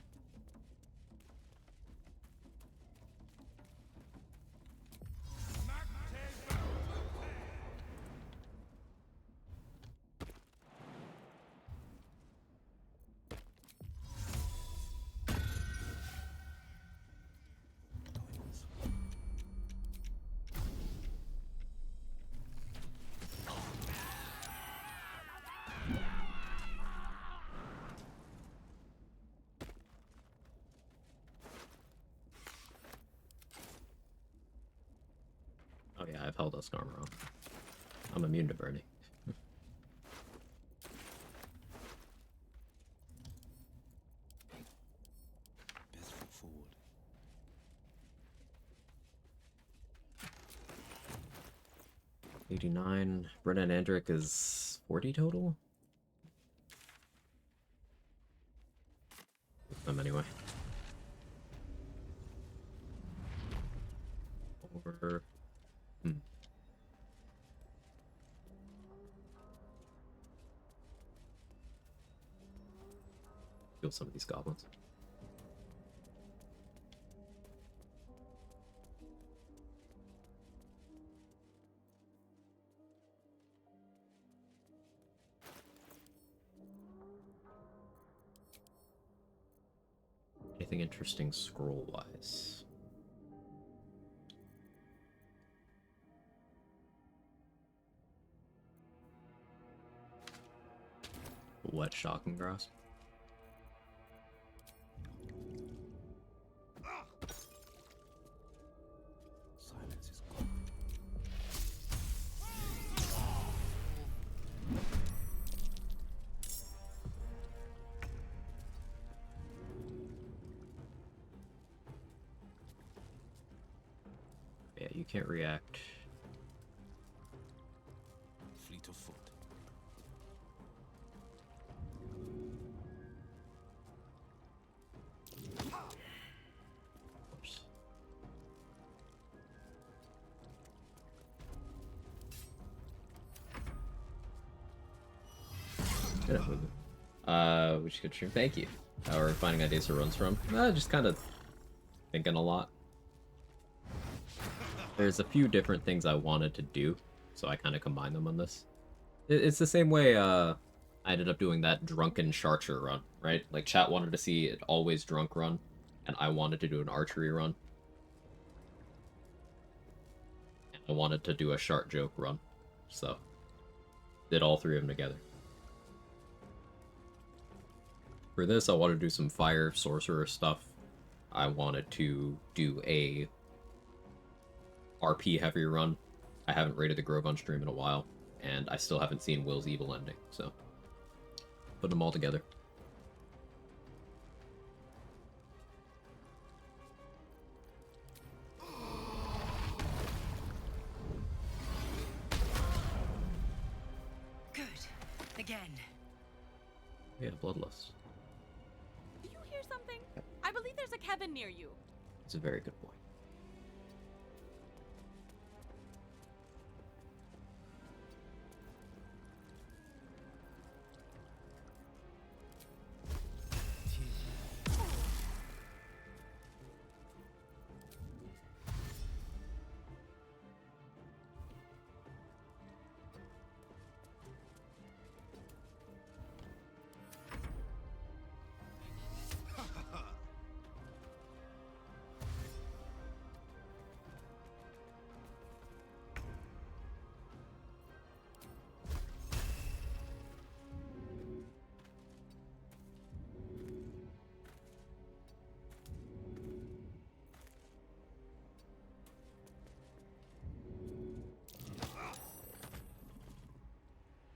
Oh yeah, I've held Dusk Armor on. I'm immune to burning. Best foot forward. $89. Brennan Andrick is 40 total? Them anyway. Over. Kill some of these goblins. Anything interesting scroll-wise? Wet shocking grasp. Silence is gone. can't react. Fleet of foot. Oops. Good movement. We should stream. Thank you. How are we finding ideas for runs from? Just kind of thinking a lot. There's a few different things I wanted to do, so I kind of combined them on this. It's the same way I ended up doing that drunken Charger run, right? Like, chat wanted to see an always drunk run, and I wanted to do an archery run. And I wanted to do a shark joke run, so did all three of them together. For this, I wanted to do some fire sorcerer stuff. I wanted to do a RP heavy run. I haven't rated the Grove on stream in a while, and I still haven't seen Will's evil ending, so put them all together. Good. Again. Yeah, Bloodlust. Do you hear something? I believe there's a cabin near you. He's a very good boy.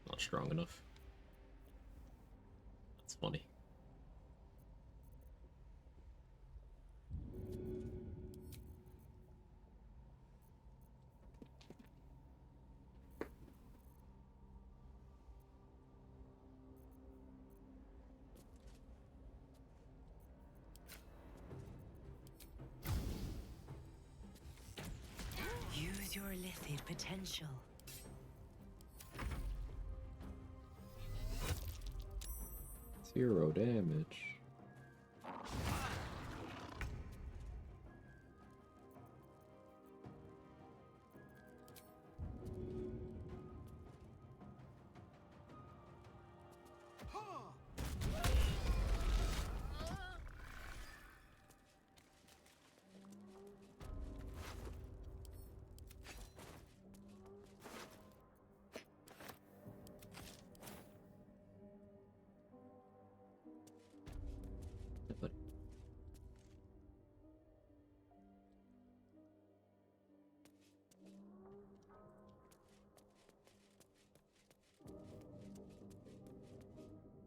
Not strong enough. That's funny. Use your lithied potential. 0 damage.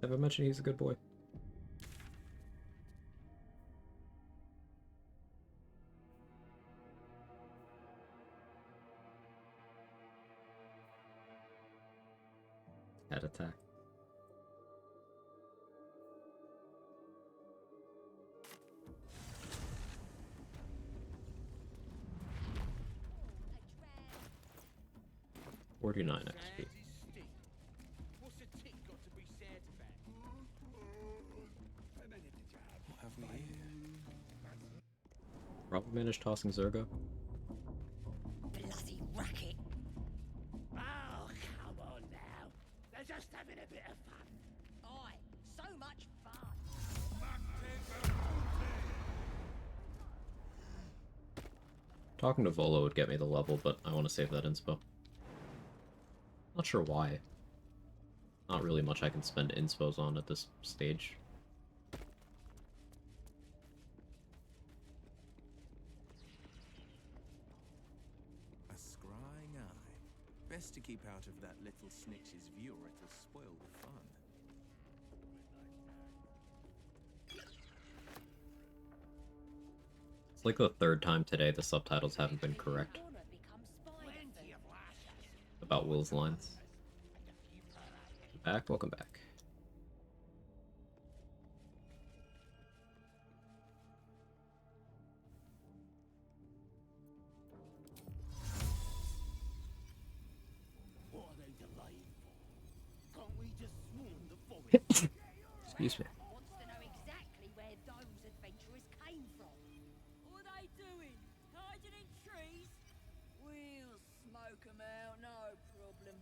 Have I mentioned he's a good boy? Head attack. $49 XP. What have we here? Probably managed tossing Zergo. Bloody racket! Oh, come on now. They're just having a bit of fun. Aye, so much fun. Talking to Volo would get me the level, but I want to save that inspo. Not sure why. Not really much I can spend inspos on at this stage. A scrying eye. Best to keep out of that little snitch's view or it'll spoil the fun. It's like the third time today the subtitles haven't been correct. about Will's lines. Back, welcome back. What are they delaying for? Can't we just swarm the forest? Excuse me. Wants to know exactly where those adventurers came from. What are they doing? Hiding in trees? We'll smoke 'em out, no problem.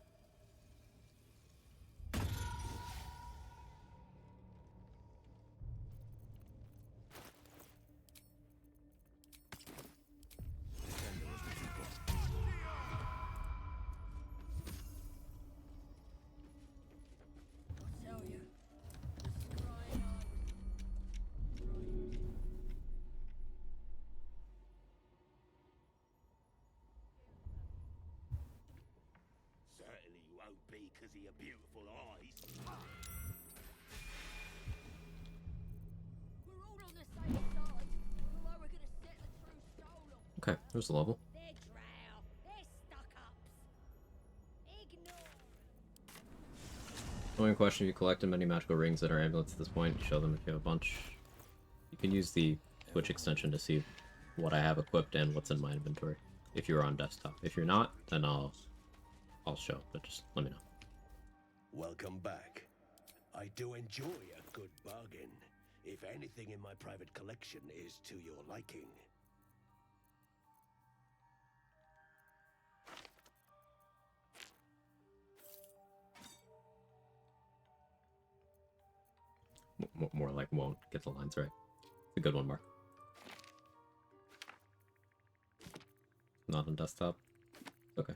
I tell you, the scrying on. Certainly you won't be because of your beautiful eyes. We're all on the same side. Although we're gonna set the true soul on. Okay, there's the level. They're drow. They're stuck-ups. Ignore. Only question: if you collect many magical rings that are amulets at this point, you show them if you have a bunch. You can use the Twitch extension to see what I have equipped and what's in my inventory. If you're on desktop. If you're not, then I'll show. But just let me know. Welcome back. I do enjoy a good bargain, if anything in my private collection is to your liking. More like won't get the lines right. It's a good one, Mark. Not on desktop. Okay.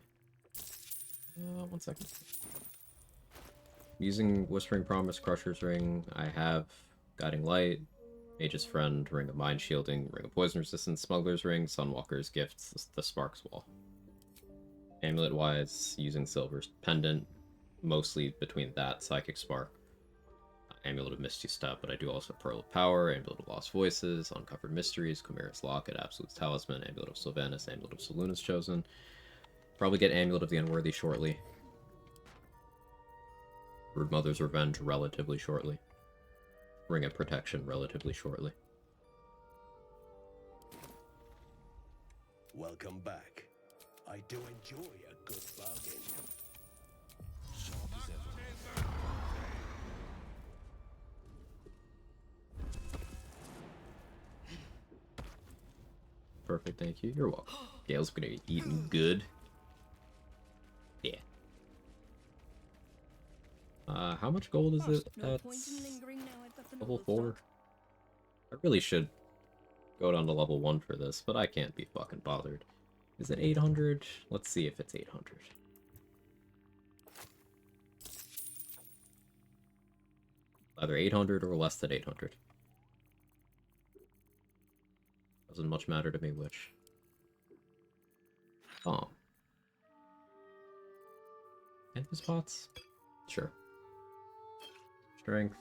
1 second. Using Whispering Promise, Crusher's Ring, I have Guiding Light, Mage's Friend, Ring of Mind Shielding, Ring of Poison Resistance, Smuggler's Ring, Sunwalker's Gifts, the Sparks Wall. Amulet-wise, using Silver's Pendant, mostly between that, Psychic Spark, Amulet of Misty Step, but I do also Pearl of Power, Amulet of Lost Voices, Uncovered Mysteries, Chimera's Locket, Absolute's Talisman, Amulet of Sylvanas, Amulet of Saloon's Chosen. Probably get Amulet of the Unworthy shortly. Brood Mother's Revenge relatively shortly. Ring of Protection relatively shortly. Welcome back. I do enjoy a good bargain. Sharp as ever. Perfect, thank you. You're welcome. Gale's gonna be eating good. Yeah. How much gold is it? That's level 4. I really should go down to level 1 for this, but I can't be fucking bothered. Is it 800? Let's see if it's 800. Either 800 or less than 800. Doesn't much matter to me which. Oh. And the spots? Sure. Strength.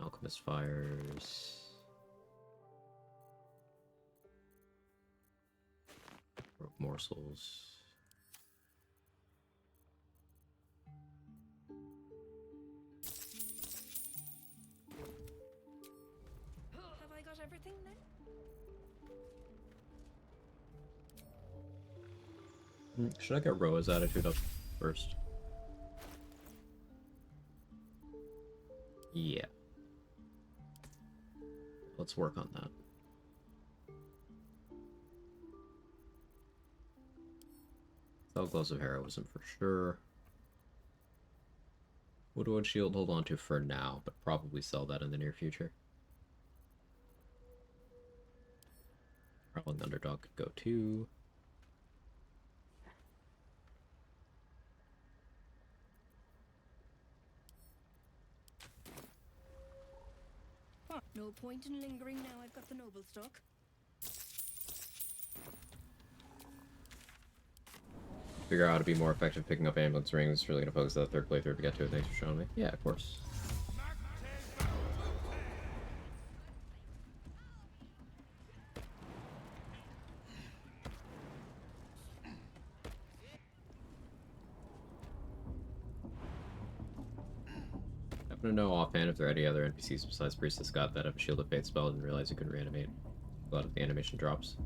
Alchemist Fires. Morsels. Have I got everything then? Should I get Roa's attitude up first? Yeah. Let's work on that. Sell Gloves of Heroism for sure. Woodwood Shield hold on to for now, but probably sell that in the near future. Prowling Underdog could go too. No point in lingering now I've got the noble stock. Figure out how to be more effective picking up ambulance rings. It's really gonna focus that third playthrough to get to it. Thanks for showing me. Yeah, of course. happen to know offhand if there are any other NPCs besides Priestess God that have a Shield of Faith spell and realize you can reanimate a lot of the animation drops?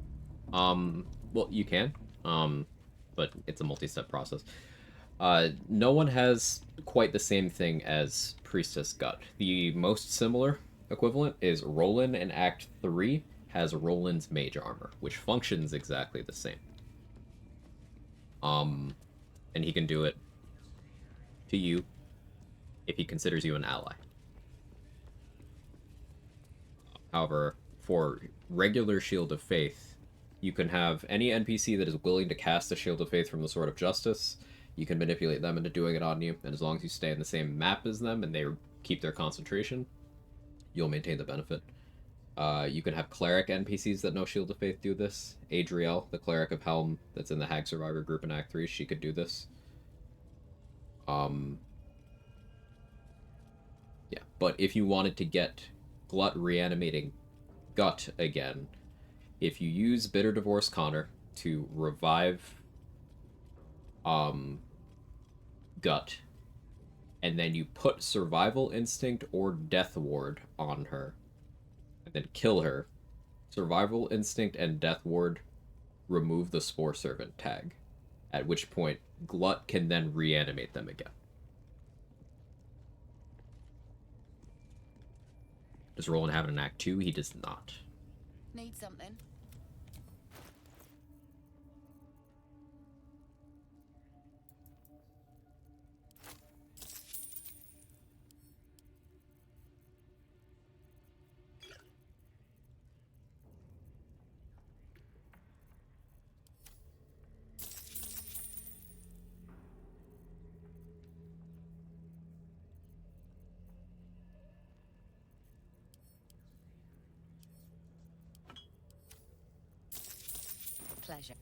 Well, you can, but it's a multi-step process. No one has quite the same thing as Priestess Gut. The most similar equivalent is Roland in Act 3 has Roland's mage armor, which functions exactly the same. And he can do it to you if he considers you an ally. However, for regular Shield of Faith, you can have any NPC that is willing to cast a Shield of Faith from the Sword of Justice. You can manipulate them into doing it on you, and as long as you stay in the same map as them and they keep their concentration, you'll maintain the benefit. You can have Cleric NPCs that know Shield of Faith do this. Adriel, the Cleric of Helm that's in the Hag Survivor group in Act 3, she could do this. Yeah, but if you wanted to get Glut reanimating Gut again, if you use Bitter Divorce Connor to revive Gut, and then you put Survival Instinct or Death Ward on her, and then kill her, Survival Instinct and Death Ward remove the Spore Servant tag, at which point Glut can then reanimate them again. Does Roland have it in Act 2? He does not. Need something? Pleasure.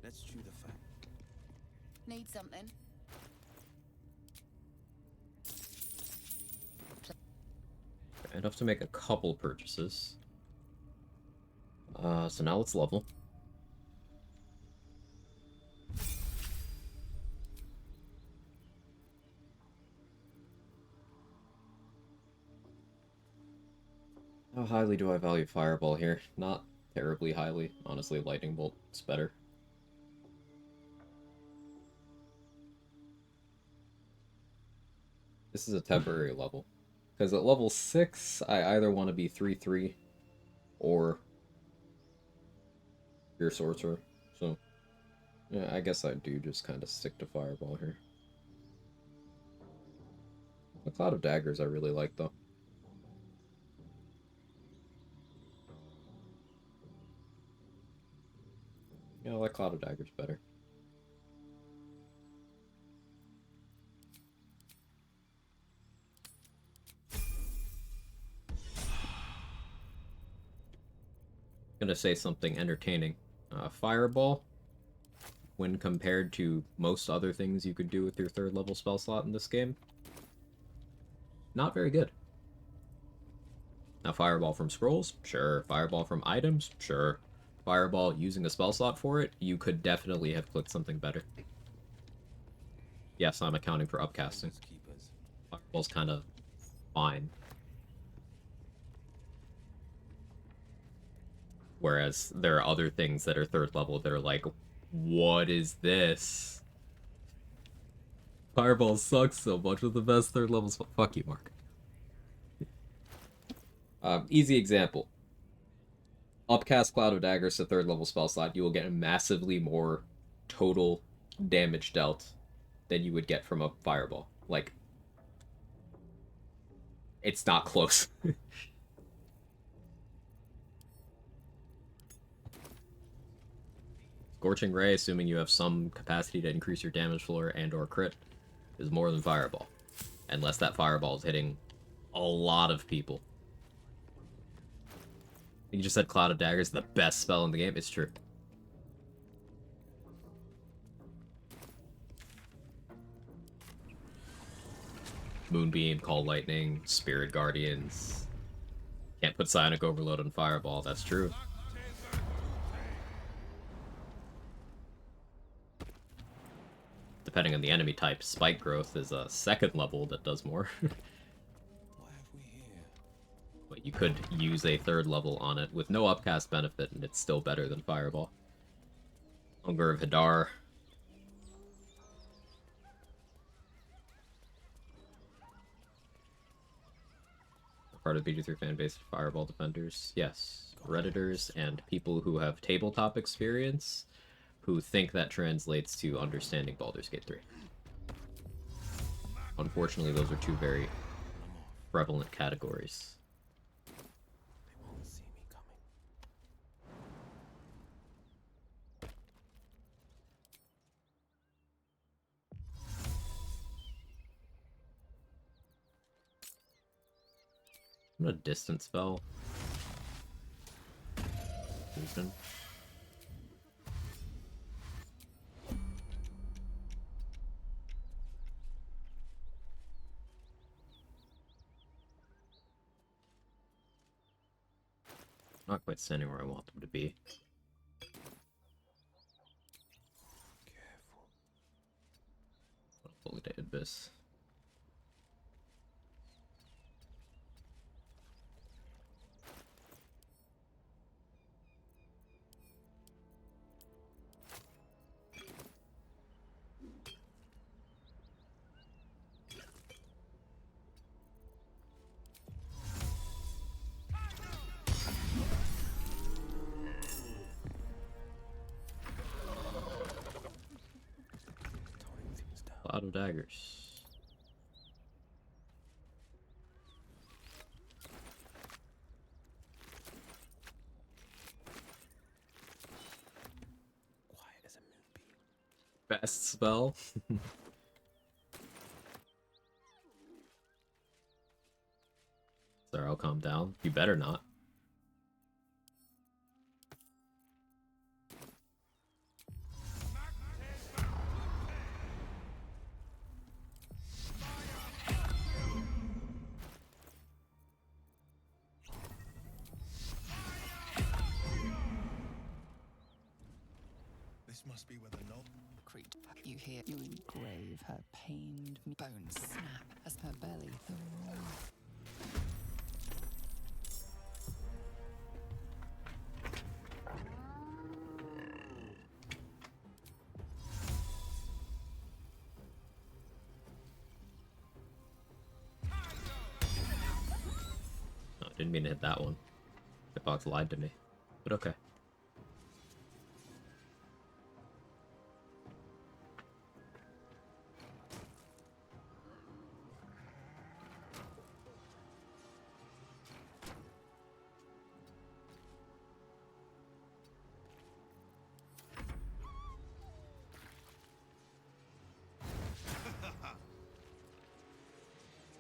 Let's chew the fat. Need something? Enough to make a couple purchases. So now let's level. How highly do I value Fireball here? Not terribly highly. Honestly, Lightning Bolt's better. This is a temporary level. Because at level 6, I either want to be 3-3 or Pure Sorcerer. So, yeah, I guess I do just kind of stick to Fireball here. The Cloud of Daggers I really like, though. Yeah, I like Cloud of Daggers better. Gonna say something entertaining. Fireball, when compared to most other things you could do with your 3rd level spell slot in this game, not very good. Now, Fireball from scrolls? Sure. Fireball from items? Sure. Fireball using a spell slot for it? You could definitely have clicked something better. Yes, I'm accounting for upcasting. Fireball's kind of fine. Whereas there are other things that are 3rd level that are like, what is this? Fireball sucks so much with the best 3rd levels. Fuck you, Mark. Easy example. Upcast Cloud of Daggers to 3rd level spell slot, you will get massively more total damage dealt than you would get from a Fireball. Like, it's not close. Scorching Ray, assuming you have some capacity to increase your damage floor and or crit, is more than Fireball. Unless that Fireball is hitting a lot of people. You just said Cloud of Daggers is the best spell in the game. It's true. Moonbeam, Call Lightning, Spirit Guardians. Can't put Psionic Overload on Fireball, that's true. Depending on the enemy type, Spike Growth is a second level that does more. But you could use a third level on it with no upcast benefit, and it's still better than Fireball. Hunger of Hadar. Part of the BG3 fanbase, Fireball Defenders. Yes. Redditors and people who have tabletop experience who think that translates to understanding Baldur's Gate 3. Unfortunately, those are two very prevalent categories. I'm gonna distance spell. Fusion. Not quite standing where I want them to be. Careful. Fully dated Abyss. Cloud of Daggers. Quiet as a moonbeam. Best spell. Sorry, I'll calm down. You better not. This must be where the knob. You hear you engrave her pained bones snap as her belly the roar. No, I didn't mean to hit that one. The box lied to me. But okay.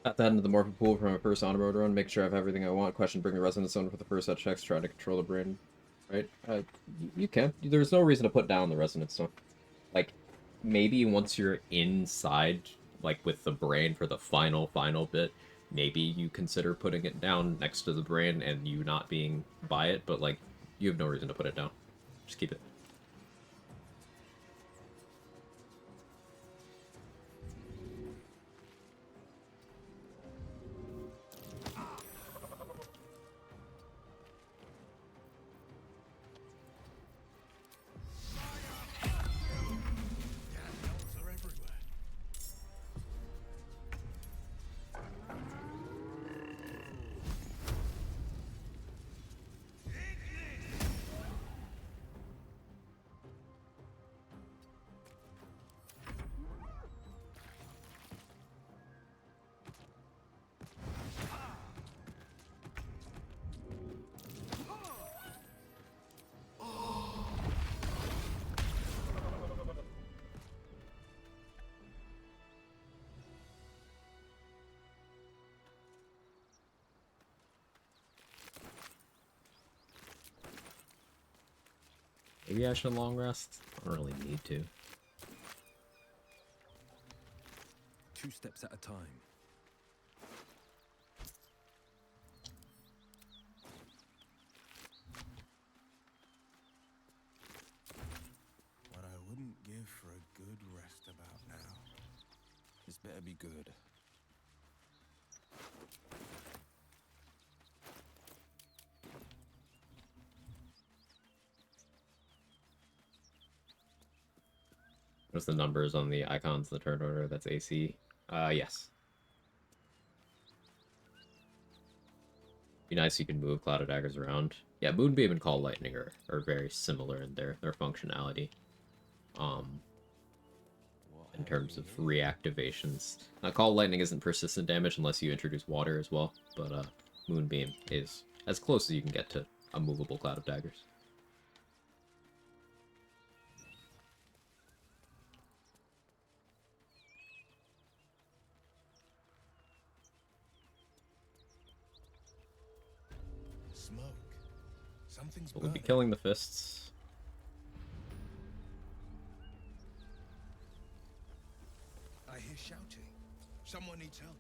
At the end of the Morphin Pool for my first on-road run, make sure I have everything I want. Question, bring the Resonance Stone for the first set checks, trying to control the brain. Right? You can. There's no reason to put down the Resonance Stone. Like, maybe once you're inside, like, with the brain for the final bit, maybe you consider putting it down next to the brain and you not being by it, but, like, you have no reason to put it down. Just keep it. Maybe I should long rest? I don't really need to. 2 steps at a time. What I wouldn't give for a good rest about now. This better be good. What's the numbers on the icons, the turn order? That's AC. Yes. Be nice if you can move Cloud of Daggers around. Yeah, Moonbeam and Call Lightning are very similar in their functionality. In terms of reactivations. Call Lightning isn't persistent damage unless you introduce water as well, but Moonbeam is as close as you can get to a movable Cloud of Daggers. Smoke. Something's We'll be burning. killing the fists. I hear shouting. Someone needs help.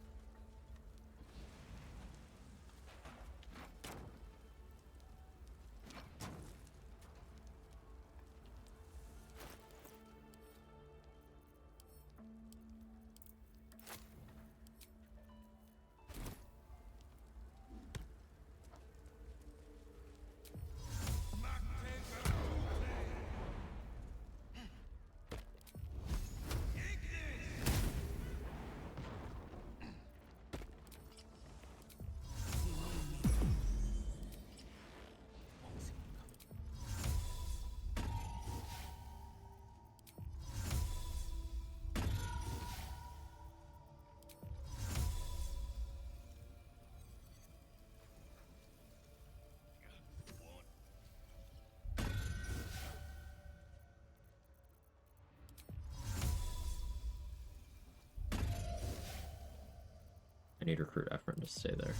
I need to recruit Ephron to stay there.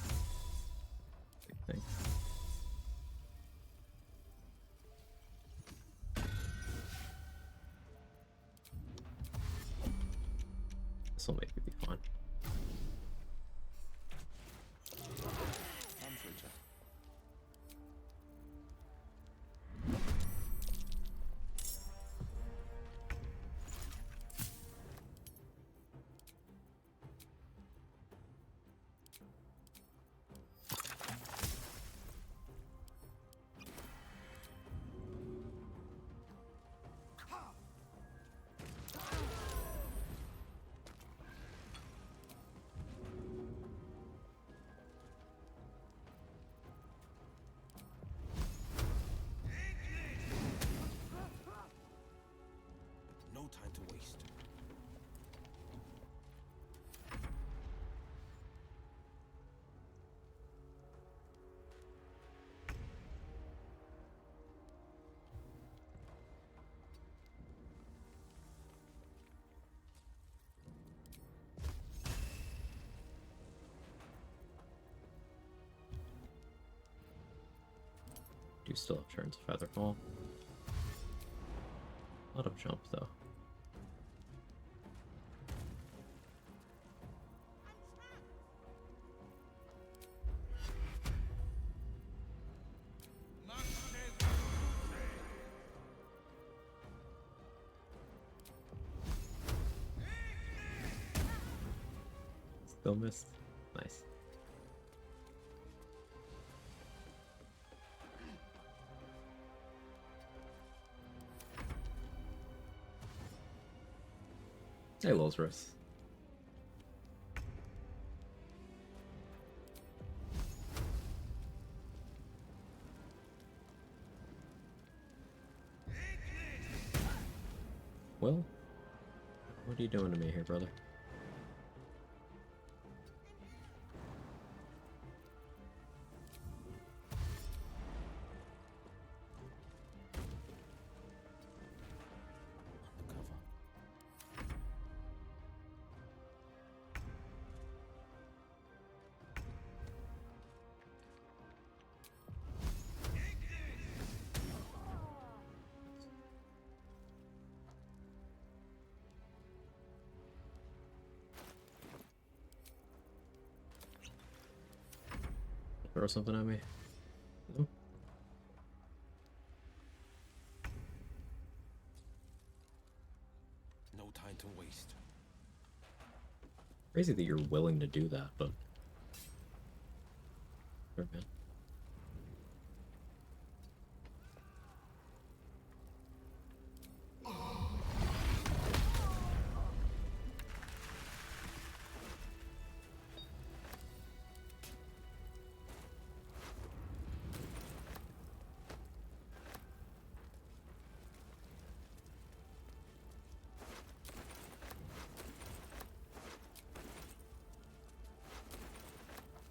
Big thing. This will make it be fun. No time to waste. Do still have turns of Featherfall. A lot of jump though. Still missed. Nice. Hey, Rolls-Royce. Will? What are you doing to me here, brother? Throw something at me. No? No time to waste. Crazy that you're willing to do that, but... Sure, man.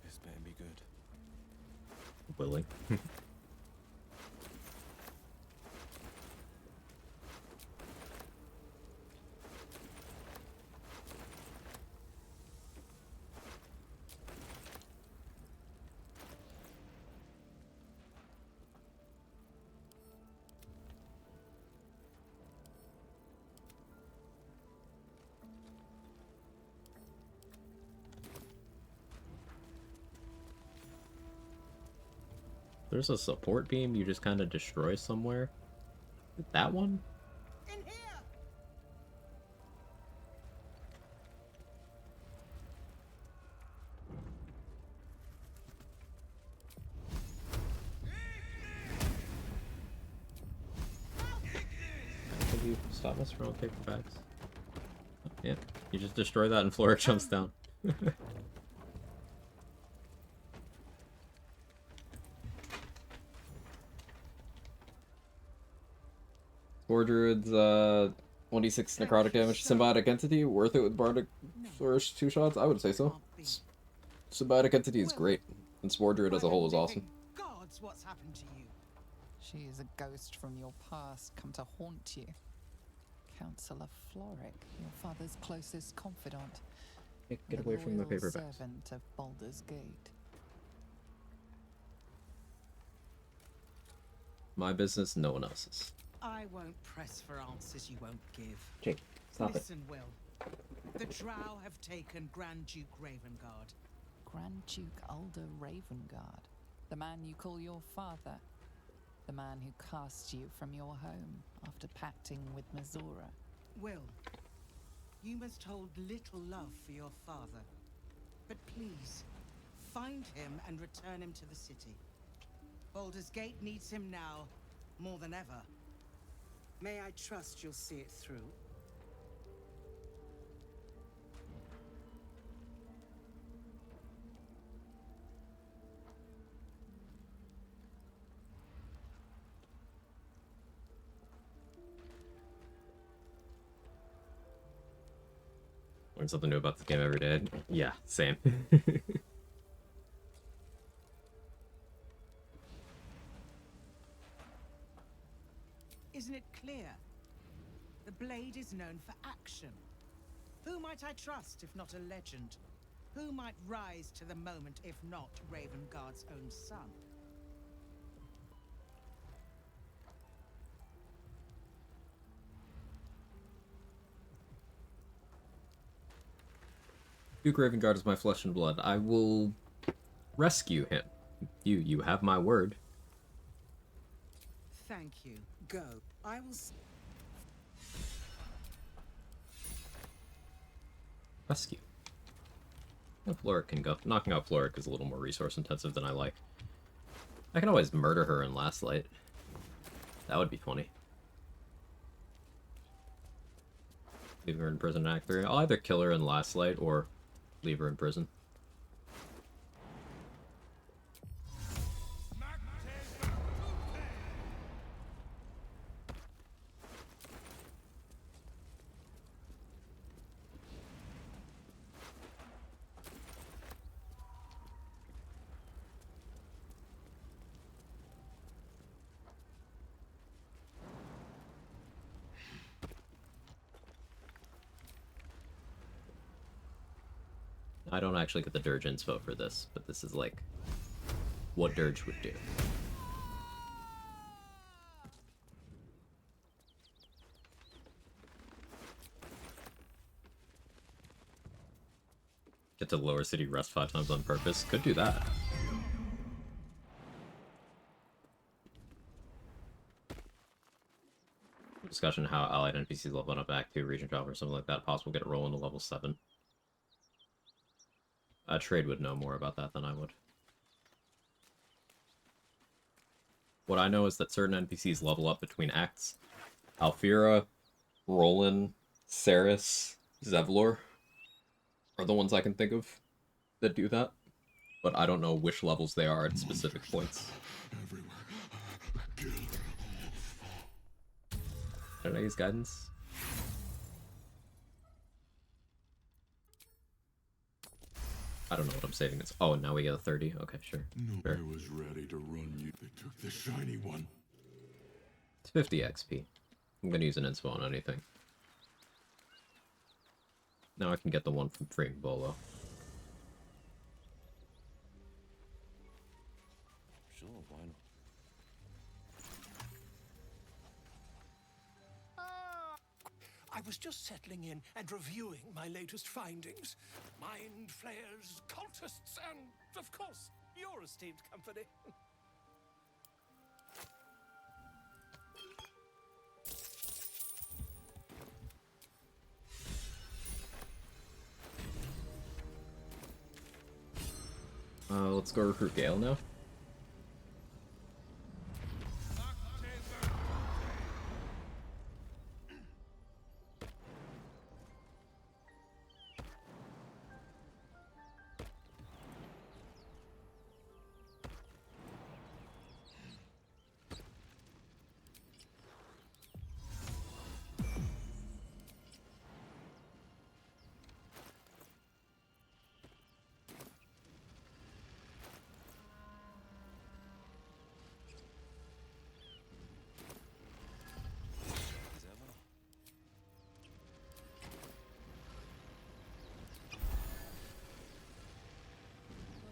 This better be good. Willing. There's a support beam you just kind of destroy somewhere. That one? In here! Could you stop us from paper bags? Yeah, you just destroy that and Flora jumps down. Spore Druid's 1d6 necrotic damage. Symbiotic Entity, worth it with Bardic Flourish 2 shots? I would say so. Symbiotic Entity is great, and Spore Druid as a whole is awesome. Gods, what's happened to you? She is a ghost from your past come to haunt you. Counselor Floric, your father's closest confidant. Get away from the loyal paper bags. servant of Baldur's Gate. My business, no one else's. I won't press for answers you won't give. Jake, stop it. Listen, Will. The Drow have taken Grand Duke Ravengard. Grand Duke Ulder Ravengard, the man you call your father, the man who cast you from your home after pacting with Mizora. Will, you must hold little love for your father. But please, find him and return him to the city. Baldur's Gate needs him now, more than ever. May I trust you'll see it through? Learn something new about this game every day. Yeah, same. Isn't it clear? The blade is known for action. Who might I trust if not a legend? Who might rise to the moment if not Ravengard's own son? Duke Ravengard is my flesh and blood. I will rescue him. You have my word. Thank you. Go. I will. Rescue. Yeah, Floric can go. Knocking out Floric is a little more resource intensive than I like. I can always murder her in Last Light. That would be funny. Leave her in prison in Act 3. I'll either kill her in Last Light or leave her in prison. I don't actually get the Dirge inspo for this, but this is like what Dirge would do. Get to the lower city, rest 5 times on purpose. Could do that. discussion how allied NPCs level up Act 2, region drop, or something like that. Possible get a roll into level 7. Trade would know more about that than I would. What I know is that certain NPCs level up between acts. Alfira, Roland, Ceres, Zevlor are the ones I can think of that do that. But I don't know which levels they are at specific points. Did I use guidance? I don't know what I'm saving. It's now we get a 30. Okay, sure. I was ready to run you. They took the shiny one. It's 50 XP. I'm gonna use an inspo on anything. Now I can get the one from freeing Bolo. Sure, why not? I was just settling in and reviewing my latest findings. Mind flayers, cultists, and, of course, your esteemed company. Let's go recruit Gale now.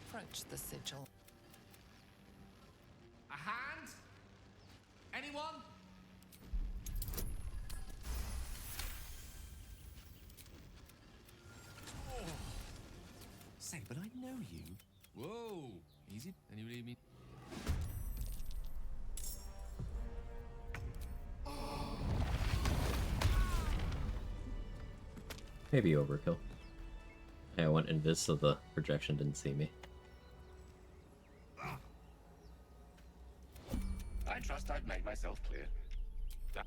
Approach the sigil. A hand? Anyone? Say, but I know you. Whoa! Easy. Anybody need me? Maybe overkill. Hey, I went invis so the projection didn't see me. I trust I've made myself clear. That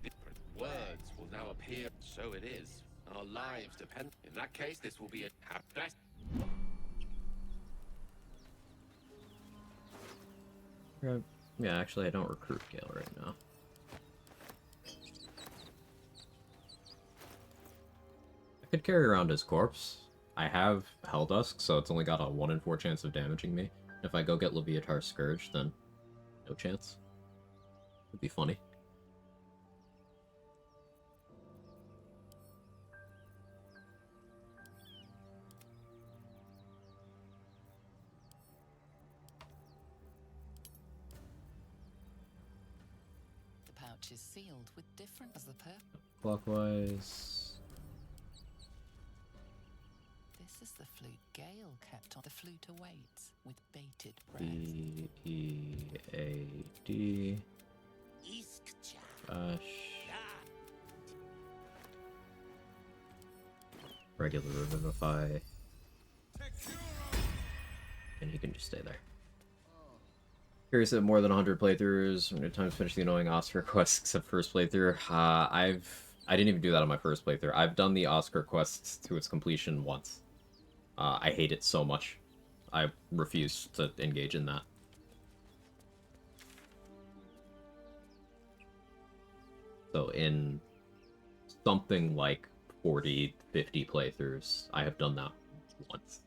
different words will now appear. So it is. Our lives depend. In that case, this will be a best. Right. Yeah, actually, I don't recruit Gale right now. I could carry around his corpse. I have Helldusk, so it's only got a 1 in 4 chance of damaging me. If I go get Leviatar's Scourge, then no chance. Would be funny. The pouch is sealed with different as the Clockwise. This is the flute Gale kept on. The flute awaits with bated breath. E-E-A-D. Regular Revivify. And you can just stay there. Curious at more than 100 playthroughs. How many times finish the annoying Oscar quests except first playthrough? I didn't even do that on my first playthrough. I've done the Oscar quests to its completion once. I hate it so much. I refuse to engage in that. So in something like 40, 50 playthroughs, I have done that once.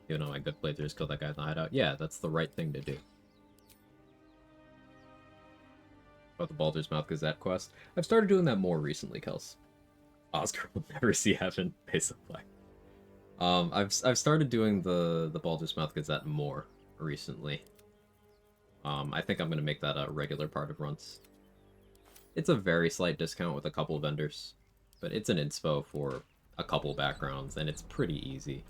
You know, my good playthroughs kill that guy in the hideout. Yeah, that's the right thing to do. About the Baldur's Mouth Gazette quest. I've started doing that more recently, Kels. Oscar will never see heaven, basically. I've started doing the Baldur's Mouth Gazette more recently. I think I'm gonna make that a regular part of runs. It's a very slight discount with a couple vendors, but it's an inspo for a couple backgrounds, and it's pretty easy.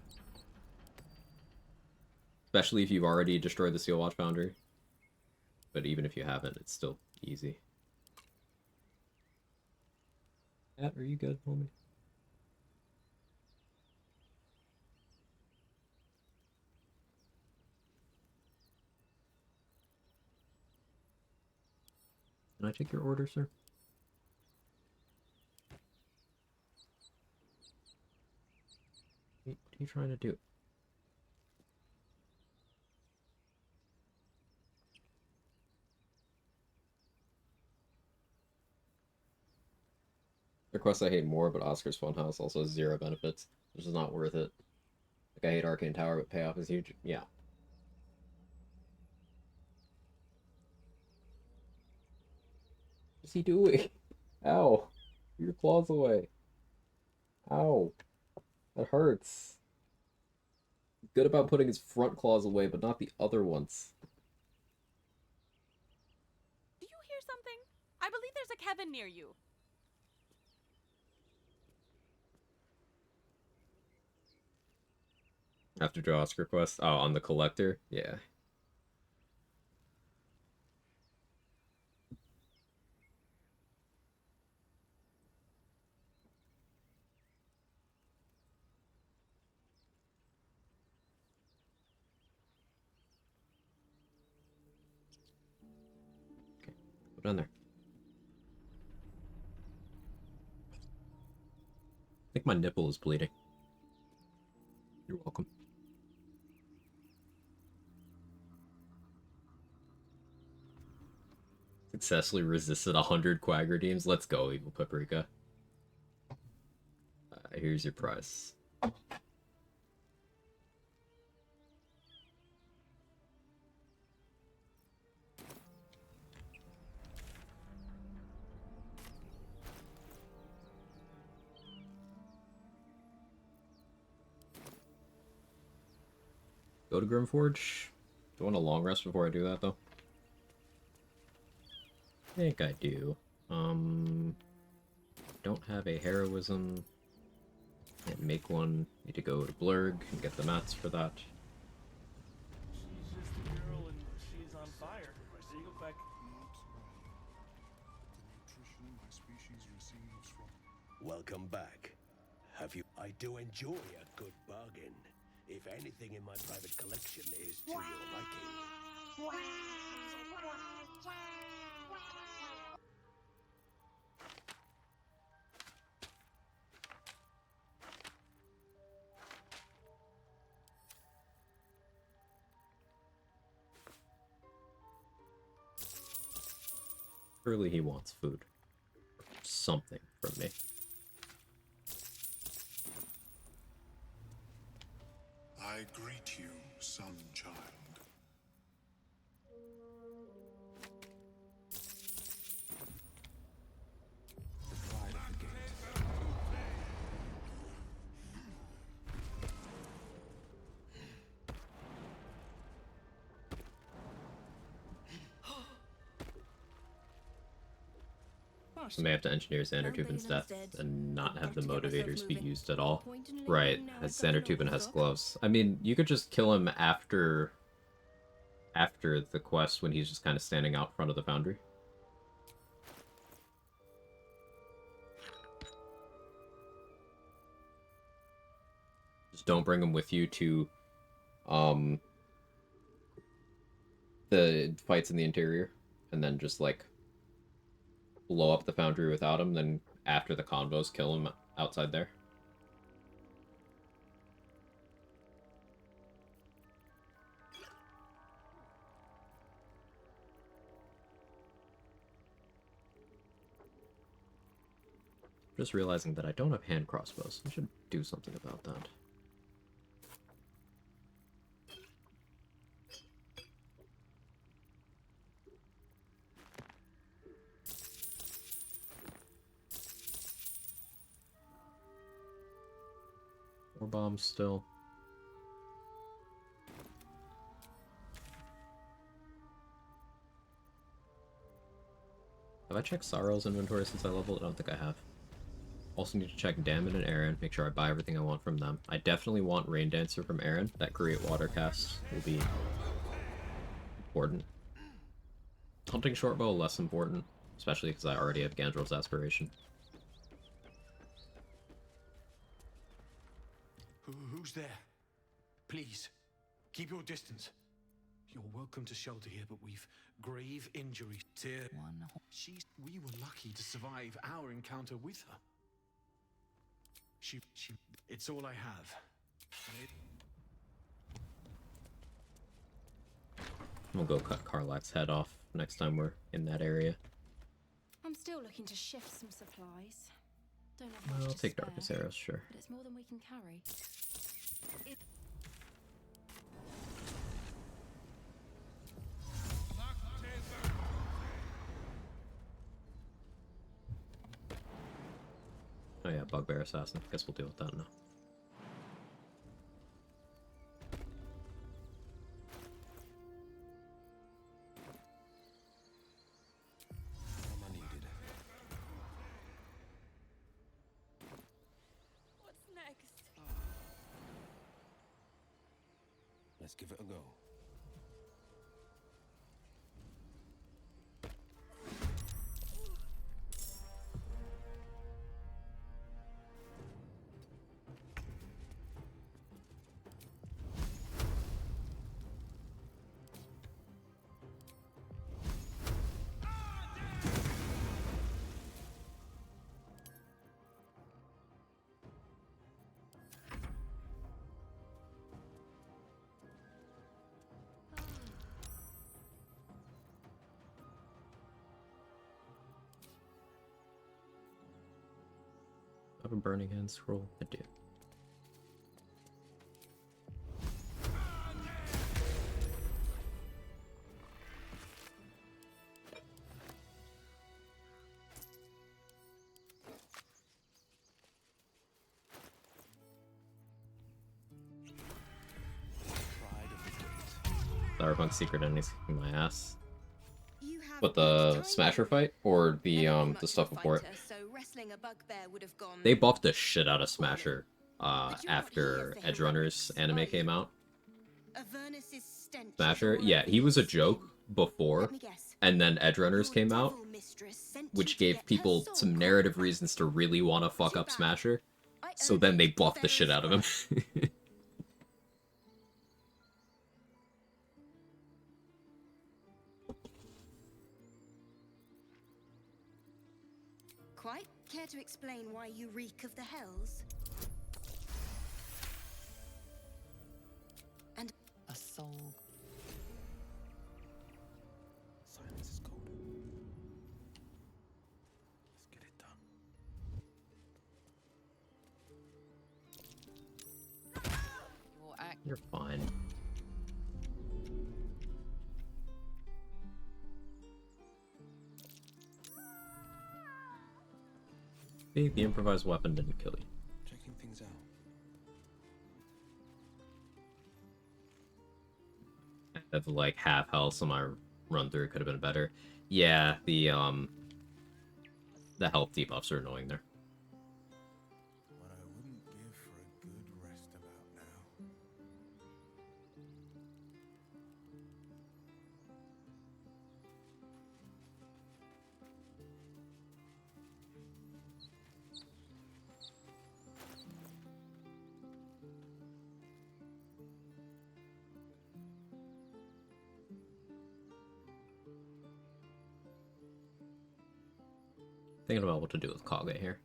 Especially if you've already destroyed the Seal Watch Foundry. But even if you haven't, it's still easy. Matt, are you good, homie? Can I take your order, sir? What are you trying to do? The quest I hate more, but Oscar's Funhouse also has 0 benefits, which is not worth it. Like, I hate Arcane Tower, but payoff is huge. Yeah. What's he doing? Ow. Get your claws away. Ow. That hurts. Good about putting his front claws away, but not the other ones. Do you hear something? I believe there's a Kevin near you. After draw Oscar quest? Oh, on the collector? Yeah. Okay, put it on there. I think my nipple is bleeding. You're welcome. Successfully resisted 100 Quag redeems. Let's go, Evil Paprika. Here's your prize. Go to Grimforge. Do I want a long rest before I do that, though? I think I do. Don't have a heroism. Can't make one. Need to go to Blurg and get the mats for that. She's just a girl and she's on fire. Eagle Peck. Welcome back. Have you? I do enjoy a good bargain. If anything in my private collection is to your liking. Surely he wants food. Something from me. I greet you, son child. The pride of the gate. I may have to engineer Xandertuben's death and not have the motivators be used at all. Right, as Xandertuben has gloves. I mean, you could just kill him after the quest when he's just kind of standing out front of the foundry. Just don't bring him with you to the fights in the interior, and then just like blow up the foundry without him, then after the convos, kill him outside there. Just realizing that I don't have hand crossbows. I should do something about that. More bombs still. Have I checked Sorrel's inventory since I leveled? I don't think I have. Also need to check Damon and Aaron, make sure I buy everything I want from them. I definitely want Rain Dancer from Aaron. That Great Water cast will be important. Hunting Shortbow, less important, especially because I already have Gandrel's Aspiration. Who's there? Please, keep your distance. You're welcome to shelter here, but we've grave injuries. We were lucky to survive our encounter with her. It's all I have. We'll go cut Karlach's head off next time we're in that area. I'm still looking to shift some supplies. Don't have much I'll to take spare, Darkest Arrows, sure. but it's more than we can carry. Oh yeah, Bugbear Assassin. Guess we'll deal with that now. What's next? Let's give it a go. I have a Burning Hand scroll? I do. Cyberpunk Secret Ending's kicking my ass. But the Smasher fight or the stuff before it? They buffed the shit out of Smasher after Edgerunner's anime came out. Smasher, yeah, he was a joke before, and then Edgerunners came out, which gave people some narrative reasons to really want to fuck up Smasher. So then they buffed the shit out of him. Quite care to explain why you reek of the hells? And a soul. Silence is golden. Let's get it done. You're fine. The improvised weapon didn't kill you. Checking things out. That's like half health, so my run through could have been better. Yeah, the health debuffs are annoying there. What I wouldn't give for a good rest about now. Thinking about what to do with Quag here.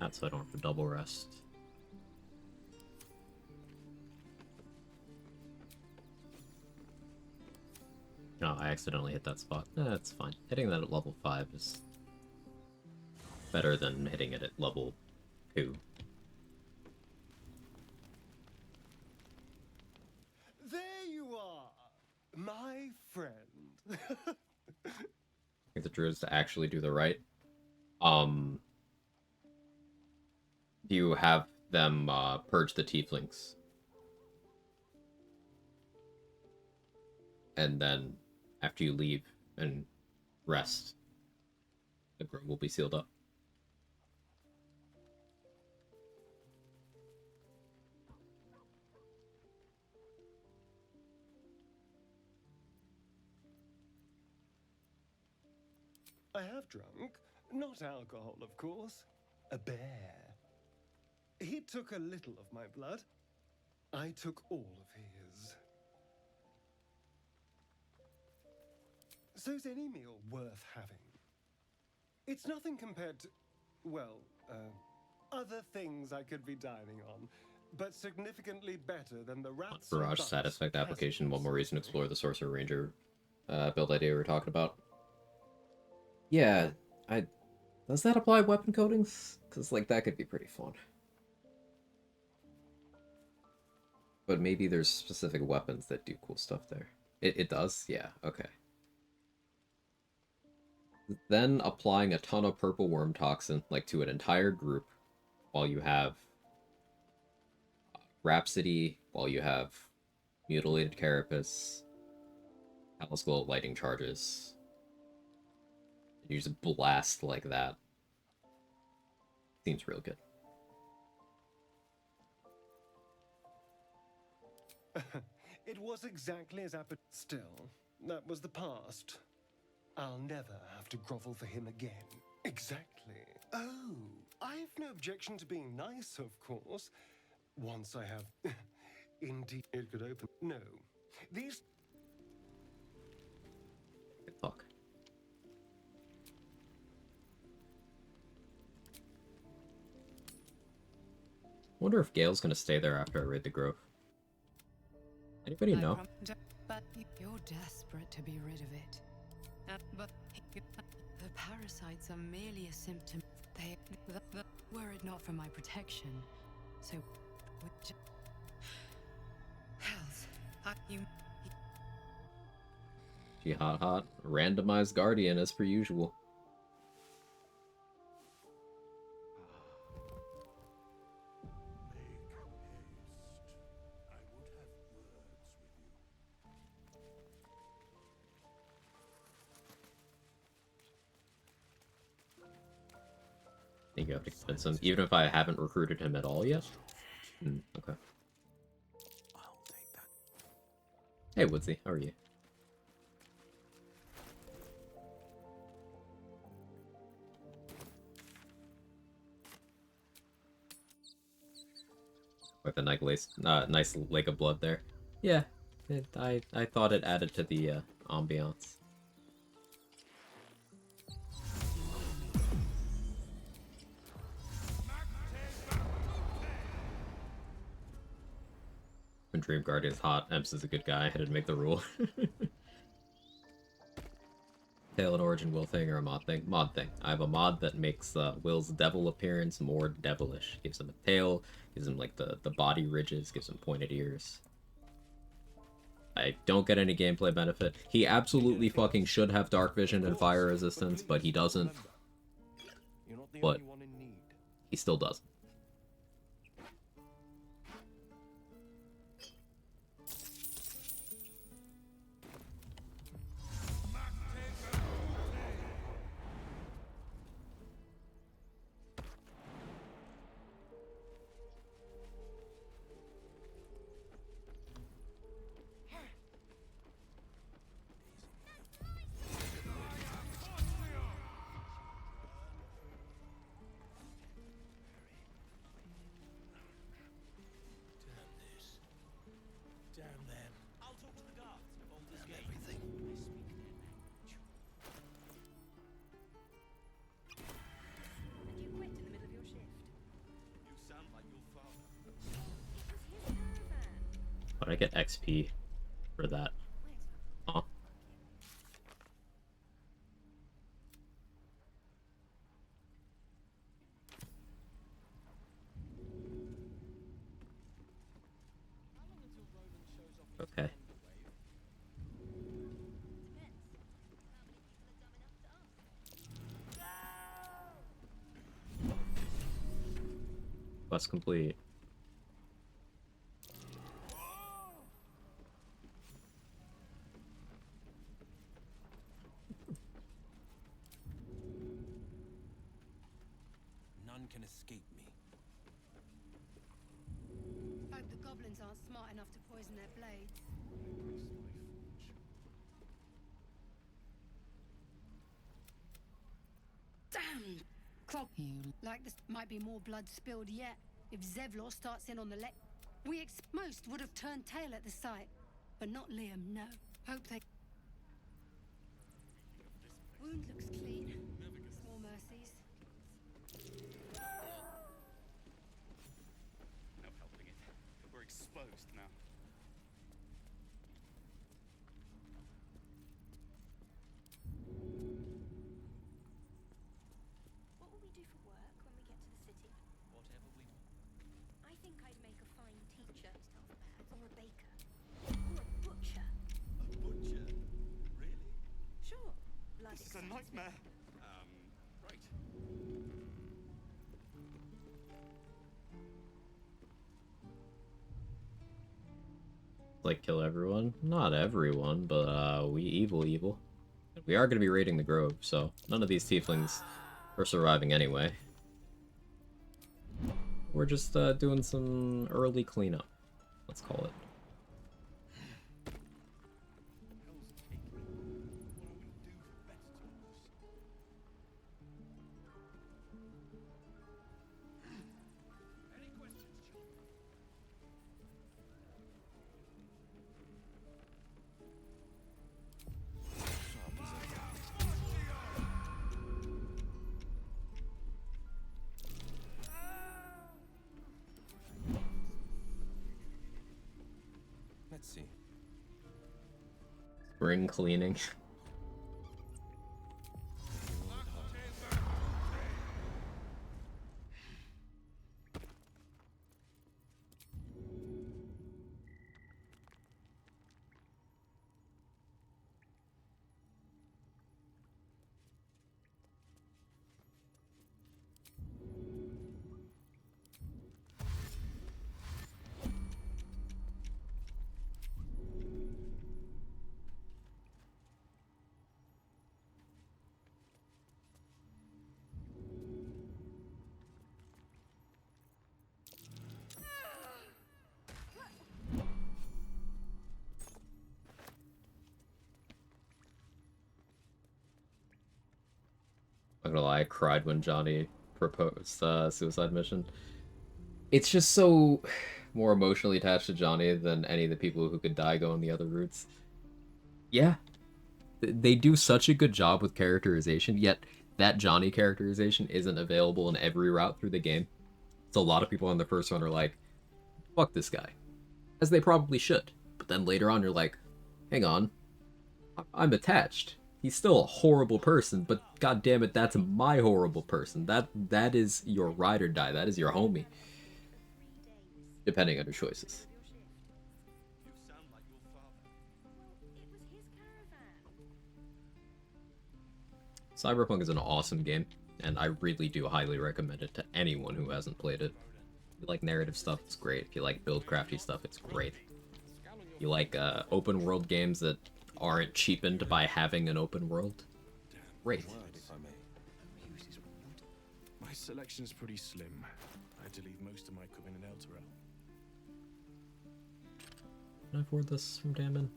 That's so I don't have to double rest. Oh, I accidentally hit that spot. That's fine. Hitting that at level 5 is better than hitting it at level 2. There you are, my friend. Get the druids to actually do the right. Do you have them purge the tieflings? And then, after you leave and rest, the grove will be sealed up. I have drunk. Not alcohol, of course. A bear. He took a little of my blood. I took all of his. So's any meal worth having. It's nothing compared to, well, other things I could be dining on, but significantly better than the rats. Barrage side effect application. One more reason to explore the Sorcerer Ranger build idea we were talking about. Yeah, does that apply weapon coatings? Because, like, that could be pretty fun. But maybe there's specific weapons that do cool stuff there. It does? Yeah, okay. Then applying a ton of purple worm toxin, like, to an entire group, while you have Rhapsody, while you have Mutilated Carapace, Palace Glow Lighting Charges. You just blast like that. Seems real good. It was exactly as still, that was the past. I'll never have to grovel for him again. Exactly. Oh, I've no objection to being nice, of course. Once I have... Indeed, it could open... No. These... Good talk. Wonder if Gale's gonna stay there after I raid the grove. Anybody know? But you're desperate to be rid of it. But the parasites are merely a symptom. Were it not for my protection, so hells, She hot. Randomized guardian as per usual. I think you have to convince him, even if I haven't recruited him at all yet. Okay. Hey Woodsy, how are you? With a nice lake of blood there. Yeah, I thought it added to the ambiance. When Dream Guardian's hot, Emps is a good guy. I had to make the rule. Tail and Origin Wyll thing or a mod thing? Mod thing. I have a mod that makes Wyll's devil appearance more devilish. Gives him a tail, gives him like the body ridges, gives him pointed ears. I don't get any gameplay benefit. He absolutely fucking should have dark vision and fire resistance, but he doesn't. But he still doesn't. But I get XP for that. Huh? Okay. Quest complete. None can escape me. Hope the goblins aren't smart enough to poison their blades. Damn! Quag. Like this might be more blood spilled yet. If Zevlor starts in on the most would have turned tail at the sight. But not Liam, no. Hope they... Wound looks clean. Small mercies. No helping it. We're exposed now. What will we do for work when we get to the city? Whatever we want. I think I'd make a fine teacher, or a baker, or a butcher. A butcher? Really? Sure. Blood This is a nightmare. Right. Like, kill everyone? Not everyone, but we evil. We are going to be raiding the Grove, so none of these tieflings are surviving anyway. We're just doing some early cleanup, let's call it. Let's see. Spring cleaning. I'm gonna lie, I cried when Johnny proposed suicide mission. It's just so more emotionally attached to Johnny than any of the people who could die going the other routes. Yeah. They do such a good job with characterization, yet that Johnny characterization isn't available in every route through the game. So a lot of people on the first one are like, fuck this guy. As they probably should. But then later on you're like, hang on, I'm attached. He's still a horrible person, but god damn it, that's my horrible person. That is your ride or die. That is your homie. Depending on your choices. Cyberpunk is an awesome game, and I really do highly recommend it to anyone who hasn't played it. If you like narrative stuff, it's great. If you like build-crafty stuff, it's great. If you like open world games that aren't cheapened by having an open world, great. My selection's pretty slim. I had to leave most of my equipment in Elturel. Can I afford this from Damon?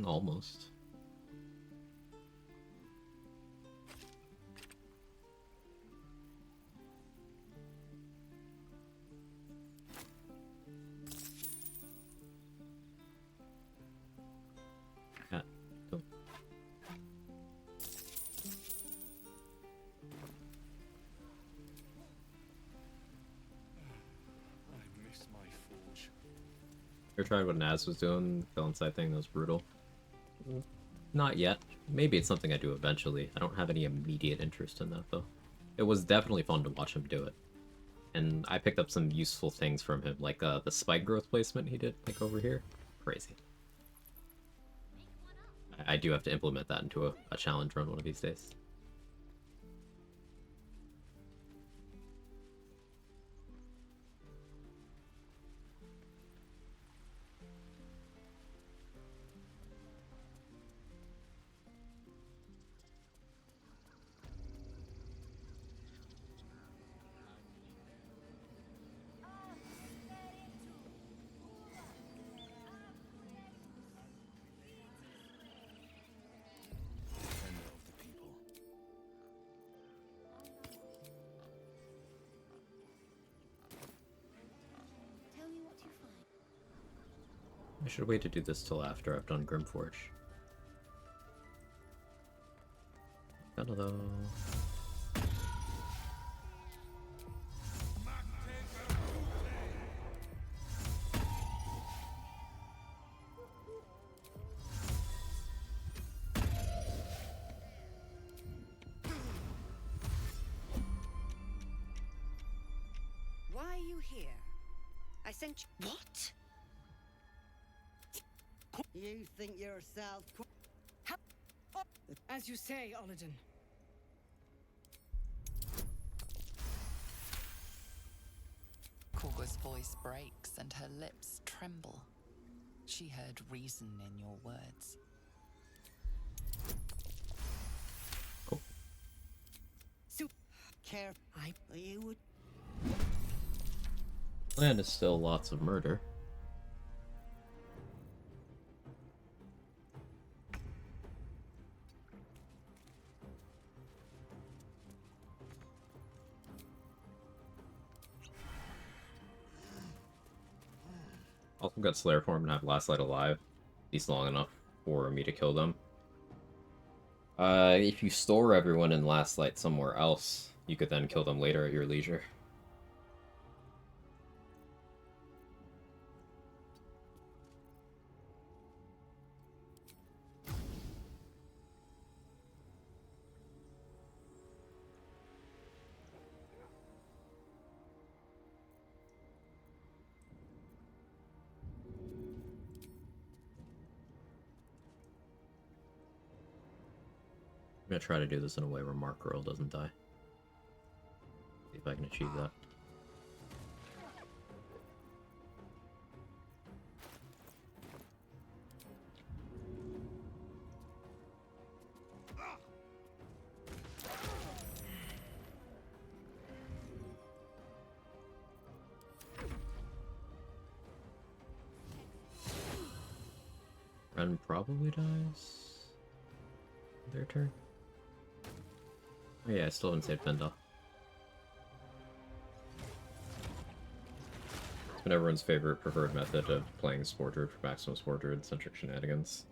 Almost. You ever tried what Naz was doing? The fell inside thing that was brutal. Not yet. Maybe it's something I do eventually. I don't have any immediate interest in that though. It was definitely fun to watch him do it. And I picked up some useful things from him, like the spike growth placement he did, like over here. Crazy. I do have to implement that into a challenge run one of these days. Defender of the people. Tell me what you find. I should wait to do this till after I've done Grimforge. Gonna though. Why are you here? I sent you. What? You think yourself... As you say, Olladin. Quag's voice breaks and her lips tremble. She heard reason in your words. So, care... You would... Plan is still lots of murder. Also got Slayer form and have Last Light alive. He's long enough for me to kill them. If you store everyone in Last Light somewhere else, you could then kill them later at your leisure. I'm gonna try to do this in a way where Mark Earl doesn't die. See if I can achieve that. Ren probably dies. Their turn. Oh yeah, I still haven't saved Fendel. It's been everyone's favorite preferred method of playing Spore Druid for maximum Spore Druid centric shenanigans.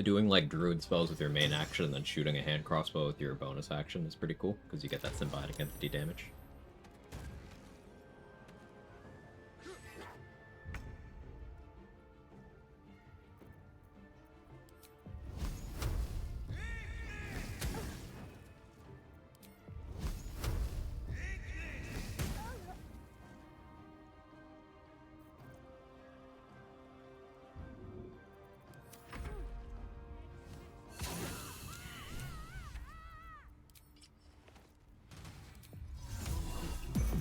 Doing like Druid spells with your main action and then shooting a hand crossbow with your bonus action is pretty cool, because you get that symbiotic entity damage.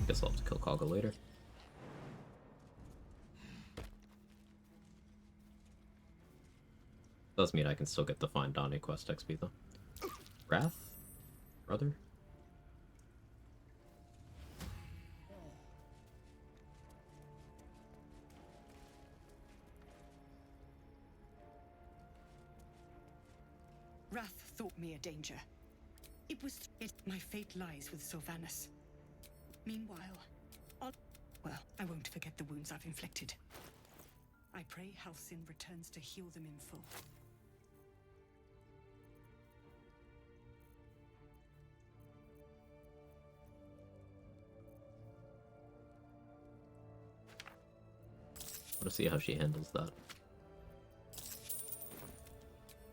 Guess I'll have to kill Koggle later. Does mean I can still get the Find Donnie quest XP though. Wrath? Brother? Wrath thought me a danger. It was my fate lies with Sylvanas. Meanwhile, well, I won't forget the wounds I've inflicted. I pray Halcyon returns to heal them in full. want to see how she handles that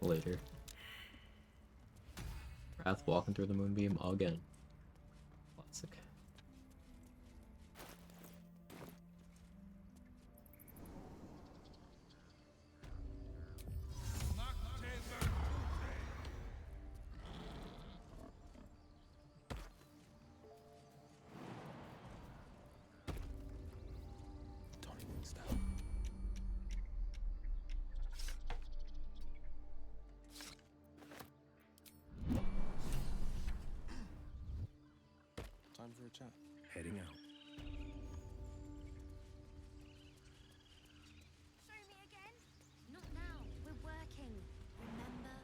later. Wrath walking through the moonbeam again. Classic. Time for a chat. Heading out. Show me again? Not now. We're working. Remember?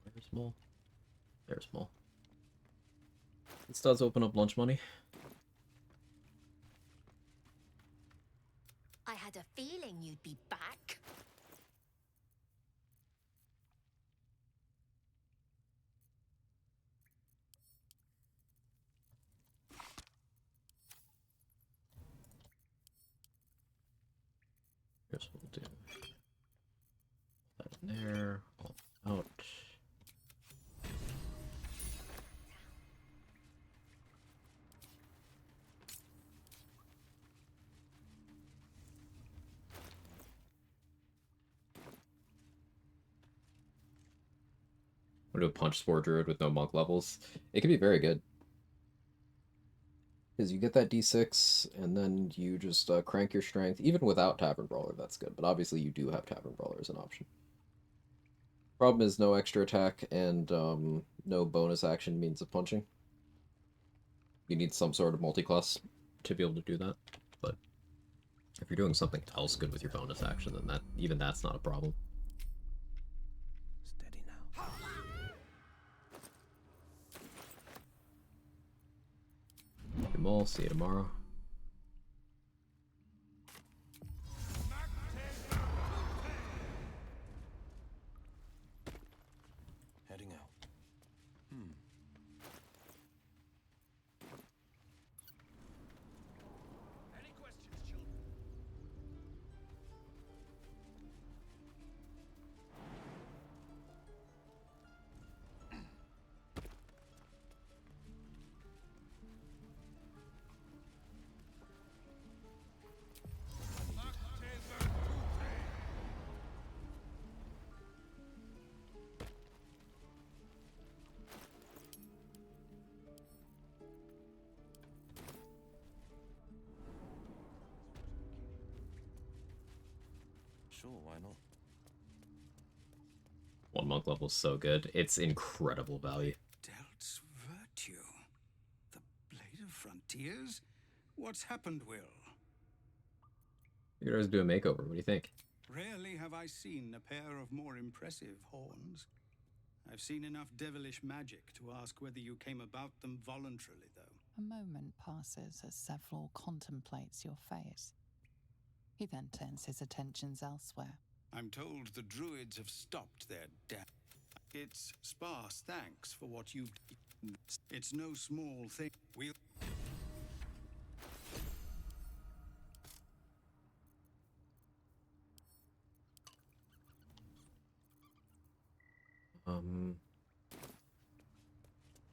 Very small. Very small. This does open up lunch money. I had a feeling you'd be back. Here's what we'll do. That in there. All out. We'll do a punch spore druid with no monk levels. It can be very good. Because you get that d6, and then you just crank your strength. Even without Tavern Brawler, that's good. But obviously you do have Tavern Brawler as an option. Problem is no extra attack and no bonus action means of punching. You need some sort of multi-class to be able to do that. But if you're doing something else good with your bonus action, then even that's not a problem. Steady now. Good all. See you tomorrow. Heading out. Any questions, children? Sure, why not? One monk level is so good. It's incredible value. Delt's virtue. The Blade of Frontiers? What's happened, Wyll? You guys do a makeover. What do you think? Rarely have I seen a pair of more impressive horns. I've seen enough devilish magic to ask whether you came about them voluntarily, though. A moment passes as Zevlor contemplates your face. He then turns his attentions elsewhere. I'm told the druids have stopped their death. It's sparse thanks for what you've done. It's no small thing. We'll...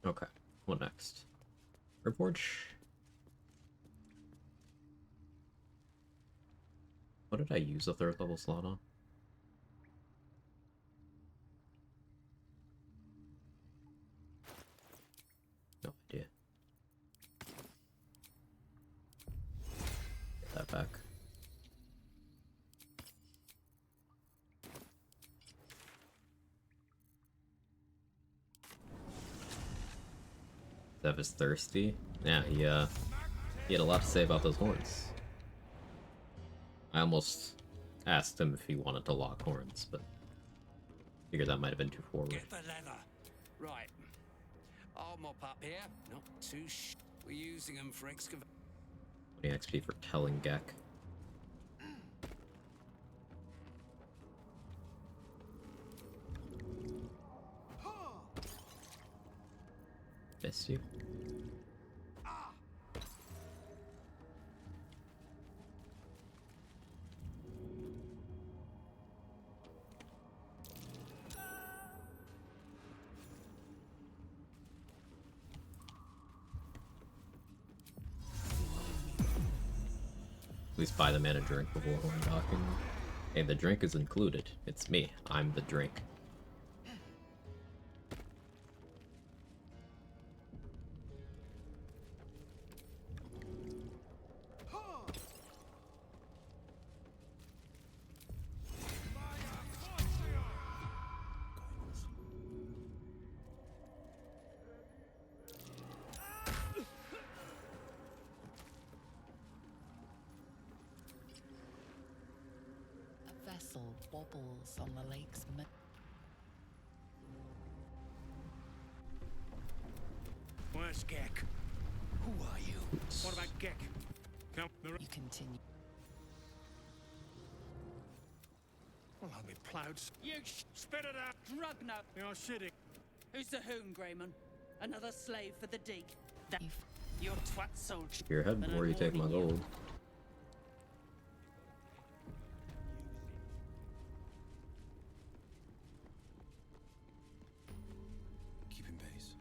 Okay. What next? Forge. What did I use a third level slot on? No idea. Get that back. Zev is thirsty. Yeah, he had a lot to say about those horns. I almost asked him if he wanted to lock horns, but figured that might have been too forward. Get the leather. Right. I'll mop up here. Not too We're using them for excavation. 20 XP for telling Gek. missed you. At least buy the man a drink before unlocking. Hey, the drink is included. It's me. I'm the drink. A vessel wobbles on the lake's middle. Where's Gek? Who are you? What about Gek? Come. You continue. Well, I'll be plowed. You spit it out. Drugno. You're shitting. Who's the hoon, Grayman? Another slave for the dig. Your twat soldier. Your head before you take my gold. Keeping pace.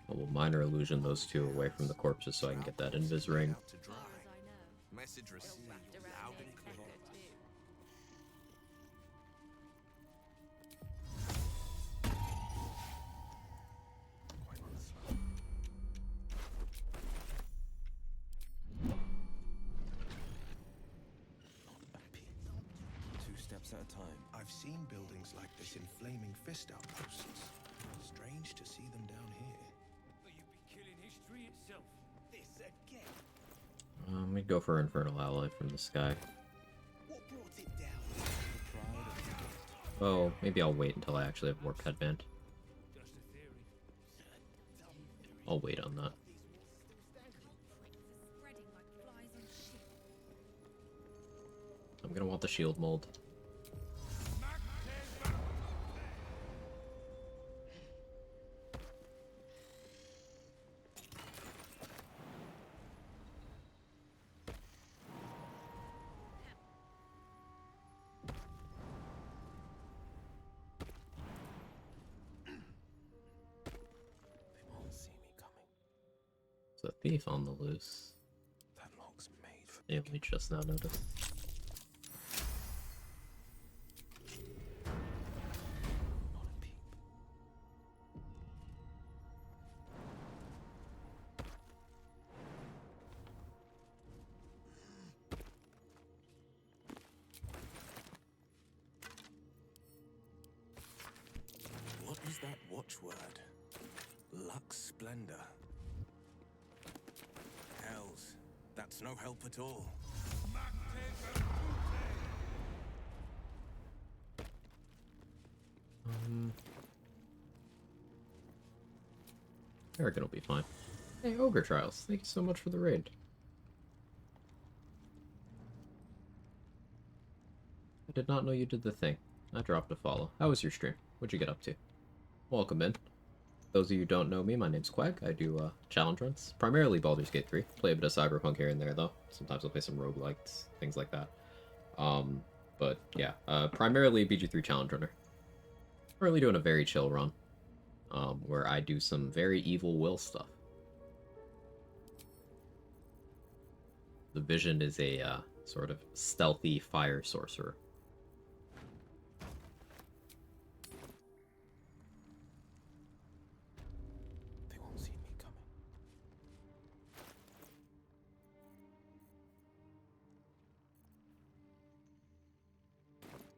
I will minor illusion those two away from the corpses so I can get that invis ring. Message received. Loud and clear. Two steps at a time. I've seen buildings like this in flaming fist outposts. Strange to see them down here. But you'd be killing history itself. This again. We'd go for Infernal Ally from the sky. What brought it down? Oh, maybe I'll wait until I actually have Warp Headband. Just a theory. I'll wait on that. I'm gonna want the shield mold. There's a thief on the loose. That lock's made for. Yeah, we just now noticed. What was that watchword? Lux Splendor. Hells, that's no help at all. Arrogant will be fine. Hey, Ogre Trials, thank you so much for the raid. I did not know you did the thing. I dropped a follow. How was your stream? What'd you get up to? Welcome in. Those of you who don't know me, my name's Quag. I do challenge runs, primarily Baldur's Gate 3. Play a bit of Cyberpunk here and there, though. Sometimes I'll play some roguelikes, things like that. But yeah, primarily BG3 challenge runner. Currently doing a very chill run, where I do some very evil Wyll stuff. The Vision is a sort of stealthy fire sorcerer. They won't see me coming.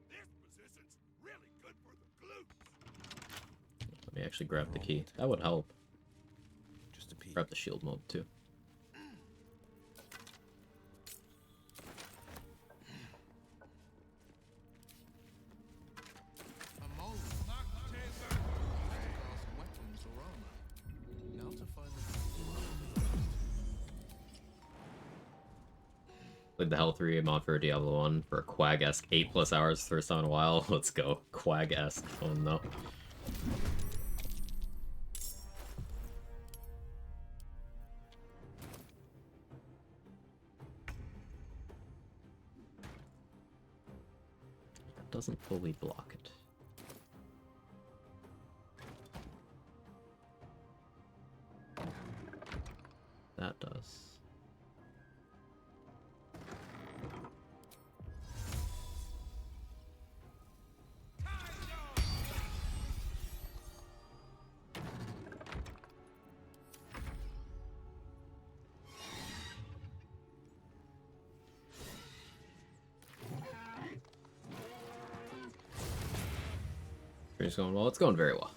This position's really good for the glutes. Let me actually grab the key. That would help. Just a peek. Grab the shield mode too. A mole. Weapons or armor. Now to find the Played the Hell 3 mod for Diablo 1 for a Quag-esque 8+ hours, first time in a while. Let's go. Quag-esque. Oh no. That doesn't fully block it. That does. It's going well. It's going very well.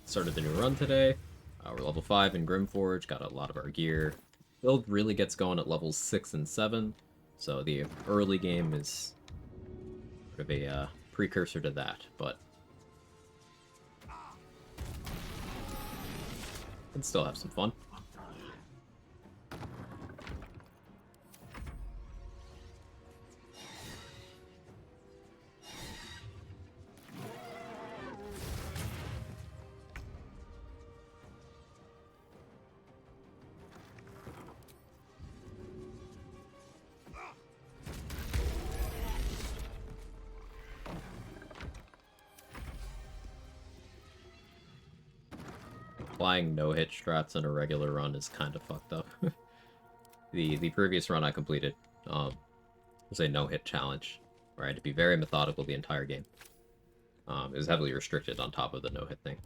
Started the new run today. We're level 5 in Grimforge. Got a lot of our gear. Build really gets going at levels 6 and 7. So the early game is sort of a precursor to that. But can still have some fun. Applying no-hit strats in a regular run is kind of fucked up. The previous run I completed was a no-hit challenge, where I had to be very methodical the entire game. It was heavily restricted on top of the no-hit thing.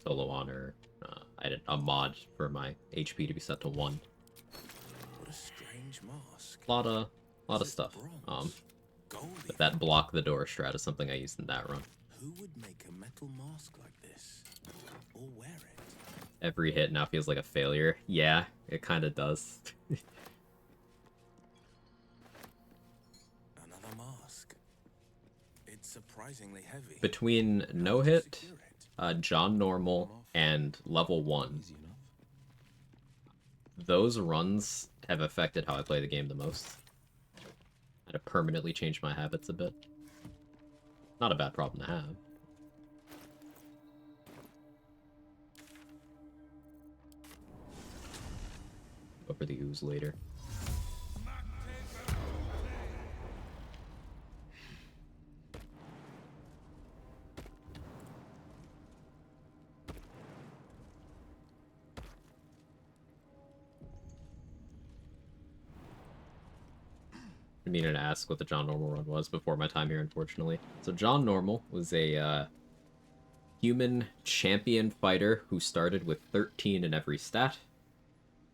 Solo honor, I had a mod for my HP to be set to 1. What a strange mask. Lot of stuff. But that block the door strat is something I used in that run. Who would make a metal mask like this? Or wear it? Every hit now feels like a failure. Yeah, it kind of does. Another mask. It's surprisingly heavy. Between no hit, John Normal, and level 1, those runs have affected how I play the game the most. I had to permanently change my habits a bit. Not a bad problem to have. Go for the ooze later. I needed to ask what the John Normal run was before my time here, unfortunately. So John Normal was a human champion fighter who started with 13 in every stat.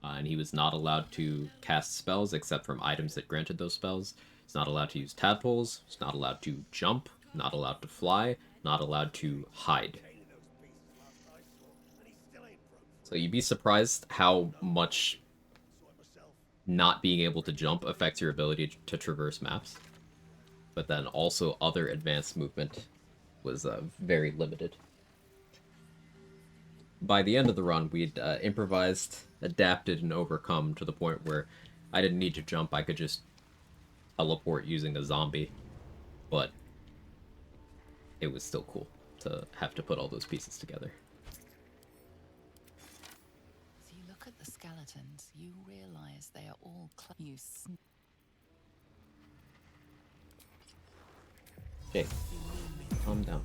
And he was not allowed to cast spells except from items that granted those spells. He's not allowed to use tadpoles. He's not allowed to jump. Not allowed to fly. Not allowed to hide. So you'd be surprised how much not being able to jump affects your ability to traverse maps. But then also other advanced movement was very limited. By the end of the run, we'd improvised, adapted, and overcome to the point where I didn't need to jump. I could just teleport using a zombie. But it was still cool to have to put all those pieces together. As you look at the skeletons, you realize they are all Jake, calm down.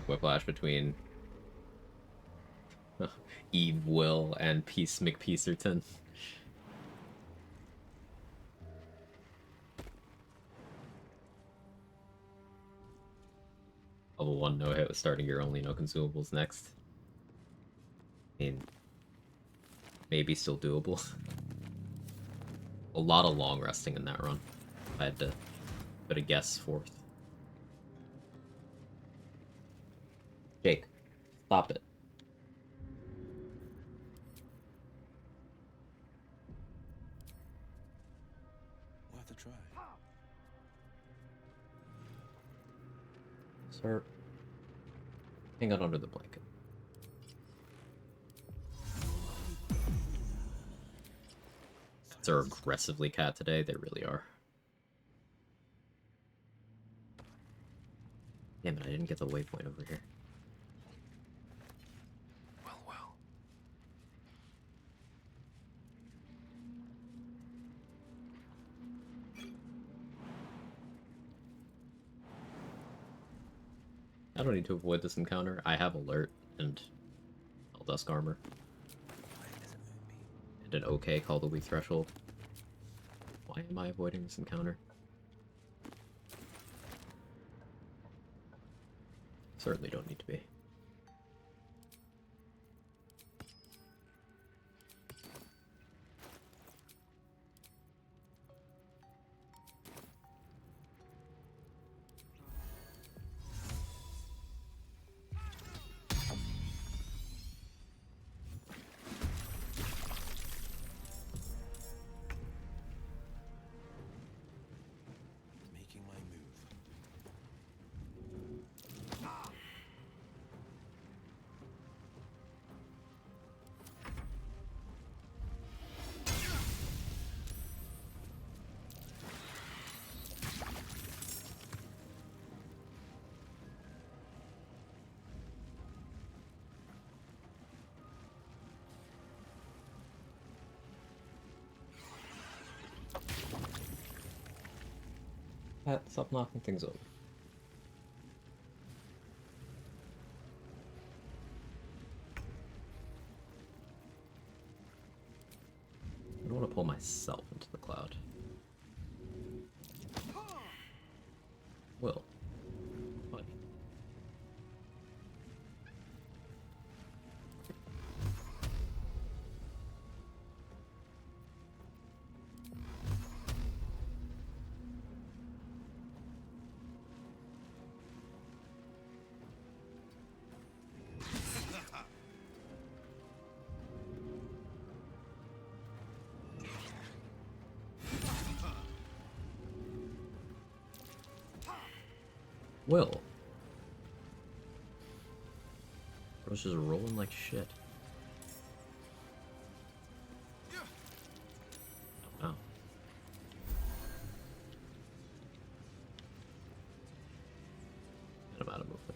Whiplash between Eve Wyll and Peace McPeacerton. Level 1 no hit with starting your only no consumables next. I mean, maybe still doable. A lot of long resting in that run. I had to put a guess forth. Jake, stop it. Worth a try. Sir, hang out under the blanket. They're aggressively cat today, they really are. Damn it, I didn't get the waypoint over here. Well. I don't need to avoid this encounter. I have alert and Dusk armor. And an OK called the weak threshold. Why am I avoiding this encounter? Certainly don't need to be. Making my move. Pat, stop knocking things over. I don't want to pull myself into the cloud. Will. Buddy. Will. Bro's just rolling like shit. Oh. And I'm out of movement.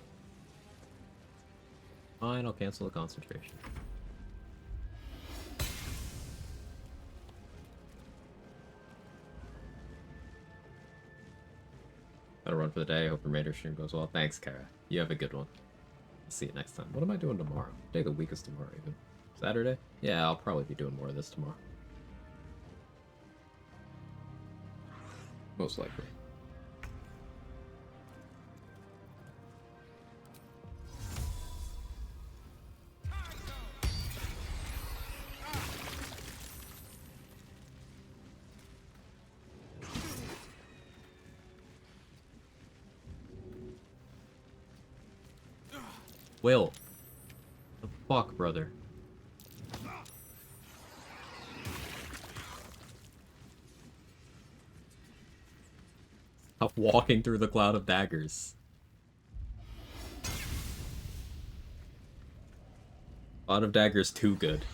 Fine, I'll cancel the concentration. Gotta run for the day. Hope your Raider stream goes well. Thanks, Kara. You have a good one. I'll see you next time. What am I doing tomorrow? Day of the week is tomorrow, even. Saturday? Yeah, I'll probably be doing more of this tomorrow. Most likely. Will. The fuck, brother? Stop walking through the cloud of daggers. Cloud of daggers too good.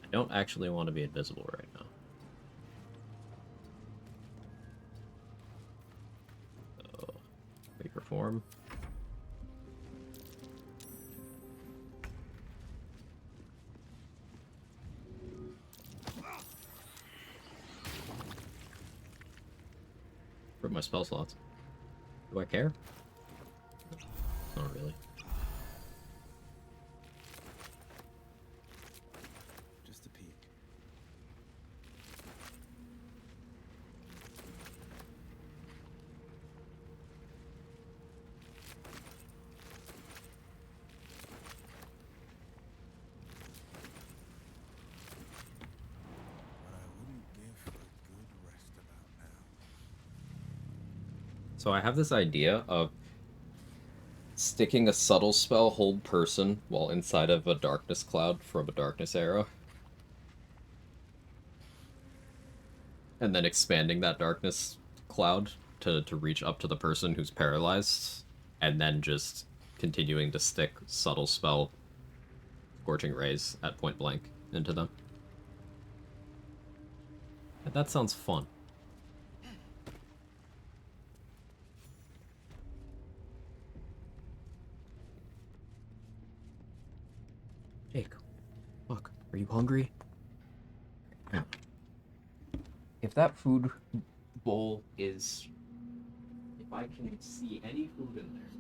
I don't actually want to be invisible right now. So, we perform. For my spell slots. Do I care? Not really. Just a peek. What I wouldn't give for a good rest about now. So I have this idea of sticking a subtle spell hold person while inside of a darkness cloud from a darkness arrow. and then expanding that darkness cloud to reach up to the person who's paralyzed, and then just continuing to stick subtle spell scorching rays at point blank into them. And that sounds fun. Jake, look, are you hungry? If that food bowl is... If I can see any food in there,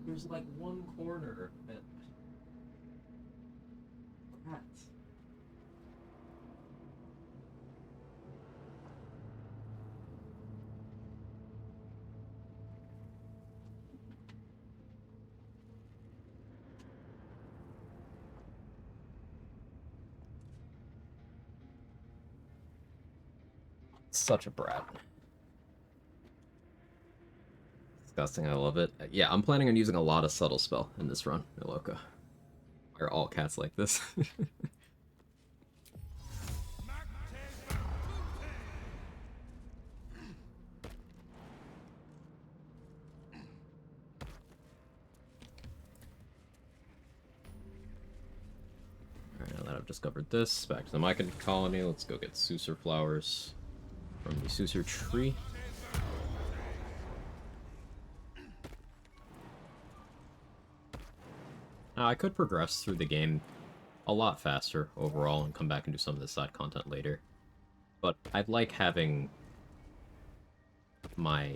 there's like one corner that... Rats. Such a brat. Disgusting, I love it. Yeah, I'm planning on using a lot of subtle spell in this run, Iloka. Why are all cats like this? Alright, now that I've discovered this, back to the Mycon colony, let's go get Susur flowers from the Susur tree. Now, I could progress through the game a lot faster overall and come back and do some of the side content later. But I'd like having my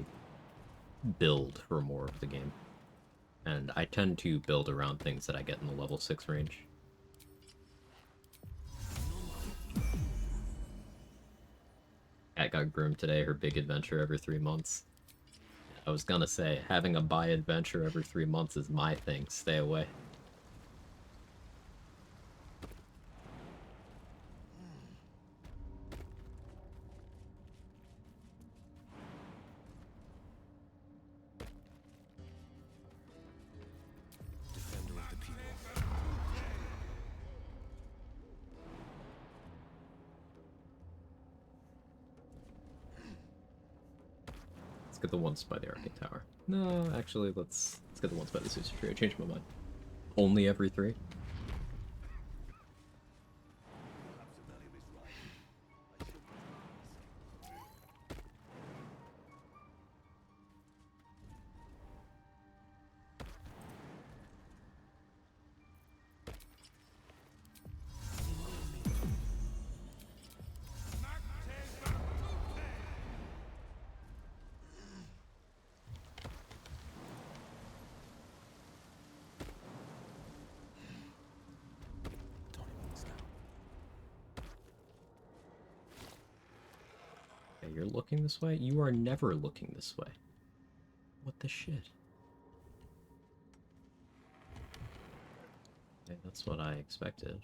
build for more of the game. And I tend to build around things that I get in the level 6 range. Cat got groomed today, her big adventure every 3 months. I was gonna say, having a bi adventure every 3 months is my thing, stay away. Defender of the people. Let's get the ones by the Arcade Tower. No, actually, let's get the ones by the Susur tree. I changed my mind. Only every 3? You're looking this way? You are never looking this way. What the shit? Okay, that's what I expected.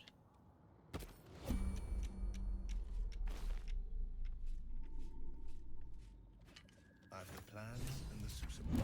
I have the plans and the Susur.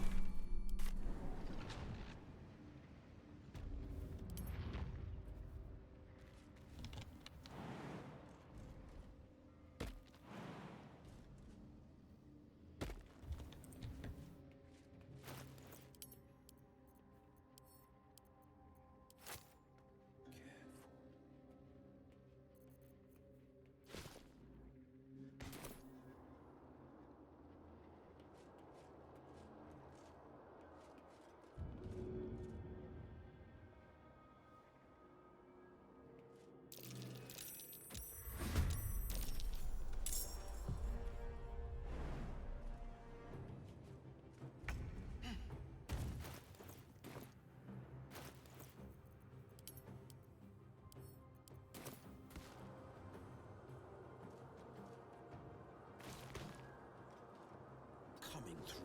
Coming through.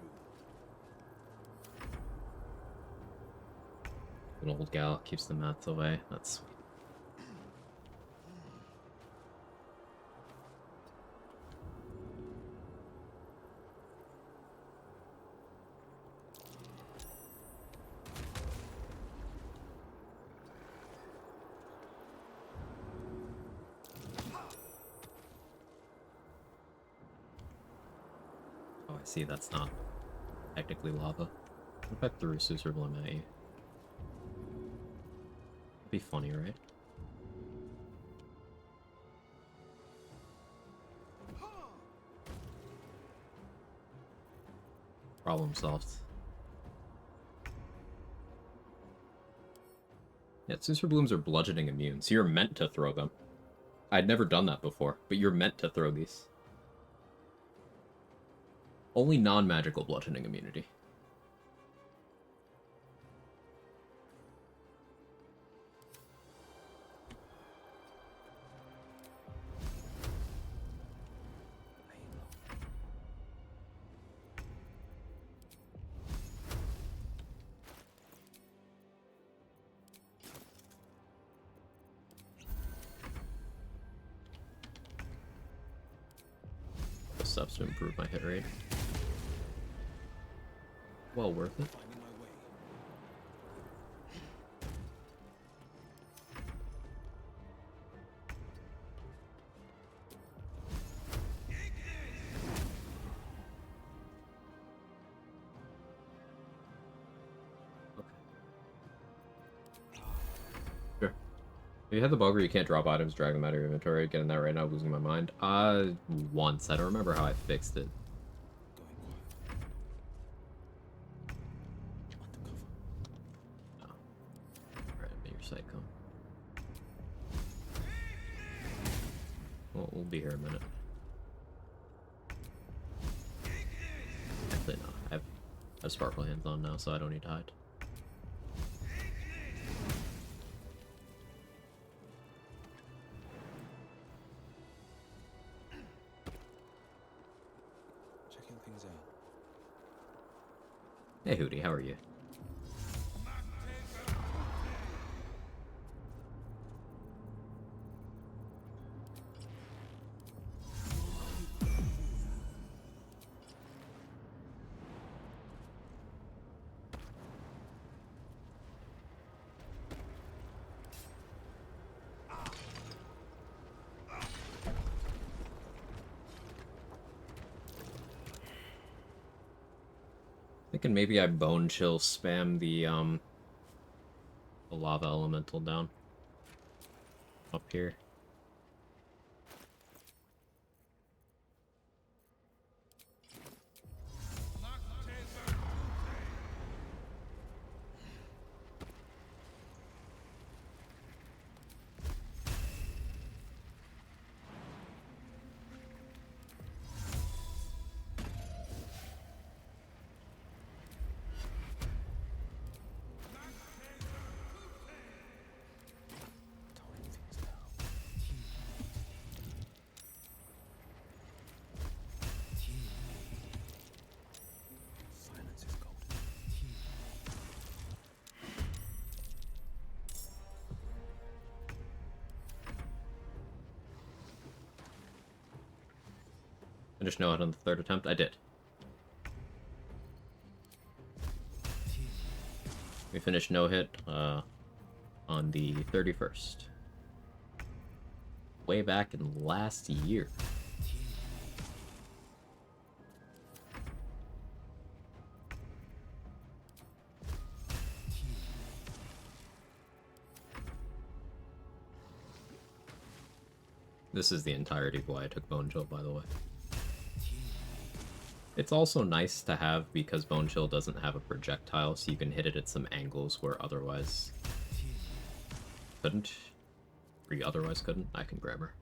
An old gal keeps the mats away. That's sweet. See, that's not technically lava. What if I threw a Scissor Bloom at you? It'd be funny, right? Problem solved. Yeah, Scissor Blooms are bludgeoning immune, so you're meant to throw them. I'd never done that before, but you're meant to throw these. Only non-magical bludgeoning immunity. Stuff to improve my hit rate. Well worth it. Sure. If you have the bugger, you can't drop items, drag them out of your inventory. Getting that right now, losing my mind. Once. I don't remember how I fixed it. Well, we'll be here a minute. Actually, no. I have sparkle hands on now, so I don't need to hide. Checking things out. Hey, Hootie, how are you? Thinking maybe I bone chill spam the lava elemental down up here. Finish no hit on the third attempt? I did. We finished no hit on the 31st. Way back in last year. This is the entirety of why I took Bone Chill, by the way. It's also nice to have because Bone Chill doesn't have a projectile, so you can hit it at some angles where otherwise couldn't. Or you otherwise couldn't. I can grab her.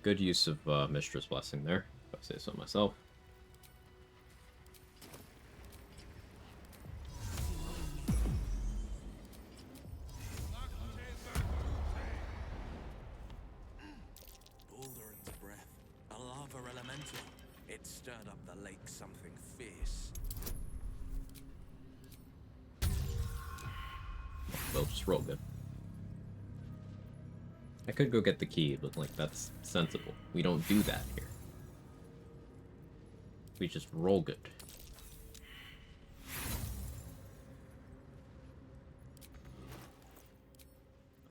Good use of Mistress Blessing there, if I say so myself. Just roll good. I could go get the key, but like that's sensible. We don't do that here. We just roll good.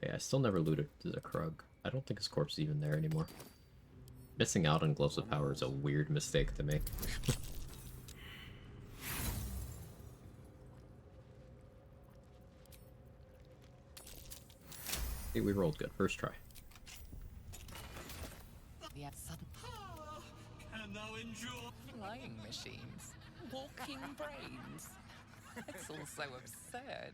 Yeah, I still never looted the Krug. I don't think his corpse is even there anymore. Missing out on Gloves of Power is a weird mistake to make. Hey, we rolled good. First try. Yeah, sudden Can thou endure? flying machines, walking brains. It's all so absurd.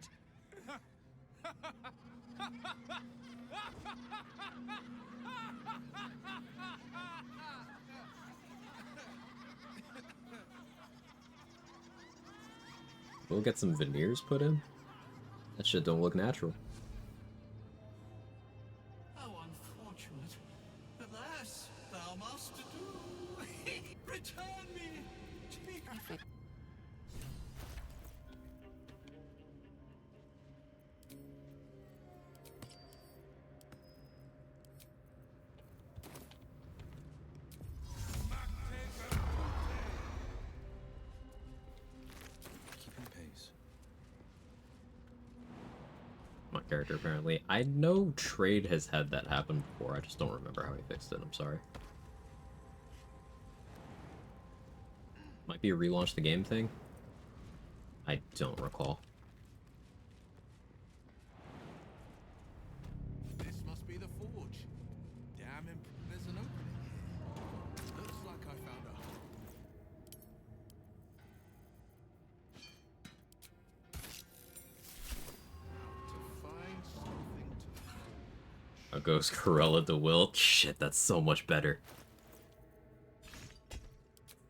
We'll get some veneers put in. That shit don't look natural. How unfortunate. Alas, thou must do. Return me. Keeping pace. My character, apparently. I know Trade has had that happen before. I just don't remember how he fixed it. I'm sorry. Might be a relaunch the game thing. I don't recall. This must be the forge. Damn, there's an opening here. Looks like I found a hole. To find something to A Ghost Corella de Wyll. Shit, that's so much better.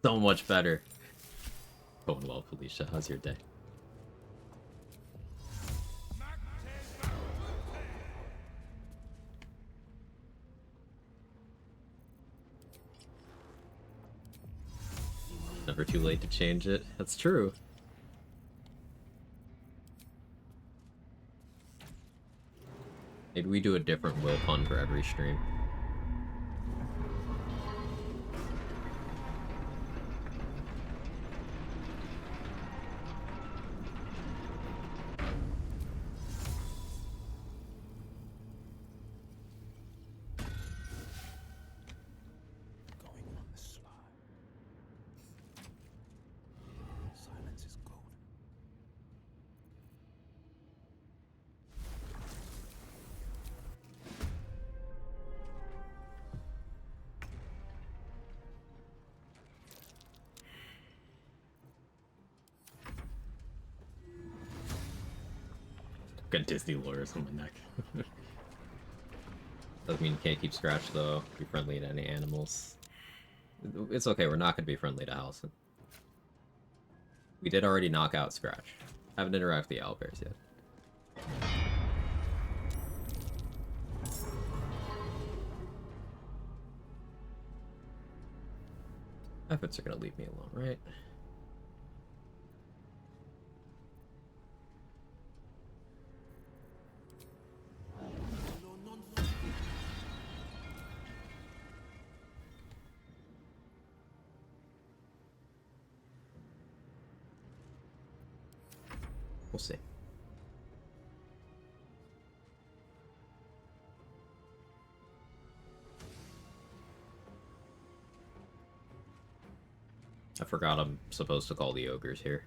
So much better. Going well, Felicia. How's your day? Never too late to change it. That's true. Maybe we do a different Wyll pun for every stream. Going on the sly. Silence is golden. Got Disney lawyers on my neck. Doesn't mean you can't keep Scratch though. Be friendly to any animals. It's okay, we're not gonna be friendly to Halcyon. We did already knock out Scratch. Haven't interacted with the owlbears yet. Efforts are gonna leave me alone, right? We'll see. I forgot I'm supposed to call the ogres here.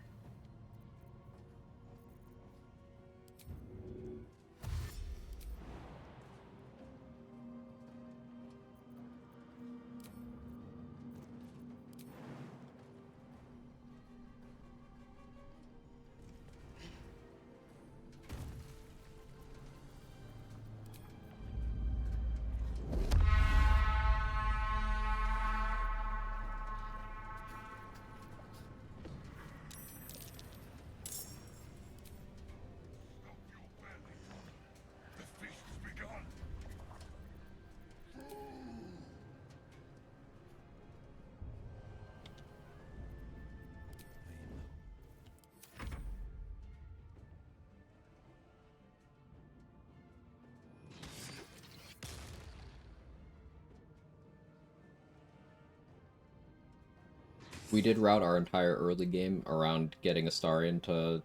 We did route our entire early game around getting Astarion to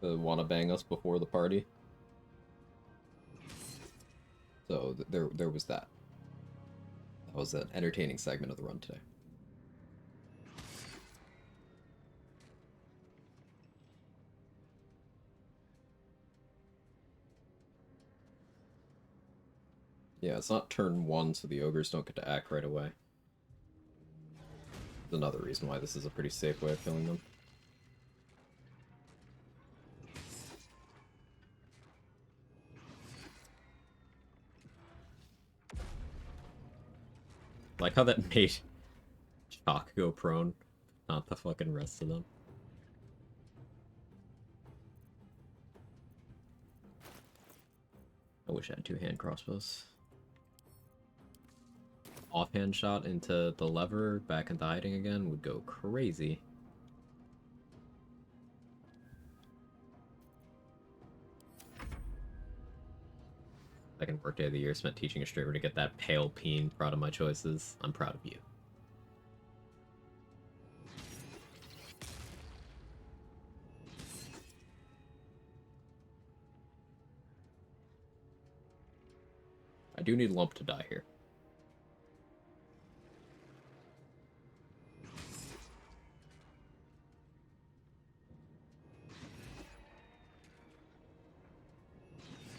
want to bang us before the party. So there was that. That was an entertaining segment of the run today. Yeah, it's not turn 1, so the ogres don't get to act right away. That's another reason why this is a pretty safe way of killing them. Like how that made Chalk go prone, not the fucking rest of them. I wish I had 2-hand crossbows. Offhand shot into the lever, back into hiding again, would go crazy. Second workday of the year spent teaching a streamer to get that pale peen. Proud of my choices. I'm proud of you. I do need Lump to die here.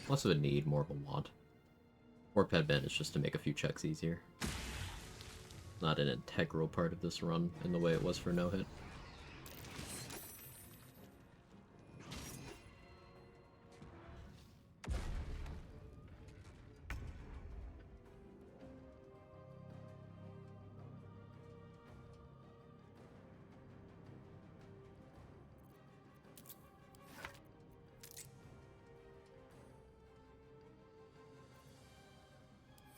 Less of a need, more of a want. Warp Headband is just to make a few checks easier. Not an integral part of this run in the way it was for No Hit.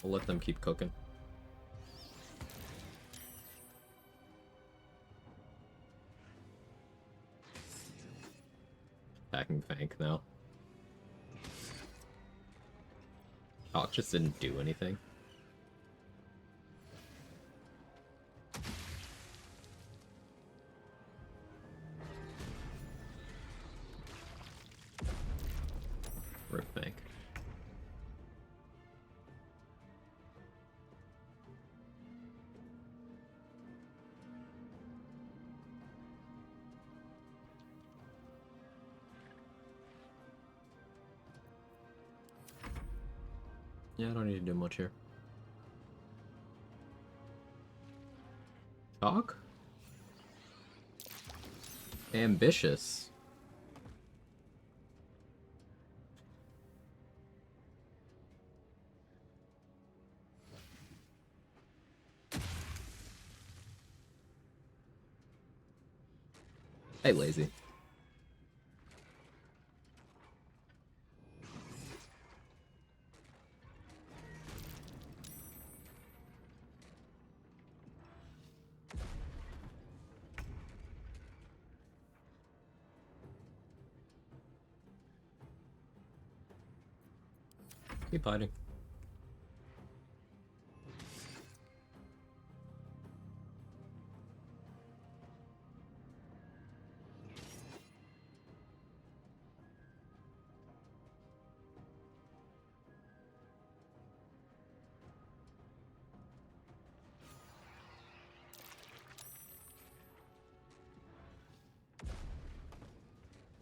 We'll let them keep cooking. Attacking Fank now. Oh, it just didn't do anything. Rip Fank. Yeah, I don't need to do much here. Talk? Ambitious. Hey, lazy. Keep hiding.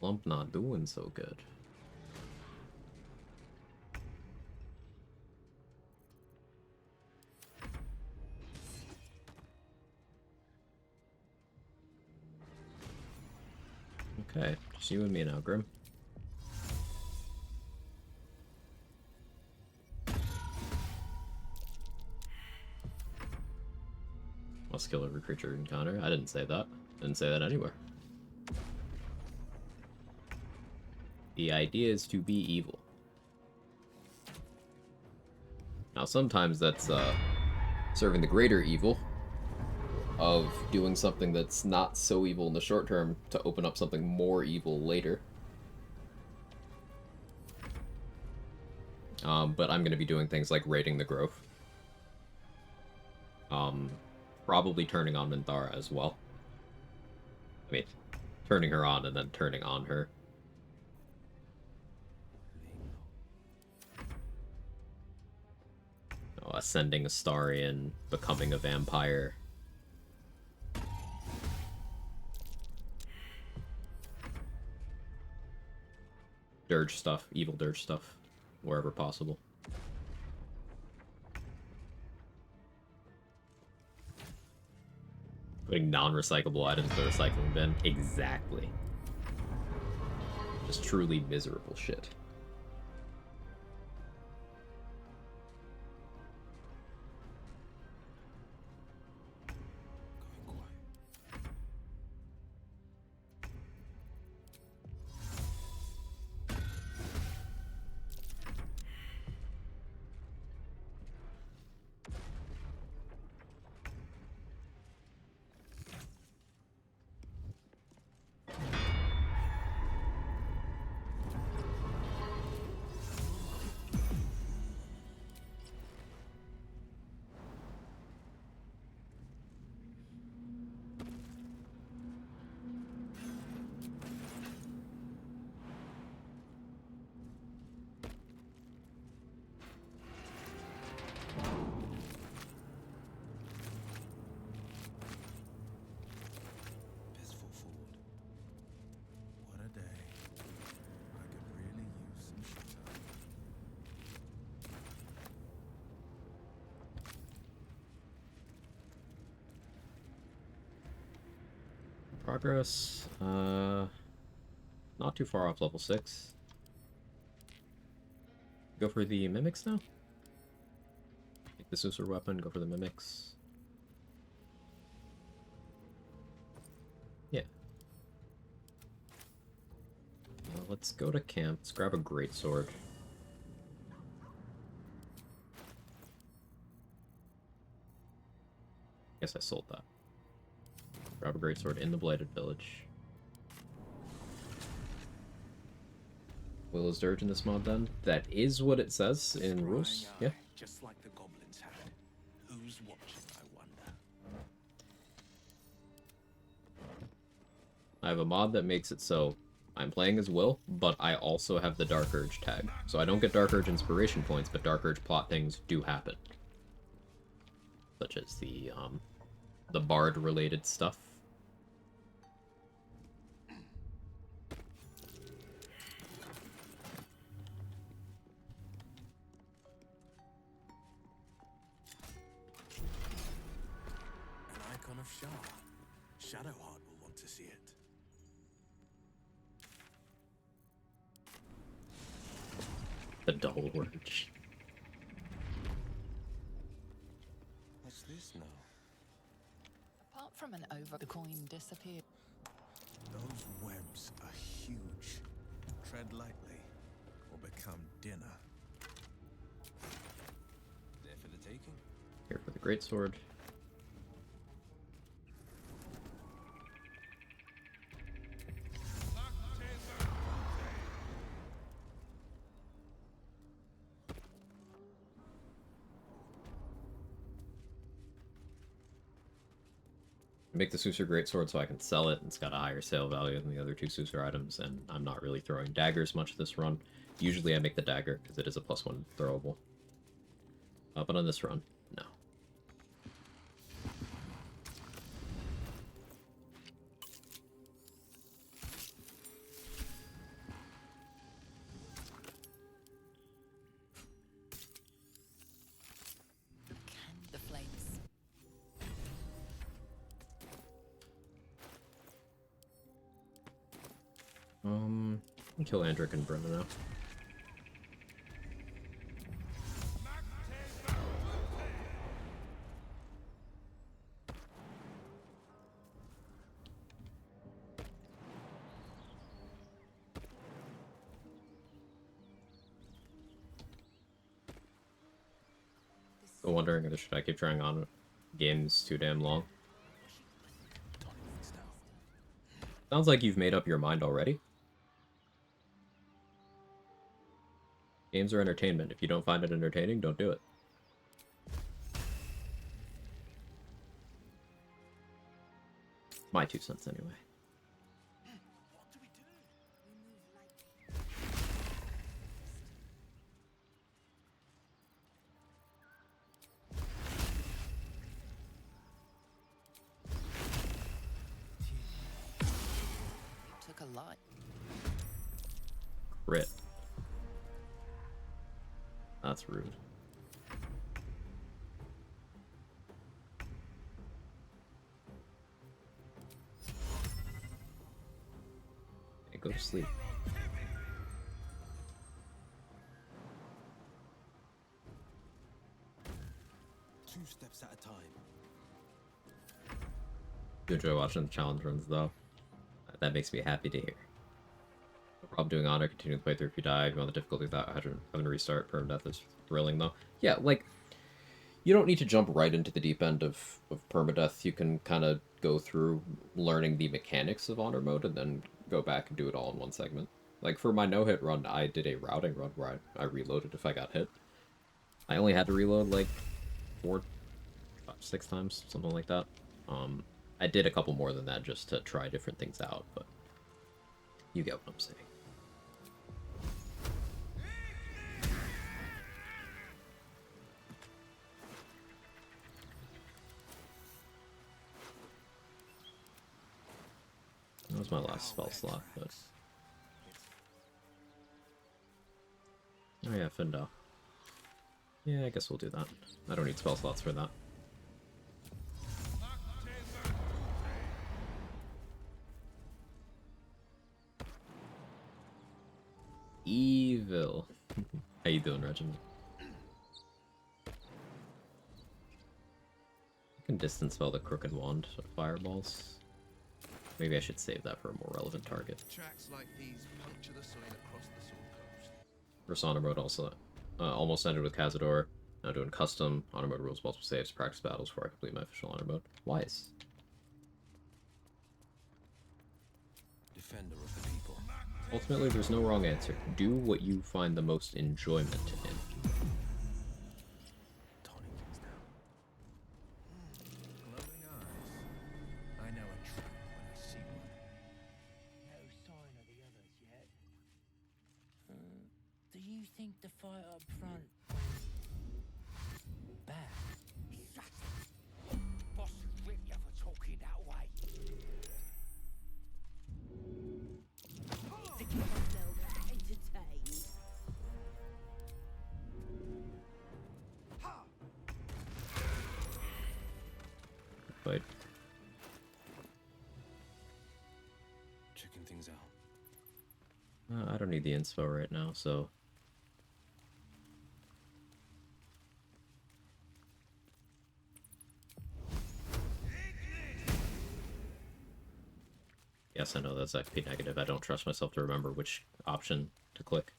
Lump not doing so good. Okay, just you and me now, Grim. Must kill every creature encounter. I didn't say that. Didn't say that anywhere. The idea is to be evil. Now sometimes that's serving the greater evil of doing something that's not so evil in the short term to open up something more evil later. But I'm going to be doing things like raiding the Grove. Probably turning on Minthara as well. I mean, turning her on and then turning on her. Oh, ascending Astarian, becoming a vampire. Dirge stuff, evil dirge stuff, wherever possible. Putting non-recyclable items in the recycling bin. Exactly. Just truly miserable shit. Peaceful forward. What a day. I could really use some shelter. Progress, not too far off level 6. Go for the mimics now? Take the Susur weapon, go for the mimics. Yeah. Let's go to camp. Let's grab a greatsword. Guess I sold that. Grab a greatsword in the Blighted Village. Will is Dirge in this mod then? That is what it says in rules. Yeah. Just like the goblins had. Who's watching, I wonder? I have a mod that makes it so I'm playing as Wyll, but I also have the Dark Urge tag. So I don't get Dark Urge inspiration points, but Dark Urge plot things do happen. Such as the bard related stuff. An icon of Shah. Shadowheart will want to see it. The double Urge. What's this now? Apart from an over, the coin disappeared. Those webs are huge. Tread lightly, or become dinner. There for the taking. Here for the greatsword. Make the Susur greatsword so I can sell it. It's got a higher sale value than the other two Susur items, and I'm not really throwing daggers much this run. Usually I make the dagger because it is a +1 throwable. But on this run, no. The flames. Kill Andric and Brenna now. I'm wondering if should I keep trying on games too damn long. Sounds like you've made up your mind already. Games are entertainment. If you don't find it entertaining, don't do it. My 2 cents anyway. a lot. Crit. That's rude. Hey, go to sleep. Two steps at a time. You enjoy watching the challenge runs, though. That makes me happy to hear. No problem doing honor, continue the playthrough if you die. If you want the difficulty without having to restart. Permadeath is thrilling, though. Yeah, like, you don't need to jump right into the deep end of permadeath. You can kind of go through learning the mechanics of honor mode and then go back and do it all in one segment. Like, for my no-hit run, I did a routing run where I reloaded if I got hit. I only had to reload, like, 4, 5, 6 times, something like that. I did a couple more than that just to try different things out, but you get what I'm saying. That was my last spell slot, but... Oh yeah, Findel. Yeah, I guess we'll do that. I don't need spell slots for that. Evil. How you doing, Regiment? I can distance spell the crooked wand of fireballs. Maybe I should save that for a more relevant target. Tracks like these puncture the soil across the Sword Coast. First honor mode also almost ended with Cazador. Now doing custom honor mode rules, multiple saves, practice battles before I complete my official honor mode. Wise. Defender of the people. Ultimately, there's no wrong answer. Do what you find the most enjoyment in. Glowing eyes. I know a trap when I see one. No sign of the others yet. Do you think the fight up front bad? Shut it! Boss rip you for talking that way. To keep myself entertained. But Checking things out. I don't need the inspo right now, so... Yes, I know that's XP negative. I don't trust myself to remember which option to click.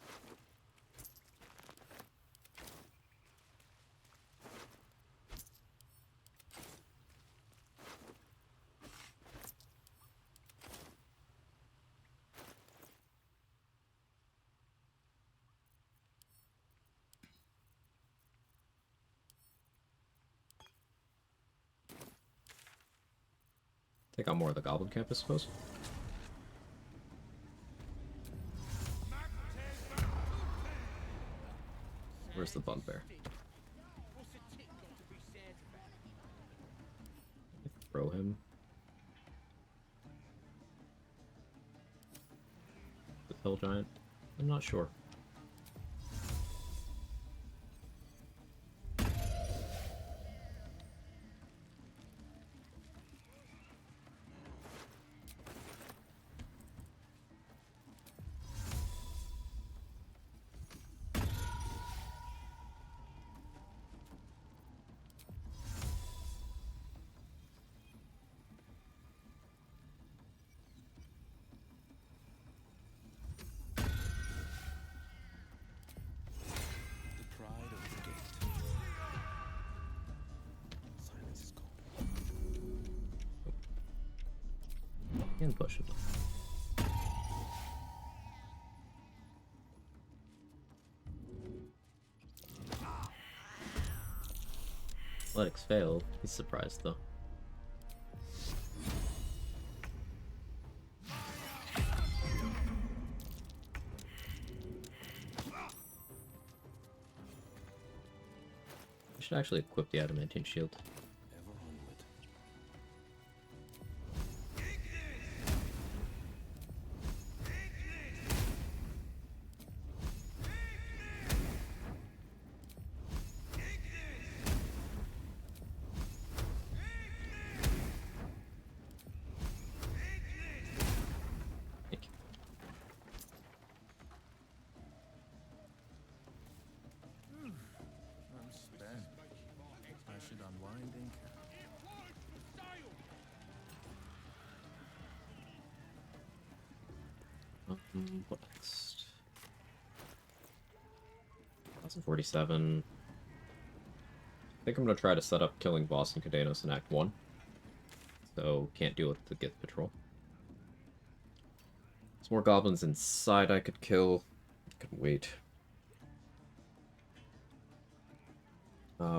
Take out more of the Goblin Camp, I suppose. Where's the bugbear? Throw him. The Hill Giant? I'm not sure. And push it. Athletics failed. He's surprised though. I should actually equip the adamantine shield. What next? 1047. I think I'm gonna try to set up killing boss and Cadenos in Act 1. So, can't deal with the Gith Patrol. There's more goblins inside I could kill. I can wait.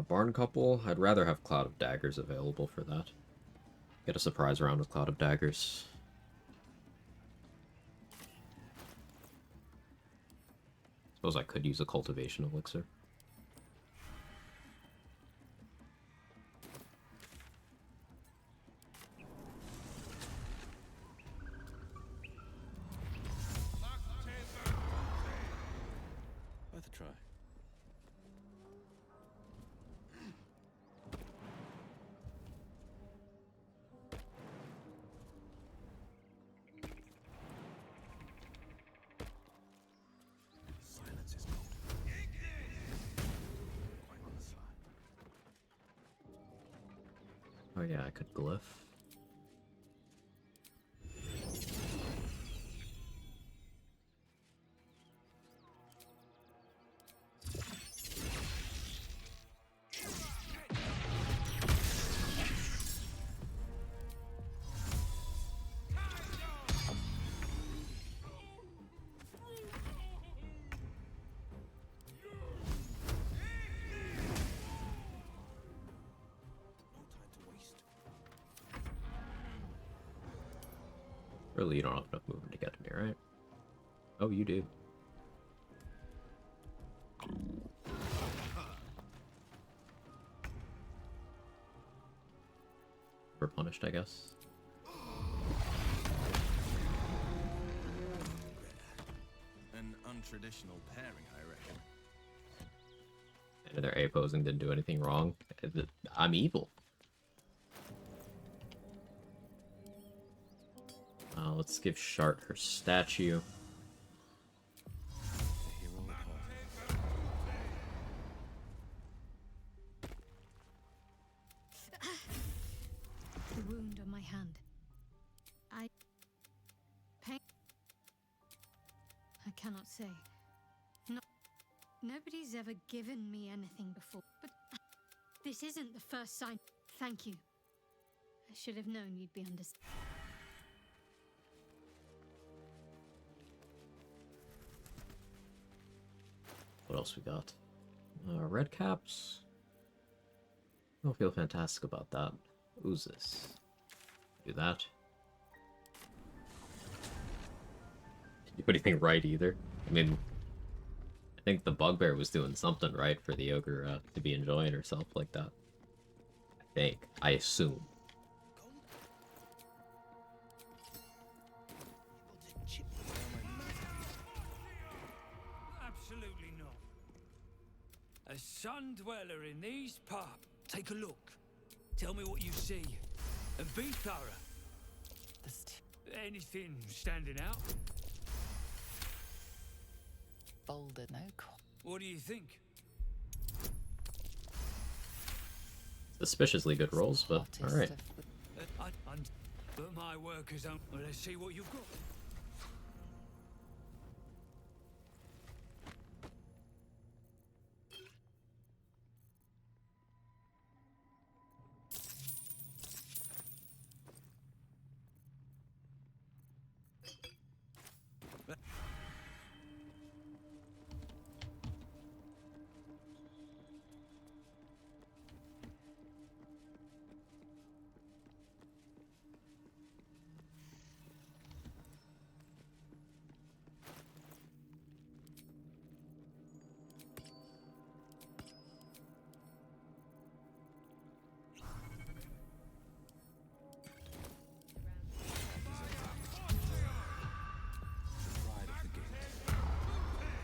Barn Couple. I'd rather have Cloud of Daggers available for that. Get a surprise round with Cloud of Daggers. Suppose I could use a Cultivation Elixir. Worth a try. Silence is golden. Quite on the sly. Oh yeah, I could glyph. Really, you don't have enough movement to get to me, right? Oh, you do. We're punished, I guess. An untraditional pairing, I reckon. And their A posing didn't do anything wrong. I'm evil. Let's give Shart her statue. The wound on my hand. Pain. I cannot say. Nobody's ever given me anything before, but this isn't the first sign. Thank you. I should have known you'd be understanding. What else we got? Red caps. I don't feel fantastic about that. Who's this? Do that. Did you put anything right either? I mean, I think the bugbear was doing something right for the ogre to be enjoying herself like that. I think. I assume. Absolutely not. A sun dweller in these parts. Take a look. Tell me what you see. And be thorough. Anything standing out? Boulder, no call. What do you think? Suspiciously good rolls, but alright. But my workers don't. Well, let's see what you've got.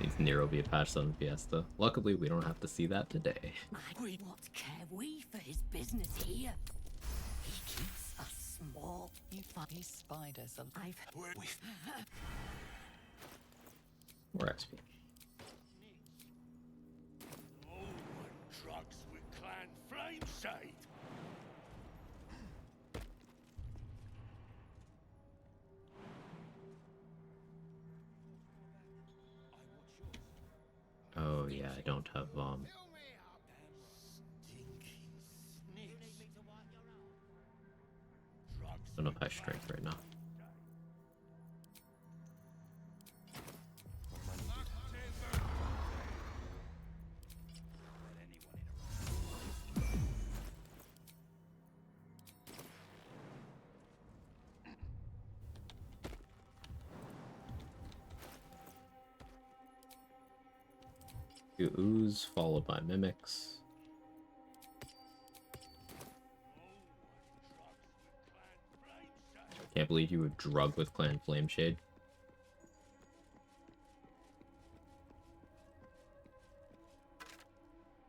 Needs Nero be patched on Fiesta. Luckily, we don't have to see that today. What care we for his business here? He keeps us small. You find these spiders. I've More XP. No one drugs with Clan Flameshade. Oh yeah, I don't have don't have high strength right now. Do ooze followed by mimics. Can't believe you would drug with Clan Flameshade.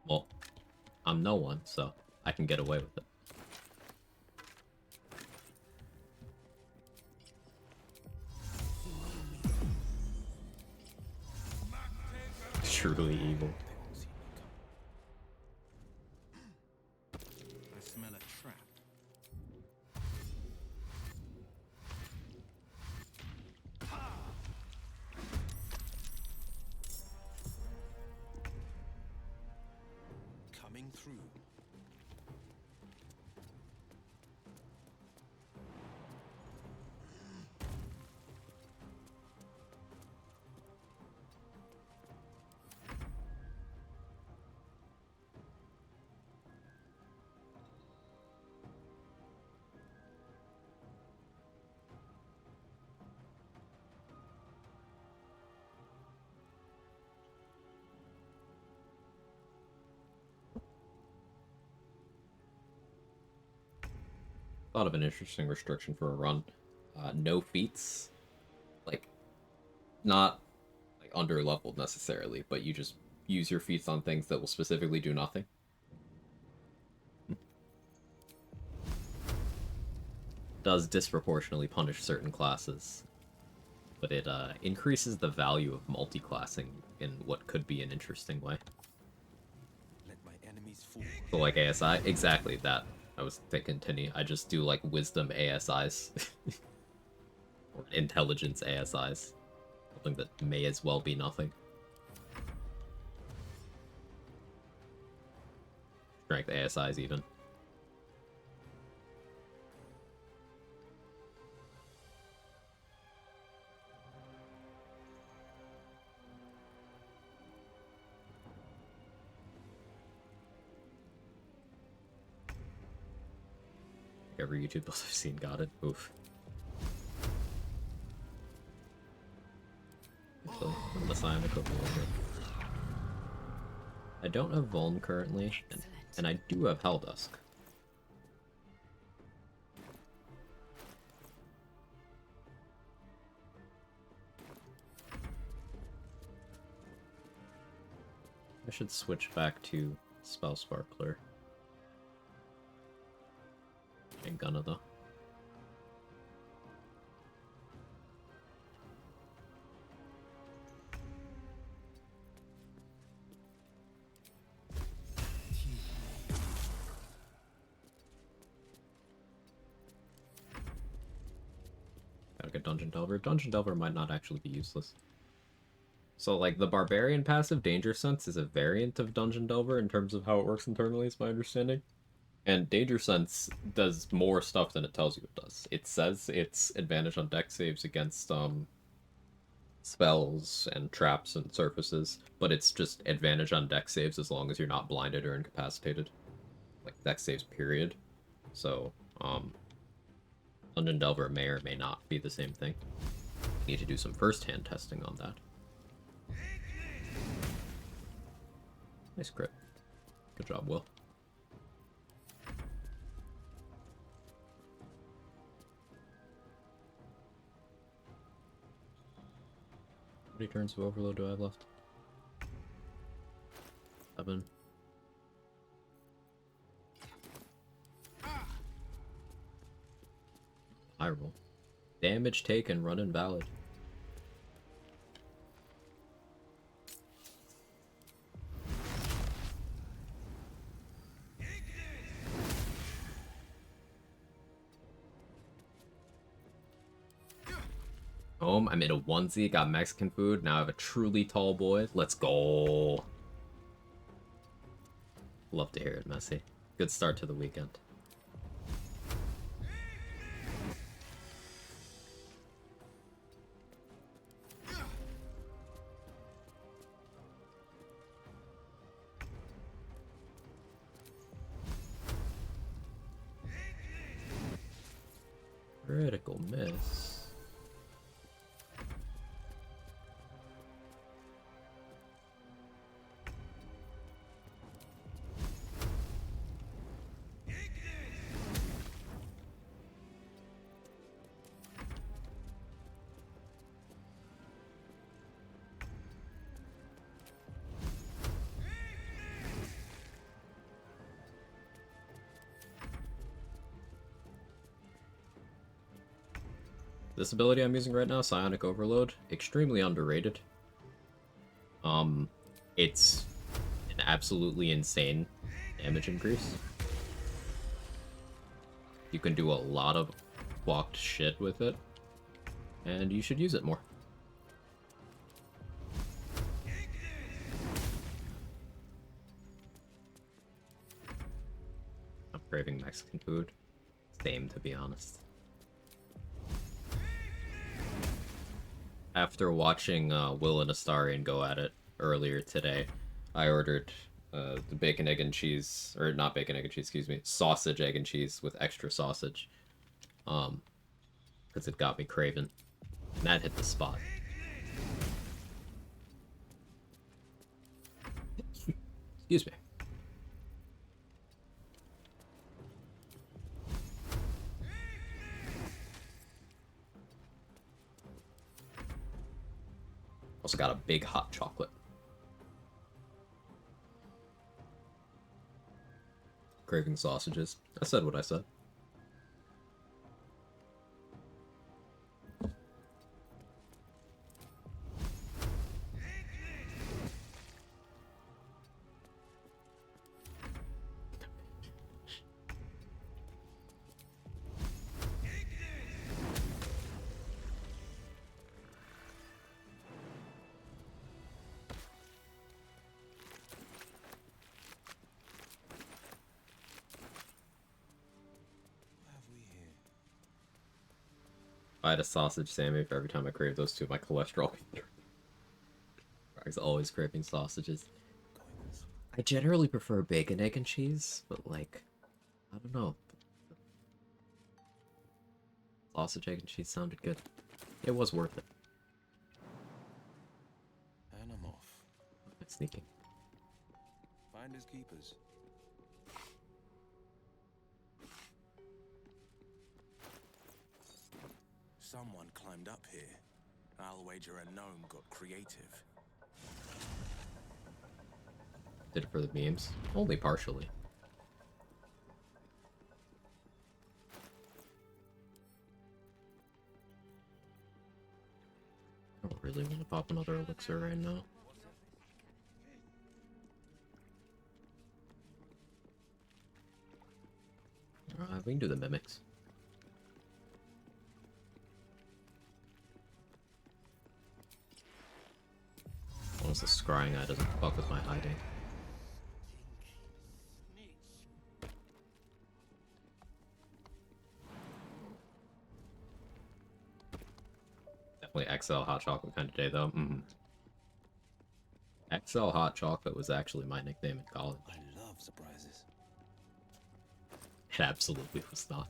Well, I'm no one, so I can get away with it. Truly evil. I smell a trap. Coming through. Thought of an interesting restriction for a run. No feats. Like, not like under leveled necessarily, but you just use your feats on things that will specifically do nothing. Does disproportionately punish certain classes, but it increases the value of multi-classing in what could be an interesting way. Let my enemies fall. So like ASI, exactly that. I was thinking, Tinny, I just do like wisdom ASIs. Or intelligence ASIs. Something that may as well be nothing. Strength ASIs even. Every YouTube build I've seen got it. Oof. Actually, unless I am equivalent. I don't have Vuln currently, and I do have Helldusk. I should switch back to Spell Sparkler. Ain't gonna though. Gotta get Dungeon Delver. Dungeon Delver might not actually be useless. So, like, the Barbarian passive, Danger Sense, is a variant of Dungeon Delver in terms of how it works internally, is my understanding. And Danger Sense does more stuff than it tells you it does. It says it's advantage on deck saves against spells and traps and surfaces, but it's just advantage on deck saves as long as you're not blinded or incapacitated. Like, deck saves, period. So, Dungeon Delver may or may not be the same thing. Need to do some first-hand testing on that. Nice crit. Good job, Will. How many turns of Overload do I have left? 7. High roll. Damage taken, run invalid. home. I'm in a onesie, got Mexican food. Now I have a truly tall boy. Let's go. Love to hear it, Messi. Good start to the weekend. Critical miss. This ability I'm using right now, Psionic Overload, extremely underrated. It's an absolutely insane damage increase. You can do a lot of blocked shit with it, and you should use it more. I'm craving Mexican food. Same, to be honest. After watching Will and Astarion go at it earlier today, I ordered the bacon, egg, and cheese, or not bacon, egg, and cheese, excuse me, sausage, egg, and cheese with extra sausage. Because it got me craving. And that hit the spot. Excuse me. Also got a big hot chocolate. Craving sausages. I said what I said. I had a sausage Sammy for every time I crave those two, my cholesterol. I was always craving sausages. I generally prefer bacon, egg, and cheese, but like, I don't know. Sausage, egg, and cheese sounded good. It was worth it. And I'm off. It's sneaking. Finders keepers. Someone climbed up here. I'll wager a gnome got creative. Did it for the memes. Only partially. I don't really want to pop another elixir right now. We can do the mimics. As long as the scrying eye doesn't fuck with my hiding. Definitely XL hot chocolate kind of day though. XL hot chocolate was actually my nickname in college. I love surprises. It absolutely was not.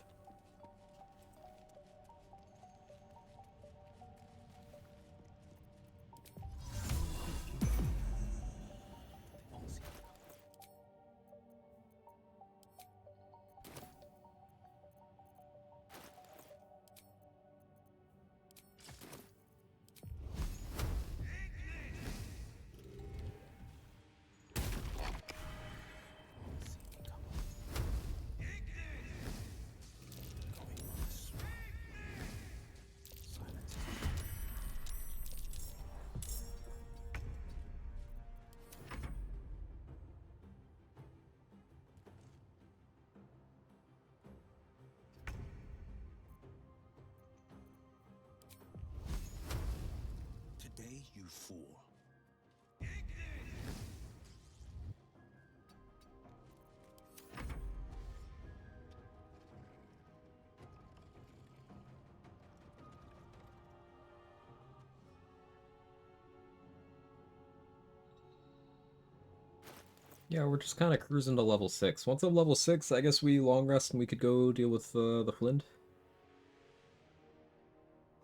Yeah, we're just kind of cruising to level 6. Once I'm level 6, I guess we long rest and we could go deal with the Flint.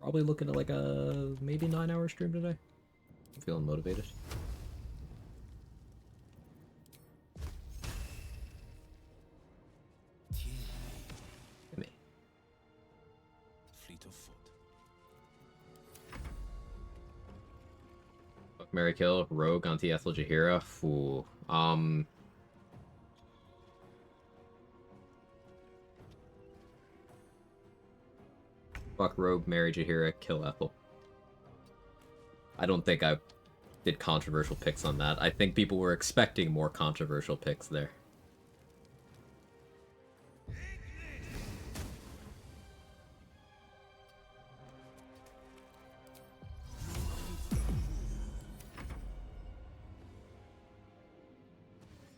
Probably looking at like a maybe 9-hour stream today. I'm feeling motivated. Me. Fleet of foot. Fuck, Mary Kill, Rogue, Auntie Ethel Jahira. Ooh. Fuck Rogue, marry Jahira, kill Ethel. I don't think I did controversial picks on that. I think people were expecting more controversial picks there.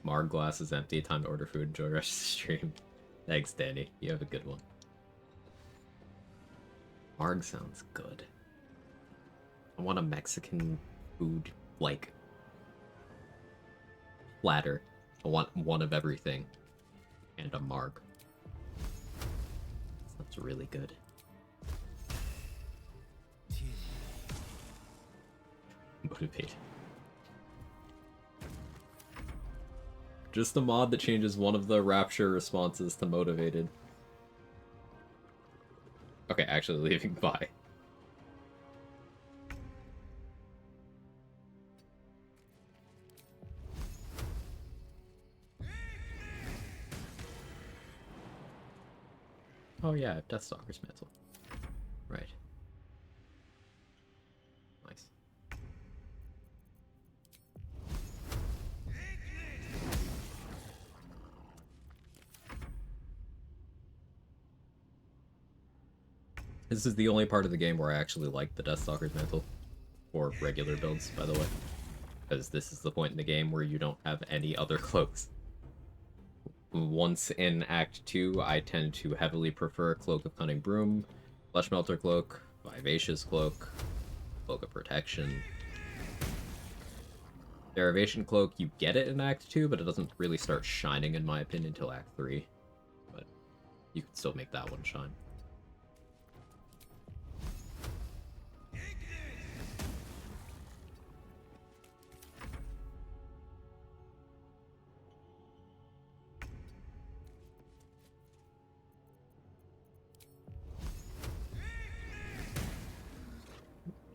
Marg glass is empty. Time to order food. Enjoy the rest of the stream. Thanks, Danny. You have a good one. Marg sounds good. I want a Mexican food, like, platter. I want one of everything. And a Marg. Sounds really good. Motivate. Just a mod that changes one of the rapture responses to motivated. Okay, actually leaving. Bye. Oh yeah, I have Deathstalker's Mantle. Right. Nice. This is the only part of the game where I actually like the Deathstalker's Mantle. For regular builds, by the way. Because this is the point in the game where you don't have any other cloaks. Once in Act 2, I tend to heavily prefer Cloak of Cunning Broom, Flesh Melter Cloak, Vivacious Cloak, Cloak of Protection. Derivation Cloak, you get it in Act 2, but it doesn't really start shining, in my opinion, until Act 3. But you can still make that one shine.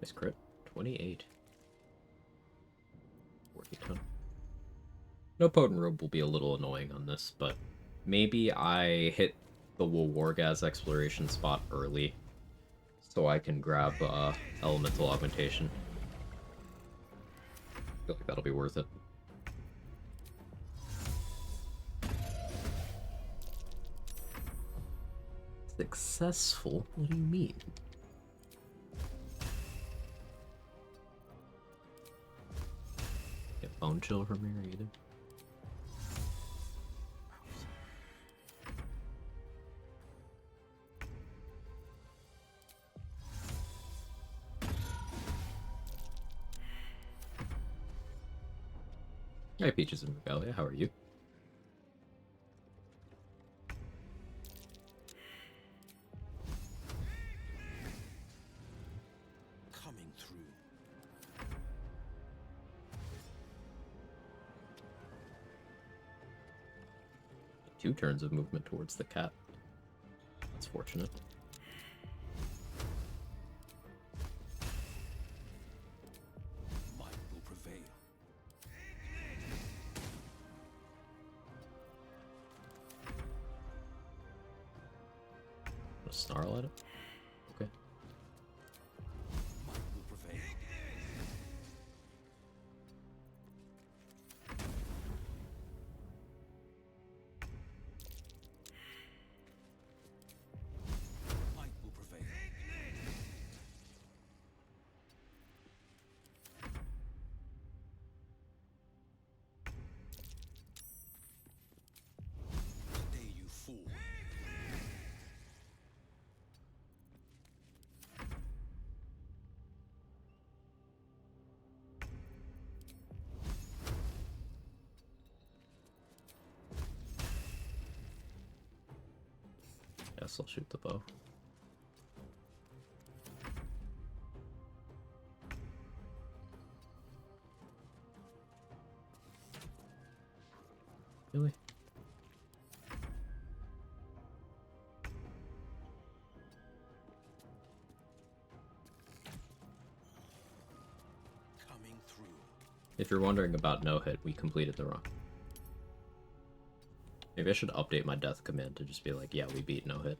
Nice crit. 28. 40 ton. No Potent Robe will be a little annoying on this, but maybe I hit the Wargaz exploration spot early so I can grab Elemental Augmentation. I feel like that'll be worth it. Successful? What do you mean? Get Bone Chill from here either. Hey, Peaches and Regalia, how are you? Coming through. 2 turns of movement towards the cat. That's fortunate. Might will prevail. A snarl at it? Okay. Might will prevail. Might will prevail. Today you fool. guess I'll shoot the bow. Really? Coming through. If you're wondering about no hit, we completed the run. Maybe I should update my death command to just be like, yeah, we beat no hit.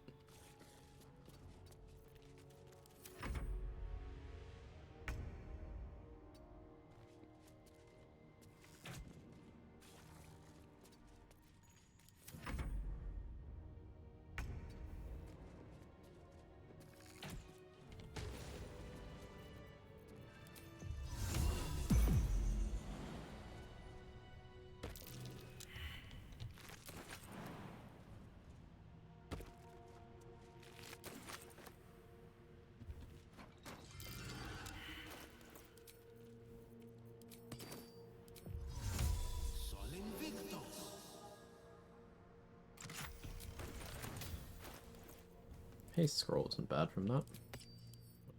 Hey, scroll isn't bad from that. I'll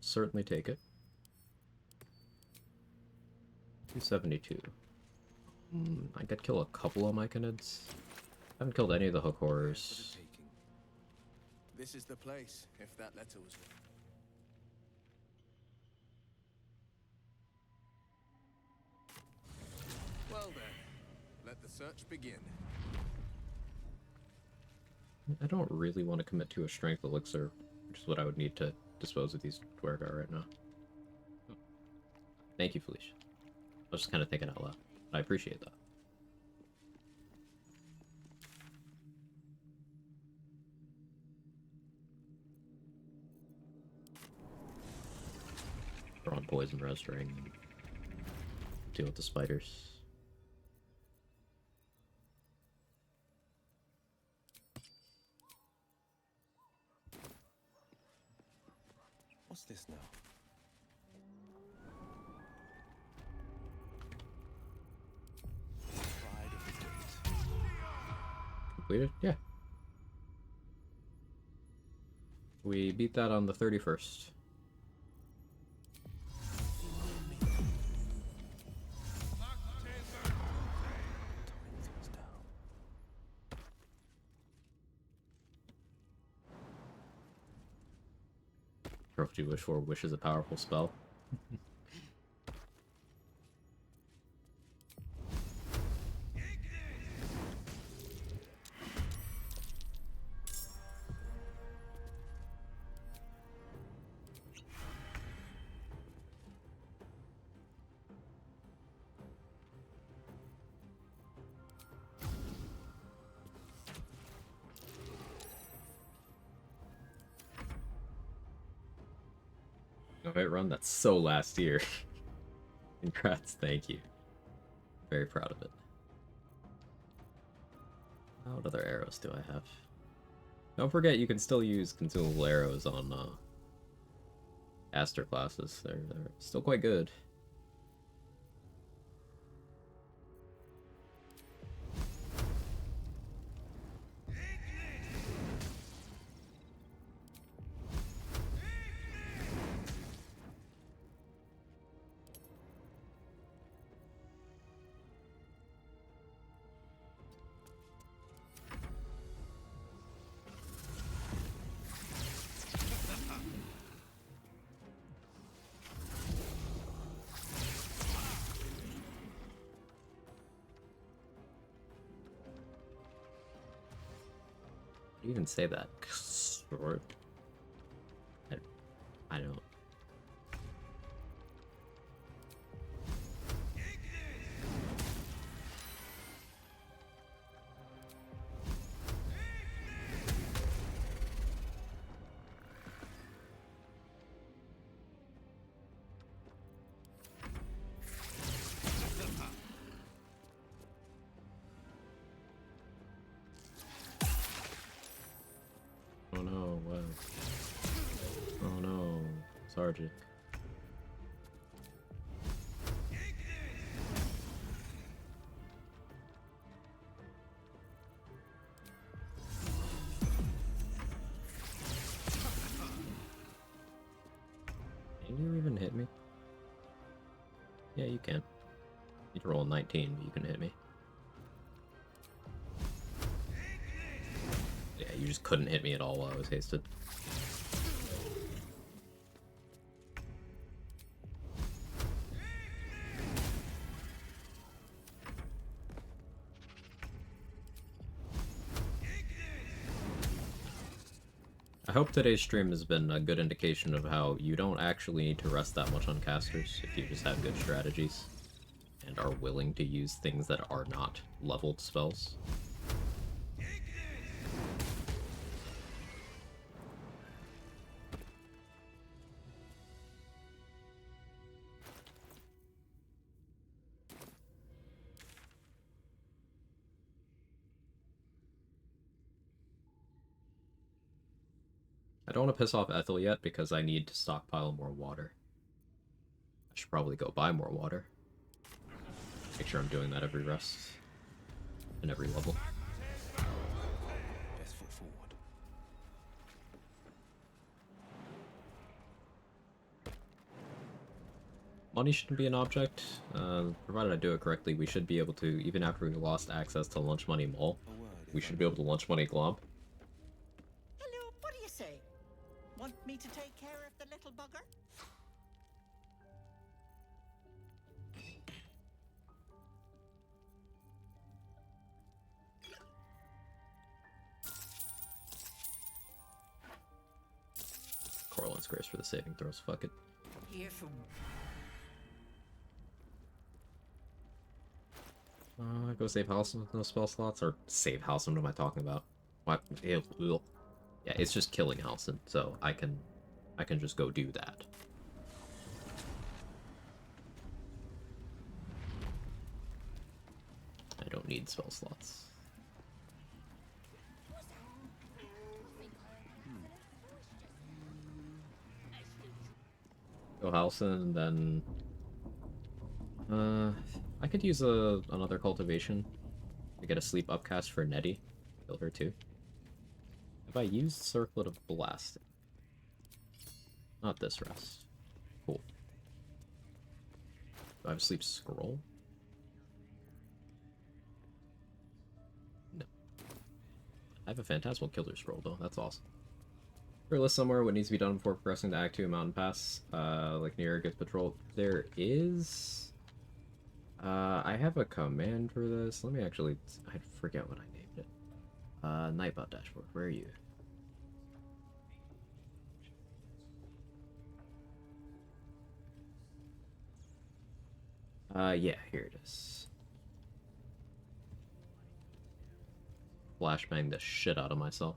certainly take it. 272. I could kill a couple of myconids. I haven't killed any of the hook horrors. This is the place, if that letter was written. Well then, let the search begin. I don't really want to commit to a strength elixir, which is what I would need to dispose of these Dwergar right now. Thank you, Felicia. I was just kind of thinking out loud. I appreciate that. Throw on poison res ring and deal with the spiders. What's this now? Pride of the Gate. Completed? Yeah. We beat that on the 31st. What you wish for. Wish is a powerful spell. Alright, run. That's so last year. Congrats, thank you. Very proud of it. What other arrows do I have? Don't forget, you can still use consumable arrows on Aster classes. They're still quite good. You even say that? I don't. Oh no, wow. Oh no, Sergeant. Yeah, you can. You can roll a 19, but you can hit me. Yeah, you just couldn't hit me at all while I was hasted. I hope today's stream has been a good indication of how you don't actually need to rest that much on casters if you just have good strategies and are willing to use things that are not leveled spells. I don't want to piss off Ethel yet because I need to stockpile more water. I should probably go buy more water. Make sure I'm doing that every rest and every level. Best foot forward. Money shouldn't be an object. Provided I do it correctly, we should be able to, even after we lost access to Lunch Money Mall, we should be able to Lunch Money Glob. Hello, what do you say? Want me to take care of the little bugger? Corlin's Grace for the saving throws, fuck it. Here for... Go save Halcyon with no spell slots, or save Halcyon, what am I talking about? What? Ew, ugh. Yeah, it's just killing Halcyon, so I can just go do that. I don't need spell slots. Go Halcyon, then... I could use another cultivation to get a sleep upcast for Nettie. Kill her too. Have I used Circlet of Blasting? Not this rest. Cool. Do I have Sleep Scroll? No. I have a Phantasmal Killer Scroll though, that's awesome. There a list somewhere what needs to be done before progressing to Act 2 Mountain Pass, like near Gets Patrol? There is... I have a command for this. Let me actually... I forget what I named it. Nightbot Dashboard, where are you? Yeah, here it is. Flashbang the shit out of myself.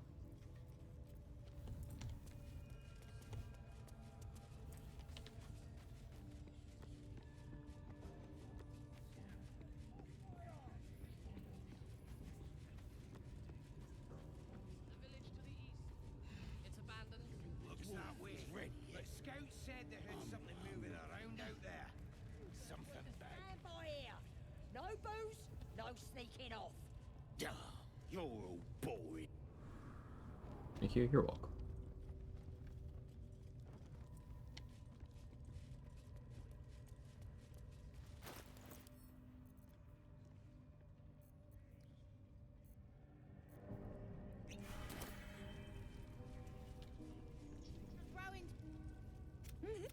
You're all boring. Thank you, you're welcome.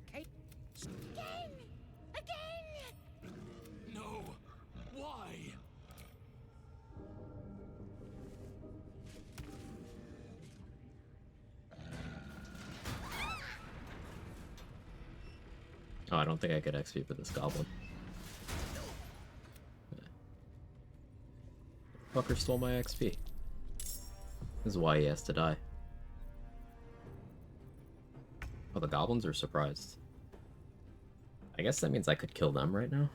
Okay. Again! No! Why? Oh, I don't think I could XP for this goblin. Fucker stole my XP. This is why he has to die. Oh, the goblins are surprised. I guess that means I could kill them right now.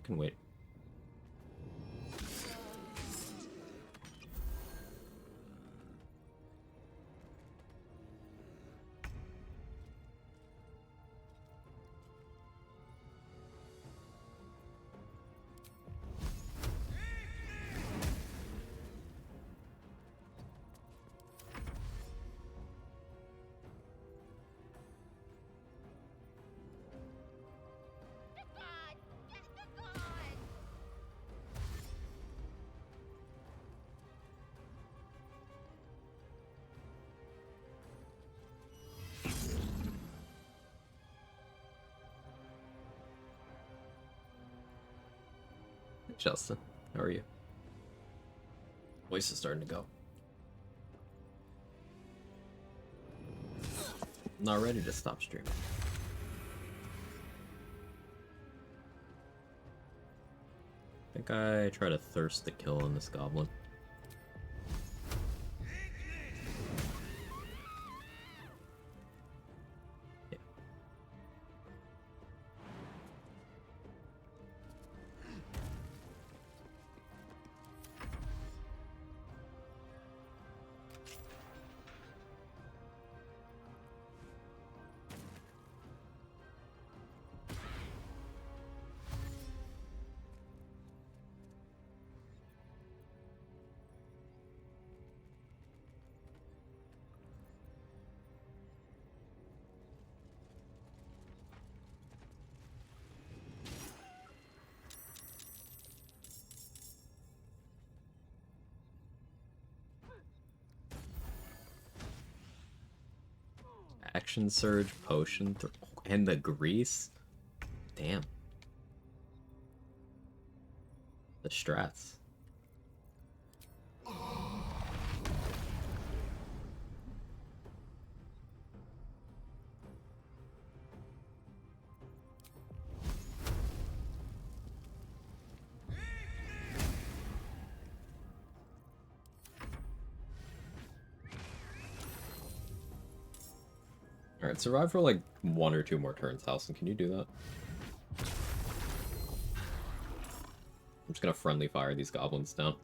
can wait. Justin, how are you? Voice is starting to go. Not ready to stop streaming. I think I try to thirst the kill on this goblin. Action surge, potion, and the grease. Damn. The strats. Alright, survive for like 1 or 2 more turns, Halson. Can you do that? I'm just gonna friendly fire these goblins down.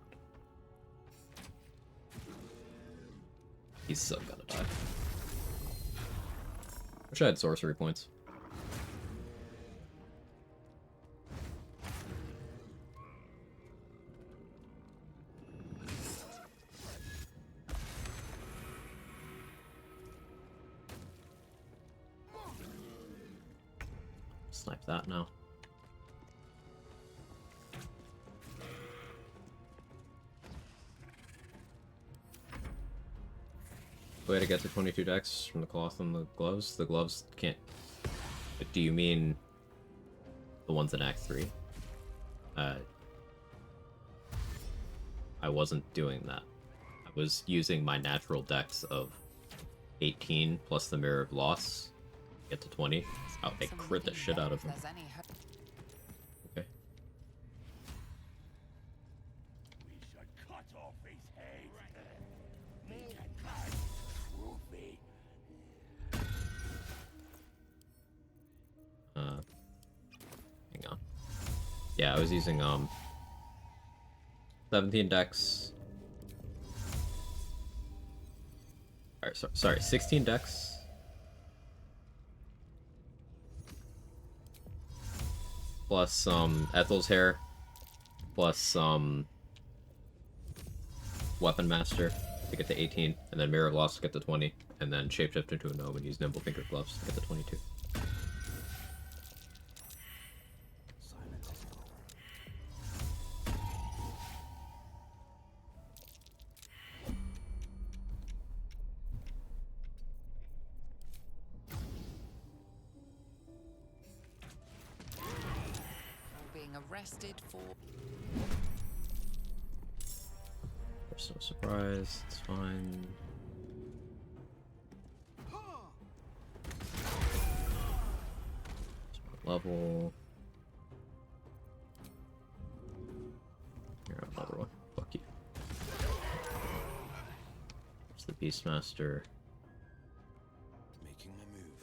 He's so gonna die. Wish I had sorcery points. Snipe that now. Way to get to 22 decks from the cloth and the gloves. The gloves can't. But do you mean the ones in Act 3? I wasn't doing that. I was using my natural decks of 18 plus the Mirror of Loss. Get to 20. Oh, they crit the shit out of them. Okay. We should cut off his head. Hang on. Yeah, I was using 17 decks. Alright, sorry, 16 decks. Plus Ethel's Hair, plus Weapon Master to get to 18, and then Mirror of Loss to get to 20, and then Shapeshift into a gnome and use Nimble Finger Gloves to get to 22. Arrested for There's no surprise, it's fine. Level. Here, another one. Fuck you. It's the Beastmaster. Making my move.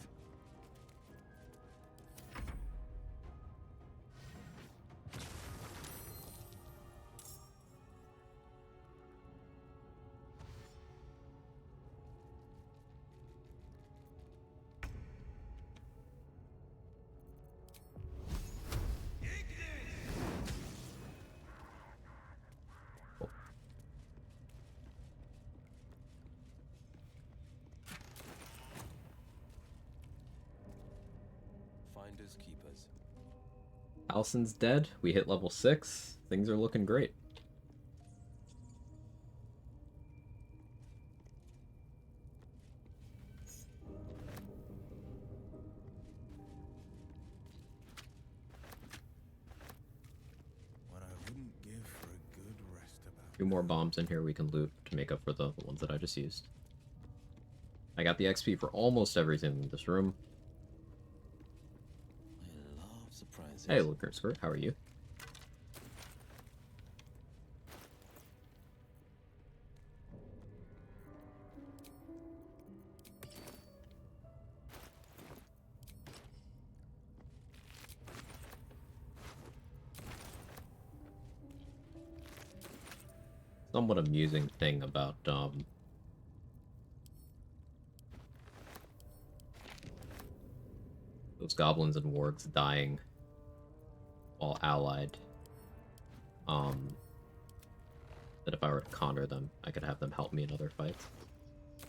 Finders keepers. Allison's dead. We hit level 6. Things are looking great. What I wouldn't give for a good rest about. 2 more bombs in here we can loot to make up for the ones that I just used. I got the XP for almost everything in this room. I love surprises. Hey, Looker Skirt, how are you? Somewhat amusing thing about those goblins and wargs dying while allied. That if I were to counter them, I could have them help me in other fights. I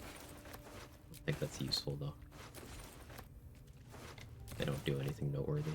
think that's useful though. They don't do anything noteworthy.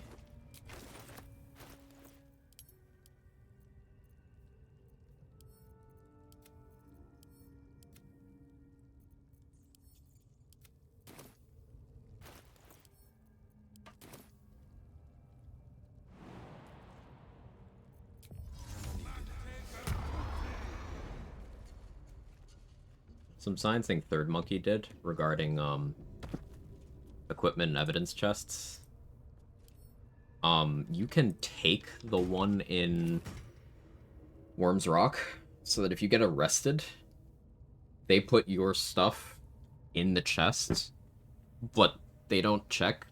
Some signs thing Third Monkey did regarding equipment and evidence chests. You can take the one in Worm's Rock so that if you get arrested, they put your stuff in the chest, but they don't check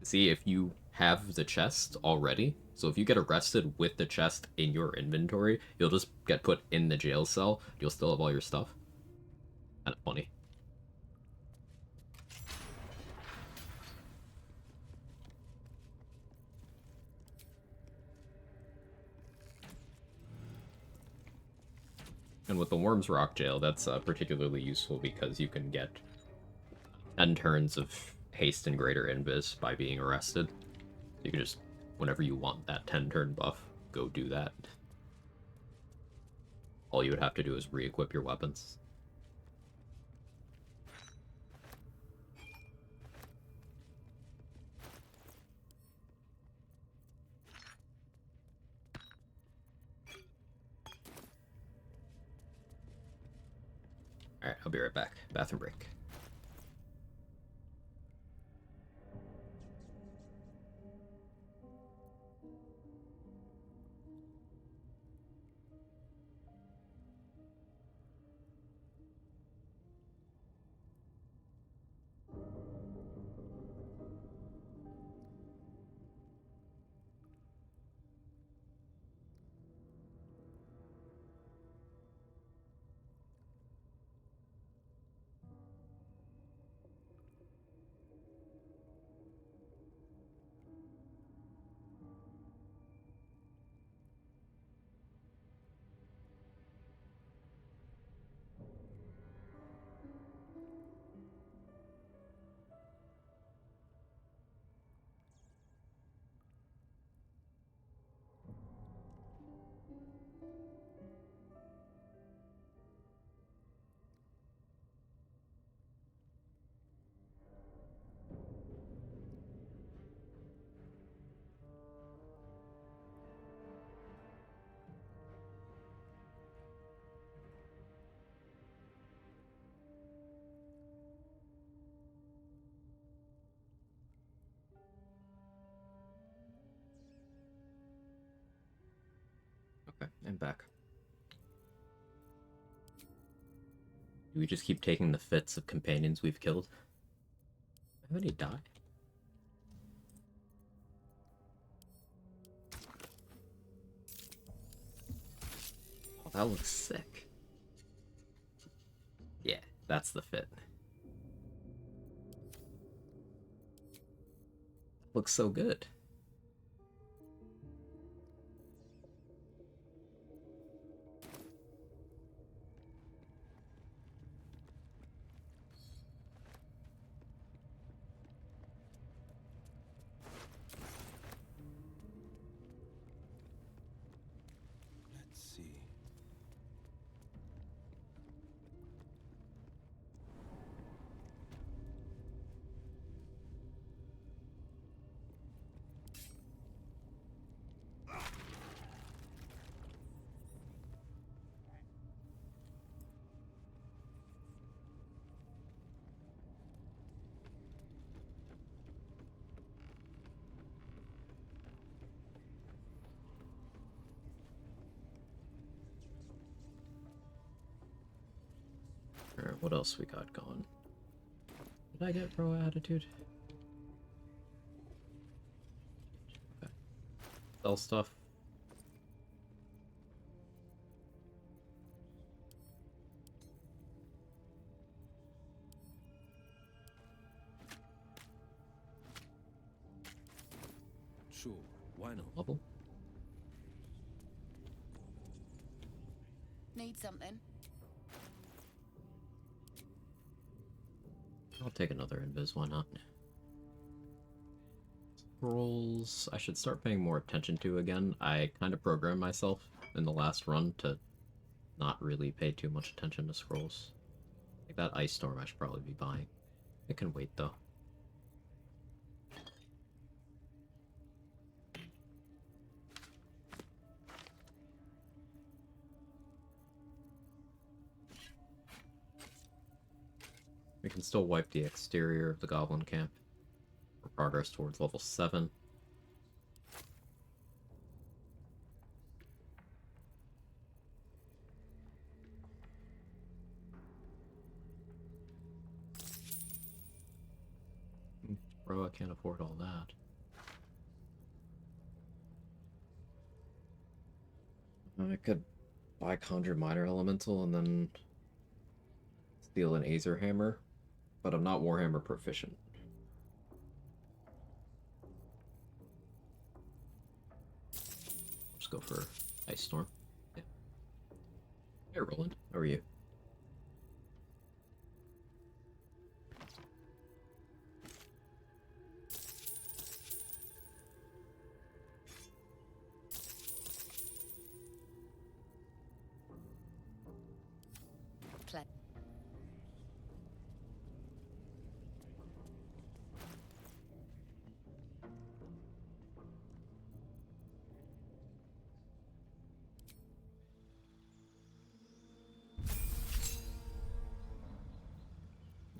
see if you have the chest already. So if you get arrested with the chest in your inventory, you'll just get put in the jail cell. You'll still have all your stuff. Kind of funny. And with the Worm's Rock jail, that's particularly useful because you can get 10 turns of haste and greater invis by being arrested. You can just, whenever you want that 10 turn buff, go do that. All you would have to do is re-equip your weapons. Alright, I'll be right back. Bathroom break. Okay, I'm back. Do we just keep taking the fits of companions we've killed? How many die? Oh, that looks sick. Yeah, that's the fit. Looks so good. What else we got going? Did I get pro attitude? Okay. Sell stuff. Sure, why not? Level. Need something? I'll take another invis, why not? Scrolls, I should start paying more attention to again. I kind of programmed myself in the last run to not really pay too much attention to scrolls. Like that Ice Storm I should probably be buying. It can wait though. We can still wipe the exterior of the Goblin Camp for progress towards level 7. Bro, I can't afford all that. I could buy Conjure Minor Elemental and then steal an Aether Hammer, but I'm not Warhammer proficient. Just go for Ice Storm. Yeah. Hey, Roland. How are you?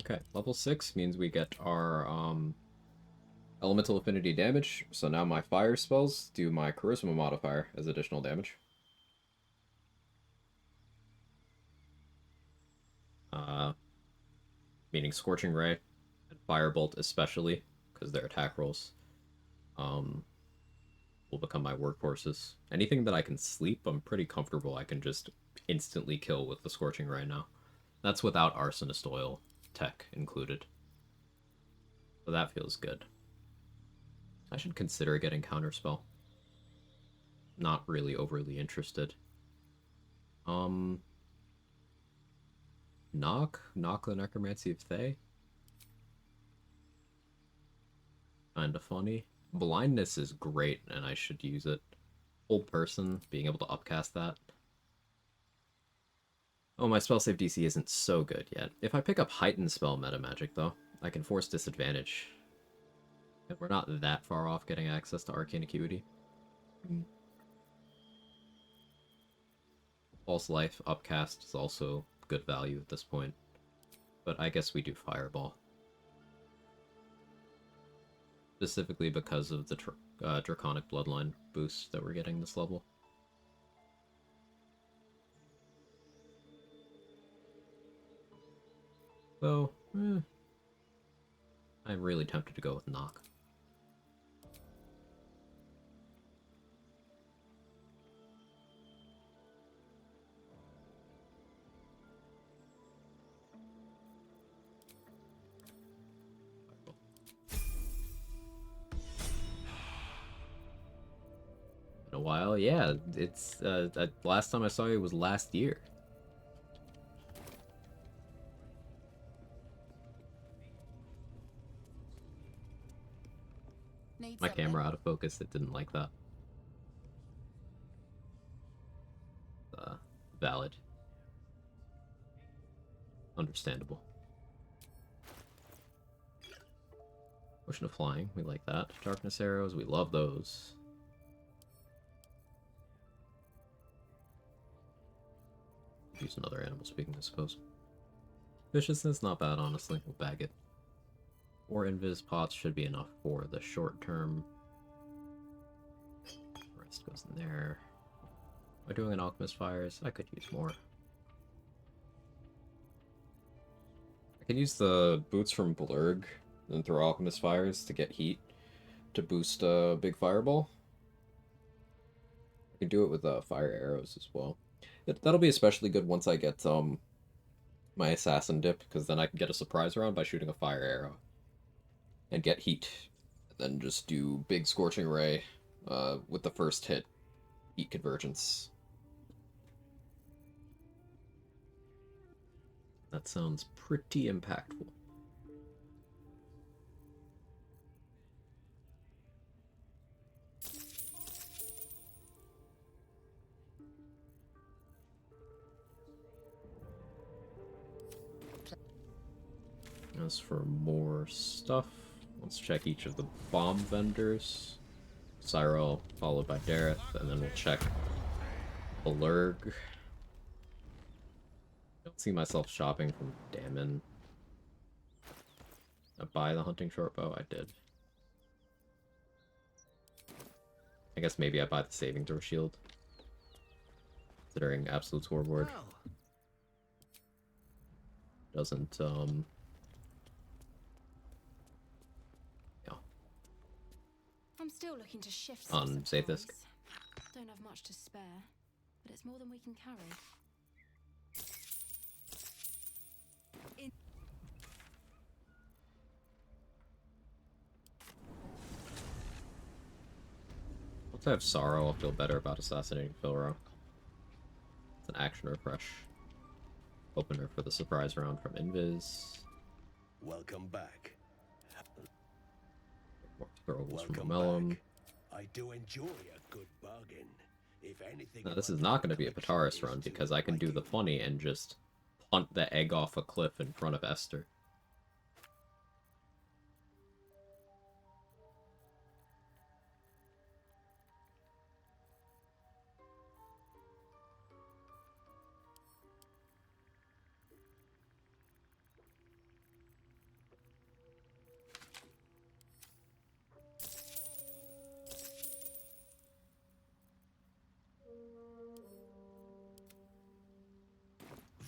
Okay, level 6 means we get our elemental affinity damage, so now my fire spells do my charisma modifier as additional damage. Meaning Scorching Ray and Firebolt especially, because they're attack rolls, will become my workhorses. Anything that I can sleep, I'm pretty comfortable I can just instantly kill with the Scorching Ray now. That's without Arsonist Oil tech included. So that feels good. I should consider getting Counterspell. Not really overly interested. Knock the Necromancy of Thay. Kinda funny. Blindness is great, and I should use it. Old person, being able to upcast that. Oh, my spell save DC isn't so good yet. If I pick up Heightened Spell Meta Magic, though, I can force disadvantage. And we're not that far off getting access to Arcane Acuity. False Life upcast is also good value at this point. But I guess we do Fireball. Specifically because of the Draconic Bloodline boost that we're getting this level. So, I'm really tempted to go with Knock. Been a while, yeah. It's last time I saw you was last year. My camera out of focus, it didn't like that. Valid. Understandable. Potion of Flying, we like that. Darkness Arrows, we love those. Use another animal speaking, I suppose. Viciousness, not bad, honestly. We'll bag it. 4 invis pots should be enough for the short term. The rest goes in there. Am I doing an Alchemist Fires? I could use more. I can use the boots from Blurg and throw Alchemist Fires to get heat to boost a big fireball. I can do it with fire arrows as well. That'll be especially good once I get my assassin dip, because then I can get a surprise round by shooting a fire arrow and get heat. And then just do big scorching ray with the first hit, heat convergence. That sounds pretty impactful. As for more stuff, let's check each of the bomb vendors. Cyril, followed by Dareth, and then we'll check Blurg. Don't see myself shopping from Dammon. I buy the hunting shortbow? I did. I guess maybe I buy the saving throw shield. Considering Absolute Scoreboard doesn't, I'm still looking to shift on save disk. Don't have much to spare, but it's more than we can carry. Once I have Sorrow, I'll feel better about assassinating Philro. It's an action refresh. Opener for the surprise round from Invis. Welcome back. More throwables from Welcome Mellum. back. I do enjoy a good bargain. If anything, Now, this is not going to be a Pataris run, because I can do the funny and just punt the egg off a cliff in front of Esther.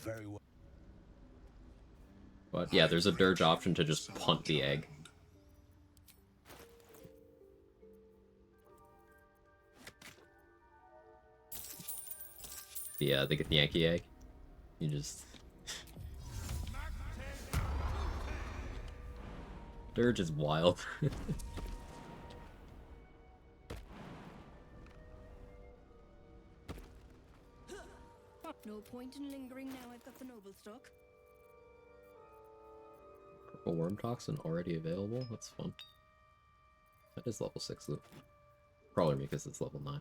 Very well. But yeah, there's a dirge option to just punt the egg. Yeah, they get the Yankee egg. You just... Dirge is wild. No point in lingering now I've got the noble stock. Purple Worm Toxin already available? That's fun. That is level 6 loot. Probably because it's level 9.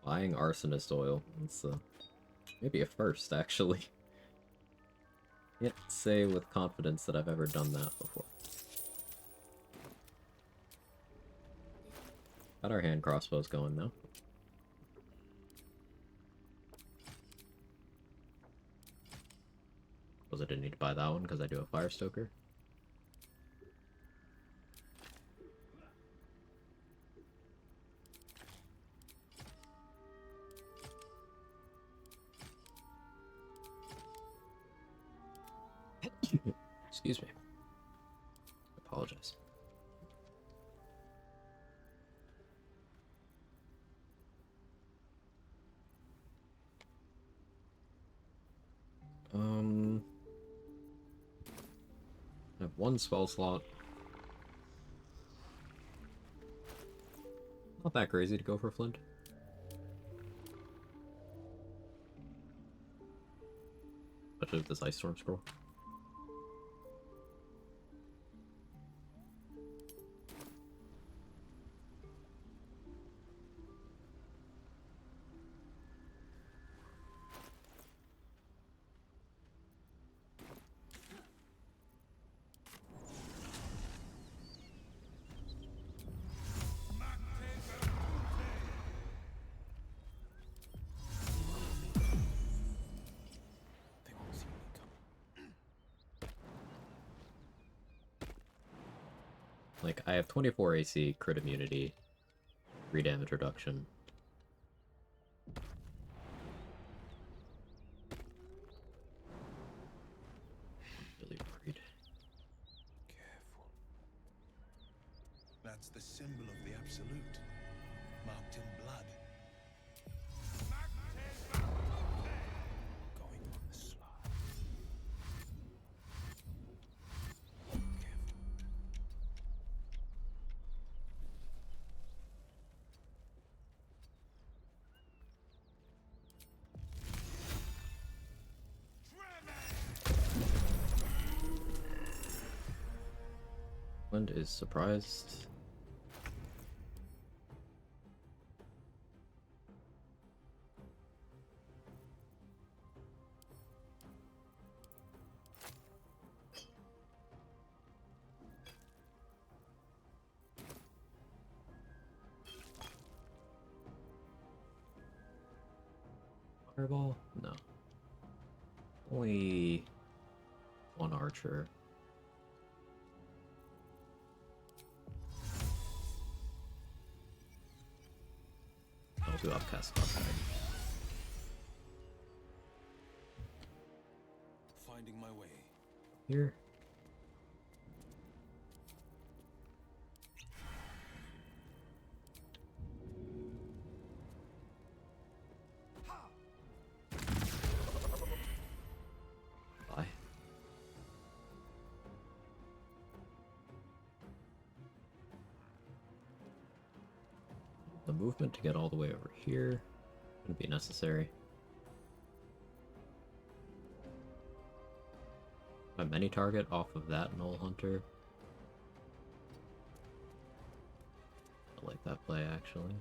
Buying Arsonist Oil. It's maybe a first, actually. Can't say with confidence that I've ever done that before. Got our hand crossbows going now. Suppose I didn't need to buy that one because I do a Fire Stoker. Excuse me. I apologize. I have one spell slot. Not that crazy to go for Flint. Especially with this Ice Storm scroll. Like, I have 24 AC, crit immunity, 3 damage reduction. Really worried. Careful. That's the symbol of the Absolute, marked in blood. Going on the sly. Wind is surprised. Fireball? No. Only one archer. I'll do upcast contact. Finding my way. Here. Bye. The movement to get all the way over here wouldn't be necessary. A mini target off of that Null Hunter. I like that play actually.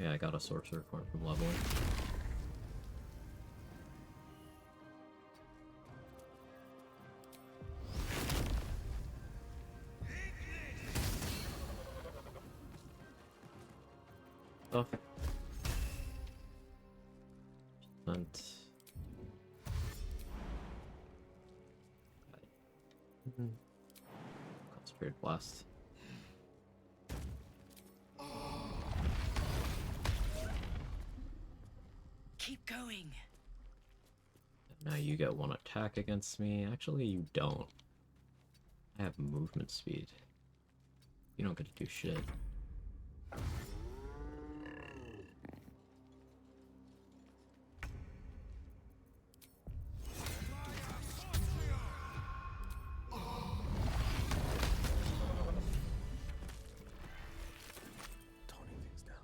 Yeah, I got a sorcerer coin from leveling. Stuff. Concentrated blast. Keep going. Now you get 1 attack against me. Actually, you don't. I have movement speed. You don't get to do shit. Toning things down.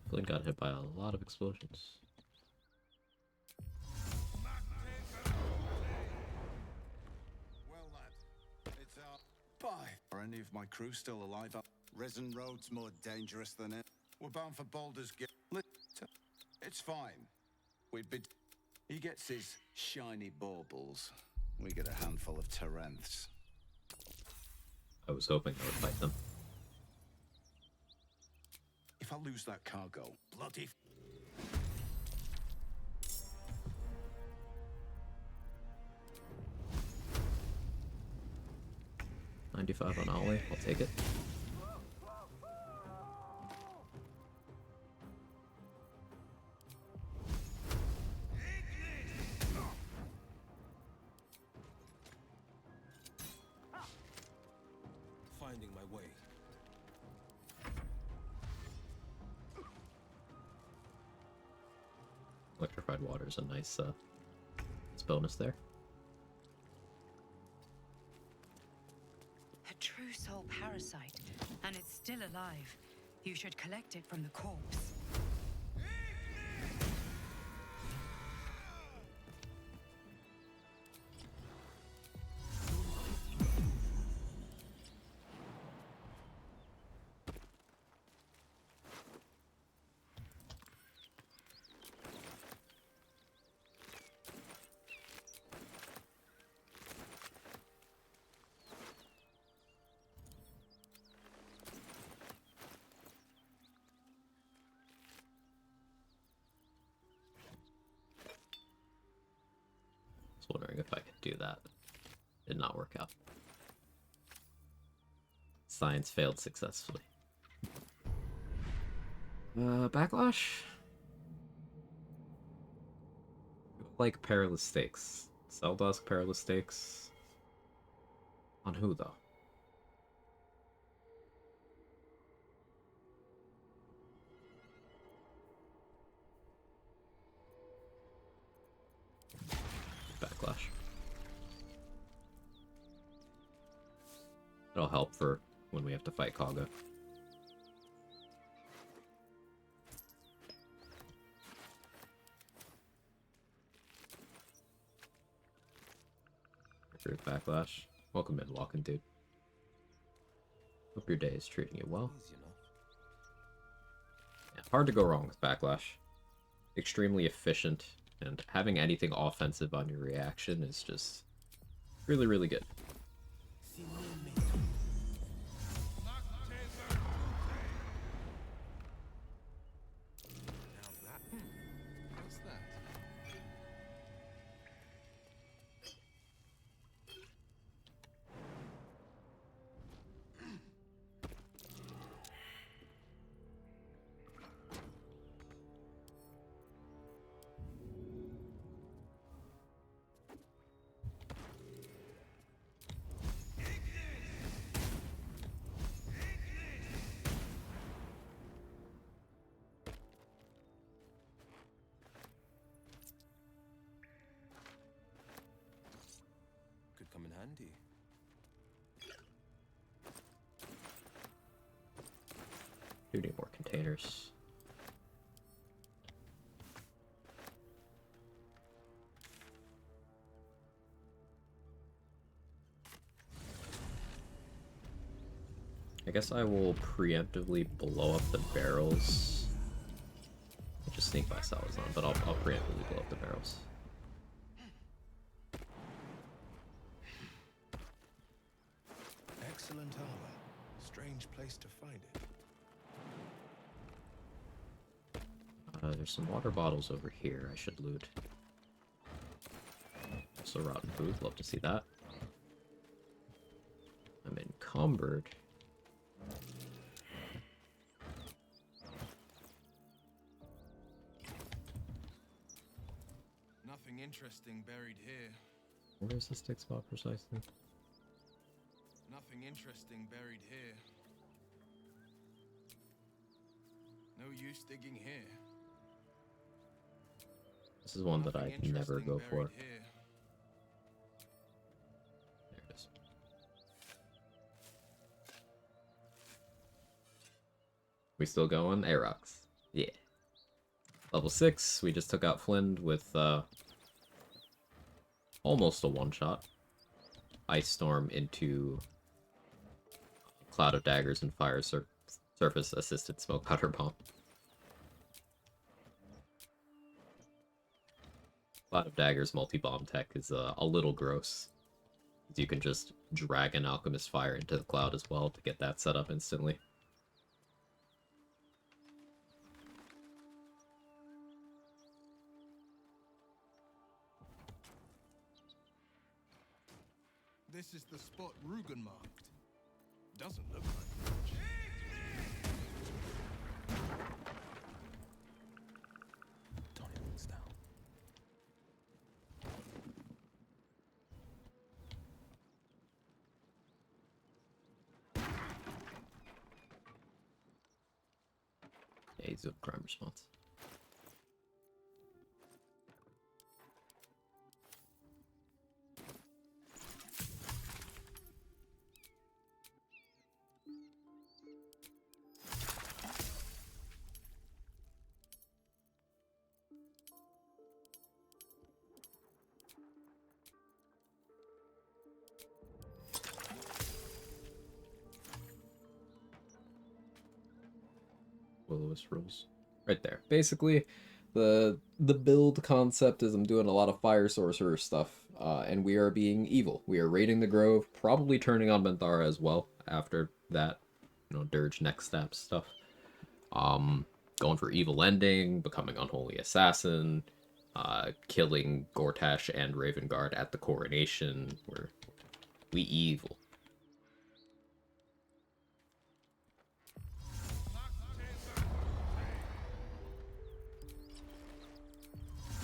Flynn got hit by a lot of explosions. Well, lad, it's our bye. Are any of my crew still alive? Risen Road's more dangerous than it. We're bound for Baldur's Gate. It's fine. We'd be. He gets his shiny baubles. We get a handful of Terenths. I was hoping I would fight them. If I lose that cargo, bloody. 95 on Ollie, I'll take it. Finding my way. Electrified water is a nice bonus there. A true soul parasite, and it's still alive. You should collect it from the corpse. was wondering if I could do that. Did not work out. Science failed successfully. Backlash? Like Perilous Stakes. Seldusk Perilous Stakes. On who, though? Backlash. It'll help for when we have to fight Kaga. Backlash. Welcome in, walking dude. Hope your day is treating you well. Yeah, hard to go wrong with Backlash. Extremely efficient, and having anything offensive on your reaction is just really, really good. What's that? Could come in handy. Do need more containers. I guess I will preemptively blow up the barrels. I'll just sneak by Salazar, but I'll preemptively blow up the barrels. Excellent armor. Strange place to find it. There's some water bottles over here I should loot. Also rotten food, love to see that. I'm encumbered. Nothing interesting buried here. Where is the stick spot precisely? Nothing interesting buried here. No use digging here. This is one that I never go for. Here. There it is. We still going? Aerox. Yeah. Level 6, we just took out Flynn with almost a one-shot. Ice Storm into Cloud of Daggers and Fire Surface Assisted Smoke Powder Bomb. Cloud of Daggers multi-bomb tech is a little gross. You can just drag an Alchemist Fire into the cloud as well to get that set up instantly. This is the spot Rugen marked. Doesn't look like much. Tony's down. Yeah, he's doing crime response. Wyll-o-Wisp rules. Right there. Basically, the build concept is I'm doing a lot of fire sorcerer stuff, and we are being evil. We are raiding the Grove, probably turning on Benthara as well after that, you know, Dirge next step stuff. Going for evil ending, becoming unholy assassin, killing Gortash and Ravengard at the coronation. We evil.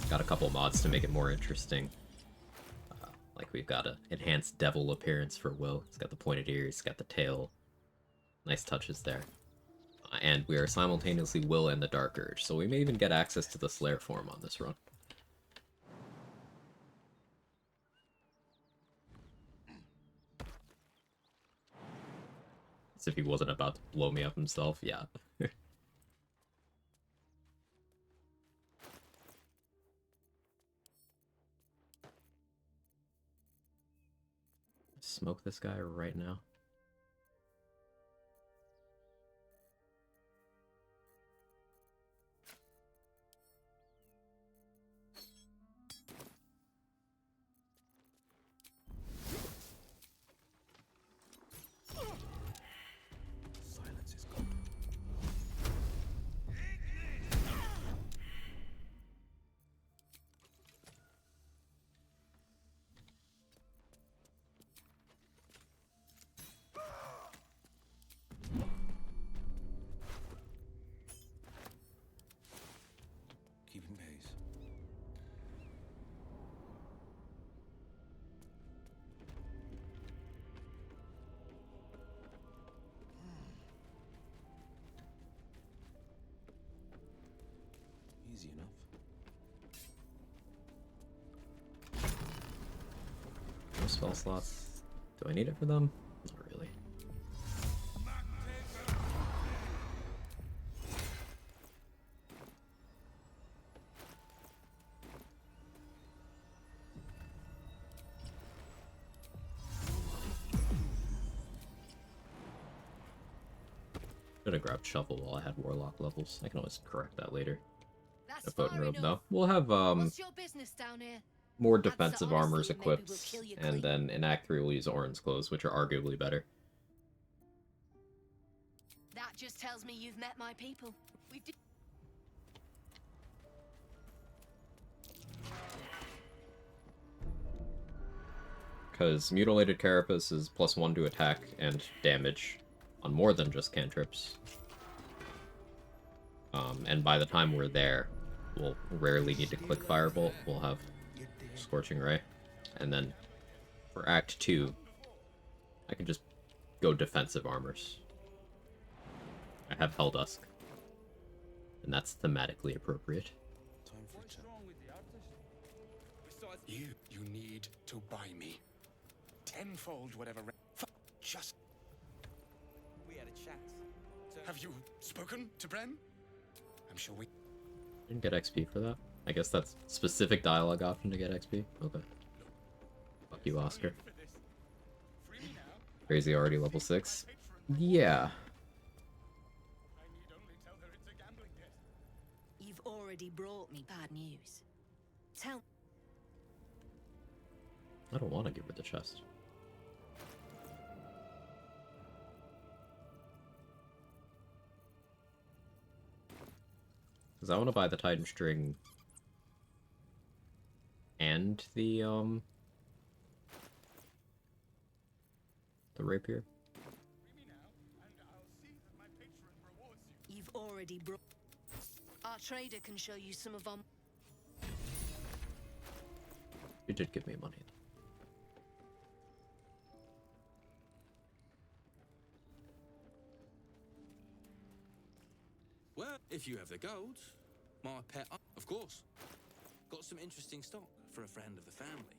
Got a couple mods to make it more interesting. Like we've got an enhanced devil appearance for Wyll. It's got the pointed ears, it's got the tail. Nice touches there. And we are simultaneously Wyll and the Dark Urge, so we may even get access to the Slayer form on this run. As if he wasn't about to blow me up himself, yeah. Smoke this guy right now. Silence is gone. Keeping pace. Easy enough. No spell slots. Do I need it for them? Not really. Should have grabbed Shuffle while I had Warlock levels. I can always correct that later. A potent robe though. We'll have What's your business down here? more defensive armors equipped, and then in Act 3 we'll use Orin's clothes, which are arguably better. That just tells me you've met my people. We've Because Mutilated Carapace is +1 to attack and damage on more than just cantrips. And by the time we're there, we'll rarely need to click Firebolt. We'll have Scorching Ray. And then for Act 2, I can just go defensive armors. I have Helldusk. And that's thematically appropriate. Time for a chat. You need to buy me. Tenfold whatever. Just. We had a chat. Have you spoken to Bren? I'm sure we. Didn't get XP for that. I guess that's specific dialogue option to get XP. Okay. Fuck you, Oscar. Crazy already level 6. Yeah. You've already brought me bad news. Tell. I don't want to give her the chest. Because I want to buy the Titan String and the rapier. You've already brought. Our trader can show you some of our. You did give me money. Well, if you have the gold, my pet, of course. Got some interesting stock for a friend of the family.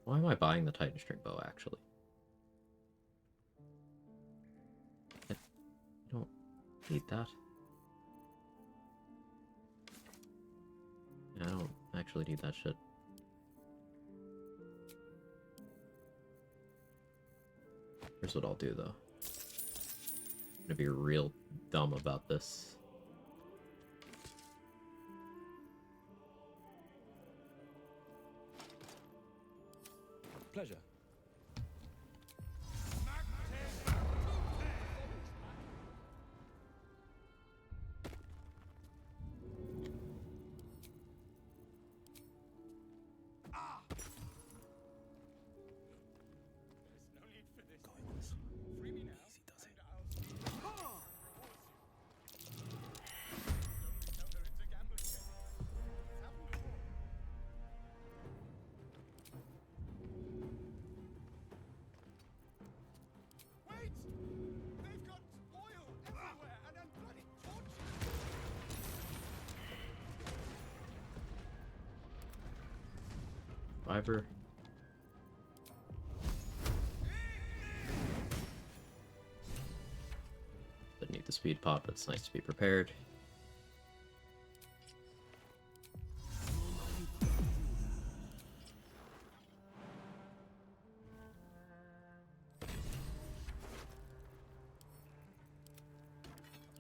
Why am I buying the Titan String bow, actually? I don't need that. I don't actually need that shit. Here's what I'll do, though. I'm gonna be real dumb about this. Pleasure. Survivor. Didn't need the speed pot, but it's nice to be prepared.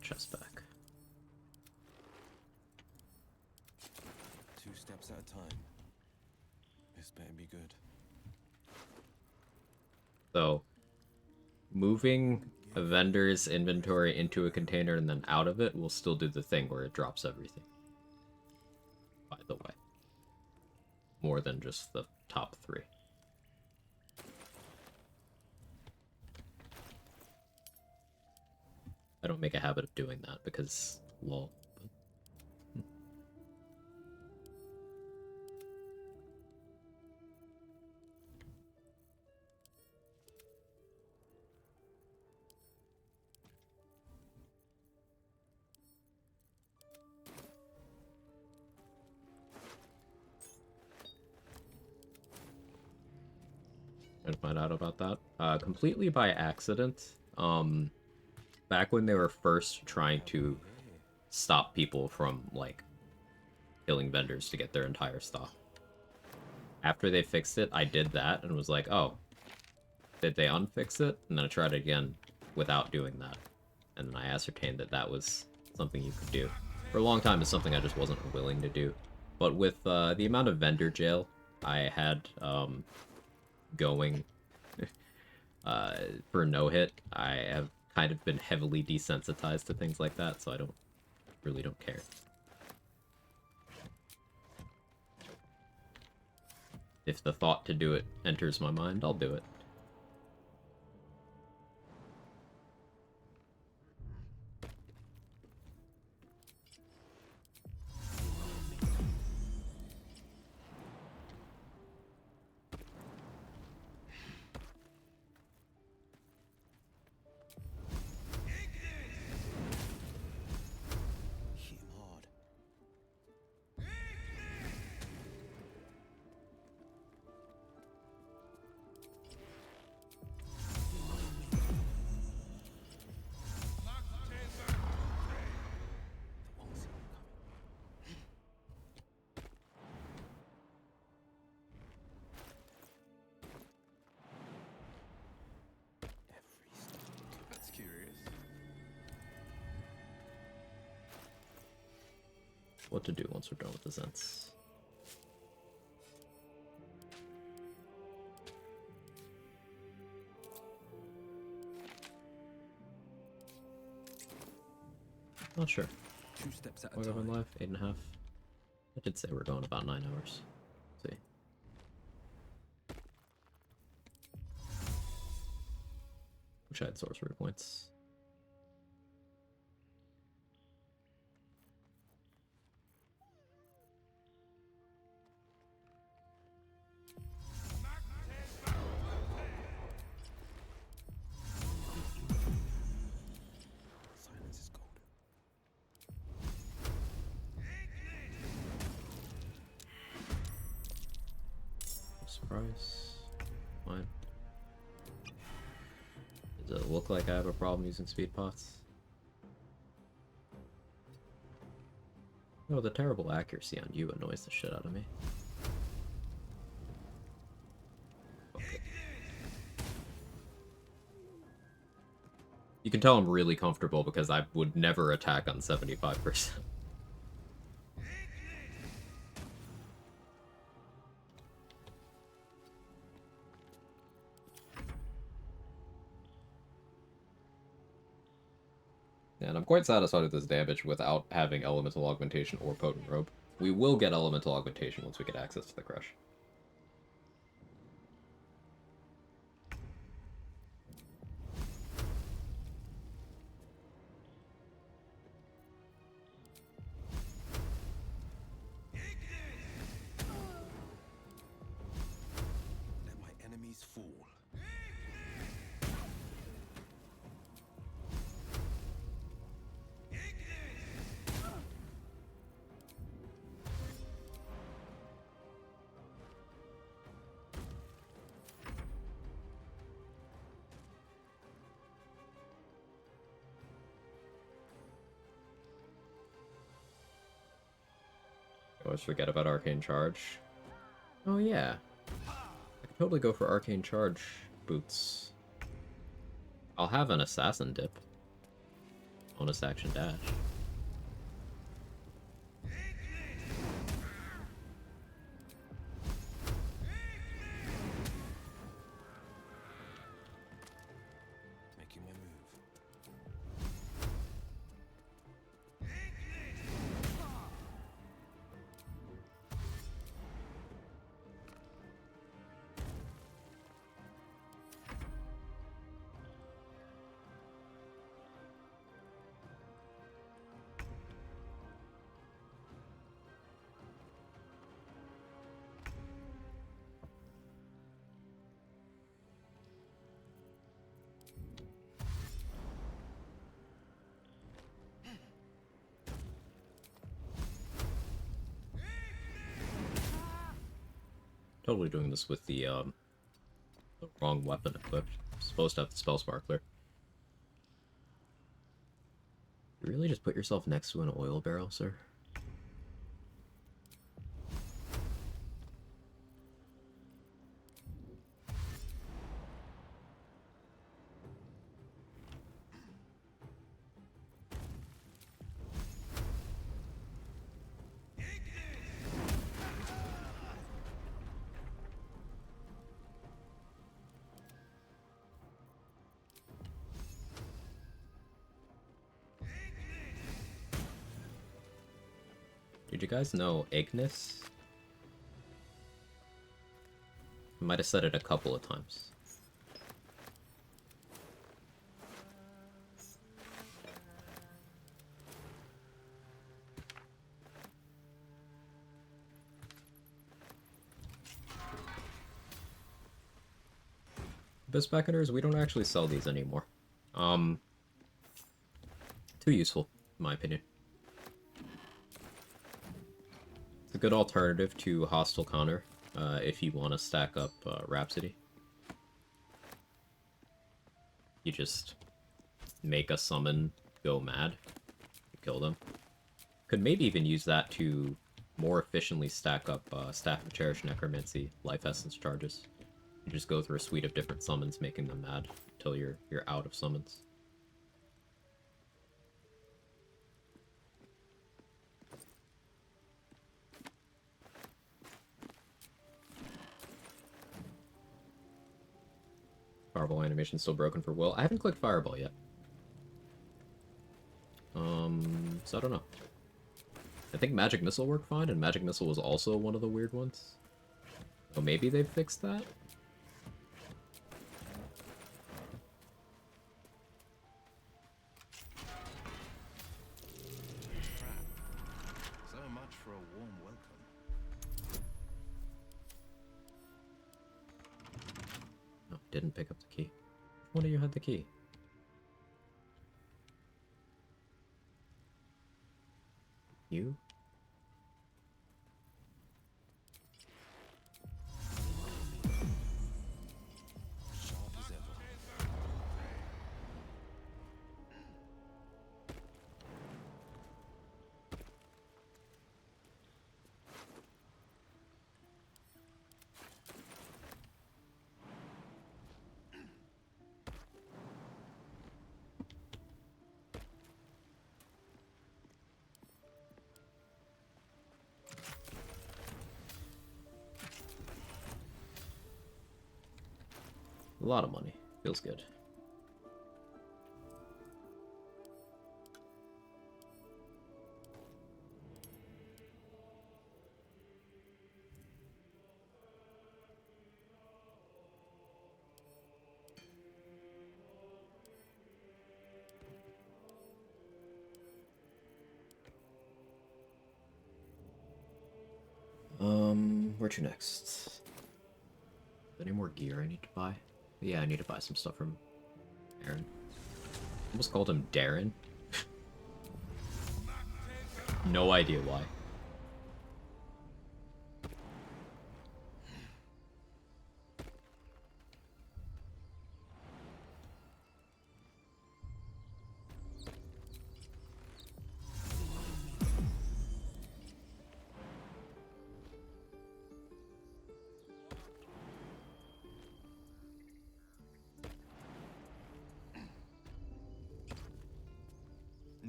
Chest back. 2 steps at a time. This better be good. So, moving a vendor's inventory into a container and then out of it will still do the thing where it drops everything. By the way. More than just the top 3. I don't make a habit of doing that because, lol. And find out about that. Completely by accident. Back when they were first trying to stop people from, like, killing vendors to get their entire stock. After they fixed it, I did that and was like, oh, did they unfix it? And then I tried it again without doing that. And then I ascertained that that was something you could do. For a long time, it's something I just wasn't willing to do. But with the amount of vendor jail I had going for no-hit, I have kind of been heavily desensitized to things like that, so I really don't care. If the thought to do it enters my mind, I'll do it. What to do once we're done with the Zents. Not sure. 2 steps at a What have time. been live? 8.5. I did say we're going about 9 hours. Let's see. Wish I had sorcery points. Surprise. Fine. Does it look like I have a problem using speed pots? Oh, the terrible accuracy on you annoys the shit out of me. Okay. You can tell I'm really comfortable because I would never attack on 75%. And I'm quite satisfied with this damage without having Elemental Augmentation or Potent Robe. We will get Elemental Augmentation once we get access to the Crush. Let my enemies fall. Always forget about Arcane Charge. Oh yeah. I could totally go for Arcane Charge boots. I'll have an Assassin Dip. Bonus action dash. Making my move. Totally doing this with the wrong weapon equipped. I'm supposed to have the Spell Sparkler. You really just put yourself next to an oil barrel, sir? Did you guys know Ignis? I might have said it a couple of times. Abyss Beckoners, we don't actually sell these anymore. Too useful, in my opinion. It's a good alternative to Hostile Counter, if you want to stack up Rhapsody. You just make a summon go mad, kill them. Could maybe even use that to more efficiently stack up Staff of Cherished Necromancy Life Essence charges. You just go through a suite of different summons, making them mad until you're out of summons. Fireball animation still broken for Will. I haven't clicked Fireball yet. So I don't know. I think Magic Missile worked fine, and Magic Missile was also one of the weird ones. Oh, maybe they've fixed that? So much for a warm welcome. No, didn't pick up the key. One of you had the key. You? Sharp as ever. A lot of money. Feels good. Where to next? Any more gear I need to buy? Yeah, I need to buy some stuff from Aaron. Almost called him Darren. No idea why.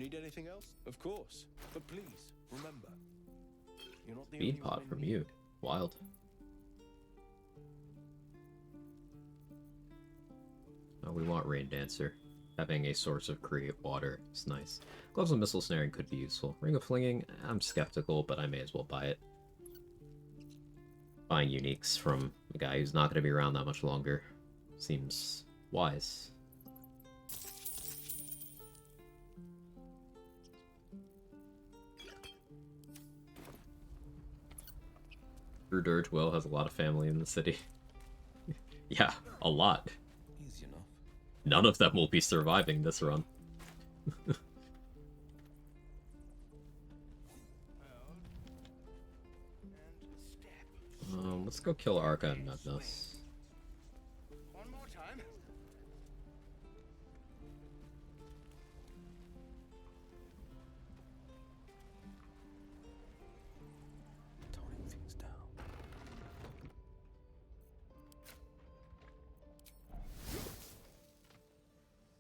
Need anything else? Of course. But please, remember, you're not the Bean only one pot I from need. you. Wild. Oh, we want Rain Dancer. Having a source of create water is nice. Gloves of Missile Snaring could be useful. Ring of Flinging, I'm skeptical, but I may as well buy it. Buying uniques from a guy who's not going to be around that much longer seems wise. Urge Wyll has a lot of family in the city. Yeah, a lot. Easy enough. None of them will be surviving this run. Let's go kill Arca and Magnus. One more time. Toning things down.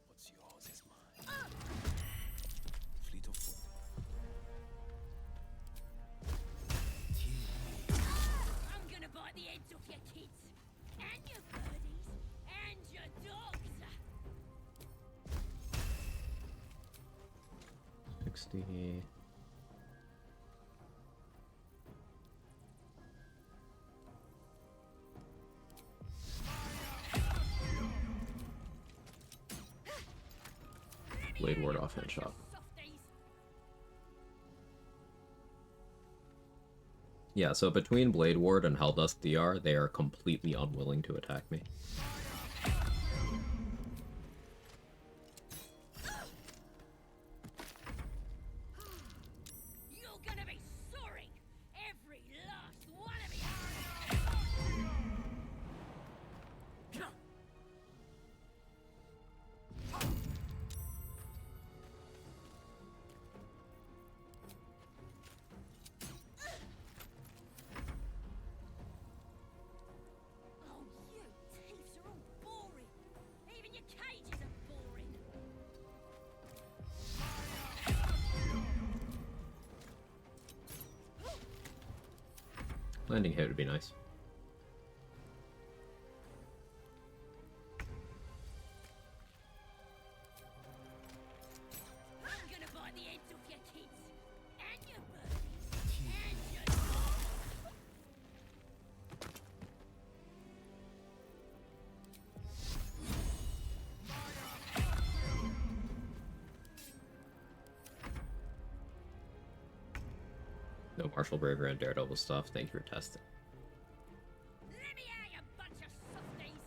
What's yours is mine. Fleet of foot. I'm gonna bite the heads off your kids, and your birdies, and your dogs. 60. Blade Ward offhand shot. Yeah, so between Blade Ward and Helldust DR, they are completely unwilling to attack me. You're gonna be sorry, every last one of you. Oh, you thieves are all boring. Even your cages are boring. Landing hit would be nice. I'm gonna bite the heads off your kids, and your birdies, and your dogs. No Martial Bravery and Daredevil stuff. Thank you for testing. Let me out, you bunch of softies.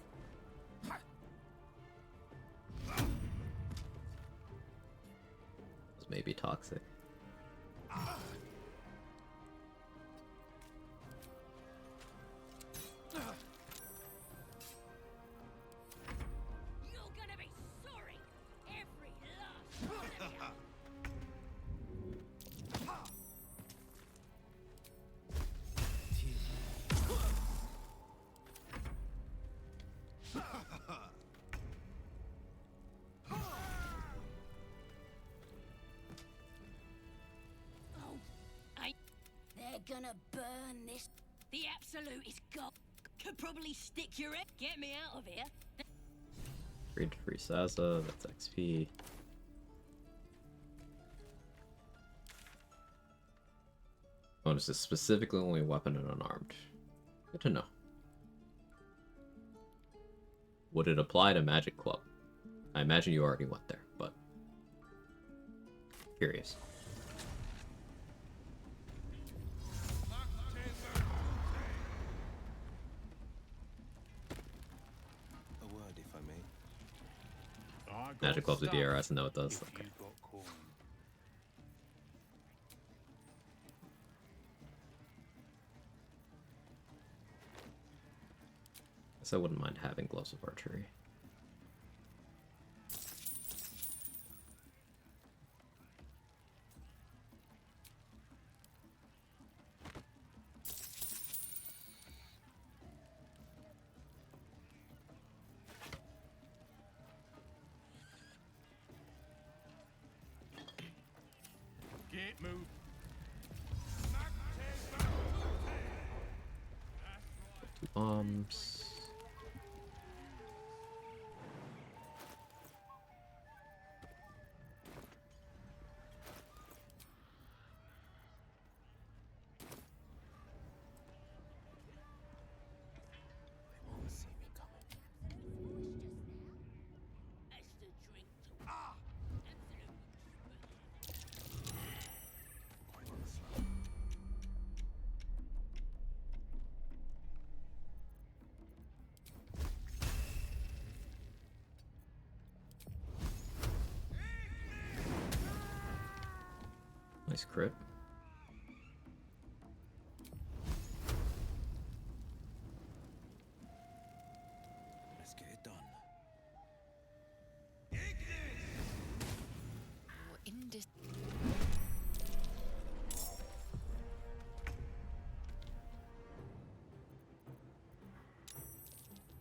This may be toxic. You're gonna be sorry, every last one of you. Oh, they're gonna burn this. The absolute is gone. Could probably stick your head. Get me out of here. Read free Saza, that's XP. Bonus is specifically only weapon and unarmed. Good to know. Would it apply to Magic Club? I imagine you already went there, but curious. A word, if I may. Magic Club's a DRS, and no, it does. Okay. Guess I wouldn't mind having Gloves of Archery. it move. Two bombs. Nice crit. Let's get it done.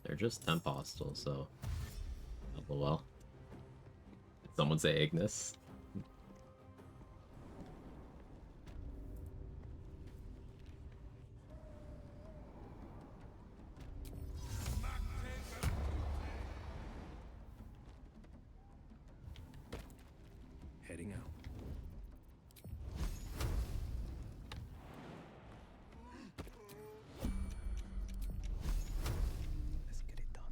They're just temp hostile, so oh well. Did someone say Ignis? Heading out. Let's get it done.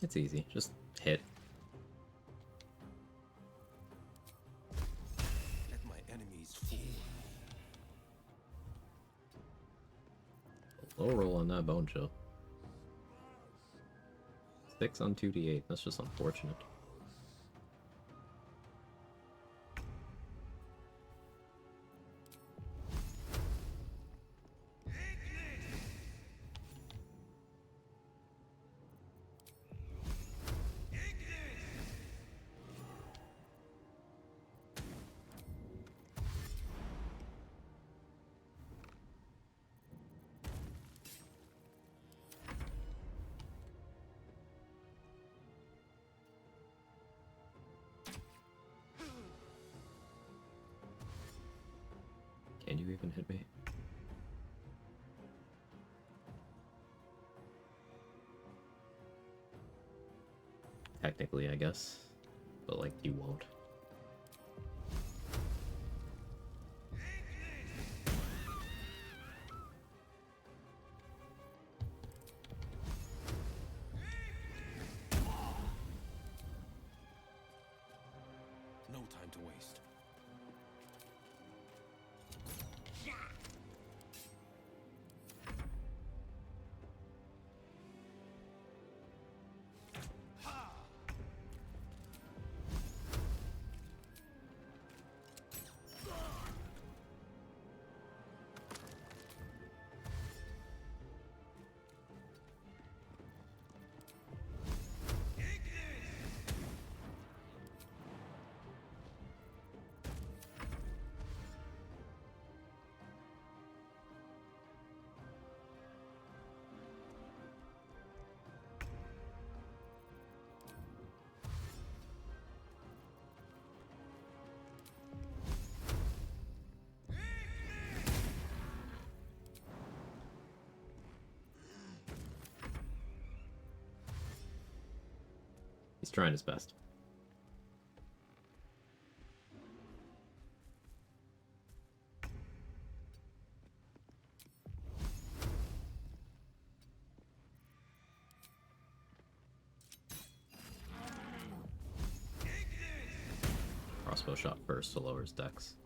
It's easy, just hit. Let my enemies fall. Low roll on that bone chill. 6 on 2d8, that's just unfortunate. Can you even hit me? Technically, I guess. But, like, you won't. No time to waste. He's trying his best. Crossbow shot first to lower his dex.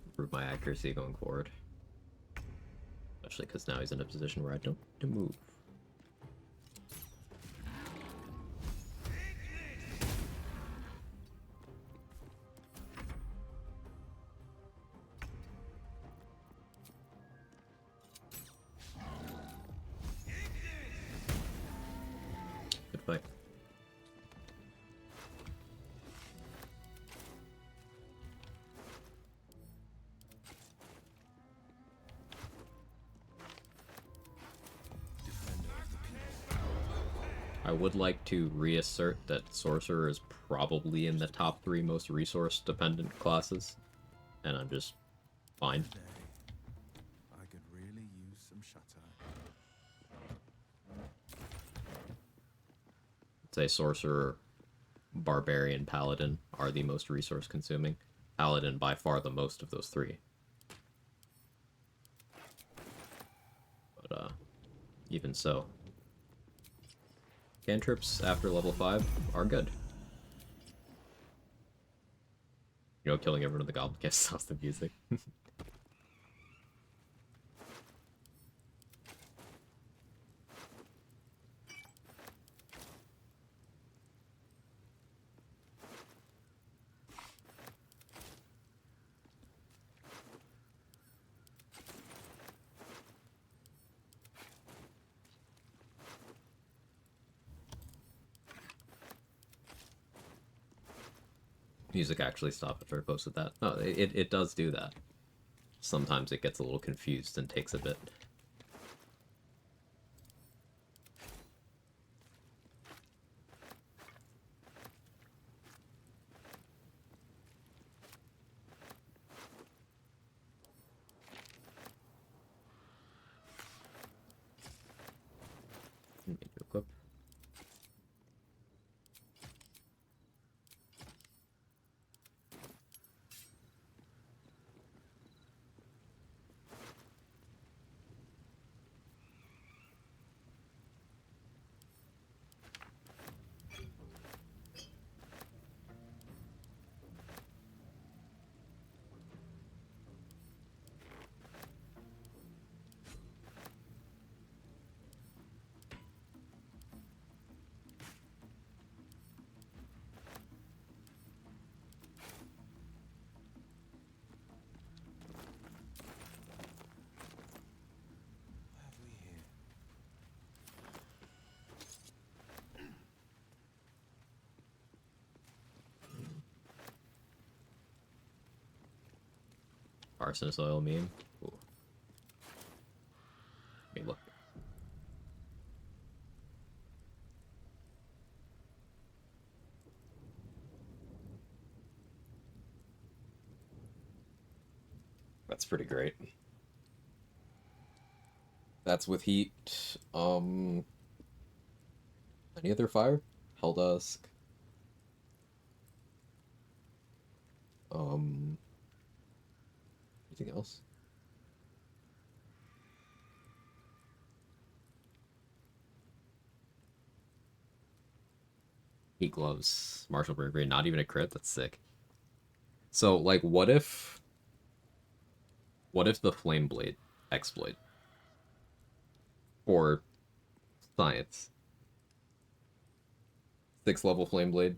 Improve my accuracy going forward. Especially because now he's in a position where I don't need to move. Good fight. I would like to reassert that Sorcerer is probably in the top 3 most resource-dependent classes, and I'm just fine. I could really use some shut-eye. I'd say Sorcerer, Barbarian, Paladin are the most resource-consuming. Paladin by far the most of those 3. But, even so. Cantrips after level 5 are good. You know, killing everyone in the Goblin Cast stops the music. Music actually stopped after I posted that. No, it does do that. Sometimes it gets a little confused and takes a bit. Maybe equip. Arsonist oil meme. Ooh. Let me look. That's pretty great. That's with heat. Any other fire? Helldusk. Anything else? Heat gloves, martial bravery, not even a crit. That's sick. So, like, what if the flame blade exploit for science? 6 level flame blade.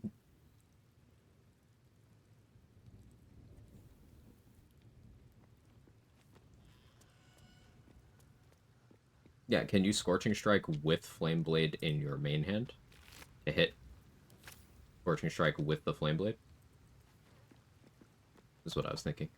Yeah, can you Scorching Strike with Flame Blade in your main hand to hit Scorching Strike with the Flame Blade? Is what I was thinking.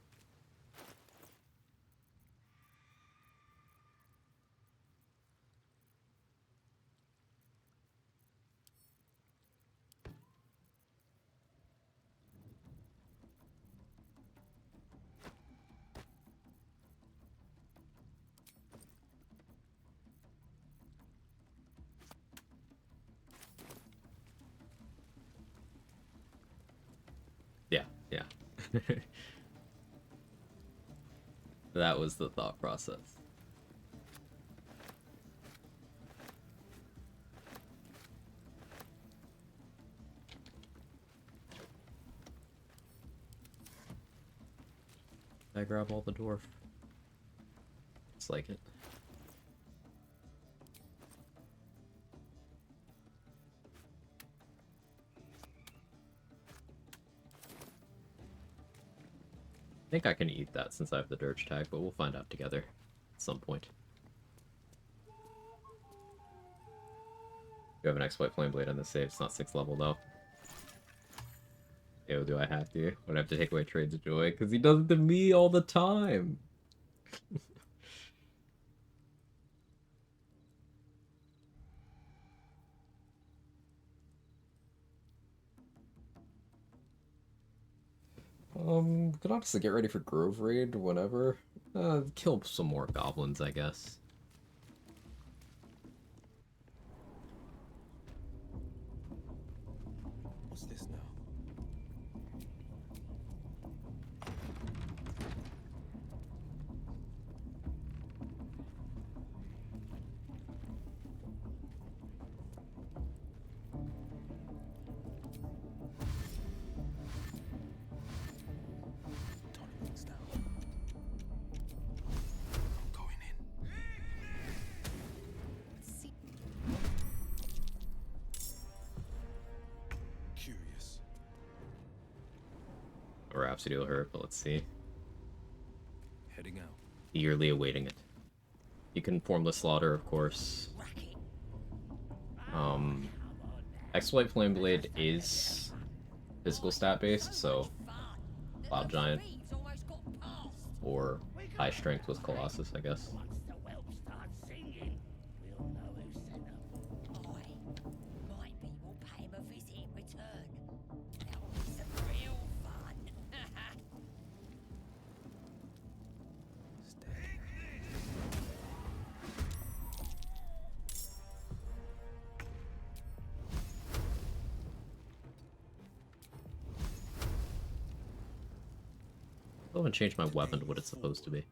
Yeah, yeah. That was the thought process. I grab all the dwarf. It's like it. I think I can eat that since I have the Dirge tag, but we'll find out together at some point. You have an Exploit Flame Blade on the save. It's not 6th level though. Ew, do I have to? Would I have to take away Trades of Joy? Because he does it to me all the time. We could honestly get ready for Grove Raid whenever. Kill some more goblins, I guess. What's this now? Curious. Rhapsody will hurt, but let's see. Heading out. Eagerly awaiting it. You can Formless Slaughter, of course. Exploit Flameblade is physical stat based, so Cloud Giant or High Strength with Colossus, I guess. I haven't changed my weapon to what it's supposed to be.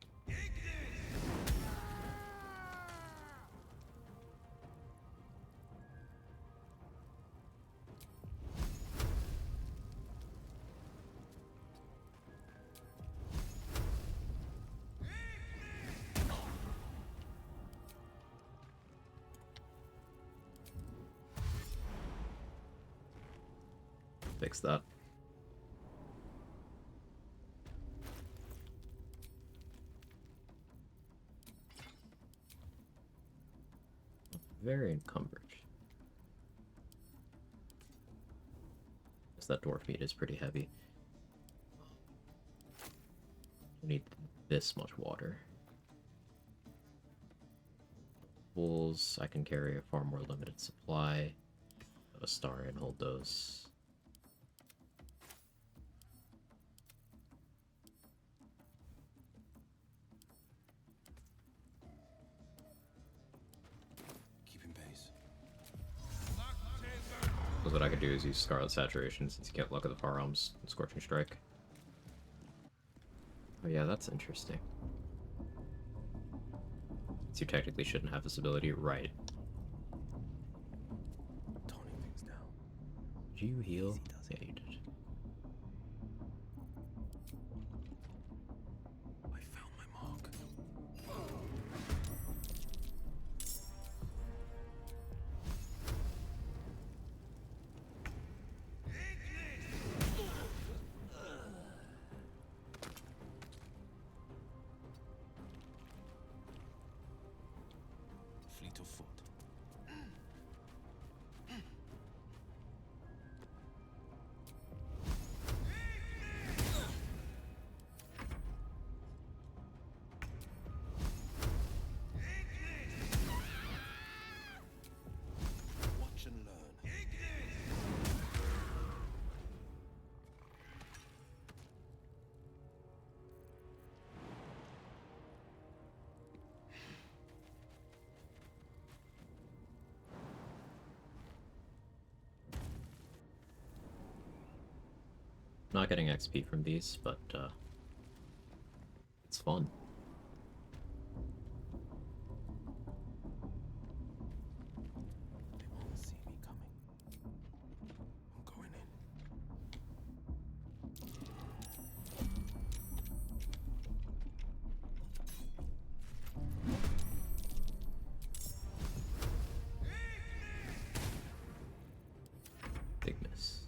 Fix that. Very encumbered. Because that dwarf meat is pretty heavy. We need this much water. Wolves, I can carry a far more limited supply. Have a star and hold those. What I could do is use Scarlet Saturation since you can't look at the Firearms and Scorching Strike. Oh yeah, that's interesting. So you technically shouldn't have this ability, right? Toning things down. Did you heal? Yeah, you did. I found my mark. Fleet of foot. Watch and learn. Not getting XP from these, but it's fun. They won't see me coming. I'm going in. Big miss.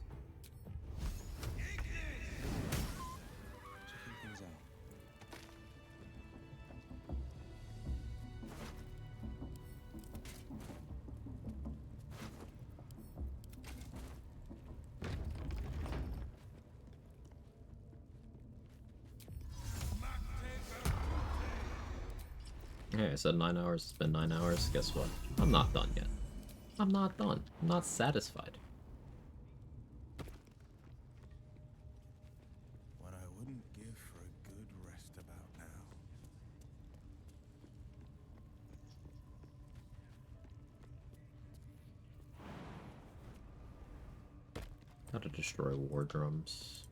Checking things out. Hey, I said 9 hours. It's been 9 hours. Guess what? I'm not done yet. I'm not done. I'm not satisfied. What I to destroy war drums.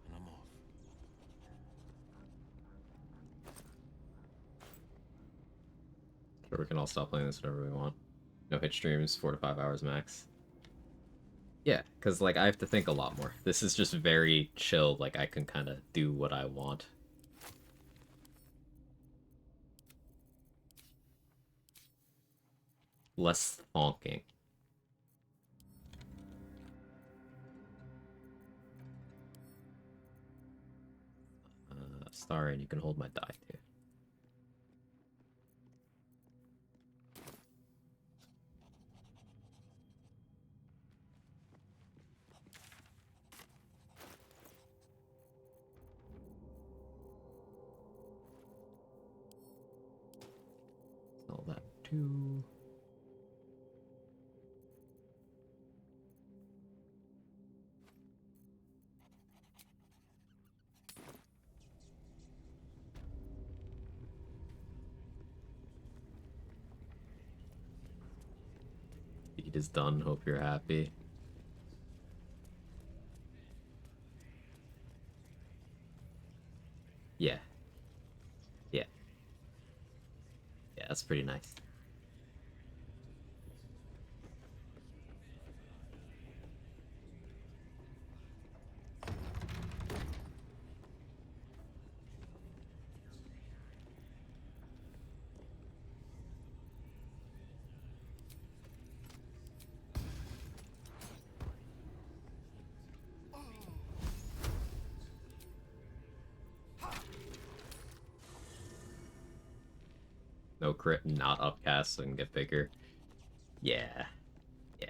And I'm off. Sure, we can all stop playing this whenever we want. No hit streams, 4 to 5 hours max. Yeah, because, like, I have to think a lot more. This is just very chill, like, I can kind of do what I want. Less honking. Sorry, and you can hold my die, too. All that, too. Feed is done. Hope you're happy. Yeah. Yeah. Yeah, that's pretty nice. No crit, not upcast, so I can get bigger. Yeah. Yeah.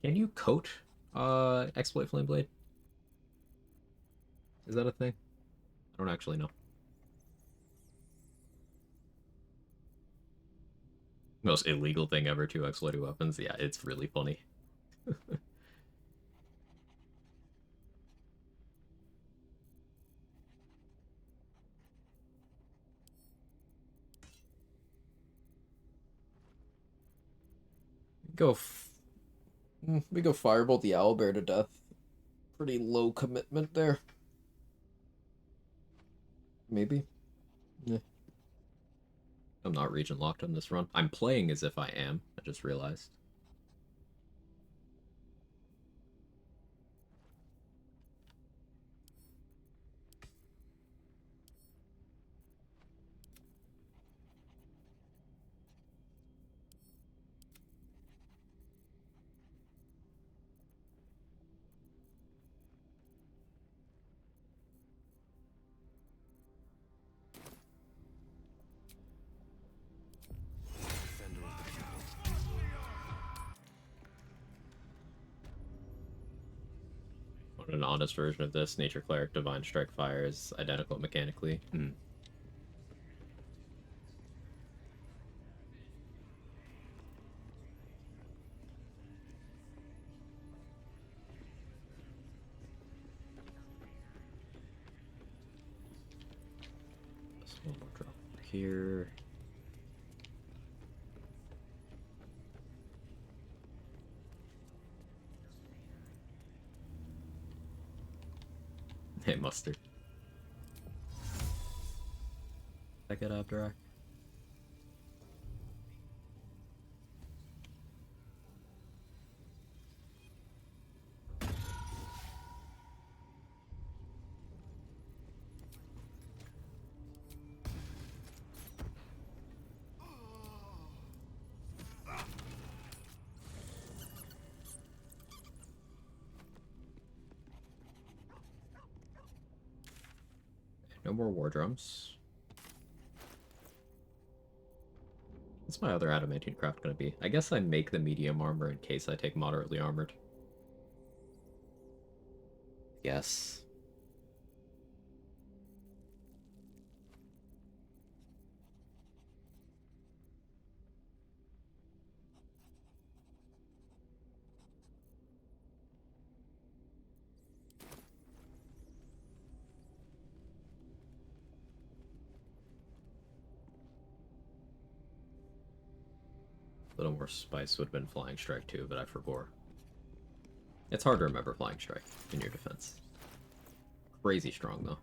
Can you coat Exploit Flame Blade? Is that a thing? I don't actually know. Most illegal thing ever to exploit weapons. Yeah, it's really funny. We go Firebolt the Owlbear to death. Pretty low commitment there. Maybe. Yeah. I'm not region locked on this run. I'm playing as if I am. I just realized. An honest version of this, Nature Cleric Divine Strike Fire is identical mechanically. This one will drop here. Hey, Mustard. Check it out, Drac. No more war drums. What's my other adamantine craft gonna be? I guess I make the medium armor in case I take moderately armored. Yes. A little more spice would have been Flying Strike too, but I forgot. It's hard to remember Flying Strike in your defense. Crazy strong though.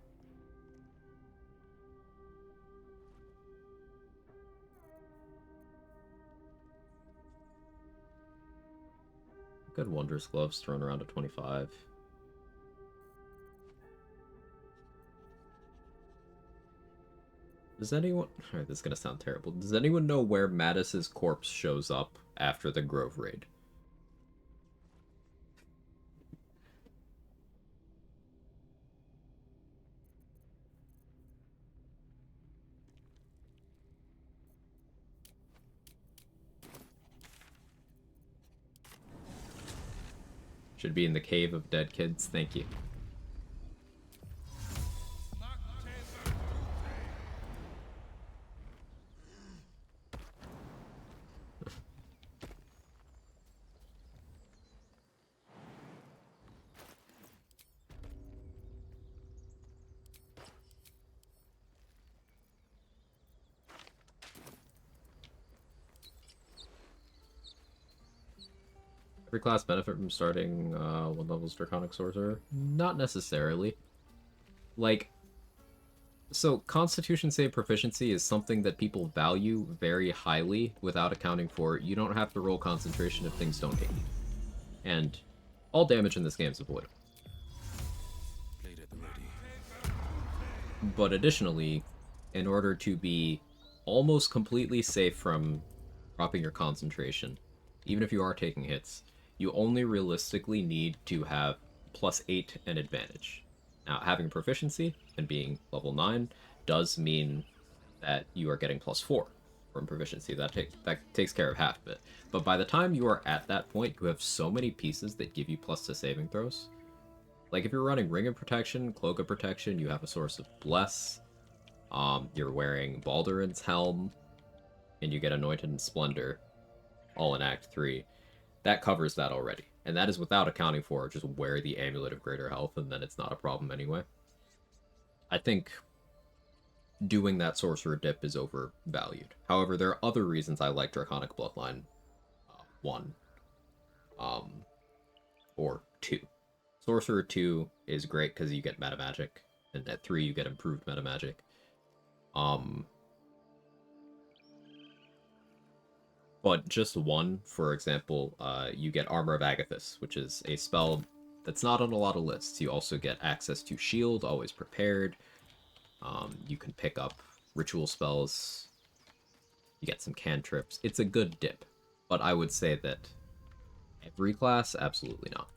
Good Wondrous Gloves thrown around to 25. Does anyone... Alright, this is gonna sound terrible. Does anyone know where Mattis's corpse shows up after the Grove raid? Should be in the Cave of Dead Kids. Thank you. Every class benefit from starting one level's Draconic Sorcerer? Not necessarily. Like, so Constitution save proficiency is something that people value very highly without accounting for you don't have to roll concentration if things don't hit you. And all damage in this game is avoidable. But additionally, in order to be almost completely safe from dropping your concentration, even if you are taking hits, you only realistically need to have +8 and advantage. Now, having proficiency and being level 9 does mean that you are getting +4 from proficiency. That takes care of half of it. But by the time you are at that point, you have so many pieces that give you +2 saving throws. Like if you're running Ring of Protection, Cloak of Protection, you have a source of Bless. You're wearing Balduran's Helm, and you get Anointed and Splendor, all in Act 3. That covers that already. And that is without accounting for just wear the Amulet of Greater Health, and then it's not a problem anyway. I think doing that Sorcerer dip is overvalued. However, there are other reasons I like Draconic Bloodline 1 or 2. Sorcerer 2 is great because you get Meta Magic, and at 3 you get improved Meta Magic. But just 1, for example, you get Armor of Agathis, which is a spell that's not on a lot of lists. You also get access to Shield, always prepared. You can pick up ritual spells. You get some cantrips. It's a good dip, but I would say that every class, absolutely not.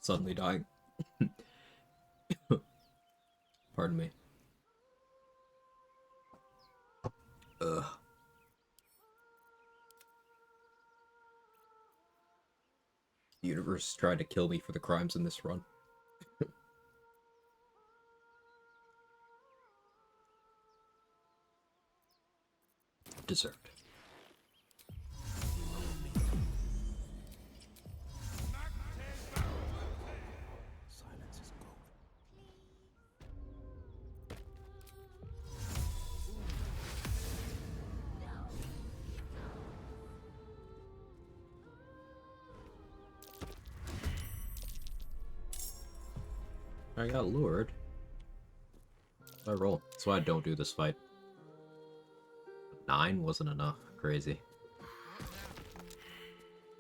Suddenly dying. Pardon me. Ugh. The universe tried to kill me for the crimes in this run. Deserved. I got lured. I roll. That's why I don't do this fight. 9 wasn't enough. Crazy.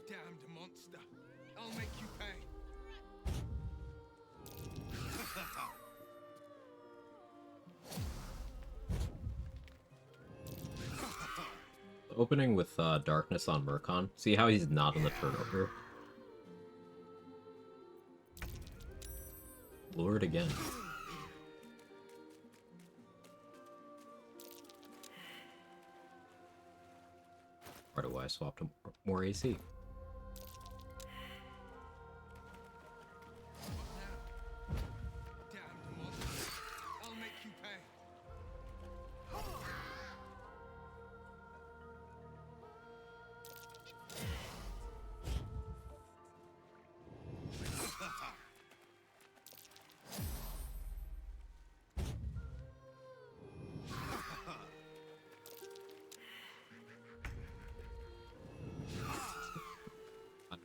Damned monster. I'll make you pay. Opening with Darkness on Murkon. See how he's not on the turnover? Lured again. Right away, I swapped him more AC. Damned monster. I'll make you pay.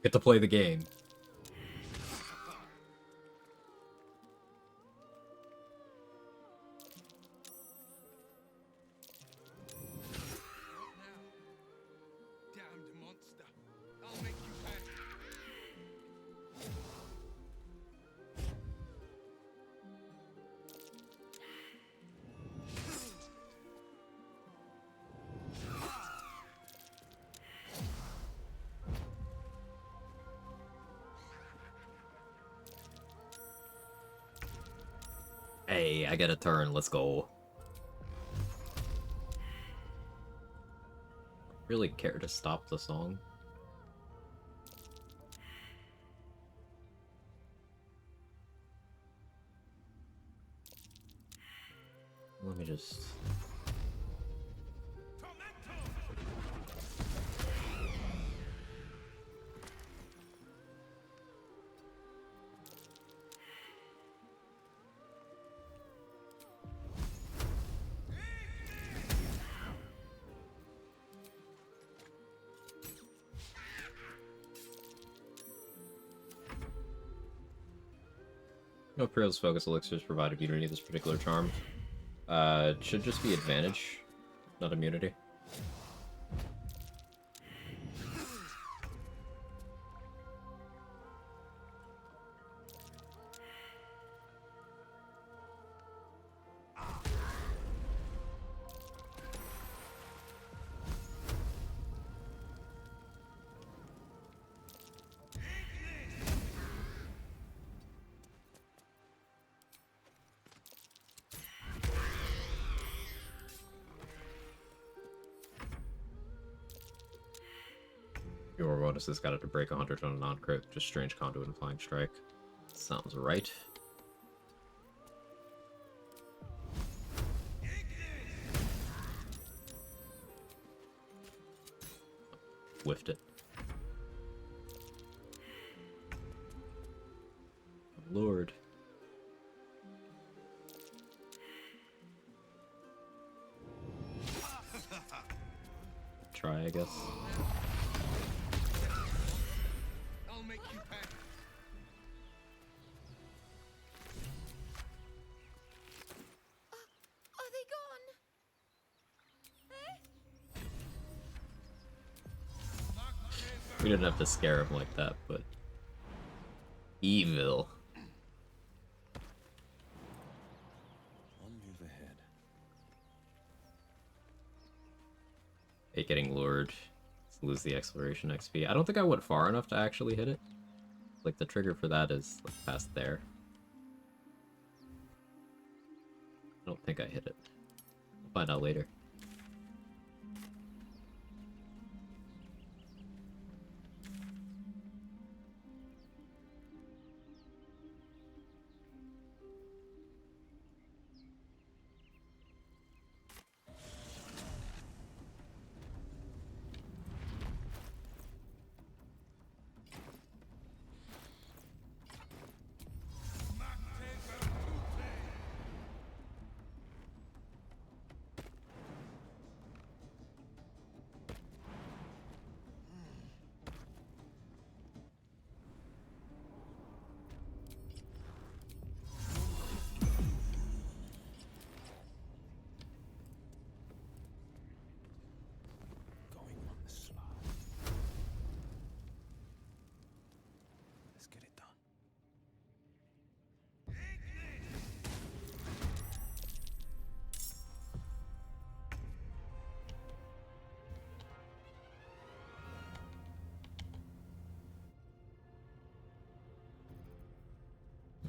Get to play the game. Damned monster. I'll make you pay. Hey, I get a turn. Let's go. Really care to stop the song? Let me just... No Pearl's focus elixirs provide immunity to this particular charm. It should just be advantage, not immunity. Your bonuses got it to break 100 on a non-crit, just Strange Conduit and Flying Strike. Sounds right. Whiffed it. Lord. Try, I guess. I'll make you pay. Are they gone? We didn't have to scare him like that, but... Evil. One move ahead. Hey, getting lured. Let's lose the exploration XP. I don't think I went far enough to actually hit it. Like, the trigger for that is like, past there. I don't think I hit it. We'll find out later. Going on the sly. Let's get it done.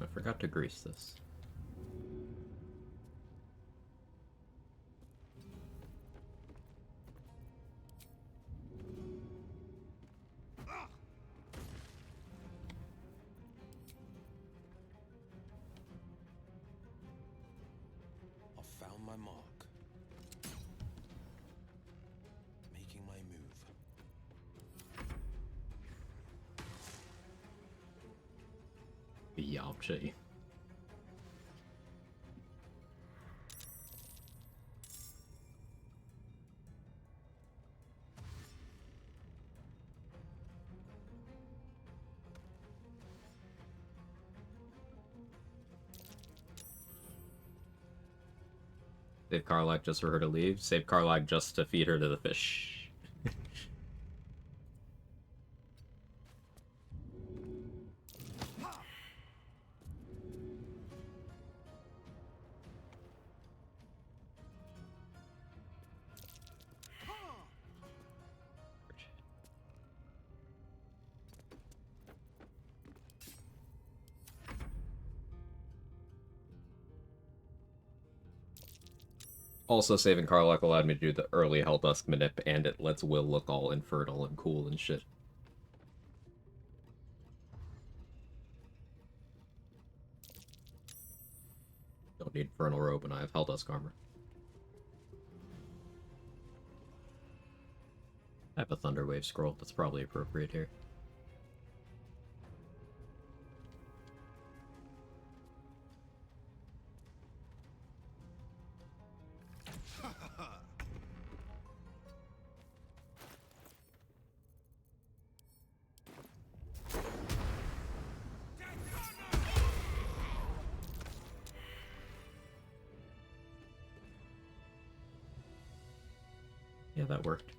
I forgot to grease this. I've found my mark. Making my move. Yamcha. Save Karlach just for her to leave. Save Karlach just to feed her to the fish. Also, saving Karlach allowed me to do the early Helldusk manip, and it lets Wyll look all infernal and cool and shit. Don't need Infernal Robe, and I have Helldusk armor. I have a Thunderwave scroll. That's probably appropriate here. Yeah, that worked.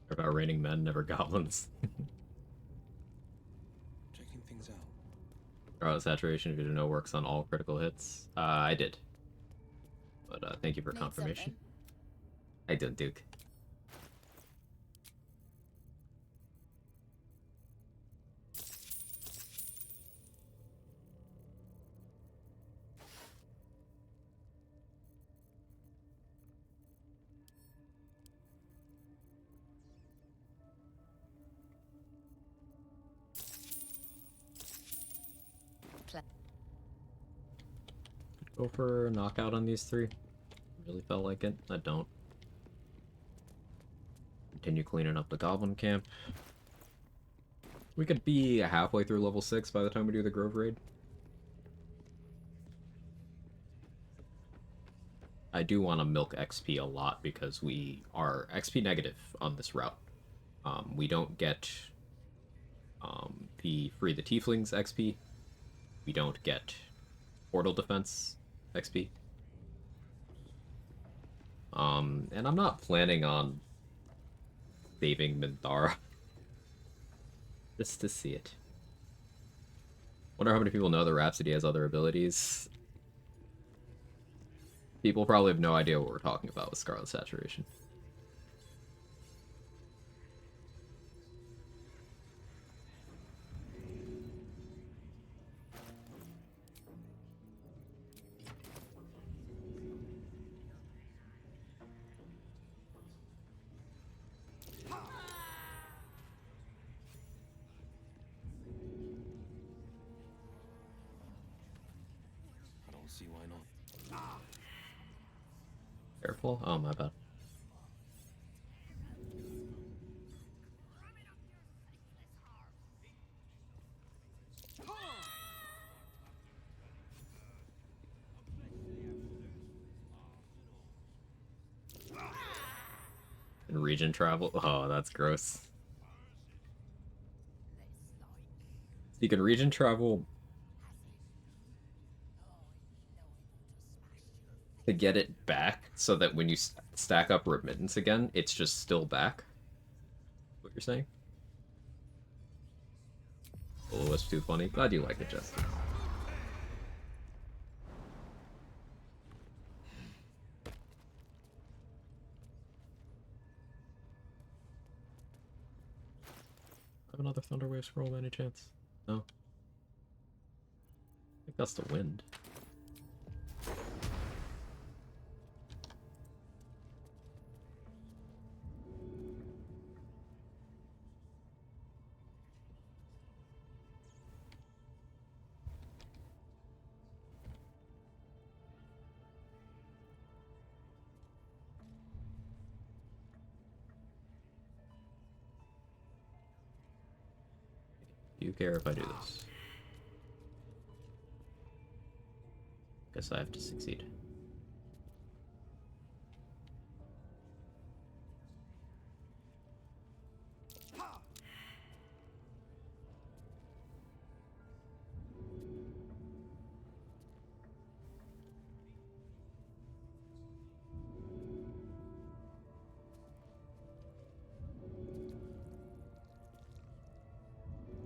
About raining men, never goblins. Checking things out. Saturation, if you didn't know, works on all critical hits. I did. But thank you for confirmation. I did, Duke. Go for a knockout on these three. Really felt like it. I don't. Continue cleaning up the goblin camp. We could be halfway through level 6 by the time we do the Grove raid. I do want to milk XP a lot because we are XP negative on this route. We don't get the Free the Tieflings XP. We don't get Portal Defense XP. And I'm not planning on saving Minthara just to see it. Wonder how many people know that Rhapsody has other abilities. People probably have no idea what we're talking about with Scarlet Saturation. I don't see why not. Careful. Oh, my bad. And region travel? Oh, that's gross. You can region travel to get it back so that when you stack up remittance again, it's just still back. What you're saying? Wyll-o-Wisp too funny. Glad you like it, Justin. Have another Thunderwave scroll by any chance? No. I think that's the wind. Do you care if I do this? Guess I have to succeed.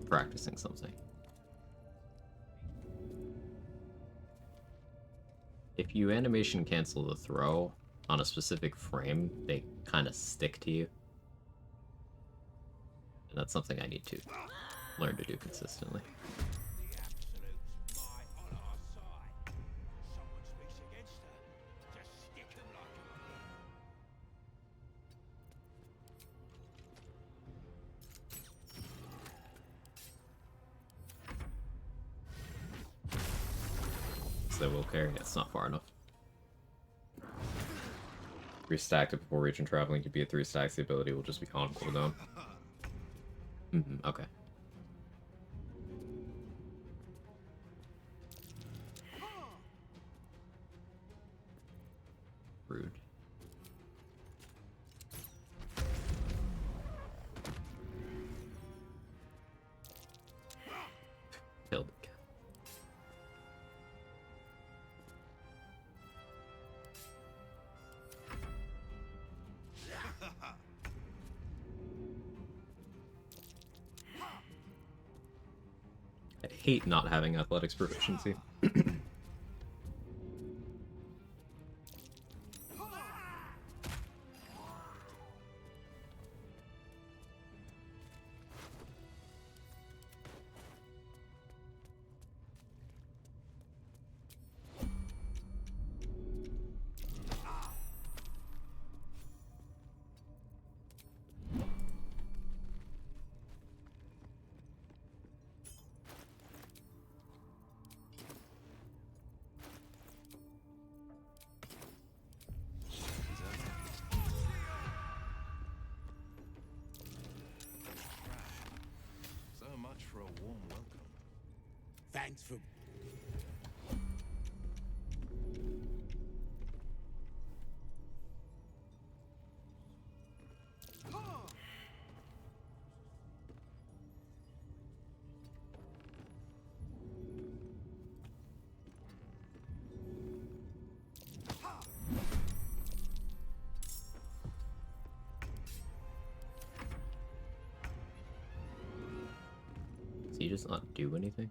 Practicing something. If you animation cancel the throw on a specific frame, they kind of stick to you. And that's something I need to learn to do consistently. They will carry. It's not far enough. 3 stacked it before region traveling to be at 3 stacks. The ability will just be on cooldown. Okay. Rude. Killed it. I hate not having athletics proficiency. So much for a warm welcome. Thanks for... Does he just not do anything?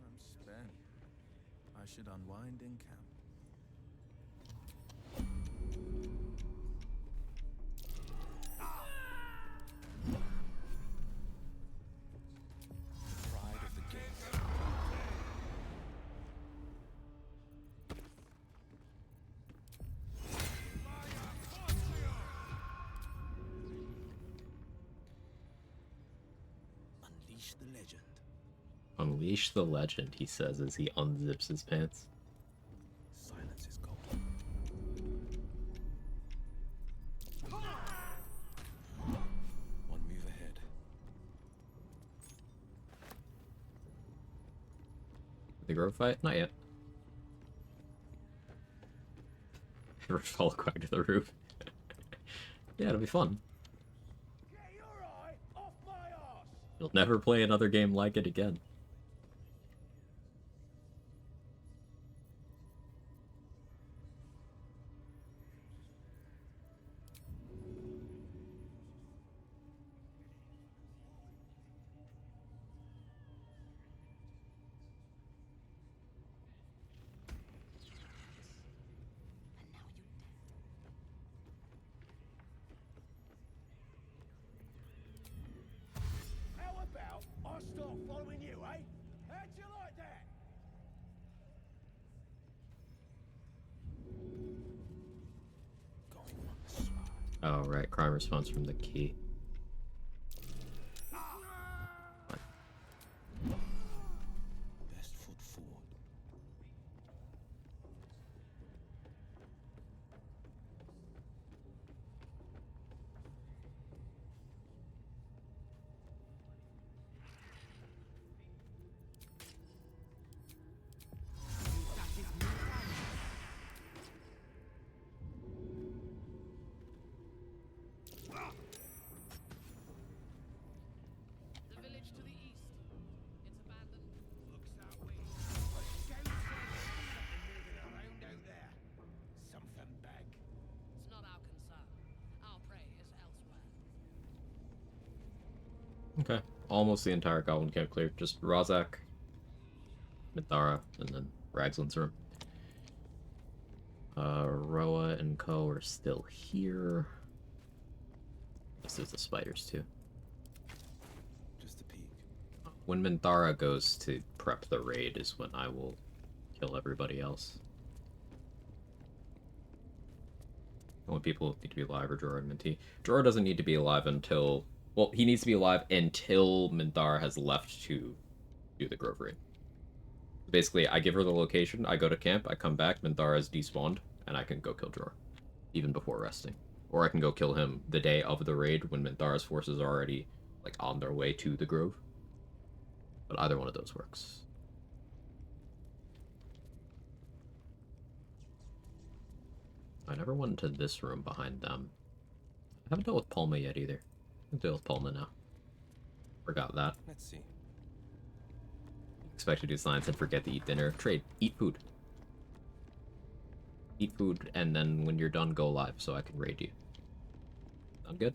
I'm spent. I should unwind in camp. Pride of the gate. Unleash the legend. Unleash the legend, he says as he unzips his pants. Silence is gold. One move ahead. The Grove fight? Not yet. Ever follow Quag to the roof? Yeah, it'll be fun. You'll never play another game like it again. How about I start following you, eh? How'd you like that? Oh, right. Crime response from the key. Best foot forward. The village to the east. It's abandoned. Looks that way. Moving around out there. Something big. It's not our concern. Our prey is elsewhere. Okay. Almost the entire Goblin camp cleared. Just Razak, Mithara, and then Raglan's room. Roa and Co are still here. Guess there's the spiders too. Just a peek. When Minthara goes to prep the raid is when I will kill everybody else. Only people need to be alive are Jorah and Minty. Jorah doesn't need to be alive until... Well, he needs to be alive until Minthara has left to do the Grove raid. Basically, I give her the location, I go to camp, I come back, Minthara is despawned, and I can go kill Jorah. Even before resting. Or I can go kill him the day of the raid when Minthara's forces are already, like, on their way to the Grove. But either one of those works. I never went into this room behind them. I haven't dealt with Palma yet either. I'll deal with Palma now. Forgot that. Let's see. Expect to do science and forget to eat dinner. Trade. Eat food. Eat food, and then when you're done, go live so I can raid you. Sound good?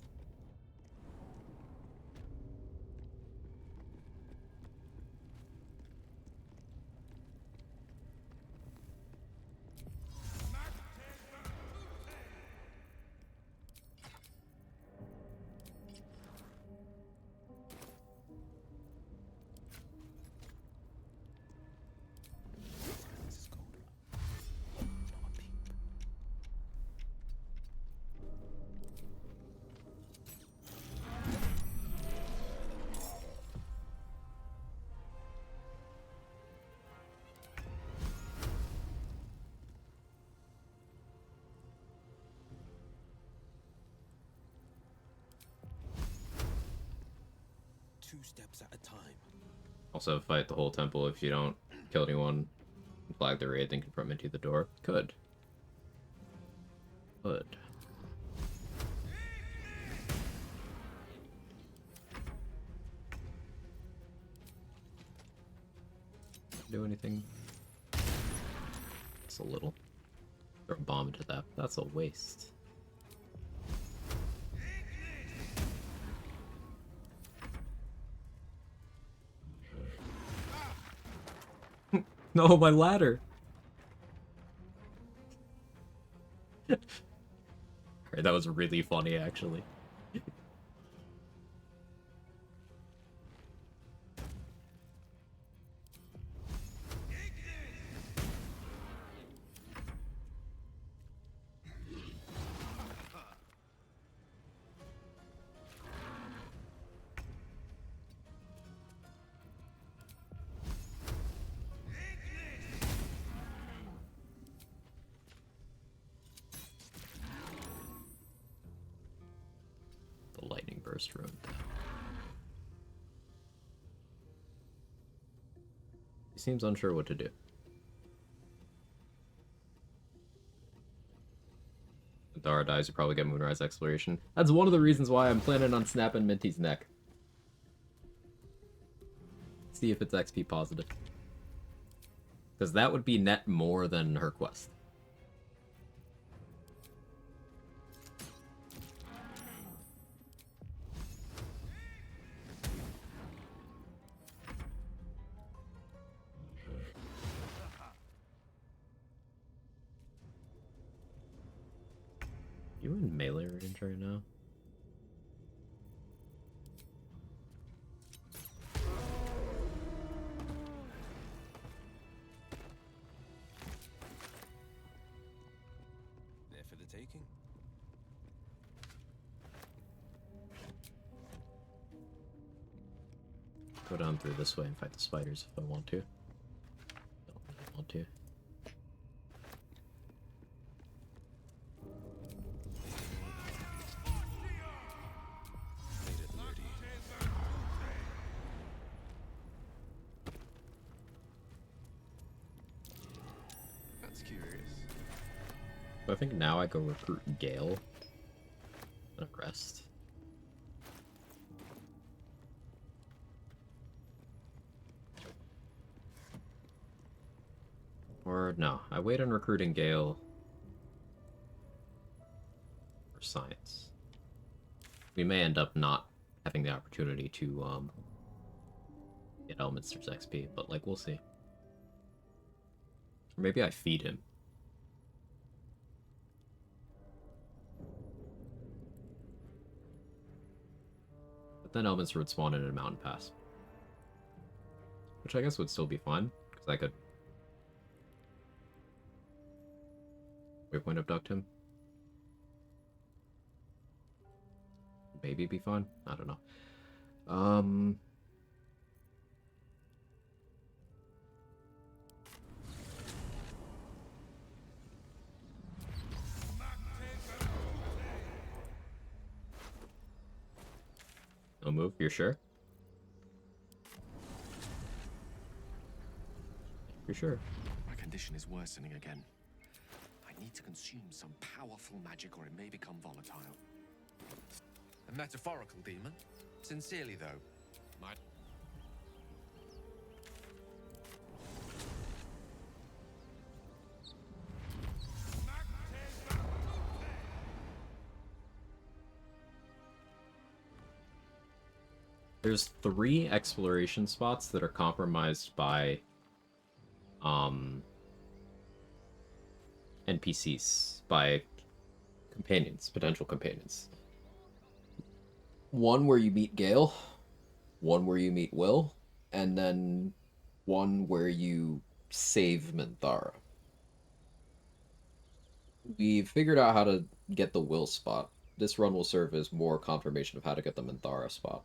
Two steps at a time. Also, fight the whole temple if you don't kill anyone. Flag the raid, then confront Minty the door. Could. Could. Do anything? It's a little. Throw a bomb into that. That's a waste. No, my ladder! Alright, that was really funny, actually. The lightning burst ruined that. He seems unsure what to do. If Dara dies, you probably get Moonrise Exploration. That's one of the reasons why I'm planning on snapping Minty's neck. See if it's XP positive. Because that would be net more than her quest. You in melee range right now? There for the taking. Go down through this way and fight the spiders if I want to. Don't really want to. That's curious. So I think now I go recruit Gale and rest. Or no, I wait on recruiting Gale for science. We may end up not having the opportunity to get Elminster's XP, but like we'll see. Or maybe I feed him. But then Elminster would spawn in a mountain pass. Which I guess would still be fun, because I could waypoint abduct him. Maybe be fun? I don't know. No move, you're sure? You're sure? My condition is worsening again. I need to consume some powerful magic or it may become volatile. A metaphorical demon? Sincerely, though. There's 3 exploration spots that are compromised by NPCs, by companions, potential companions. One where you meet Gale, one where you meet Wyll, and then one where you save Minthara. We've figured out how to get the Wyll spot. This run will serve as more confirmation of how to get the Minthara spot.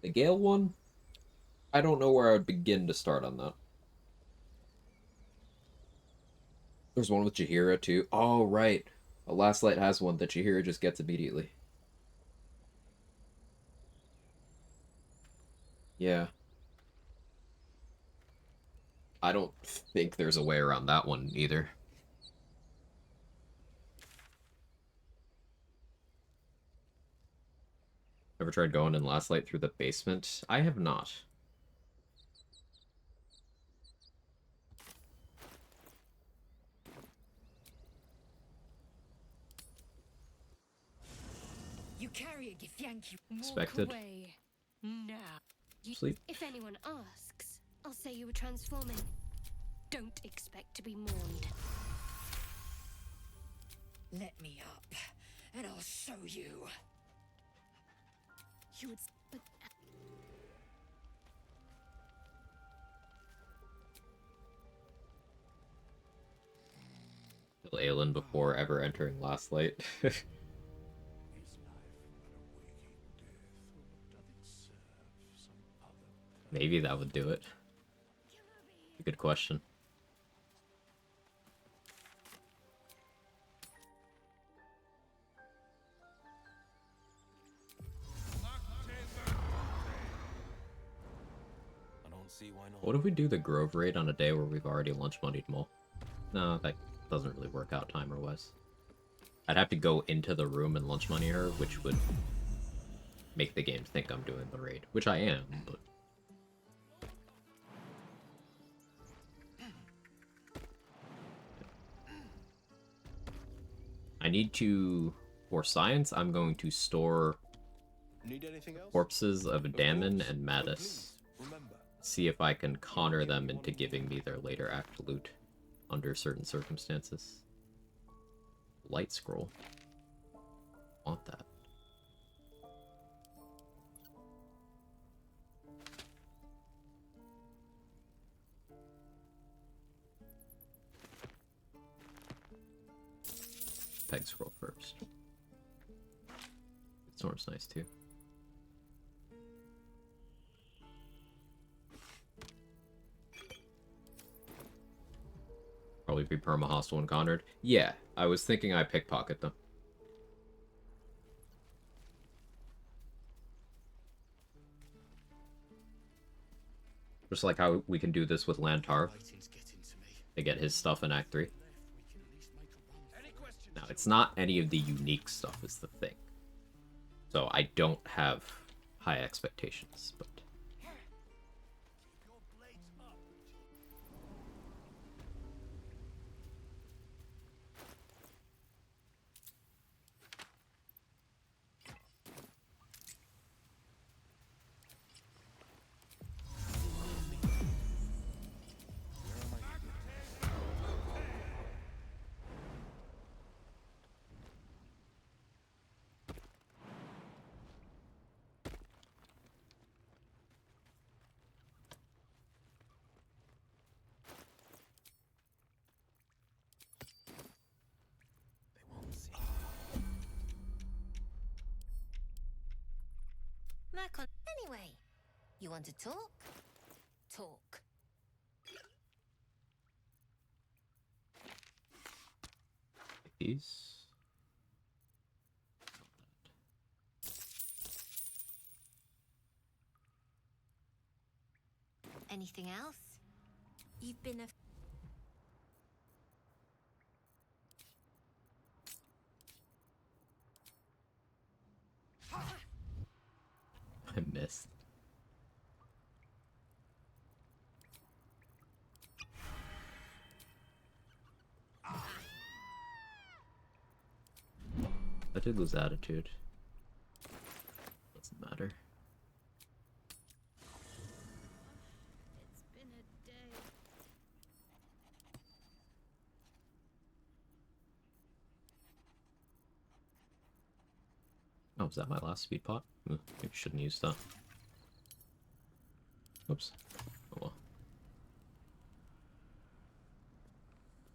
The Gale one, I don't know where I would begin to start on that. There's one with Jaheira too. Oh, right. A Last Light has one that Jaheira just gets immediately. Yeah. I don't think there's a way around that one either. Ever tried going in Last Light through the basement? I have not. You carry a Githyanki. Expected. Walk away. Now. Sleep. If anyone asks, I'll say you were transforming. Don't expect to be mourned. Let me up, and I'll show you. You would, but Kill Aelin before ever entering Last Light. Maybe that would do it. Good question. I don't see why not. What if we do the Grove raid on a day where we've already lunch moneyed Mole? No, that doesn't really work out timer-wise. I'd have to go into the room and lunch money her, which would make the game think I'm doing the raid, which I am, but... I need to, for science, I'm going to store Need anything else? corpses of Damon and Mattis. See if I can conner them into giving me their later act loot under certain circumstances. Light scroll. Want that. Peg scroll first. Storm's nice too. probably be perma-hostile encountered. Yeah, I was thinking I pickpocket them. Just like how we can do this with Lantar. To get his stuff in Act 3. Now, it's not any of the unique stuff is the thing. So I don't have high expectations, but... Anyway, you want to talk? Talk. These. Anything else? You've been a... I missed. I did lose attitude. Doesn't matter. It's been a day. Oh, is that my last speed pot? Maybe I shouldn't use that. Oops. Oh well.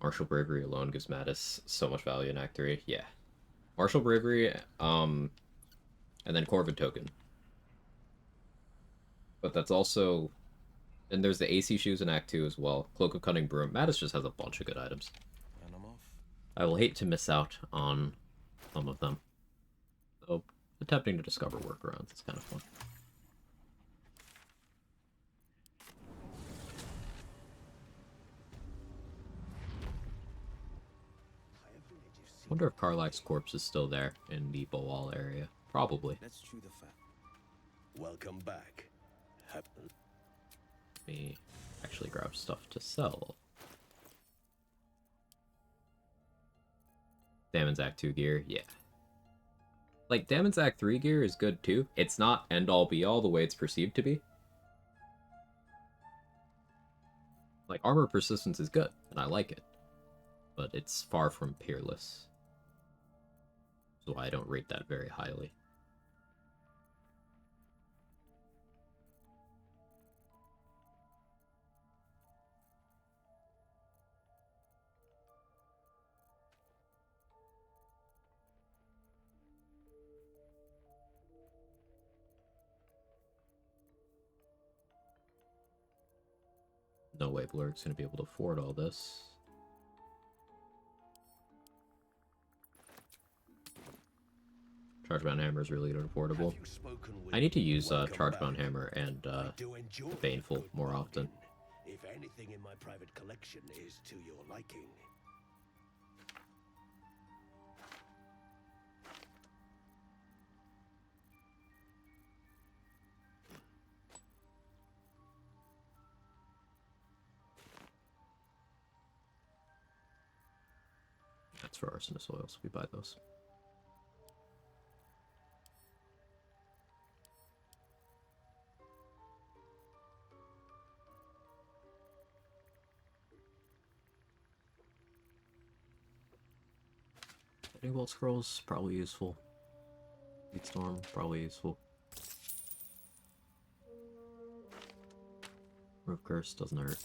Martial Bravery alone gives Mattis so much value in Act 3. Yeah. Martial Bravery, and then Corvid Token. But that's also... And there's the AC Shoes in Act 2 as well. Cloak of Cunning Broom. Mattis just has a bunch of good items. And I'm off. I will hate to miss out on some of them. So, attempting to discover workarounds is kind of fun. Wonder if Karlach's corpse is still there in the Boal area. Probably. Let's chew the fat. Welcome back. Let me actually grab stuff to sell. Damon's Act 2 gear, yeah. Like, Damon's Act 3 gear is good too. It's not end-all be-all the way it's perceived to be. Like, armor persistence is good, and I like it. But it's far from peerless. So I don't rate that very highly. No way Blurg's gonna be able to afford all this. Chargebound Hammer is really unaffordable. I need to use Chargebound Hammer and Baneful more often. If anything in my private collection is to your liking. That's for Arsonist Oils. We buy those. Lightning Bolt Scrolls, probably useful. Storm, probably useful. Roof Curse doesn't hurt.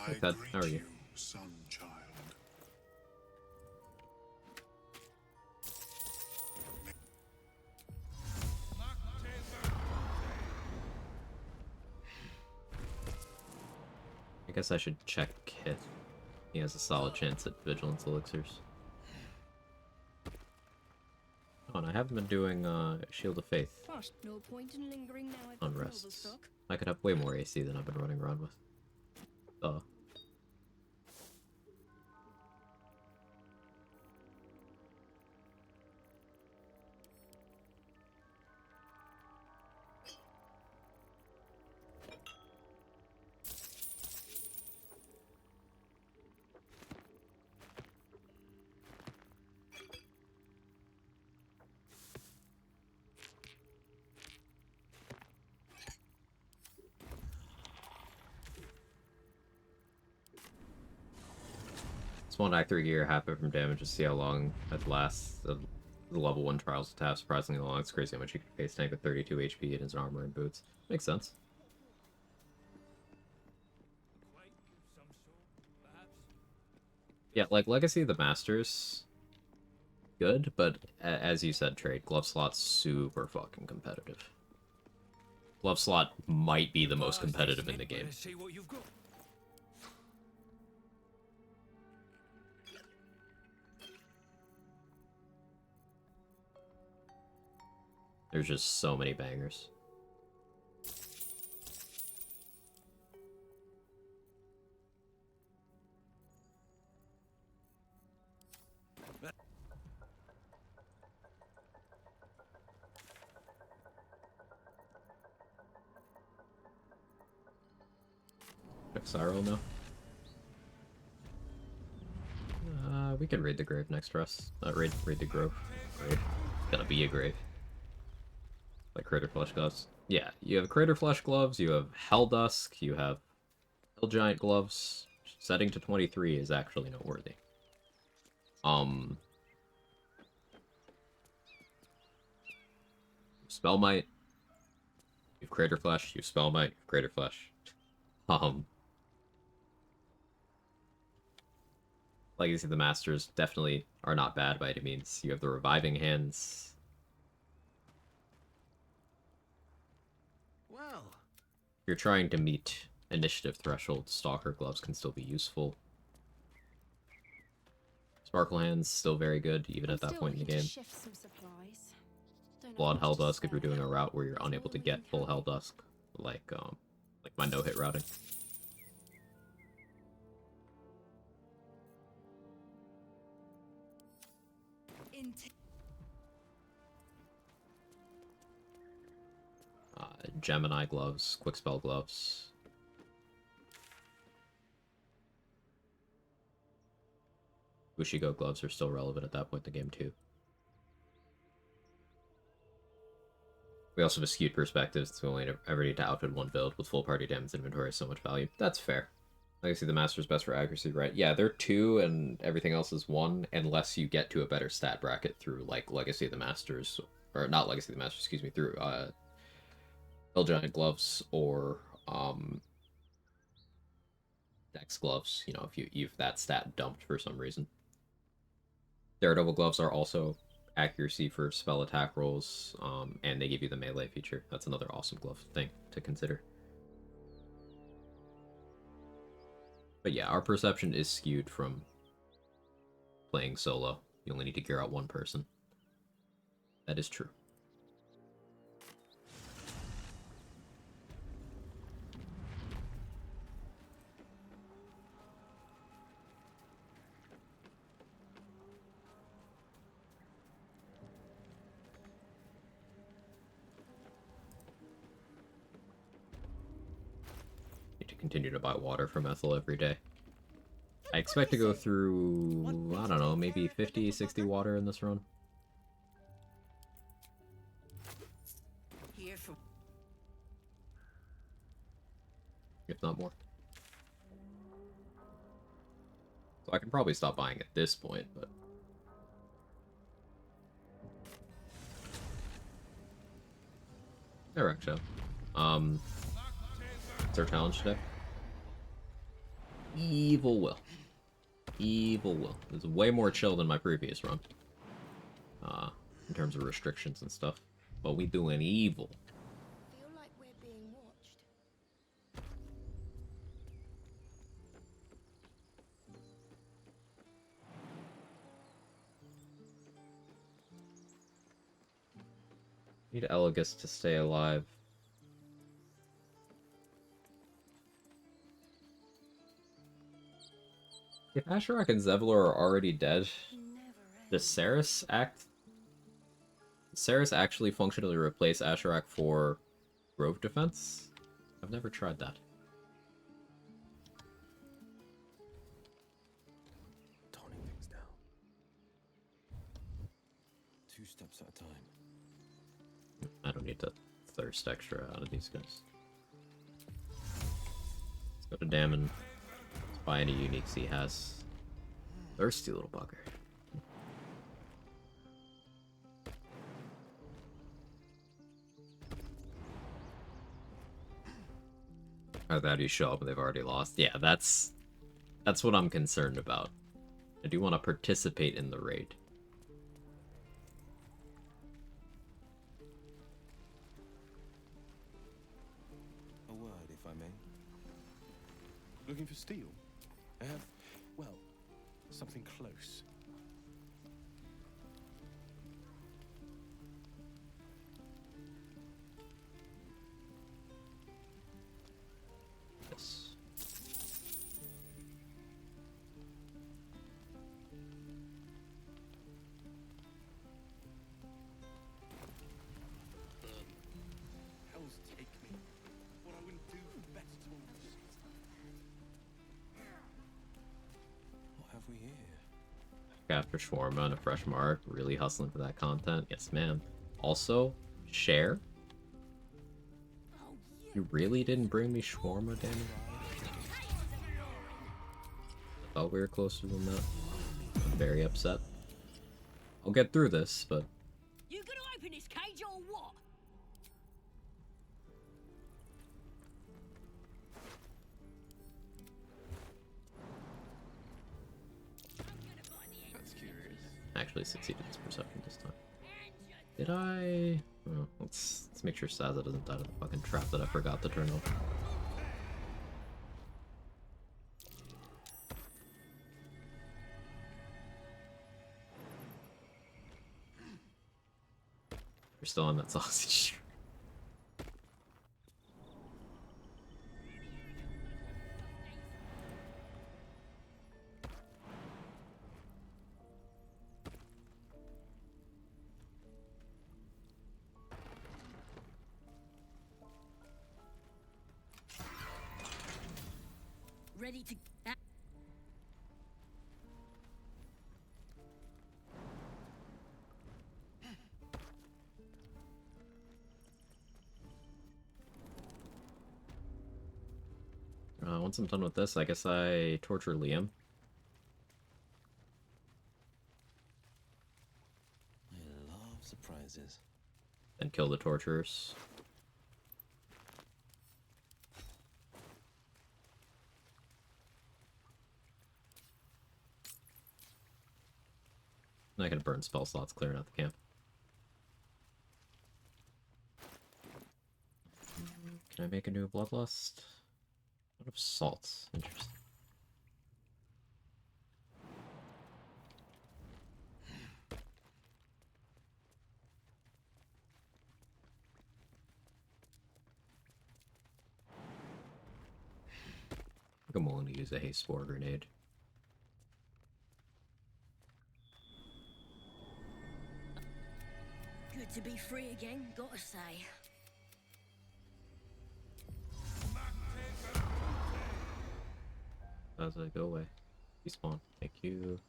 Like that. How are you? Sun child. I guess I should check Kit. He has a solid chance at Vigilance Elixirs. Oh, and I haven't been doing Shield of Faith No point in lingering now. I've on got rests. Noble stock. I could have way more AC than I've been running around with. Just want Act 3 gear, half it from damage, to see how long it lasts. The level 1 trials to have surprisingly long. It's crazy how much you can face tank with 32 HP in his armor and boots. Makes sense. Yeah, like Legacy of the Masters, good, but as you said, Trade, glove slot's super fucking competitive. Glove slot might be the most competitive in the game. See what you've got. There's just so many bangers. Cyril now. We can raid the grave next for us. Raid the grove. Grave. Gonna be a grave. Like Crater Flesh gloves. Yeah, you have Crater Flesh gloves, you have Hell Dusk, you have Hill Giant gloves. Setting to 23 is actually noteworthy. Spell Might. You have Crater Flesh, you have Spell Might, you have Crater Flesh. Legacy of the Masters definitely are not bad by any means. You have the Reviving Hands. Well, If you're trying to meet initiative threshold, Stalker gloves can still be useful. Sparkle Hands still very good, even at that point in the game. Blood Hell Dusk if you're doing a route where you're unable to get full Hell Dusk, like my no-hit routing. Gemini gloves, quick spell gloves. Bushigo gloves are still relevant at that point in the game too. We also have a skewed perspective, so we only ever need to outfit one build with full party damage inventory is so much value. That's fair. Legacy of the Master's best for accuracy, right? Yeah, they're 2 and everything else is 1, unless you get to a better stat bracket through, like, Legacy of the Masters, or not Legacy of the Masters, excuse me, through, Hill Giant gloves or, Dex gloves, you know, if you've that stat dumped for some reason. Daredevil gloves are also accuracy for spell attack rolls, and they give you the melee feature. That's another awesome glove thing to consider. But yeah, our perception is skewed from playing solo. You only need to gear out one person. That is true. Continue to buy water from Ethel every day. I expect to go through, I don't know, maybe 50, 60 water in this run. If not more. So I can probably stop buying at this point, but... There, Rexo. What's our challenge today? Evil Wyll. Evil Wyll. It's way more chill than my previous run. In terms of restrictions and stuff. But we doing evil. Feel like we're being watched. Need Elegus to stay alive. If Asherak and Zevlor are already dead, does Ceres actually functionally replace Asherak for Grove defense? I've never tried that. Toning things down. 2 steps at a time. I don't need to thirst extra out of these guys. Let's go to Damon. Buy any uniques he has. Thirsty little bugger. Or that you show up and they've already lost. Yeah, that's what I'm concerned about. I do want to participate in the raid. A word, if I may. Looking for steel? I have, well, something close. Yes. Hells take me. What I wouldn't do for better tools. What have we here? After Shawarma and a fresh mark, really hustling for that content. Yes, ma'am. Also, share. You really didn't bring me shawarma, damn it. I thought we were closer than that. I'm very upset. I'll get through this, but You gonna open this cage or what? that's curious. Actually succeeded this perception this time. Did I? Oh, let's make sure Saza doesn't die to the fucking trap that I forgot to turn off. You're still on that sausage. Ready to... Once I'm done with this, I guess I torture Liam. I love surprises. And kill the torturers. I can burn spell slots clearing out the camp. Can I make a new bloodlust? Out of salts. Interesting. I think I'm willing to use a haste spore grenade. Good to be free again, gotta say. How's that? Go away. Respawn. Thank you.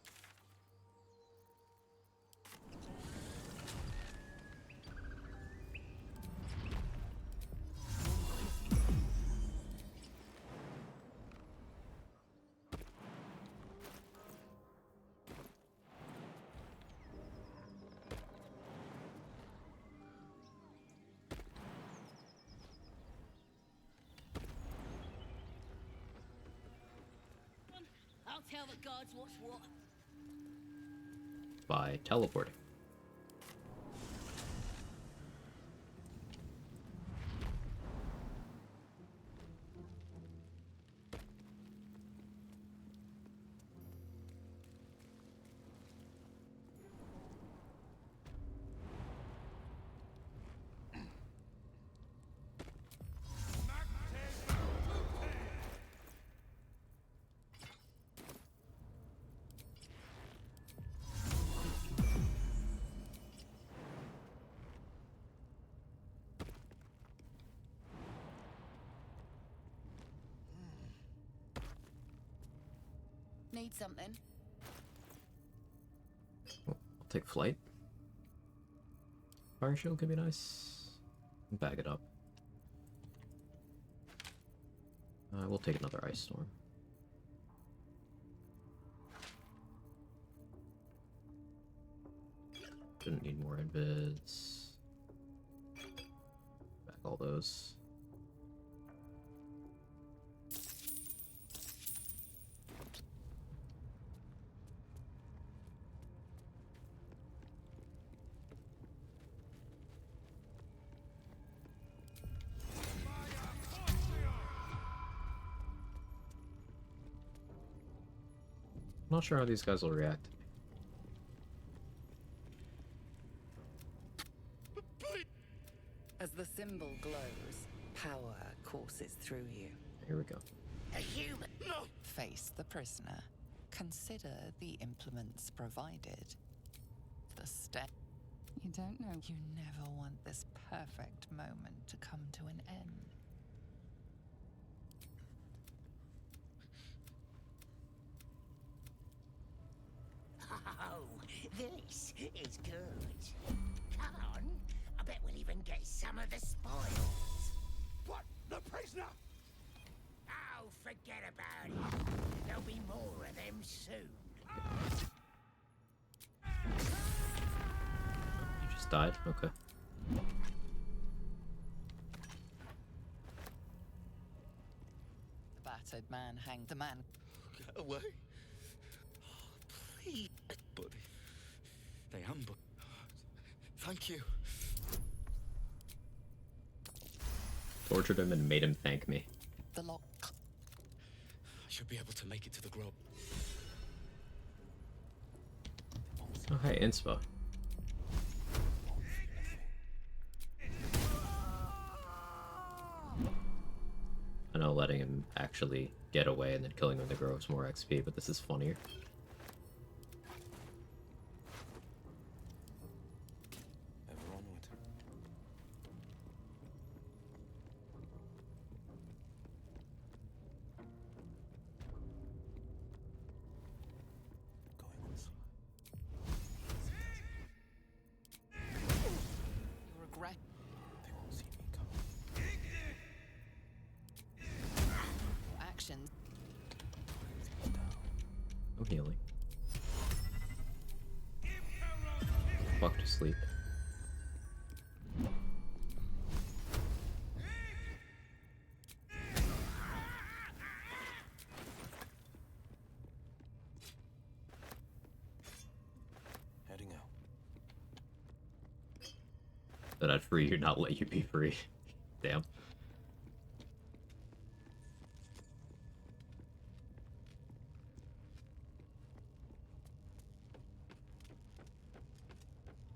I'll tell tell the guards what's what. By teleporting. Need something? I'll take flight. Fire shield could be nice. Bag it up. We'll take another ice storm. Didn't need more invids. Back all those. Not sure how these guys will react. As the symbol glows, power courses through you. Here we go. A human? No! Face the prisoner. Consider the implements provided. The step. You don't know. You never want this perfect moment to come to an end. Oh, this is good. Come on, I bet we'll even get some of the spoils. What? The prisoner? Oh, forget about it. There'll be more of them soon. You just died? Okay. The battered man hanged the man. Get away. Please. But they ambushed. Thank you. Tortured him and made him thank me. The lock. I should be able to make it to the grove. Oh, hey, Inspo. I know letting him actually get away and then killing him in the grove is more XP, but this is funnier. Ever onward. Going on slow. You regret. They won't see me coming. Your actions. No healing. Fuck to sleep. Heading out. That I'd free you, not let you be free. Damn.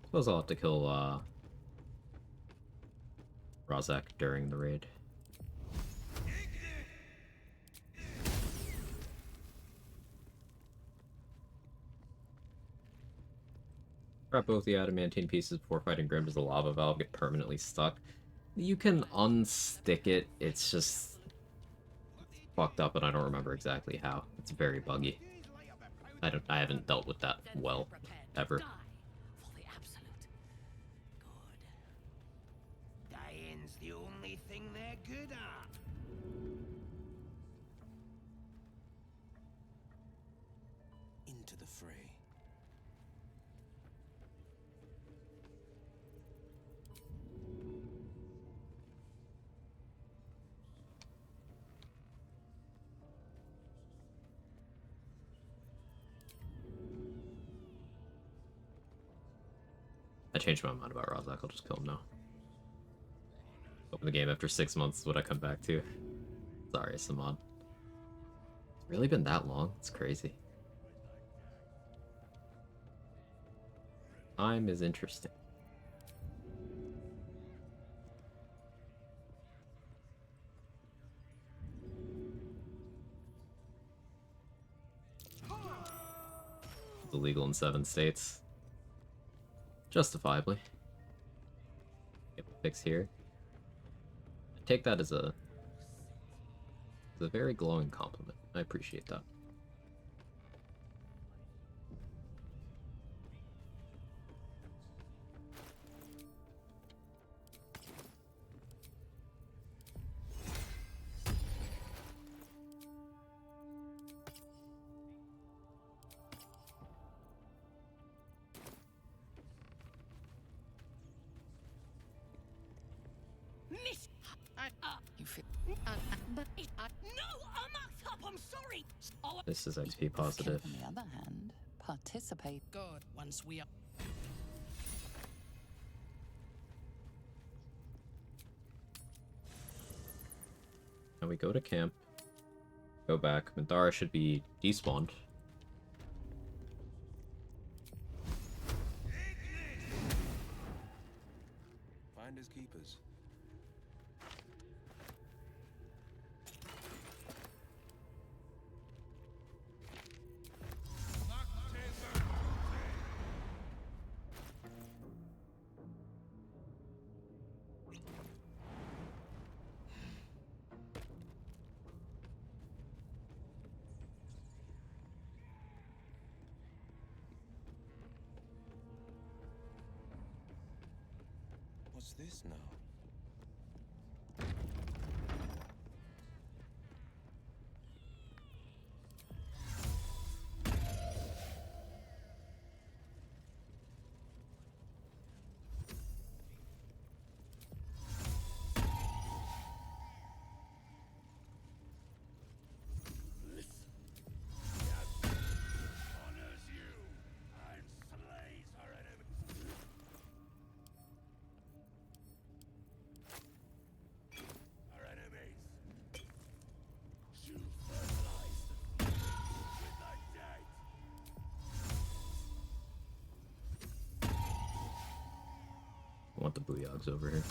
Suppose I'll have to kill Razak during the raid. Grab both the adamantine pieces before fighting Grim. Does the lava valve get permanently stuck? You can unstick it, it's just fucked up and I don't remember exactly how. It's very buggy. I haven't dealt with that well, ever. For the absolute. Good. Dying's the only thing they're good at. Into the fray. changed my mind about Rozak. I'll just kill him now. Open the game after 6 months. Would I come back to? Sorry, Samad. It's really been that long? It's crazy. Time is interesting. It's illegal in 7 states. Justifiably. Get a fix here. I take that as a very glowing compliment. I appreciate that. Miss, you feel? But no, I'm act up. I'm sorry. Oh, This is XP positive. On the other hand, participate. God, once we are. Now we go to camp. Go back. Minthara should be despawned. Finders keepers. What's this now? I want the Booyogs over here.